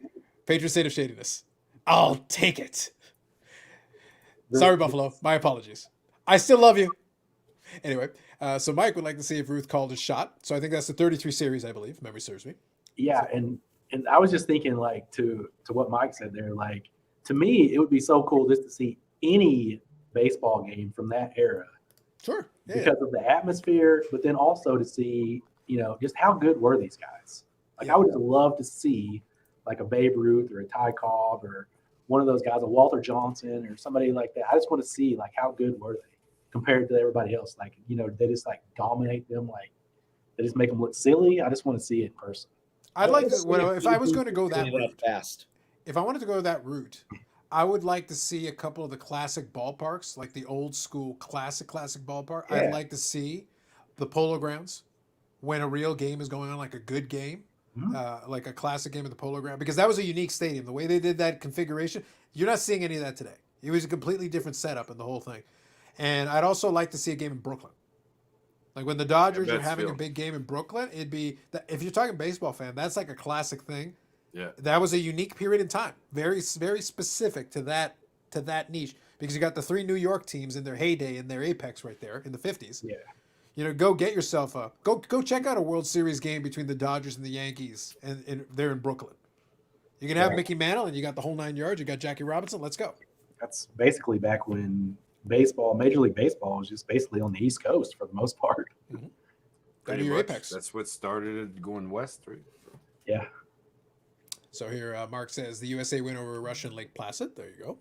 Patriot State of Shadiness. I'll take it. Sorry, Buffalo. My apologies. I still love you. Anyway, so Mike would like to see if Ruth called his shot. So I think that's the 33 series, I believe. If memory serves me. Yeah, and I was just thinking, like, to what Mike said there, like, to me, it would be so cool just to see any baseball game from that era. Sure. Yeah, because of the atmosphere, but then also to see, just how good were these guys? Like, I would just love to see, like, a Babe Ruth or a Ty Cobb or one of those guys, a Walter Johnson or somebody like that. I just want to see, like, how good were they compared to everybody else? Like, they just, like, dominate them. Like, they just make them look silly. I just want to see it in person. I'd like to, if I was going to go that route, fast. If I wanted to go that route, I would like to see a couple of the classic ballparks, like the old school classic ballpark. Yeah. I'd like to see the Polo Grounds when a real game is going on, like a good game, like a classic game at the Polo Ground, because that was a unique stadium. The way they did that configuration, you're not seeing any of that today. It was a completely different setup in the whole thing. And I'd also like to see a game in Brooklyn. Like when the Dodgers are having a big game in Brooklyn, it'd be, if you're talking baseball fan, that's like a classic thing. Yeah, that was a unique period in time, very very specific to that niche, because you got the three New York teams in their heyday, in their apex, right there in the 50s. Yeah, go get yourself go check out a World Series game between the Dodgers and the Yankees, and they're in Brooklyn. You can have Mickey Mantle, and you got the whole 9 yards. You got Jackie Robinson. Let's go. That's basically back when Major League Baseball was just basically on the East Coast for the most part. Mm-hmm. Go to your apex. That's what started it going west, right? Yeah. So here, Mark says the USA win over Russia in Lake Placid. There you go.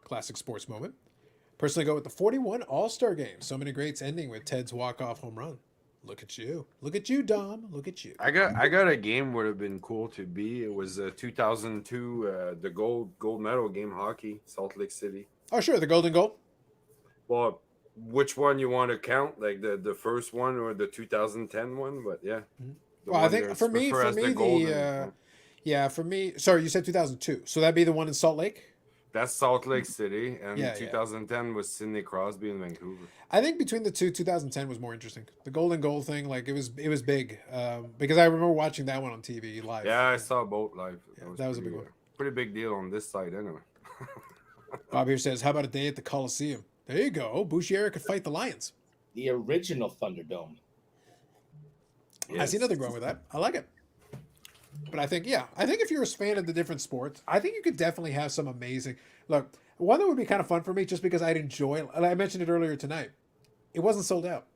Classic sports moment. Personally, go with the 41 All-Star game. So many greats ending with Ted's walk-off home run. Look at you. Look at you, Dom. Look at you. I got a game would have been cool to be. It was 2002, the gold medal game, hockey, Salt Lake City. Oh, sure, the golden goal. Well, which one you want to count? Like the first one or the 2010 one? But yeah. Mm-hmm. Well, I think for me, yeah, for me. Sorry, you said 2002. So that'd be the one in Salt Lake. That's Salt Lake City, and Yeah, 2010 was Sidney Crosby in Vancouver. I think between the two, 2010 was more interesting. The golden goal thing, like it was big because I remember watching that one on TV live. Yeah, I saw both live. Yeah, that was a big one. Pretty big deal on this side, anyway. Bob here says, "How about a day at the Coliseum?" There you go. Bouchier could fight the Lions. The original Thunderdome. I see nothing wrong with that. I like it. But I think if you're a fan of the different sports, I think you could definitely have some amazing. Look, one that would be kind of fun for me, just because I'd enjoy. And I mentioned it earlier tonight. It wasn't sold out.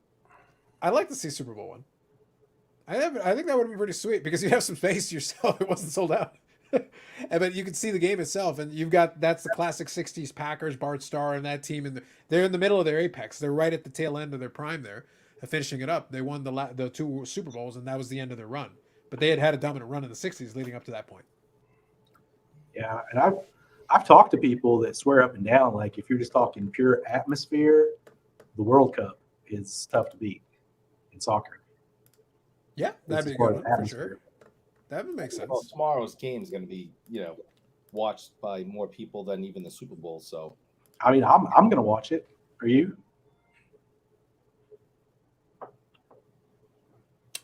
I'd like to see Super Bowl one. I think that would be pretty sweet because you have some space to yourself. It wasn't sold out. But you can see the game itself, and that's the classic '60s Packers, Bart Starr, and that team, and they're in the middle of their apex. They're right at the tail end of their prime. There, finishing it up. They won the two Super Bowls, and that was the end of their run. But they had a dominant run in the '60s leading up to that point. Yeah, and I've talked to people that swear up and down, like if you're just talking pure atmosphere, the World Cup is tough to beat in soccer. Yeah, that'd be a good one for sure. That would make sense. Well, tomorrow's game is going to be, watched by more people than even the Super Bowl. So, I mean, I'm going to watch it. Are you?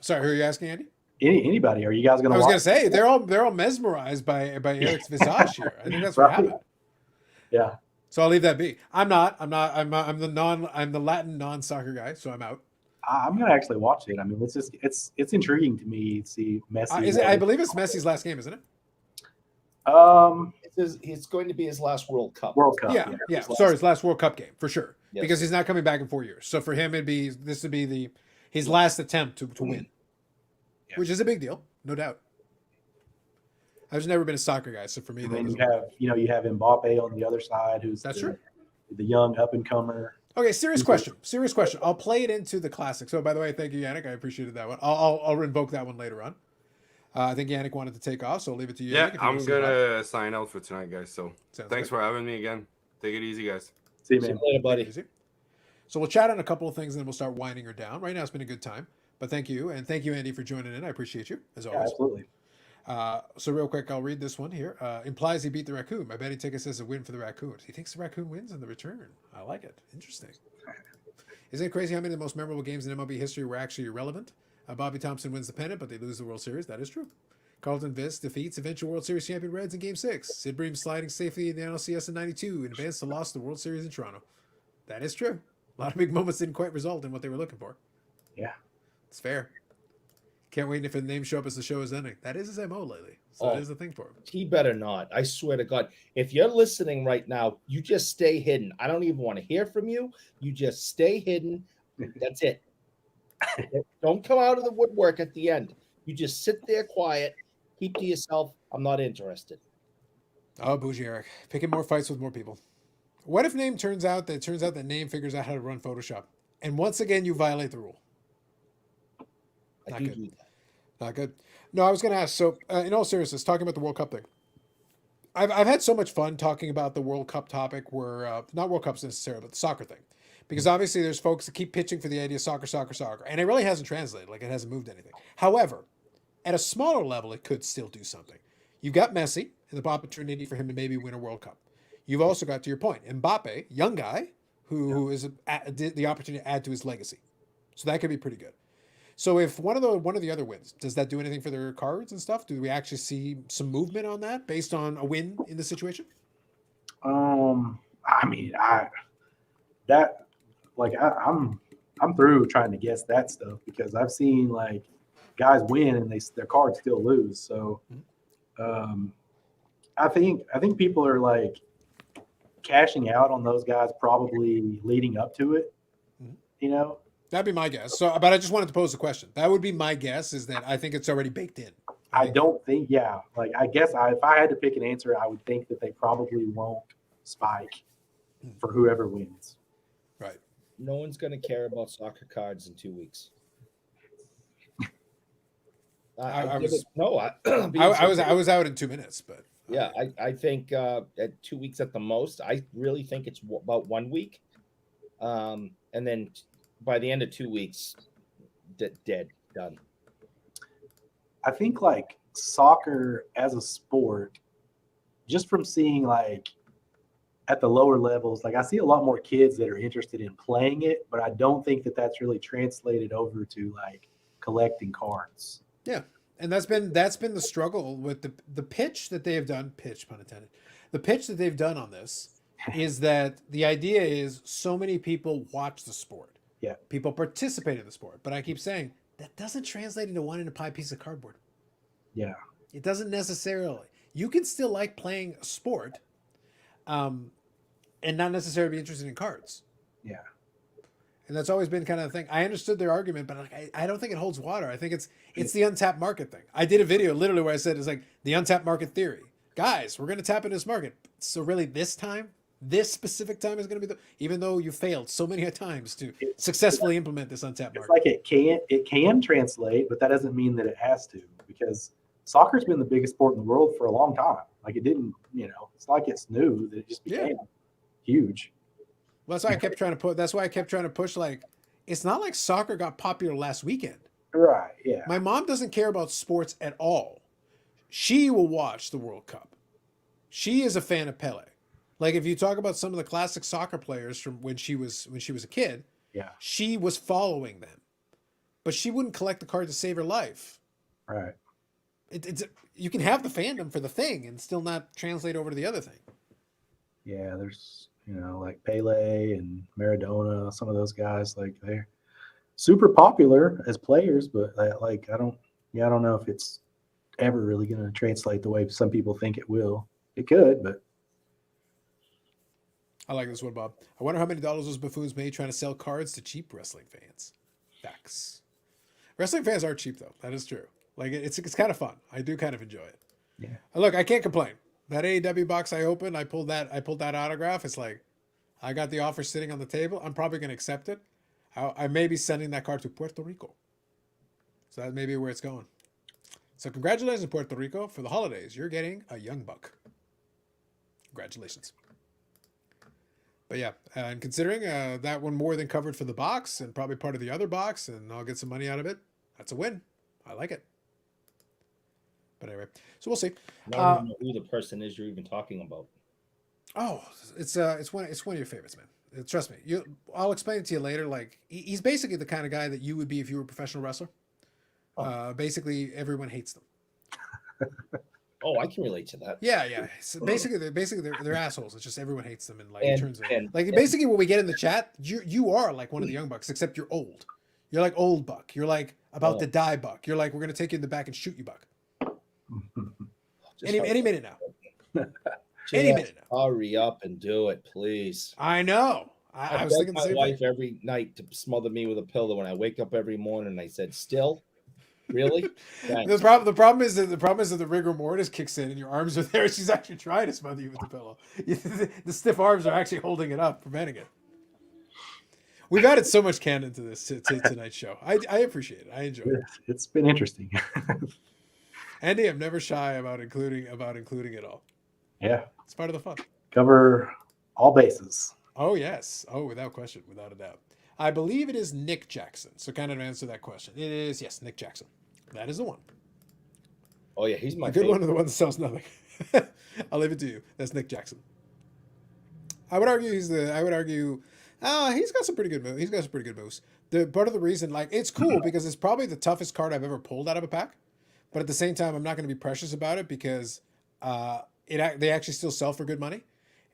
Sorry, who are you asking, Andy? Anybody? Are you guys going to? I was going to say they're all mesmerized by Eric's visage here. I think that's what happened. Yeah. So I'll leave that be. I'm not. I'm the Latin non-soccer guy, so I'm out. I'm going to actually watch it. I mean, it's intriguing to me to see Messi. I believe it's Messi's last game, isn't it? It's going to be his last World Cup. Yeah. Sorry, his last World Cup game for sure. Yes. Because he's not coming back in 4 years. So for him, this would be his last attempt to win, which is a big deal, no doubt. I've just never been a soccer guy, so for me, then you have Mbappe on the other side, who's true. The young up and comer. Okay, serious question. I'll play it into the classic. So, by the way, thank you, Yannick. I appreciated that one. I'll invoke that one later on. I think Yannick wanted to take off, so I'll leave it to you. Yeah, Yannick, I'm gonna sign out for tonight, guys. So, Sounds thanks good. for having me again. Take it easy, guys. See you, man. See you later, buddy. Easy. So we'll chat on a couple of things, and then we'll start winding her down. Right now, it's been a good time. But thank you, and thank you, Andy, for joining in. I appreciate you, as always. Absolutely. So real quick, I'll read this one here. Implies he beat the raccoon. My betting ticket says a win for the raccoons. He thinks the raccoon wins in the return. I like it. Interesting. Isn't it crazy how many of the most memorable games in MLB history were actually irrelevant? Bobby Thompson wins the pennant, but they lose the World Series. That is true. Carlton Viss defeats eventual World Series champion Reds in Game 6. Sid Bream sliding safely in the NLCS in 92 and advanced to lost the World Series in Toronto. That is true. A lot of big moments didn't quite result in what they were looking for. Yeah. It's fair. Can't wait if the names show up as the show is ending. That is his MO lately. So that is the thing for him. He better not. I swear to God. If you're listening right now, you just stay hidden. I don't even want to hear from you. You just stay hidden. That's it. Don't come out of the woodwork at the end. You just sit there quiet. Keep to yourself. I'm not interested. Oh, bougie Eric. Picking more fights with more people. What if name turns out that name figures out how to run Photoshop? And once again, you violate the rule. Not good. Do that. Not good. No, I was going to ask. So, in all seriousness, talking about the World Cup thing, I've had so much fun talking about the World Cup topic, where not World Cups necessarily, but the soccer thing, because obviously there's folks that keep pitching for the idea of soccer, and it really hasn't translated. Like, it hasn't moved anything. However, at a smaller level, it could still do something. You've got Messi and the opportunity for him to maybe win a World Cup. You've also got, to your point, Mbappe, young guy who is the opportunity to add to his legacy. So that could be pretty good. So if one of the other wins, does that do anything for their cards and stuff? Do we actually see some movement on that based on a win in the situation? I mean, I'm through trying to guess that stuff, because I've seen like guys win and their cards still lose. So, I think people are like cashing out on those guys probably leading up to it. You know. That'd be my guess. So, but I just wanted to pose a question. That would be my guess, is that I think it's already baked in. I don't think, like, I guess if I had to pick an answer, I would think that they probably won't spike for whoever wins. Right. No one's going to care about soccer cards in 2 weeks. I was out in 2 minutes, but yeah, I think at 2 weeks at the most. I really think it's about 1 week, and then by the end of 2 weeks, dead, done. I think like soccer as a sport, just from seeing like at the lower levels, like I see a lot more kids that are interested in playing it, but I don't think that that's really translated over to like collecting cards. Yeah, and that's been the struggle with the pitch that they have done. Pitch, pun intended. The pitch that they've done on this is that the idea is so many people watch the sport. Yeah. People participate in the sport, but I keep saying that doesn't translate into wanting to buy a piece of cardboard. Yeah. It doesn't necessarily. You can still like playing a sport, and not necessarily be interested in cards. Yeah. And that's always been kind of the thing. I understood their argument, but like, I don't think it holds water. I think it's the untapped market thing. I did a video literally where I said it's like the untapped market theory. Guys, we're going to tap into this market. So really this specific time is going to be even though you failed so many times to successfully implement this untapped market. It's like it can translate, but that doesn't mean that it has to, because soccer's been the biggest sport in the world for a long time. Like it didn't, it's like it's new that it just became huge. Well, that's why I kept trying to push. Like, it's not like soccer got popular last weekend. Right. Yeah. My mom doesn't care about sports at all. She will watch the World Cup. She is a fan of Pele. Like, if you talk about some of the classic soccer players from when she was a kid, yeah, she was following them, but she wouldn't collect the card to save her life. Right. It's you can have the fandom for the thing and still not translate over to the other thing. Yeah, there's like Pele and Maradona, some of those guys, like they're super popular as players, but like I don't know if it's ever really going to translate the way some people think it will. It could, but I like this one, Bob. I wonder how many dollars those buffoons made trying to sell cards to cheap wrestling fans. Facts. Wrestling fans are cheap though. That is true. Like it's kind of fun. I do kind of enjoy it. Yeah. Look, I can't complain. That AEW box I opened, I pulled that autograph. It's like, I got the offer sitting on the table. I'm probably going to accept it. I may be sending that card to Puerto Rico. So that may be where it's going. So congratulations, Puerto Rico. For the holidays, you're getting a young buck. Congratulations. But yeah, and considering that one more than covered for the box and probably part of the other box, and I'll get some money out of it, that's a win. I like it. But anyway, so we'll see. I don't know who the person is you're even talking about. Oh, it's one of your favorites, man. Trust me. I'll explain it to you later. Like he's basically the kind of guy that you would be if you were a professional wrestler. Basically, everyone hates them. Oh, I can relate to that. Yeah. So basically, they're assholes. It's just everyone hates them, and like it turns out, like basically what we get in the chat, you are like one of the young bucks, except you're old. You're like old buck. You're like about to die buck. You're like, we're gonna take you in the back and shoot you buck. Any minute now. Any minute now. Hurry up and do it, please. I know. I was thinking the same my wife thing. every night to smother me with a pillow when I wake up every morning. And I said, "Still, really?" The problem is that the rigor mortis kicks in and your arms are there. She's actually trying to smother you with the pillow. The stiff arms are actually holding it up, preventing it. We've added so much canon to this to tonight's show. I appreciate it. I enjoy it. It's been interesting. Andy, I'm never shy about including it all. Yeah, it's part of the fun. Cover all bases. Oh yes. Oh, without question, without a doubt. I believe it is Nick Jackson. So kind of answer that question. It is yes, Nick Jackson. That is the one. Oh yeah, he's my good favorite. one. The one that sells nothing. I'll leave it to you. That's Nick Jackson. I would argue he's got some pretty good moves. He's got some pretty good moves. The part of the reason, like, it's cool because it's probably the toughest card I've ever pulled out of a pack. But at the same time, I'm not going to be precious about it because they actually still sell for good money.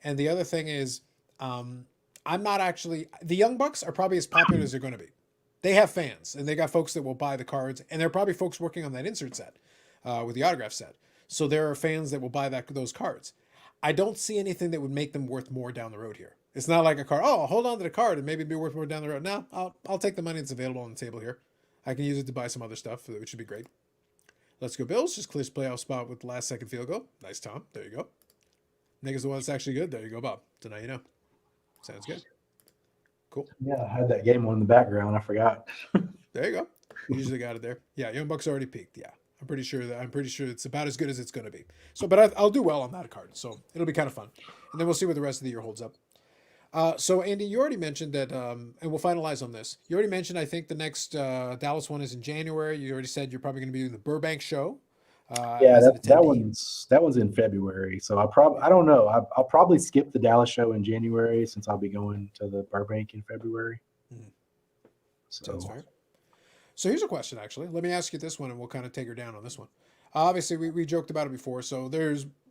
And the other thing is, I'm not actually, the Young Bucks are probably as popular as they're going to be. They have fans and they got folks that will buy the cards, and there are probably folks working on that insert set with the autograph set. So there are fans that will buy those cards. I don't see anything that would make them worth more down the road here. It's not like a card. Oh, hold on to the card and maybe be worth more down the road. No, I'll take the money that's available on the table here. I can use it to buy some other stuff, which would be great. Let's go Bills. Just clears playoff spot with the last second field goal. Nice, Tom. There you go. Nick is the one that's actually good. There you go, Bob. So now you know. Sounds good. Cool. Yeah, I had that game on in the background. I forgot. There you go. You usually got it there. Yeah, Young Bucks already peaked. Yeah, I'm pretty sure it's about as good as it's going to be. So, but I'll do well on that card. So it'll be kind of fun, and then we'll see what the rest of the year holds up. So Andy, you already mentioned that, and we'll finalize on this. You already mentioned, I think the next Dallas one is in January. You already said you're probably going to be doing the Burbank show Yeah, as an that attendee? one's in February. So I don't know. I'll probably skip the Dallas show in January since I'll be going to the Burbank in February. Hmm. Sounds So fair. So here's a question, actually. Let me ask you this one, and we'll kind of take her down on this one. Obviously, we joked about it before, so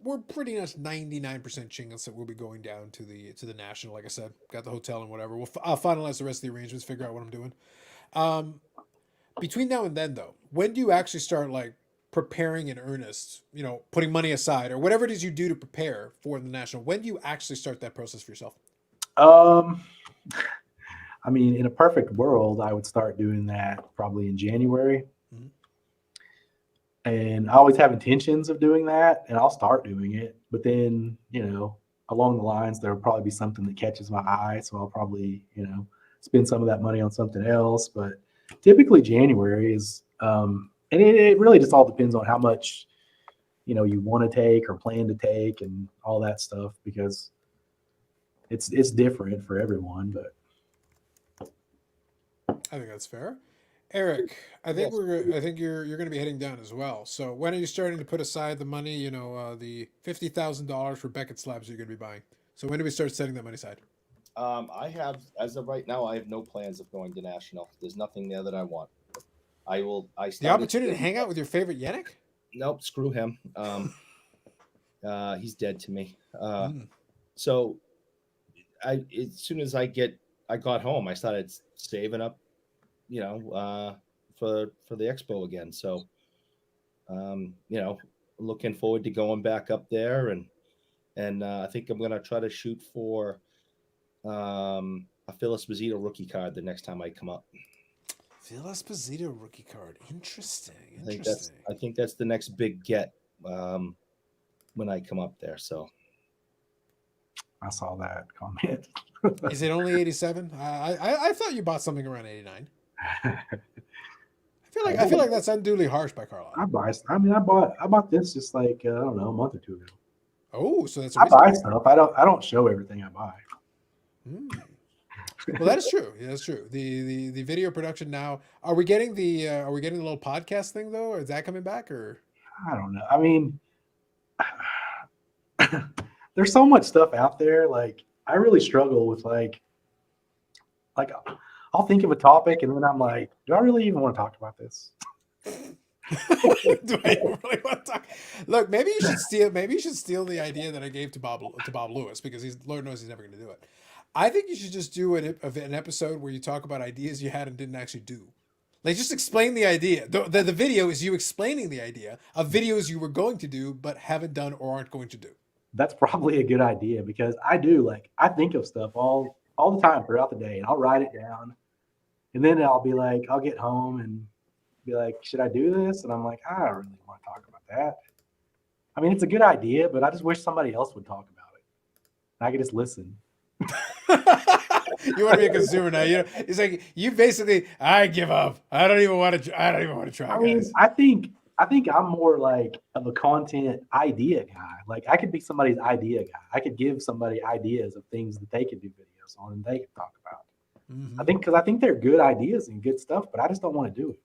we're pretty much 99% chance that we'll be going down to the national. Like I said, got the hotel and whatever. I'll finalize the rest of the arrangements, figure out what I'm doing. Um, Between now and then, though, when do you actually start like preparing in earnest? You know, putting money aside or whatever it is you do to prepare for the national. When do you actually start that process for yourself? um I mean, in a perfect world, I would start doing that probably in January. Mhm. And I always have intentions of doing that, and I'll start doing it. But then, along the lines, there'll probably be something that catches my eye, so I'll probably, spend some of that money on something else. But typically, January is, and it really just all depends on how much, you want to take or plan to take, and all that stuff, because it's different for everyone. But I think that's fair. Eric, Yes. I think you're going to be heading down as well. So when are you starting to put aside the money? You know, the $50,000 for Beckett slabs you're going to be buying. So when do we start setting that money aside? I have, as of right now, I have no plans of going to national. There's nothing there that I want. I The started. opportunity to hang out with your favorite Yannick? Nope, screw him. He's dead to me. Mm. So as soon as I got home, I started saving up, for the expo again. So, looking forward to going back up there, and I think I'm gonna try to shoot for a Phyllis Esposito rookie card the next time I come up. Phil Esposito rookie card. Interesting. I think that's the next big get when I come up there. So I saw that comment. Is it only 87? I thought you bought something around 89. I feel like that's unduly harsh by Carlisle. I bought this just like I don't know, a month or two ago. Oh, so that's a I reason. buy stuff. I don't show everything I buy. Mm. Well, that is true. Yeah, that's true. The video production now. Are we getting the little podcast thing though? Or is that coming back or? I don't know. I mean, there's so much stuff out there. Like I really struggle with like I'll think of a topic and then I'm like, do I really even want to talk about this? Do I really want to talk? Look, maybe you should steal. Maybe you should steal the idea that I gave to Bob Lewis because Lord knows he's never going to do it. I think you should just do an episode where you talk about ideas you had and didn't actually do. Like just explain the idea. The video is you explaining the idea of videos you were going to do but haven't done or aren't going to do. That's probably a good idea because I think of stuff all the time throughout the day and I'll write it down. And then I'll be like, I'll get home and be like, should I do this? And I'm like, I don't really want to talk about that. I mean, it's a good idea, but I just wish somebody else would talk about it. I could just listen. You want to be a consumer now. It's like you basically. I give up. I don't even want to try. I mean, I think I'm more like of a content idea guy. Like I could be somebody's idea guy. I could give somebody ideas of things that they could do videos on and they could talk about. Mm-hmm. I think they're good ideas and good stuff, but I just don't want to do it.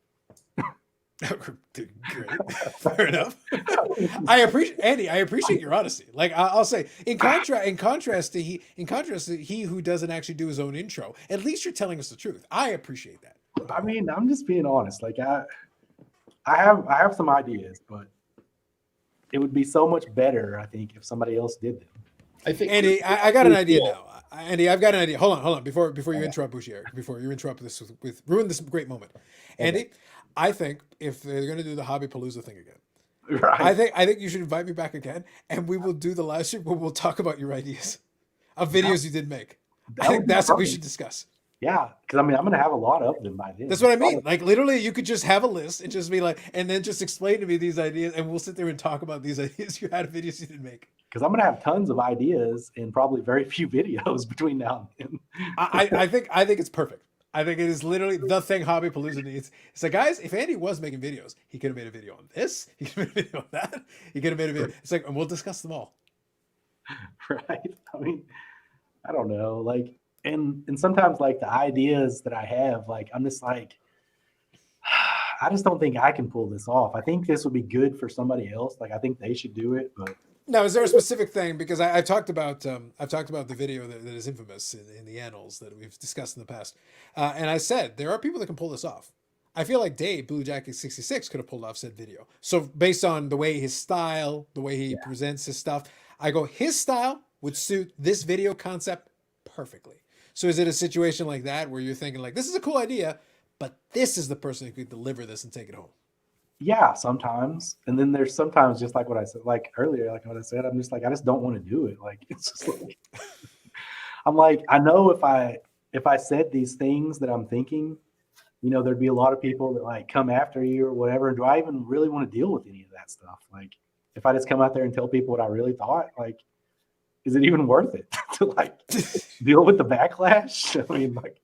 Great, fair enough. I appreciate your honesty. Like I'll say, in contrast to he who doesn't actually do his own intro. At least you're telling us the truth. I appreciate that. I mean, I'm just being honest. Like I have some ideas, but it would be so much better, I think, if somebody else did them. I think Andy, I got an idea now. Andy, I've got an idea. Hold on. Before you interrupt Bouchier, before you interrupt this with ruin this great moment, Andy. I think if they're going to do the Hobby Palooza thing again, Right. I think you should invite me back again, and we will do the live stream where we'll talk about your ideas of videos you did make. I think that's what we should discuss. Yeah, because I mean, I'm going to have a lot of them by then. That's what I mean. Like literally, you could just have a list and just be like, and then just explain to me these ideas, and we'll sit there and talk about these ideas you had, videos you didn't make. Because I'm going to have tons of ideas and probably very few videos between now and then. I think it's perfect. I think it is literally the thing Hobby Palooza needs. It's like, guys, if Andy was making videos, he could have made a video on this. He could have made a video on that. He could have made a video. It's like, and we'll discuss them all. Right. I mean, I don't know. Like, and sometimes like the ideas that I have, like, I'm just like, I just don't think I can pull this off. I think this would be good for somebody else. Like I think they should do it, but Now, is there a specific thing? Because I've talked about the video that is infamous in the annals that we've discussed in the past, and I said there are people that can pull this off. I feel like Dave Blue Jacket 66 could have pulled off said video. So based on the way his style, the way he presents his stuff, I go his style would suit this video concept perfectly. So is it a situation like that where you're thinking like, this is a cool idea, but this is the person who could deliver this and take it home? yeah, sometimes. And then there's sometimes just like what I said, like earlier, like what I said, I'm just like, I just don't want to do it. Like, it's just like, I'm like, I know if I said these things that I'm thinking, you know, there'd be a lot of people that like come after you or whatever. Do I even really want to deal with any of that stuff? Like, if I just come out there and tell people what I really thought, like, is it even worth it to like deal with the backlash? I mean, like,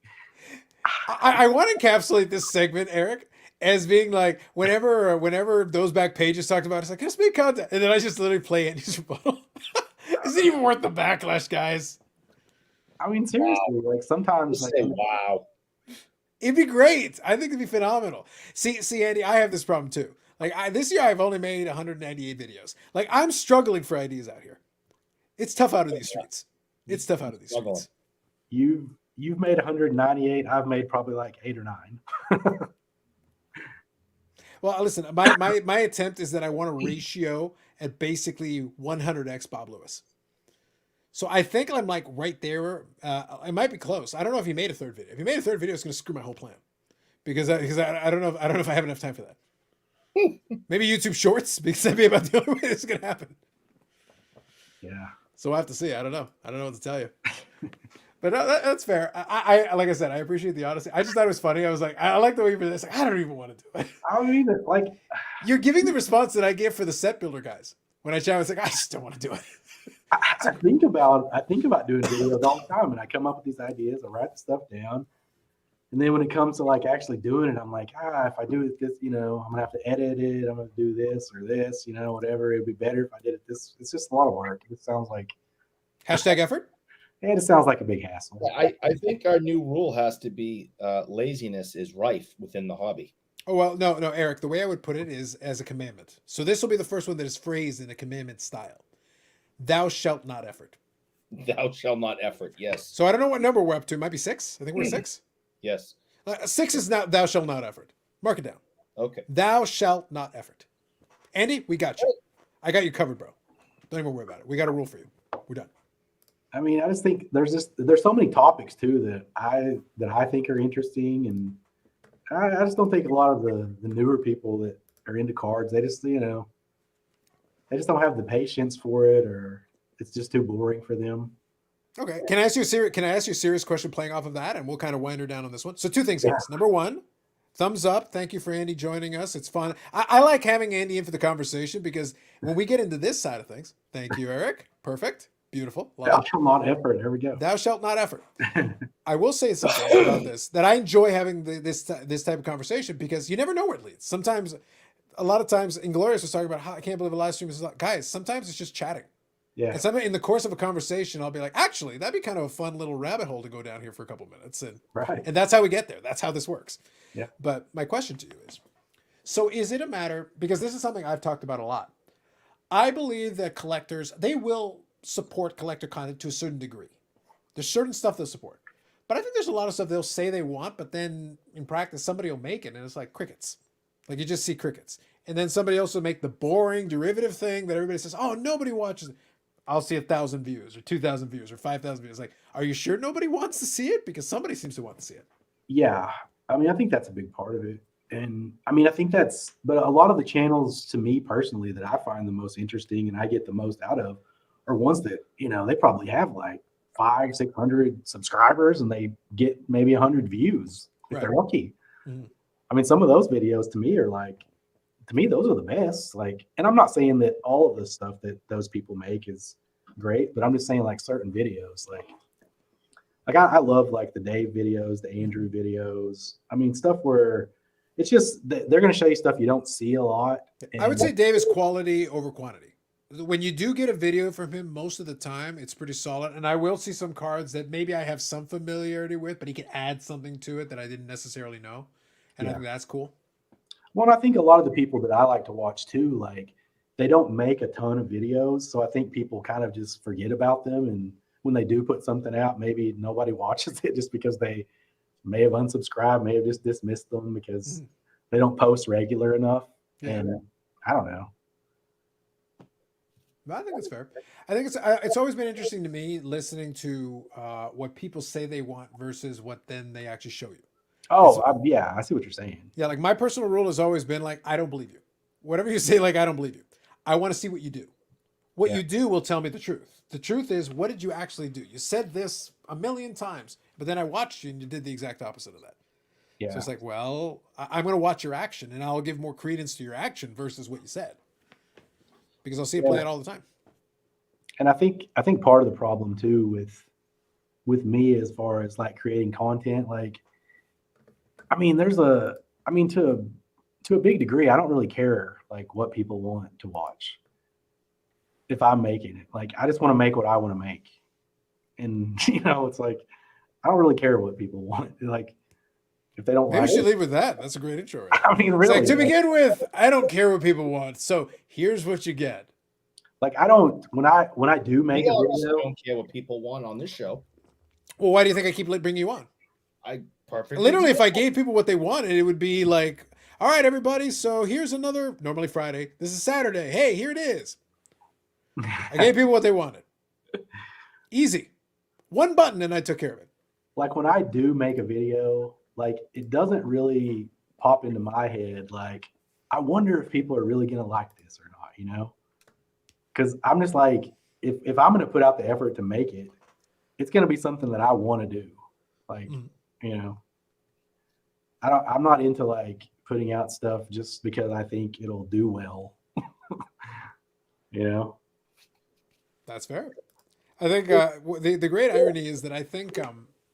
I want to encapsulate this segment, Eric, as being like whenever those back pages talked about it, it's like, just make content. And then I just literally play Andy's rebuttal. Is it even worth the backlash, guys? I mean, seriously, like sometimes Just like, say wow. It'd be great. I think it'd be phenomenal. See, Andy, I have this problem too. Like this year I've only made 198 videos. Like I'm struggling for ideas out here. It's tough out of these streets. It's tough out of these streets. you've made 198. I've made probably like 8 or 9. Well, listen, my attempt is that I want a ratio at basically 100x Bob Lewis. So I think I'm like right there. I might be close. I don't know if he made a third video. If he made a third video, it's going to screw my whole plan because I don't know. I don't know if I have enough time for that. Maybe YouTube Shorts, because that'd be about the only way this is going to happen. Yeah. So we'll have to see. I don't know. I don't know what to tell you. But that's fair. I like I said, I appreciate the honesty. I just thought it was funny. I was like, I like the way you put this. Like, I don't even want to do it. I mean, like, You're giving the response that I give for the set builder guys. When I chat, I was like, I just don't want to do it. I think about doing videos all the time, and I come up with these ideas. I write the stuff down, and then when it comes to like actually doing it, I'm like, if I do it this, you know, I'm gonna have to edit it. I'm gonna do this or this, you know, whatever. It'd be better if I did it this. It's just a lot of work. It sounds like Hashtag effort. it sounds like a big hassle. I think our new rule has to be laziness is rife within the hobby. Oh, well, no, Eric, the way I would put it is as a commandment. So this will be the first one that is phrased in a commandment style. Thou shalt not effort. Thou shalt not effort. Yes. So I don't know what number we're up to. It might be 6. I think we're 6. Yes. 6 is not thou shalt not effort. Mark it down. Okay. Thou shalt not effort. Andy, we got you. I got you covered, bro. Don't even worry about it. We got a rule for you. We're done. I mean, I just think there's so many topics too that I think are interesting, and I just don't think a lot of the newer people that are into cards, they just, you know, they just don't have the patience for it, or it's just too boring for them. Okay. Can I ask you a serious question playing off of that, and we'll kind of wind her down on this one? So 2 things, guys. Number 1, thumbs up. Thank you for Andy joining us. It's fun. I like having Andy in for the conversation because when we get into this side of things, thank you, Eric. Perfect. Beautiful. Thou shalt not effort. There we go. Thou shalt not effort. I will say something about this, that I enjoy having this type of conversation because you never know where it leads. Sometimes, a lot of times, Inglorious was talking about how I can't believe a live stream is like, guys, sometimes it's just chatting. Yeah. And sometimes in the course of a conversation, I'll be like, actually, that'd be kind of a fun little rabbit hole to go down here for a couple minutes. And that's how we get there. That's how this works. Yeah. But my question to you is, so is it a matter, because this is something I've talked about a lot. I believe that collectors, they will support collector content to a certain degree. There's certain stuff they'll support. But I think there's a lot of stuff they'll say they want, but then in practice, somebody will make it and it's like crickets. Like you just see crickets. And then somebody else will make the boring derivative thing that everybody says, oh, nobody watches it. I'll see 1,000 views or 2,000 views or 5,000 views. Like, are you sure nobody wants to see it? Because somebody seems to want to see it. Yeah. I mean, I think that's a big part of it. And I mean, I think but a lot of the channels to me personally that I find the most interesting and I get the most out of are ones that, you know, they probably have like 500-600 subscribers and they get maybe 100 views if they're lucky. Mm-hmm. I mean, some of those videos to me are like, to me, those are the best. Like, and I'm not saying that all of the stuff that those people make is great, but I'm just saying like certain videos, like I love like the Dave videos, the Andrew videos. I mean, stuff where it's just, they're going to show you stuff you don't see a lot. I would say Dave is quality over quantity. When you do get a video from him, most of the time, it's pretty solid. And I will see some cards that maybe I have some familiarity with, but he can add something to it that I didn't necessarily know. And I think that's cool. Well, I think a lot of the people that I like to watch too, like they don't make a ton of videos, so I think people kind of just forget about them. And when they do put something out, maybe nobody watches it just because they may have unsubscribed, may have just dismissed them because they don't post regular enough. Yeah. And I don't know. I think it's fair. I think it's always been interesting to me listening to what people say they want versus what then they actually show you. Oh, yeah, I see what you're saying. Yeah, like my personal rule has always been like, I don't believe you. Whatever you say, like, I don't believe you. I want to see what you do. What you do will tell me the truth. The truth is, what did you actually do? You said this a million times, but then I watched you and you did the exact opposite of that. Yeah. So it's like, well, I'm going to watch your action and I'll give more credence to your action versus what you said. Because I'll see it play out all the time. And I think part of the problem too with me as far as like creating content, like, I mean, to a big degree, I don't really care like what people want to watch. If I'm making it, like, I just want to make what I want to make. And, it's like, I don't really care what people want. Like, if they don't Maybe like we should it, leave with that. That's a great intro. Right? I mean, It's really, like, to begin with, I don't care what people want. So here's what you get. like, I don't, when I do make We a also video, don't care what people want on this show. Well, why do you think I keep bringing you on? I perfectly Literally, if I gave people what they wanted, it would be like, all right, everybody, so here's another, normally Friday. This is Saturday. Hey, here it is. I gave people what they wanted. Easy. One button and I took care of it. like when I do make a video, like it doesn't really pop into my head. Like, I wonder if people are really going to like this or not, because I'm just like, if I'm going to put out the effort to make it, it's going to be something that I want to do. Like, I'm not into like putting out stuff just because I think it'll do well. That's fair. I think the great irony is that I think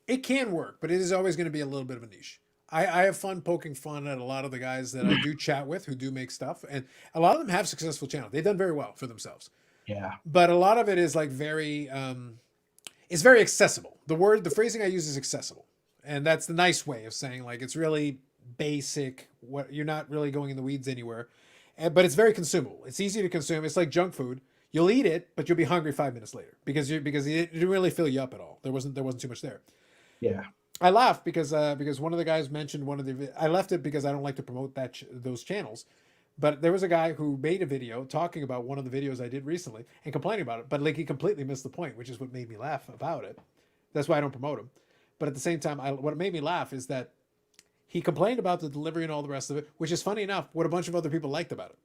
it can work, but it is always going to be a little bit of a niche. I have fun poking fun at a lot of the guys that I do chat with who do make stuff, and a lot of them have successful channels. They've done very well for themselves. Yeah. But a lot of it is like it's very accessible. The phrasing I use is accessible, and that's the nice way of saying like it's really basic. What you're not really going in the weeds anywhere, but it's very consumable. It's easy to consume. It's like junk food. You'll eat it, but you'll be hungry 5 minutes later because it didn't really fill you up at all. There wasn't too much there. Yeah. I laughed because one of the guys mentioned I left it because I don't like to promote those channels, but there was a guy who made a video talking about one of the videos I did recently and complaining about it, but like he completely missed the point, which is what made me laugh about it. That's why I don't promote him. But at the same time, what made me laugh is that he complained about the delivery and all the rest of it, which is funny enough what a bunch of other people liked about it.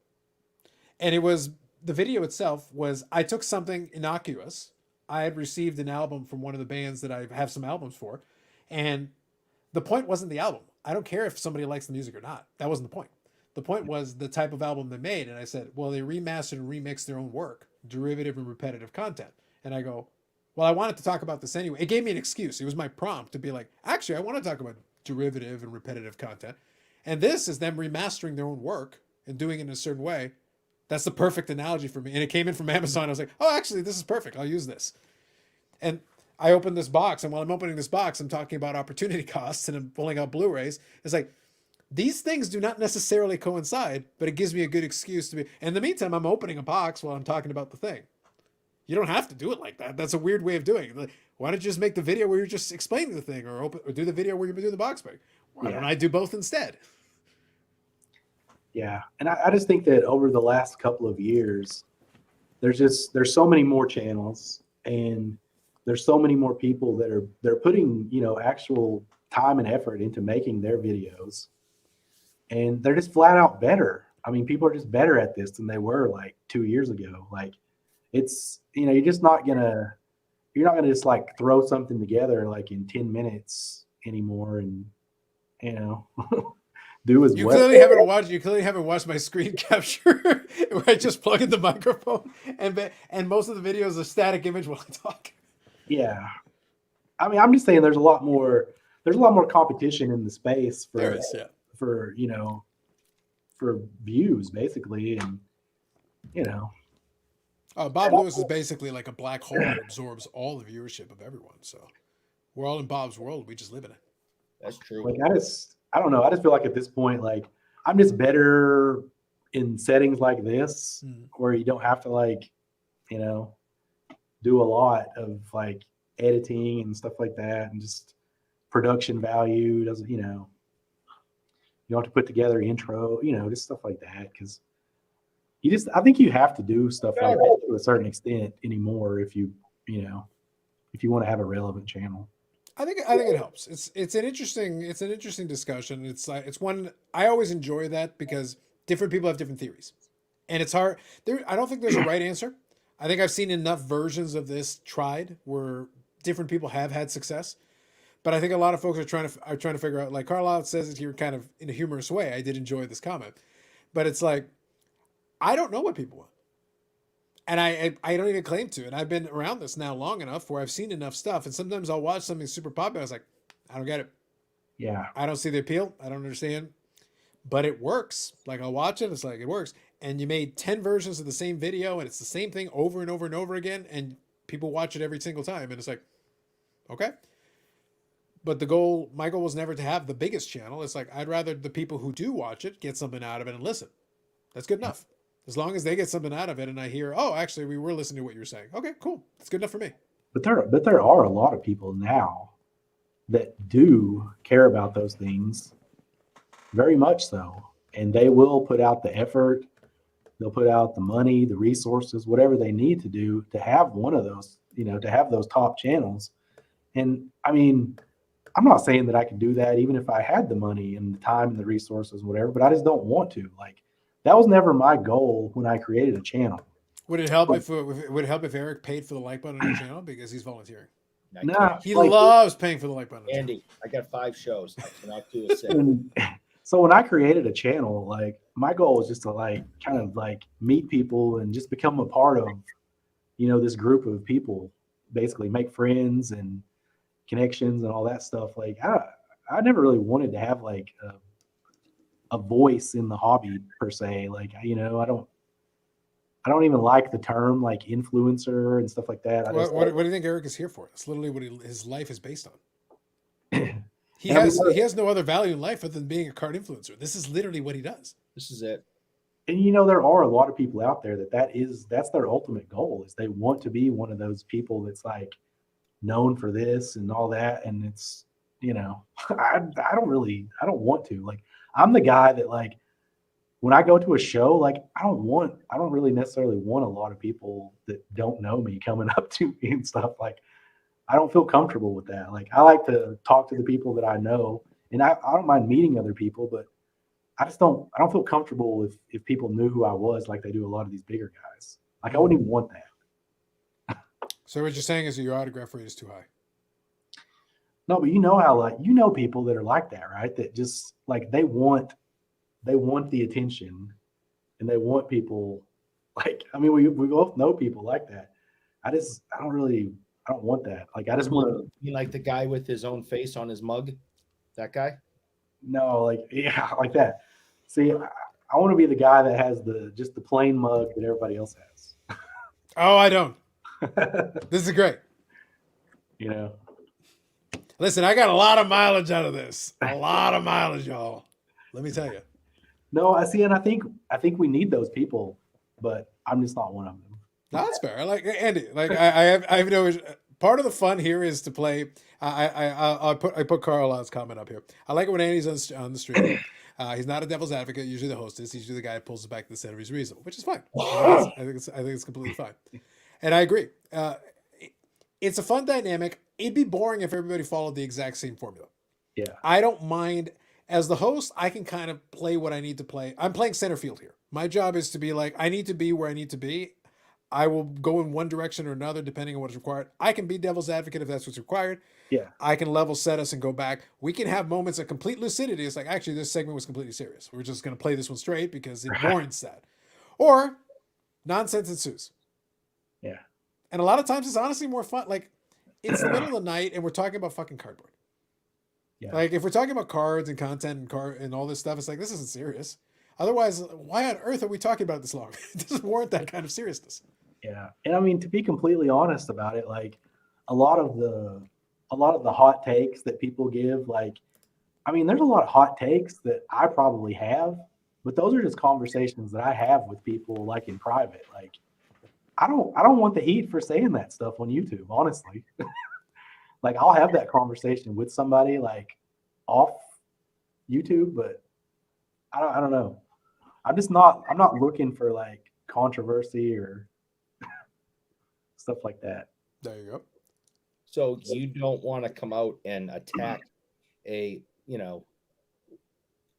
And it was, the video itself was, I took something innocuous. I had received an album from one of the bands that I have some albums for. And the point wasn't the album. I don't care if somebody likes the music or not. That wasn't the point. The point was the type of album they made. And I said, well, they remastered and remixed their own work, derivative and repetitive content. And I go, well, I wanted to talk about this anyway. It gave me an excuse. It was my prompt to be like, actually, I want to talk about derivative and repetitive content. And this is them remastering their own work and doing it in a certain way. That's the perfect analogy for me. And it came in from Amazon. I was like, oh, actually, this is perfect. I'll use this. And I opened this box. And while I'm opening this box, I'm talking about opportunity costs and I'm pulling out Blu-rays. It's like, these things do not necessarily coincide, but it gives me a good excuse to be. And in the meantime, I'm opening a box while I'm talking about the thing. You don't have to do it like that. That's a weird way of doing it. Like, why don't you just make the video where you're just explaining the thing or do the video where you're doing the box break? Why don't I do both instead? Yeah. And I just think that over the last couple of years, there's so many more channels and there's so many more people that they're putting, actual time and effort into making their videos. And they're just flat out better. I mean, people are just better at this than they were like 2 years ago. Like it's, you're not gonna just like throw something together like in 10 minutes anymore and, do as You well. clearly haven't watched my screen capture where I just plug in the microphone and most of the videos are static image while I talk. Yeah. I mean, I'm just saying there's a lot more competition in the space for for views basically. And, Bob Lewis is basically like a black hole that absorbs all the viewership of everyone. So we're all in Bob's world. We just live in it. That's true. like, I don't know. I just feel like at this point, like I'm just better in settings like this where you don't have to like, you know, do a lot of like editing and stuff like that, and just production value doesn't, you know, you don't have to put together intro, you know, just stuff like that. Because you just, I think you have to do stuff like that to a certain extent anymore if you know, if you want to have a relevant channel. I think it helps. It's an interesting discussion. It's like it's one I always enjoy that because different people have different theories, and it's hard. I don't think there's a right answer. I think I've seen enough versions of this tried where different people have had success, but I think a lot of folks are trying to figure out. Like Carlisle says it here, kind of in a humorous way. I did enjoy this comment, but it's like I don't know what people want. And I don't even claim to. And I've been around this now long enough where I've seen enough stuff. And sometimes I'll watch something super popular. I was like, I don't get it. Yeah. I don't see the appeal. I don't understand. But it works. Like I'll watch it. It's like it works. And you made 10 versions of the same video and it's the same thing over and over and over again. And people watch it every single time. And it's like, okay. But my goal was never to have the biggest channel. It's like, I'd rather the people who do watch it get something out of it and listen. That's good enough. As long as they get something out of it and I hear, oh, actually, we were listening to what you were saying. Okay, cool. That's good enough for me. But there are a lot of people now that do care about those things, very much so. And they will put out the effort. They'll put out the money, the resources, whatever they need to do to have one of those, you know, to have those top channels. And I mean, I'm not saying that I could do that even if I had the money and the time and the resources, whatever, but I just don't want to. Like, that was never my goal when I created a channel. Would it help if Eric paid for the like button on your channel because he's volunteering? Nah, he loves paying for the like button. Andy, I got 5 shows. I cannot do a 6. So when I created a channel, like my goal was just to like kind of like meet people and just become a part of, you know, this group of people, basically make friends and connections and all that stuff. Like I never really wanted to have like a voice in the hobby per se. Like, you know, I don't even like the term like influencer and stuff like that. What do you think Eric is here for? That's literally what his life is based on. He has no other value in life other than being a card influencer. This is literally what he does. This is it. And you know, there are a lot of people out there that's their ultimate goal, is they want to be one of those people that's like known for this and all that. And it's, you know, I don't want to. Like, I'm the guy that like when I go to a show, like I don't really necessarily want a lot of people that don't know me coming up to me and stuff. Like, I don't feel comfortable with that. Like, I like to talk to the people that I know, and I don't mind meeting other people, but I don't feel comfortable if people knew who I was like they do a lot of these bigger guys. Like, I wouldn't even want that. So what you're saying is that your autograph rate is too high. No, but you know how, like, you know, people that are like that, right? That just like they want the attention, and they want people like, I mean, we both know people like that. I don't want that. Like, I just want to. You like the guy with his own face on his mug? That guy? No, like, yeah, like that. See, I want to be the guy that has just the plain mug that everybody else has. Oh, I don't. This is great. You know. Listen, I got a lot of mileage out of this. A lot of mileage, y'all. Let me tell you. No, I see, and I think we need those people, but I'm just not one of them. No, that's fair. Like Andy, like I have no. Part of the fun here is to play. I put Carlisle's comment up here. I like it when Andy's on the stream. He's not a devil's advocate. Usually the host is. He's usually the guy that pulls us back to the center. He's reasonable, which is fine. I think it's completely fine, and I agree. It's a fun dynamic. It'd be boring if everybody followed the exact same formula. Yeah, I don't mind. As the host, I can kind of play what I need to play. I'm playing center field here. My job is to be like, I need to be where I need to be. I will go in one direction or another depending on what is required. I can be devil's advocate if that's what's required. Yeah. I can level set us and go back. We can have moments of complete lucidity. It's like, actually, this segment was completely serious. We're just going to play this one straight because it warrants that. Or nonsense ensues. Yeah. And a lot of times it's honestly more fun. Like, it's the middle of the night and we're talking about fucking cardboard. Yeah. Like, if we're talking about cards and content and all this stuff, it's like, this isn't serious. Otherwise, why on earth are we talking about this long? It doesn't warrant that kind of seriousness. Yeah. And I mean, to be completely honest about it, like a lot of the hot takes that people give, like, I mean, there's a lot of hot takes that I probably have But those are just conversations that I have with people like in private. Like I don't want the heat for saying that stuff on YouTube, honestly. Like I'll have that conversation with somebody like off YouTube, but I don't know. I'm not looking for like controversy or stuff like that. There you go. So you don't want to come out and attack a,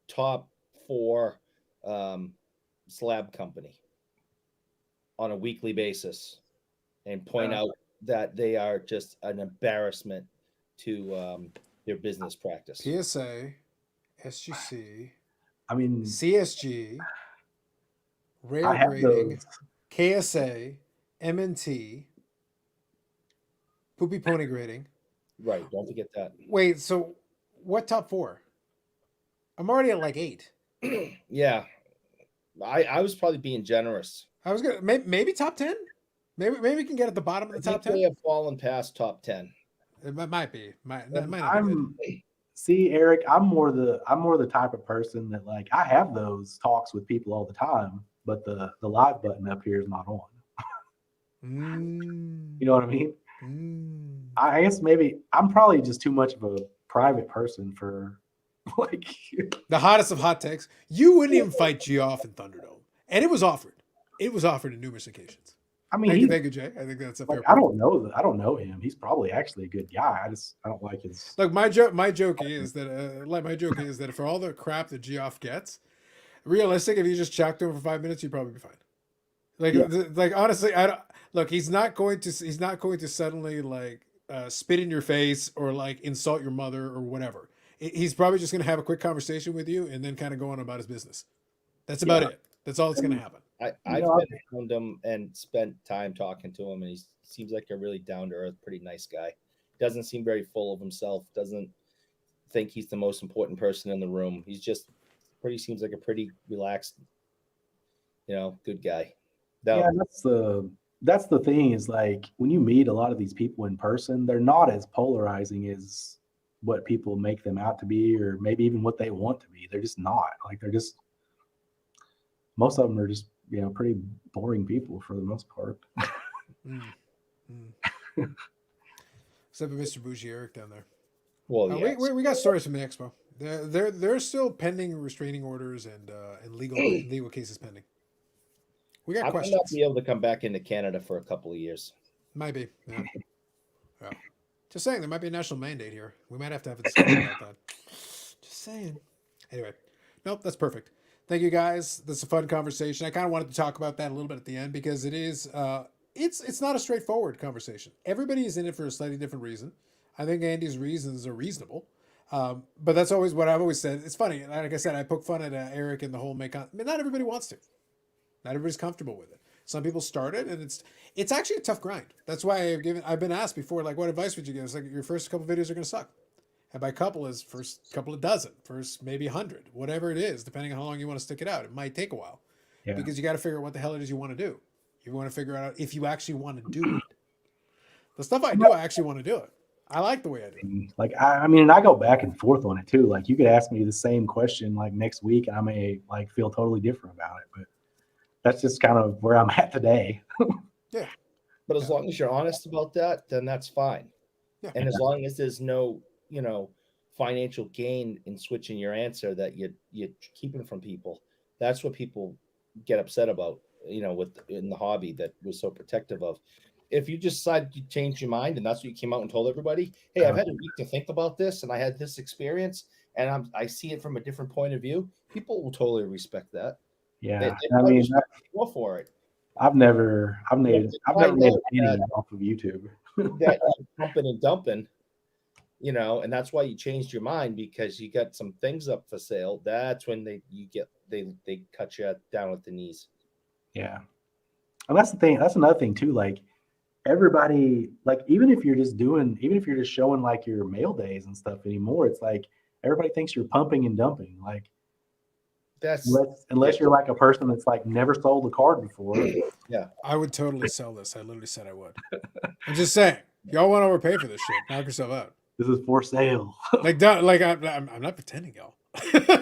top 4 slab company on a weekly basis and point out that they are just an embarrassment to their business practice. PSA, SGC, I mean, CSG, I Rare have Grading, those. KSA, MNT, Poopy Pony Grading. Right. Don't forget that. Wait, so what top 4? I'm already at like 8. Yeah. I was probably being generous. I was gonna maybe top 10. Maybe we can get at the bottom of the I top think 10. they have fallen past top 10. It might be. Might not be good. See, Eric, I'm more the type of person that like I have those talks with people all the time, but the live button up here is not on. You know what I mean? I guess maybe I'm probably just too much of a private person for like The hottest of hot takes. You wouldn't even fight Geoff in Thunderdome, and it was offered. It was offered on numerous occasions. I mean, Thank you, Jay. I think that's a fair I point. I don't know him. He's probably actually a good guy. I don't like his. Look, my joke is that for all the crap that Geoff gets, realistic, if you just chalked him for 5 minutes, you'd probably be fine. Like honestly, I don't look. He's not going to suddenly like spit in your face or like insult your mother or whatever. He's probably just going to have a quick conversation with you and then kind of go on about his business. That's about it. That's all that's going to happen. I've been around him and spent time talking to him, and he seems like a really down-to-earth, pretty nice guy. Doesn't seem very full of himself. Doesn't think he's the most important person in the room. He's just seems like a pretty relaxed, good guy. Yeah, that's the thing is like when you meet a lot of these people in person, they're not as polarizing as what people make them out to be, or maybe even what they want to be. They're just not. Like most of them are just pretty boring people for the most part. Except for Mr. Bougie Eric down there. Well, yeah. We got stories from the expo. They're still pending restraining orders and legal cases pending. We got questions. I might not be able to come back into Canada for a couple of years. Might be. Yeah. Yeah. Just saying, there might be a national mandate here. We might have to have a discussion about that. Just saying. Anyway, nope, that's perfect. Thank you guys. This is a fun conversation. I kind of wanted to talk about that a little bit at the end because it is it's not a straightforward conversation. Everybody is in it for a slightly different reason. I think Andy's reasons are reasonable. But that's always what I've always said. It's funny. Like I said, I poke fun at Eric and the whole not everybody wants to. Not everybody's comfortable with it. Some people start it, and it's actually a tough grind. That's why I've been asked before, like, what advice would you give? It's like your first couple videos are going to suck. And by couple is first couple of dozen, first maybe 100, whatever it is, depending on how long you want to stick it out. It might take a while because you got to figure out what the hell it is you want to do. You want to figure out if you actually want to do it. The stuff I do, I actually want to do it. I like the way I do it. Like, I mean, and I go back and forth on it too. Like, you could ask me the same question like next week, and I may like feel totally different about it. But that's just kind of where I'm at today. Yeah. But as long as you're honest about that, then that's fine. Yeah. And as long as there's no, financial gain in switching your answer that you're keeping from people, that's what people get upset about, in the hobby that we're so protective of. If you just decide to change your mind and that's what you came out and told everybody, hey, I've had a week to think about this and I had this experience and I see it from a different point of view, people will totally respect that. Yeah. I mean, go for it. I've never made a penny off of YouTube. That pumping and dumping, and that's why you changed your mind, because you got some things up for sale. That's when they cut you down at the knees. Yeah. And that's the thing. That's another thing too. Like, everybody, like, even if you're just showing like your mail days and stuff anymore, it's like everybody thinks you're pumping and dumping. Like, that's unless you're like a person that's like never sold a card before. Yeah. I would totally sell this. I literally said I would. I'm just saying, y'all want to overpay for this shit. Knock yourself out. This is for sale. I'm not pretending, y'all.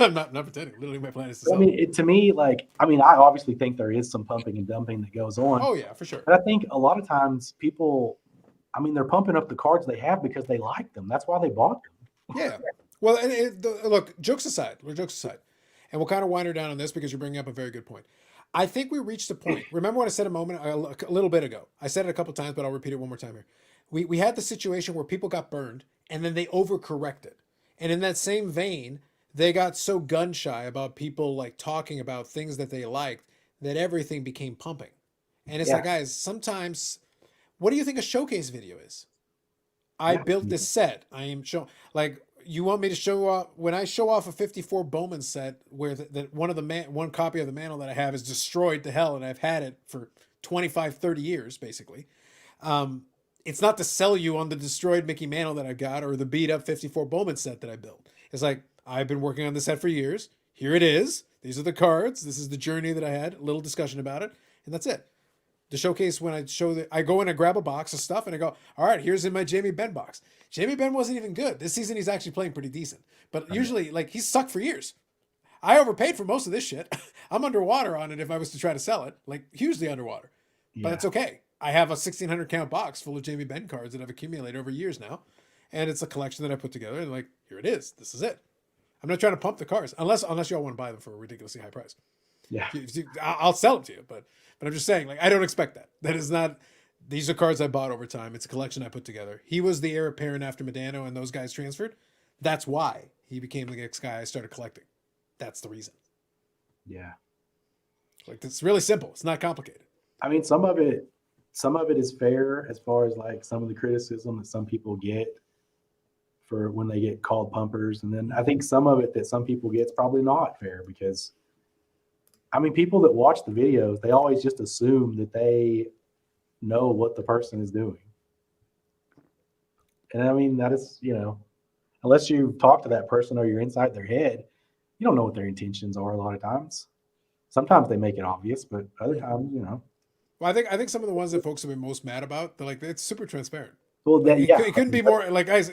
I'm not pretending. Literally, my plan is to I sell. mean, to me, like, I mean, I obviously think there is some pumping and dumping that goes on. Oh yeah, for sure. But I think a lot of times people, I mean, they're pumping up the cards they have because they like them. That's why they bought them. Yeah. Well, look, jokes aside, and we'll kind of wind her down on this because you're bringing up a very good point. I think we reached a point. Remember what I said a little bit ago? I said it a couple times, but I'll repeat it one more time here. We had the situation where people got burned and then they overcorrected. And in that same vein, they got so gun shy about people like talking about things that they liked that everything became pumping. And it's Yeah. like, guys, sometimes, what do you think a showcase video is? I Yeah. built this set. I am showing, like, you want me to show off when I show off a 54 Bowman set where one copy of the mantle that I have is destroyed to hell and I've had it for 25, 30 years, basically. It's not to sell you on the destroyed Mickey Mantle that I got or the beat up 54 Bowman set that I built. It's like, I've been working on this set for years. Here it is. These are the cards. This is the journey that I had. A little discussion about it. And that's it. The showcase, when I go in and grab a box of stuff and I go, all right, here's in my Jamie Benn box. Jamie Benn wasn't even good. This season he's actually playing pretty decent. But usually, like, he's sucked for years. I overpaid for most of this shit. I'm underwater on it if I was to try to sell it. Like, hugely underwater. But it's okay. I have a 1,600 count box full of Jamie Benn cards that I've accumulated over years now. And it's a collection that I put together. And like, here it is. This is it. I'm not trying to pump the cards. Unless y'all want to buy them for a ridiculously high price. Yeah. I'll sell it to you. But I'm just saying, like, I don't expect that. That is not... These are cards I bought over time. It's a collection I put together. He was the heir apparent after Medano and those guys transferred. That's why he became the next guy I started collecting. That's the reason. Yeah. Like, it's really simple. It's not complicated. I mean, some of it is fair as far as like some of the criticism that some people get for when they get called pumpers. And then I think some of it that some people get is probably not fair because, I mean, people that watch the videos, they always just assume that they know what the person is doing. And I mean, that is, unless you talk to that person or you're inside their head, you don't know what their intentions are a lot of times. Sometimes they make it obvious, but other times, Well, I think some of the ones that folks have been most mad about, they're like, it's super transparent. Well, Like, it couldn't be more like, guys,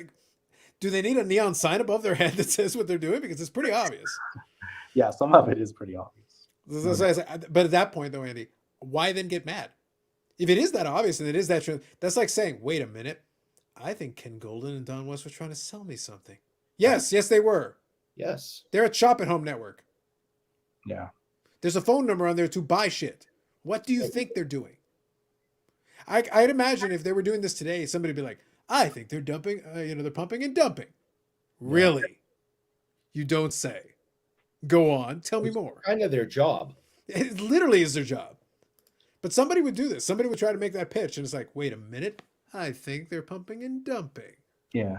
do they need a neon sign above their head that says what they're doing? Because it's pretty obvious. Yeah, some of it is pretty obvious. But at that point, though, Andy, why then get mad? If it is that obvious and it is that true, that's like saying, wait a minute, I think Ken Golden and Don West were trying to sell me something. Yes, they were. Yes. They're at Shop at Home Network. Yeah. There's a phone number on there to buy shit. What do you think they're doing? I'd imagine if they were doing this today, somebody would be like, I think they're dumping, they're pumping and dumping. Really? You don't say. Go on. Tell me more. Kind of their job. It literally is their job. But somebody would do this. Somebody would try to make that pitch. And it's like, wait a minute. I think they're pumping and dumping. Yeah.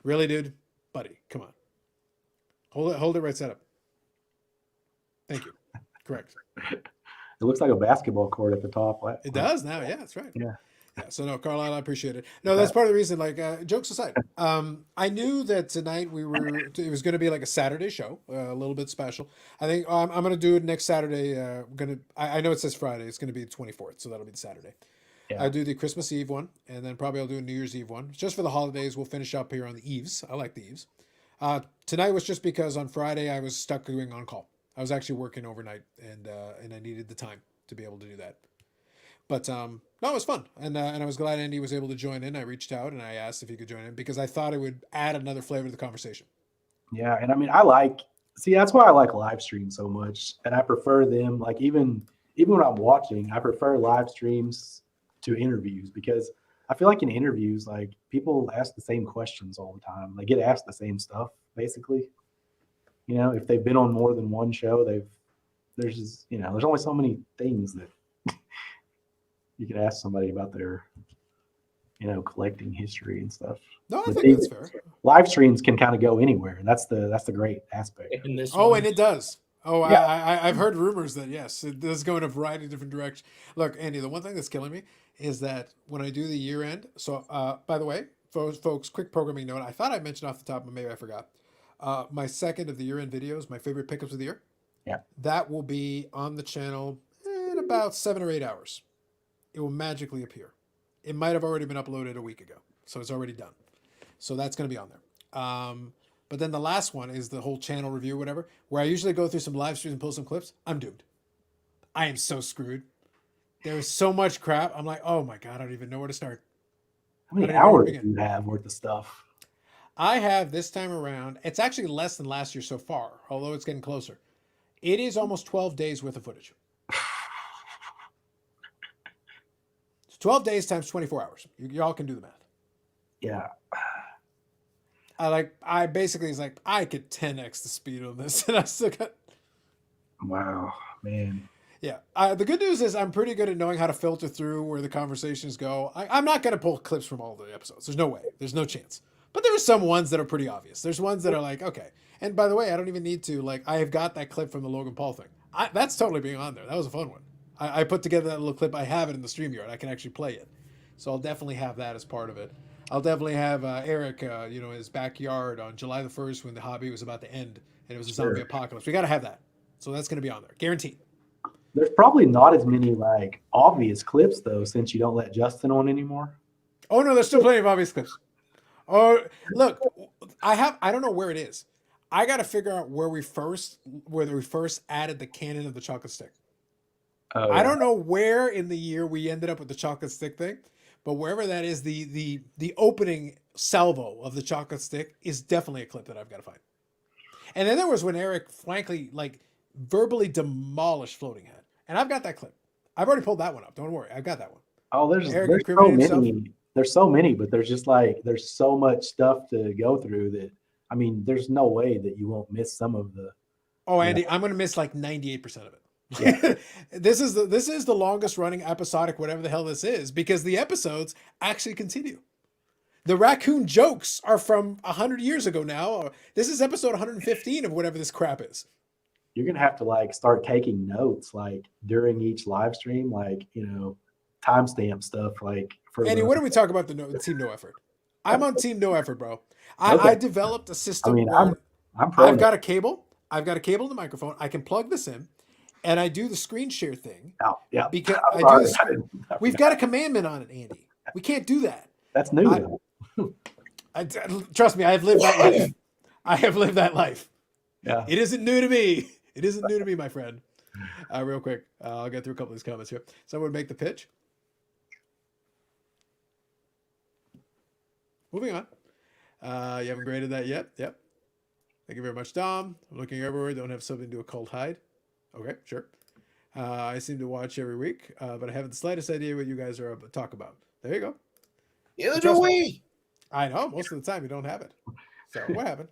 Really, dude? Buddy, come on. Hold it right side up. Thank you. Correct. It looks like a basketball court at the top. It does now. Yeah, that's right. Yeah. So no, Carlisle, I appreciate it. No, that's part of the reason. Like, jokes aside, I knew that tonight it was going to be like a Saturday show, a little bit special. I think I'm going to do it next Saturday. I know it says Friday. It's going to be the 24th, so that'll be the Saturday. Yeah. I do the Christmas Eve one, and then probably I'll do a New Year's Eve one, just for the holidays. We'll finish up here on the eves. I like the eves. Tonight was just because on Friday I was stuck doing on call. I was actually working overnight, and I needed the time to be able to do that. But no, it was fun, and I was glad Andy was able to join in. I reached out and I asked if he could join in because I thought it would add another flavor to the conversation. Yeah, and I mean, that's why I like live streams so much, and I prefer them. Like even when I'm watching, I prefer live streams to interviews because I feel like in interviews, like people ask the same questions all the time. They get asked the same stuff basically. If they've been on more than one show, there's only so many things that you could ask somebody about their, collecting history and stuff. No, I think that's fair. Live streams can kind of go anywhere, and that's the great aspect. In this Oh, one. and it does. Oh, Yeah. I've heard rumors that, yes, it does go in a variety of different directions. Look, Andy, the one thing that's killing me is that when I do the year end, so by the way, folks, quick programming note, I thought I mentioned off the top, but maybe I forgot. My second of the year end videos, my favorite pickups of the year. Yeah. That will be on the channel in about 7 or 8 hours. It will magically appear. It might have already been uploaded a week ago, so it's already done. So that's going to be on there. But But then the last one is the whole channel review, whatever, where I usually go through some live streams and pull some clips. I'm doomed. I am so screwed. There is so much crap. I'm like, oh my God, I don't even know where to start. How many I don't even know where hours to do begin. you have worth of stuff? I have this time around, it's actually less than last year so far, although it's getting closer. It is almost 12 days worth of footage. It's 12 days times 24 hours. Y'all can do the math. Yeah. I basically is like, I could 10x the speed on this, and I still got. Wow, man. Yeah. The good news is I'm pretty good at knowing how to filter through where the conversations go. I'm not going to pull clips from all the episodes. There's no way. There's no chance. But there are some ones that are pretty obvious. There's ones that are like, okay. And by the way, I don't even need to, like, I have got that clip from the Logan Paul thing. That's totally being on there. That was a fun one. I put together that little clip. I have it in the StreamYard. I can actually play it. So I'll definitely have that as part of it. I'll definitely have Eric, in his backyard on July the 1st when the hobby was about to end and it was a zombie apocalypse. We got to have that. So that's going to be on there. Guaranteed. There's probably not as many like obvious clips though, since you don't let Justin on anymore. Oh no, there's still plenty of obvious clips. Oh, look, I don't know where it is. I got to figure out where we first added the cannon of the chocolate stick. Oh, I don't know where in the year we ended up with the chocolate stick thing, but wherever that is, the opening salvo of the chocolate stick is definitely a clip that I've got to find. And then there was when Eric, frankly, like verbally demolished Floating Head, and I've got that clip. I've already pulled that one up. Don't worry, I've got that one. Oh, there's Eric so incriminated many. himself. There's so many, but there's just like there's so much stuff to go through that I mean, there's no way that you won't miss some of the. Oh, Andy, I'm going to miss like 98% of it. Yeah. This is the longest running episodic, whatever the hell this is, because the episodes actually continue. The raccoon jokes are from 100 years ago now. This is episode 115 of whatever this crap is. You're gonna have to like start taking notes like during each live stream, like timestamp stuff. Like for Andy, what do we talk about team no effort? I'm on team no effort, bro. I developed a system. I mean, where I'm pro. I've got a cable. I've got a cable to the microphone. I can plug this in, and I do the screen share thing. Oh, yeah. Because I'm sorry. we've got a commandment on it, Andy. We can't do that. That's new. Trust me, I have lived that life. I have lived that life. Yeah. It isn't new to me. It isn't new to me, my friend. Real quick, I'll get through a couple of these comments here. Someone make the pitch. Moving on. You haven't graded that yet? Yep. Thank you very much, Dom. I'm looking everywhere. Don't have something to do a cold hide. Okay, sure. I seem to watch every week, but I haven't the slightest idea what you guys are talk about. There you go. Neither do we. I know. Most of the time, you don't have it. So what happened?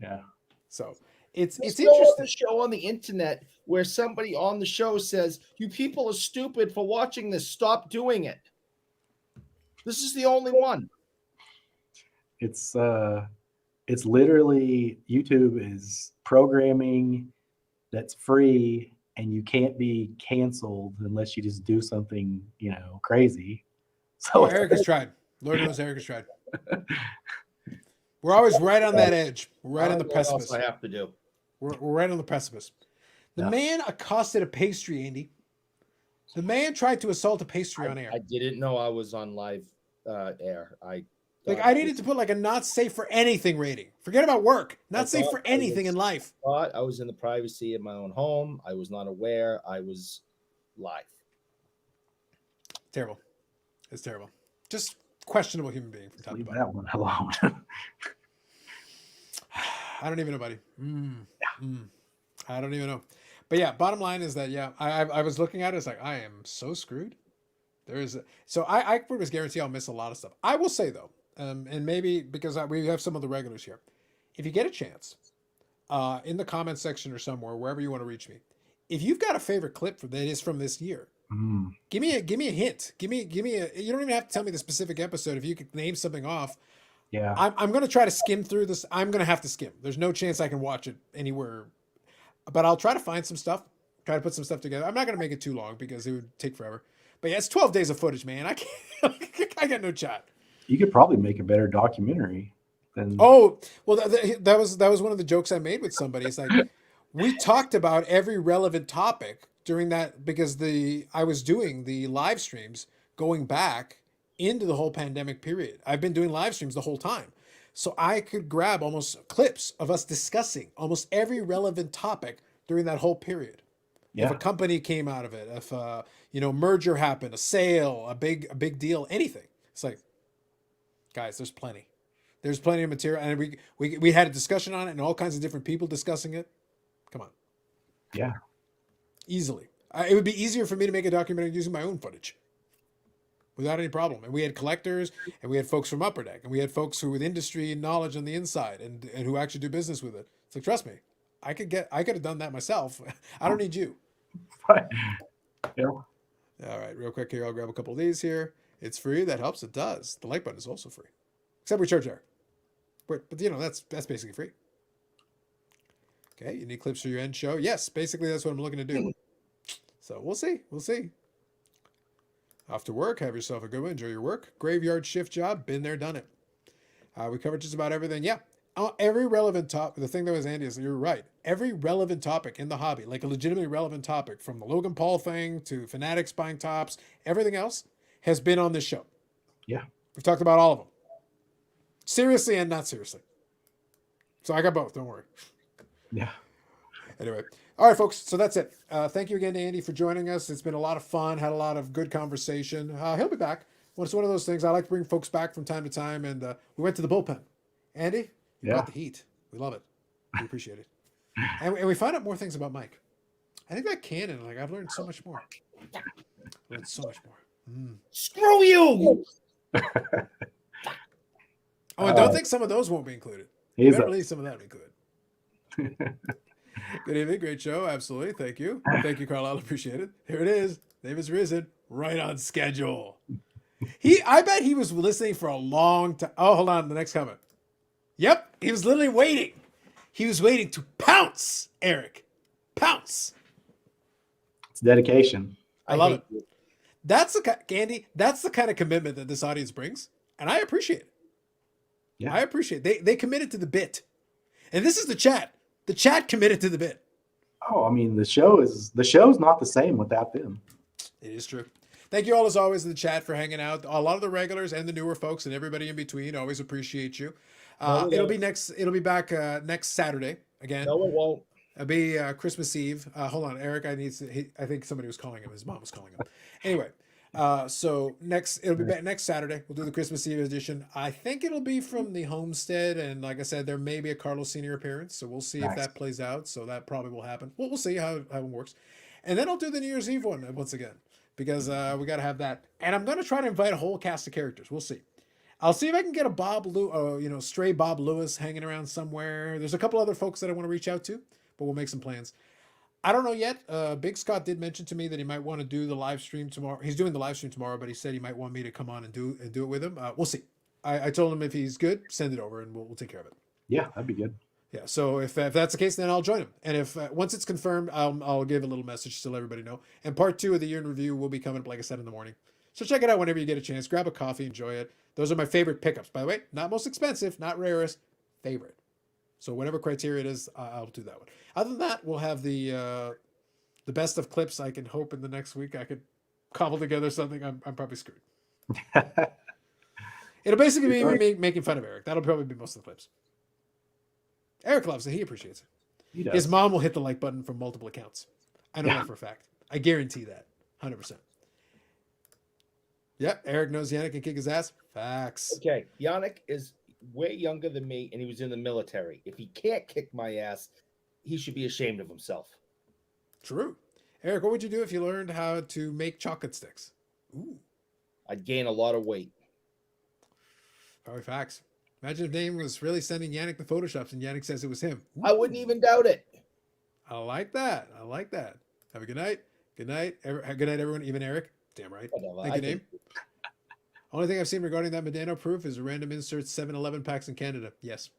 Yeah. So it's There's interesting. no other show on the internet where somebody on the show says, "You people are stupid for watching this. Stop doing it." This is the only one. It's literally YouTube is programming that's free, and you can't be canceled unless you just do something crazy. So Eric has tried. Lord knows Eric has tried. We're always right on that edge. We're right on the precipice. What else I have to do? We're right on the precipice. The man accosted a pastry, Andy. The man tried to assault a pastry on air. I didn't know I was on live air. I needed to put like a not safe for anything rating. Forget about work. Not safe for anything in life. thought I was in the privacy of my own home. I was not aware I was live. Terrible. It's terrible. Just questionable human being from top to leave bottom. that one alone. I don't even know, buddy. I don't even know. But yeah, bottom line is that, I was looking at it. It's like, I am so screwed. I pretty much guarantee I'll miss a lot of stuff. I will say though, and maybe because we have some of the regulars here, if you get a chance, in the comment section or somewhere, wherever you want to reach me, if you've got a favorite clip that is from this year, give me a hint. Give me you don't even have to tell me the specific episode. If you could name something off. Yeah. I'm going to try to skim through this. I'm going to have to skim. There's no chance I can watch it anywhere, but I'll try to find some stuff, try to put some stuff together. I'm not going to make it too long because it would take forever, but yeah, it's 12 days of footage, man. I can't, I got no chat. You could probably make a better documentary than. Oh, well, that was one of the jokes I made with somebody. It's like, we talked about every relevant topic during that because I was doing the live streams going back into the whole pandemic period. I've been doing live streams the whole time. So I could grab almost clips of us discussing almost every relevant topic during that whole period. Yeah. If a company came out of it, if merger happened, a sale, a big deal, anything. It's like, guys, there's plenty. There's plenty of material, and we had a discussion on it, and all kinds of different people discussing it. Come on. Yeah. Easily. It would be easier for me to make a documentary using my own footage without any problem. And we had collectors, and we had folks from Upper Deck, and we had folks who with industry knowledge on the inside and who actually do business with it. It's like, trust me, I could have done that myself. I don't need you. Yeah. All right, real quick here, I'll grab a couple of these here. It's free. That helps. It does. The like button is also free, except we charge there. But that's basically free. Okay, you need clips for your end show. Yes, basically that's what I'm looking to do. So we'll see. We'll see. Off to work. Have yourself a good one. Enjoy your work. Graveyard shift job. Been there, done it. We covered just about everything. Yeah. Every relevant topic. The thing that was Andy is you're right. Every relevant topic in the hobby, like a legitimately relevant topic, from the Logan Paul thing to Fanatics buying tops, everything else has been on this show. Yeah. We've talked about all of them. Seriously and not seriously. So I got both. Don't worry. Yeah. Anyway. All right, folks. So that's it. Thank you again to Andy for joining us. It's been a lot of fun. Had a lot of good conversation. He'll be back. Well, it's one of those things. I like to bring folks back from time to time. And we went to the bullpen. Andy, you brought the heat. We love it. We appreciate it. And we find out more things about Mike. I think that canon, I've learned so much more. Screw you! Oh, and don't think some of those won't be included. Better leave some of that included. Good evening. Great show. Absolutely. Thank you. Thank you, Carlisle. Appreciate it. Here it is. Name is risen. Right on schedule. I bet he was listening for a long time. Oh, hold on. The next comment. Yep. He was literally waiting. He was waiting to pounce, Eric. Pounce. It's dedication. I love it. That's Andy, that's the kind of commitment that this audience brings. And I appreciate it. Yeah. I appreciate it. They committed to the bit. And this is the chat. The chat committed to the bit. Oh, I mean, the show's not the same without them. It is true. Thank you all, as always, in the chat for hanging out. A lot of the regulars and the newer folks and everybody in between. Always appreciate you. It'll be back next Saturday again. No, it won't. It'll be Christmas Eve. Hold on, Eric. I think somebody was calling him. His mom was calling him. Anyway, so it'll be back next Saturday. We'll do the Christmas Eve edition. I think it'll be from the homestead, and like I said, there may be a Carlos Senior appearance. So we'll see if that plays out. So that probably will happen. We'll see how it works, and then I'll do the New Year's Eve one once again because we got to have that. And I'm gonna try to invite a whole cast of characters. We'll see. I'll see if I can get a stray Bob Lewis hanging around somewhere. There's a couple other folks that I want to reach out to, but we'll make some plans. I don't know yet. Big Scott did mention to me that he might want to do the live stream tomorrow. He's doing the live stream tomorrow, but he said he might want me to come on and do it with him. We'll see. I told him if he's good, send it over and we'll take care of it. Yeah, that'd be good. Yeah. So if that's the case, then I'll join him. And if once it's confirmed, I'll give a little message to let everybody know. And part 2 of the year in review will be coming up, like I said, in the morning. So check it out whenever you get a chance. Grab a coffee, enjoy it. Those are my favorite pickups, by the way. Not most expensive, not rarest, favorite. So whatever criteria it is, I'll do that one. Other than that, we'll have the best of clips. I can hope in the next week I could cobble together something. I'm probably screwed. It'll basically be me making fun of Eric. That'll probably be most of the clips. Eric loves it. He appreciates it. He does. His mom will hit the like button from multiple accounts. I know that for a fact. I guarantee that. 100%. Yep, Eric knows Yannick can kick his ass. Facts. Okay, Yannick is way younger than me, and he was in the military. If he can't kick my ass, he should be ashamed of himself. True. Eric, what would you do if you learned how to make chocolate sticks? Ooh. I'd gain a lot of weight. Probably facts. Imagine if Dane was really sending Yannick the Photoshops and Yannick says it was him. Ooh. I wouldn't even doubt it. I like that. Have a good night. Good night. Good night, everyone. Even Eric. Damn right. Whatever. Thank you, name. Only thing I've seen regarding that Medano proof is a random insert 7-Eleven packs in Canada. Yes.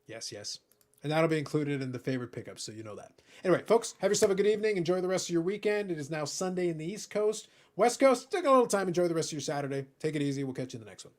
And that'll be included in the favorite pickups, so you know that. Anyway, folks, have yourself a good evening. Enjoy the rest of your weekend. It is now Sunday in the East Coast. West Coast, take a little time. Enjoy the rest of your Saturday. Take it easy. We'll catch you in the next one.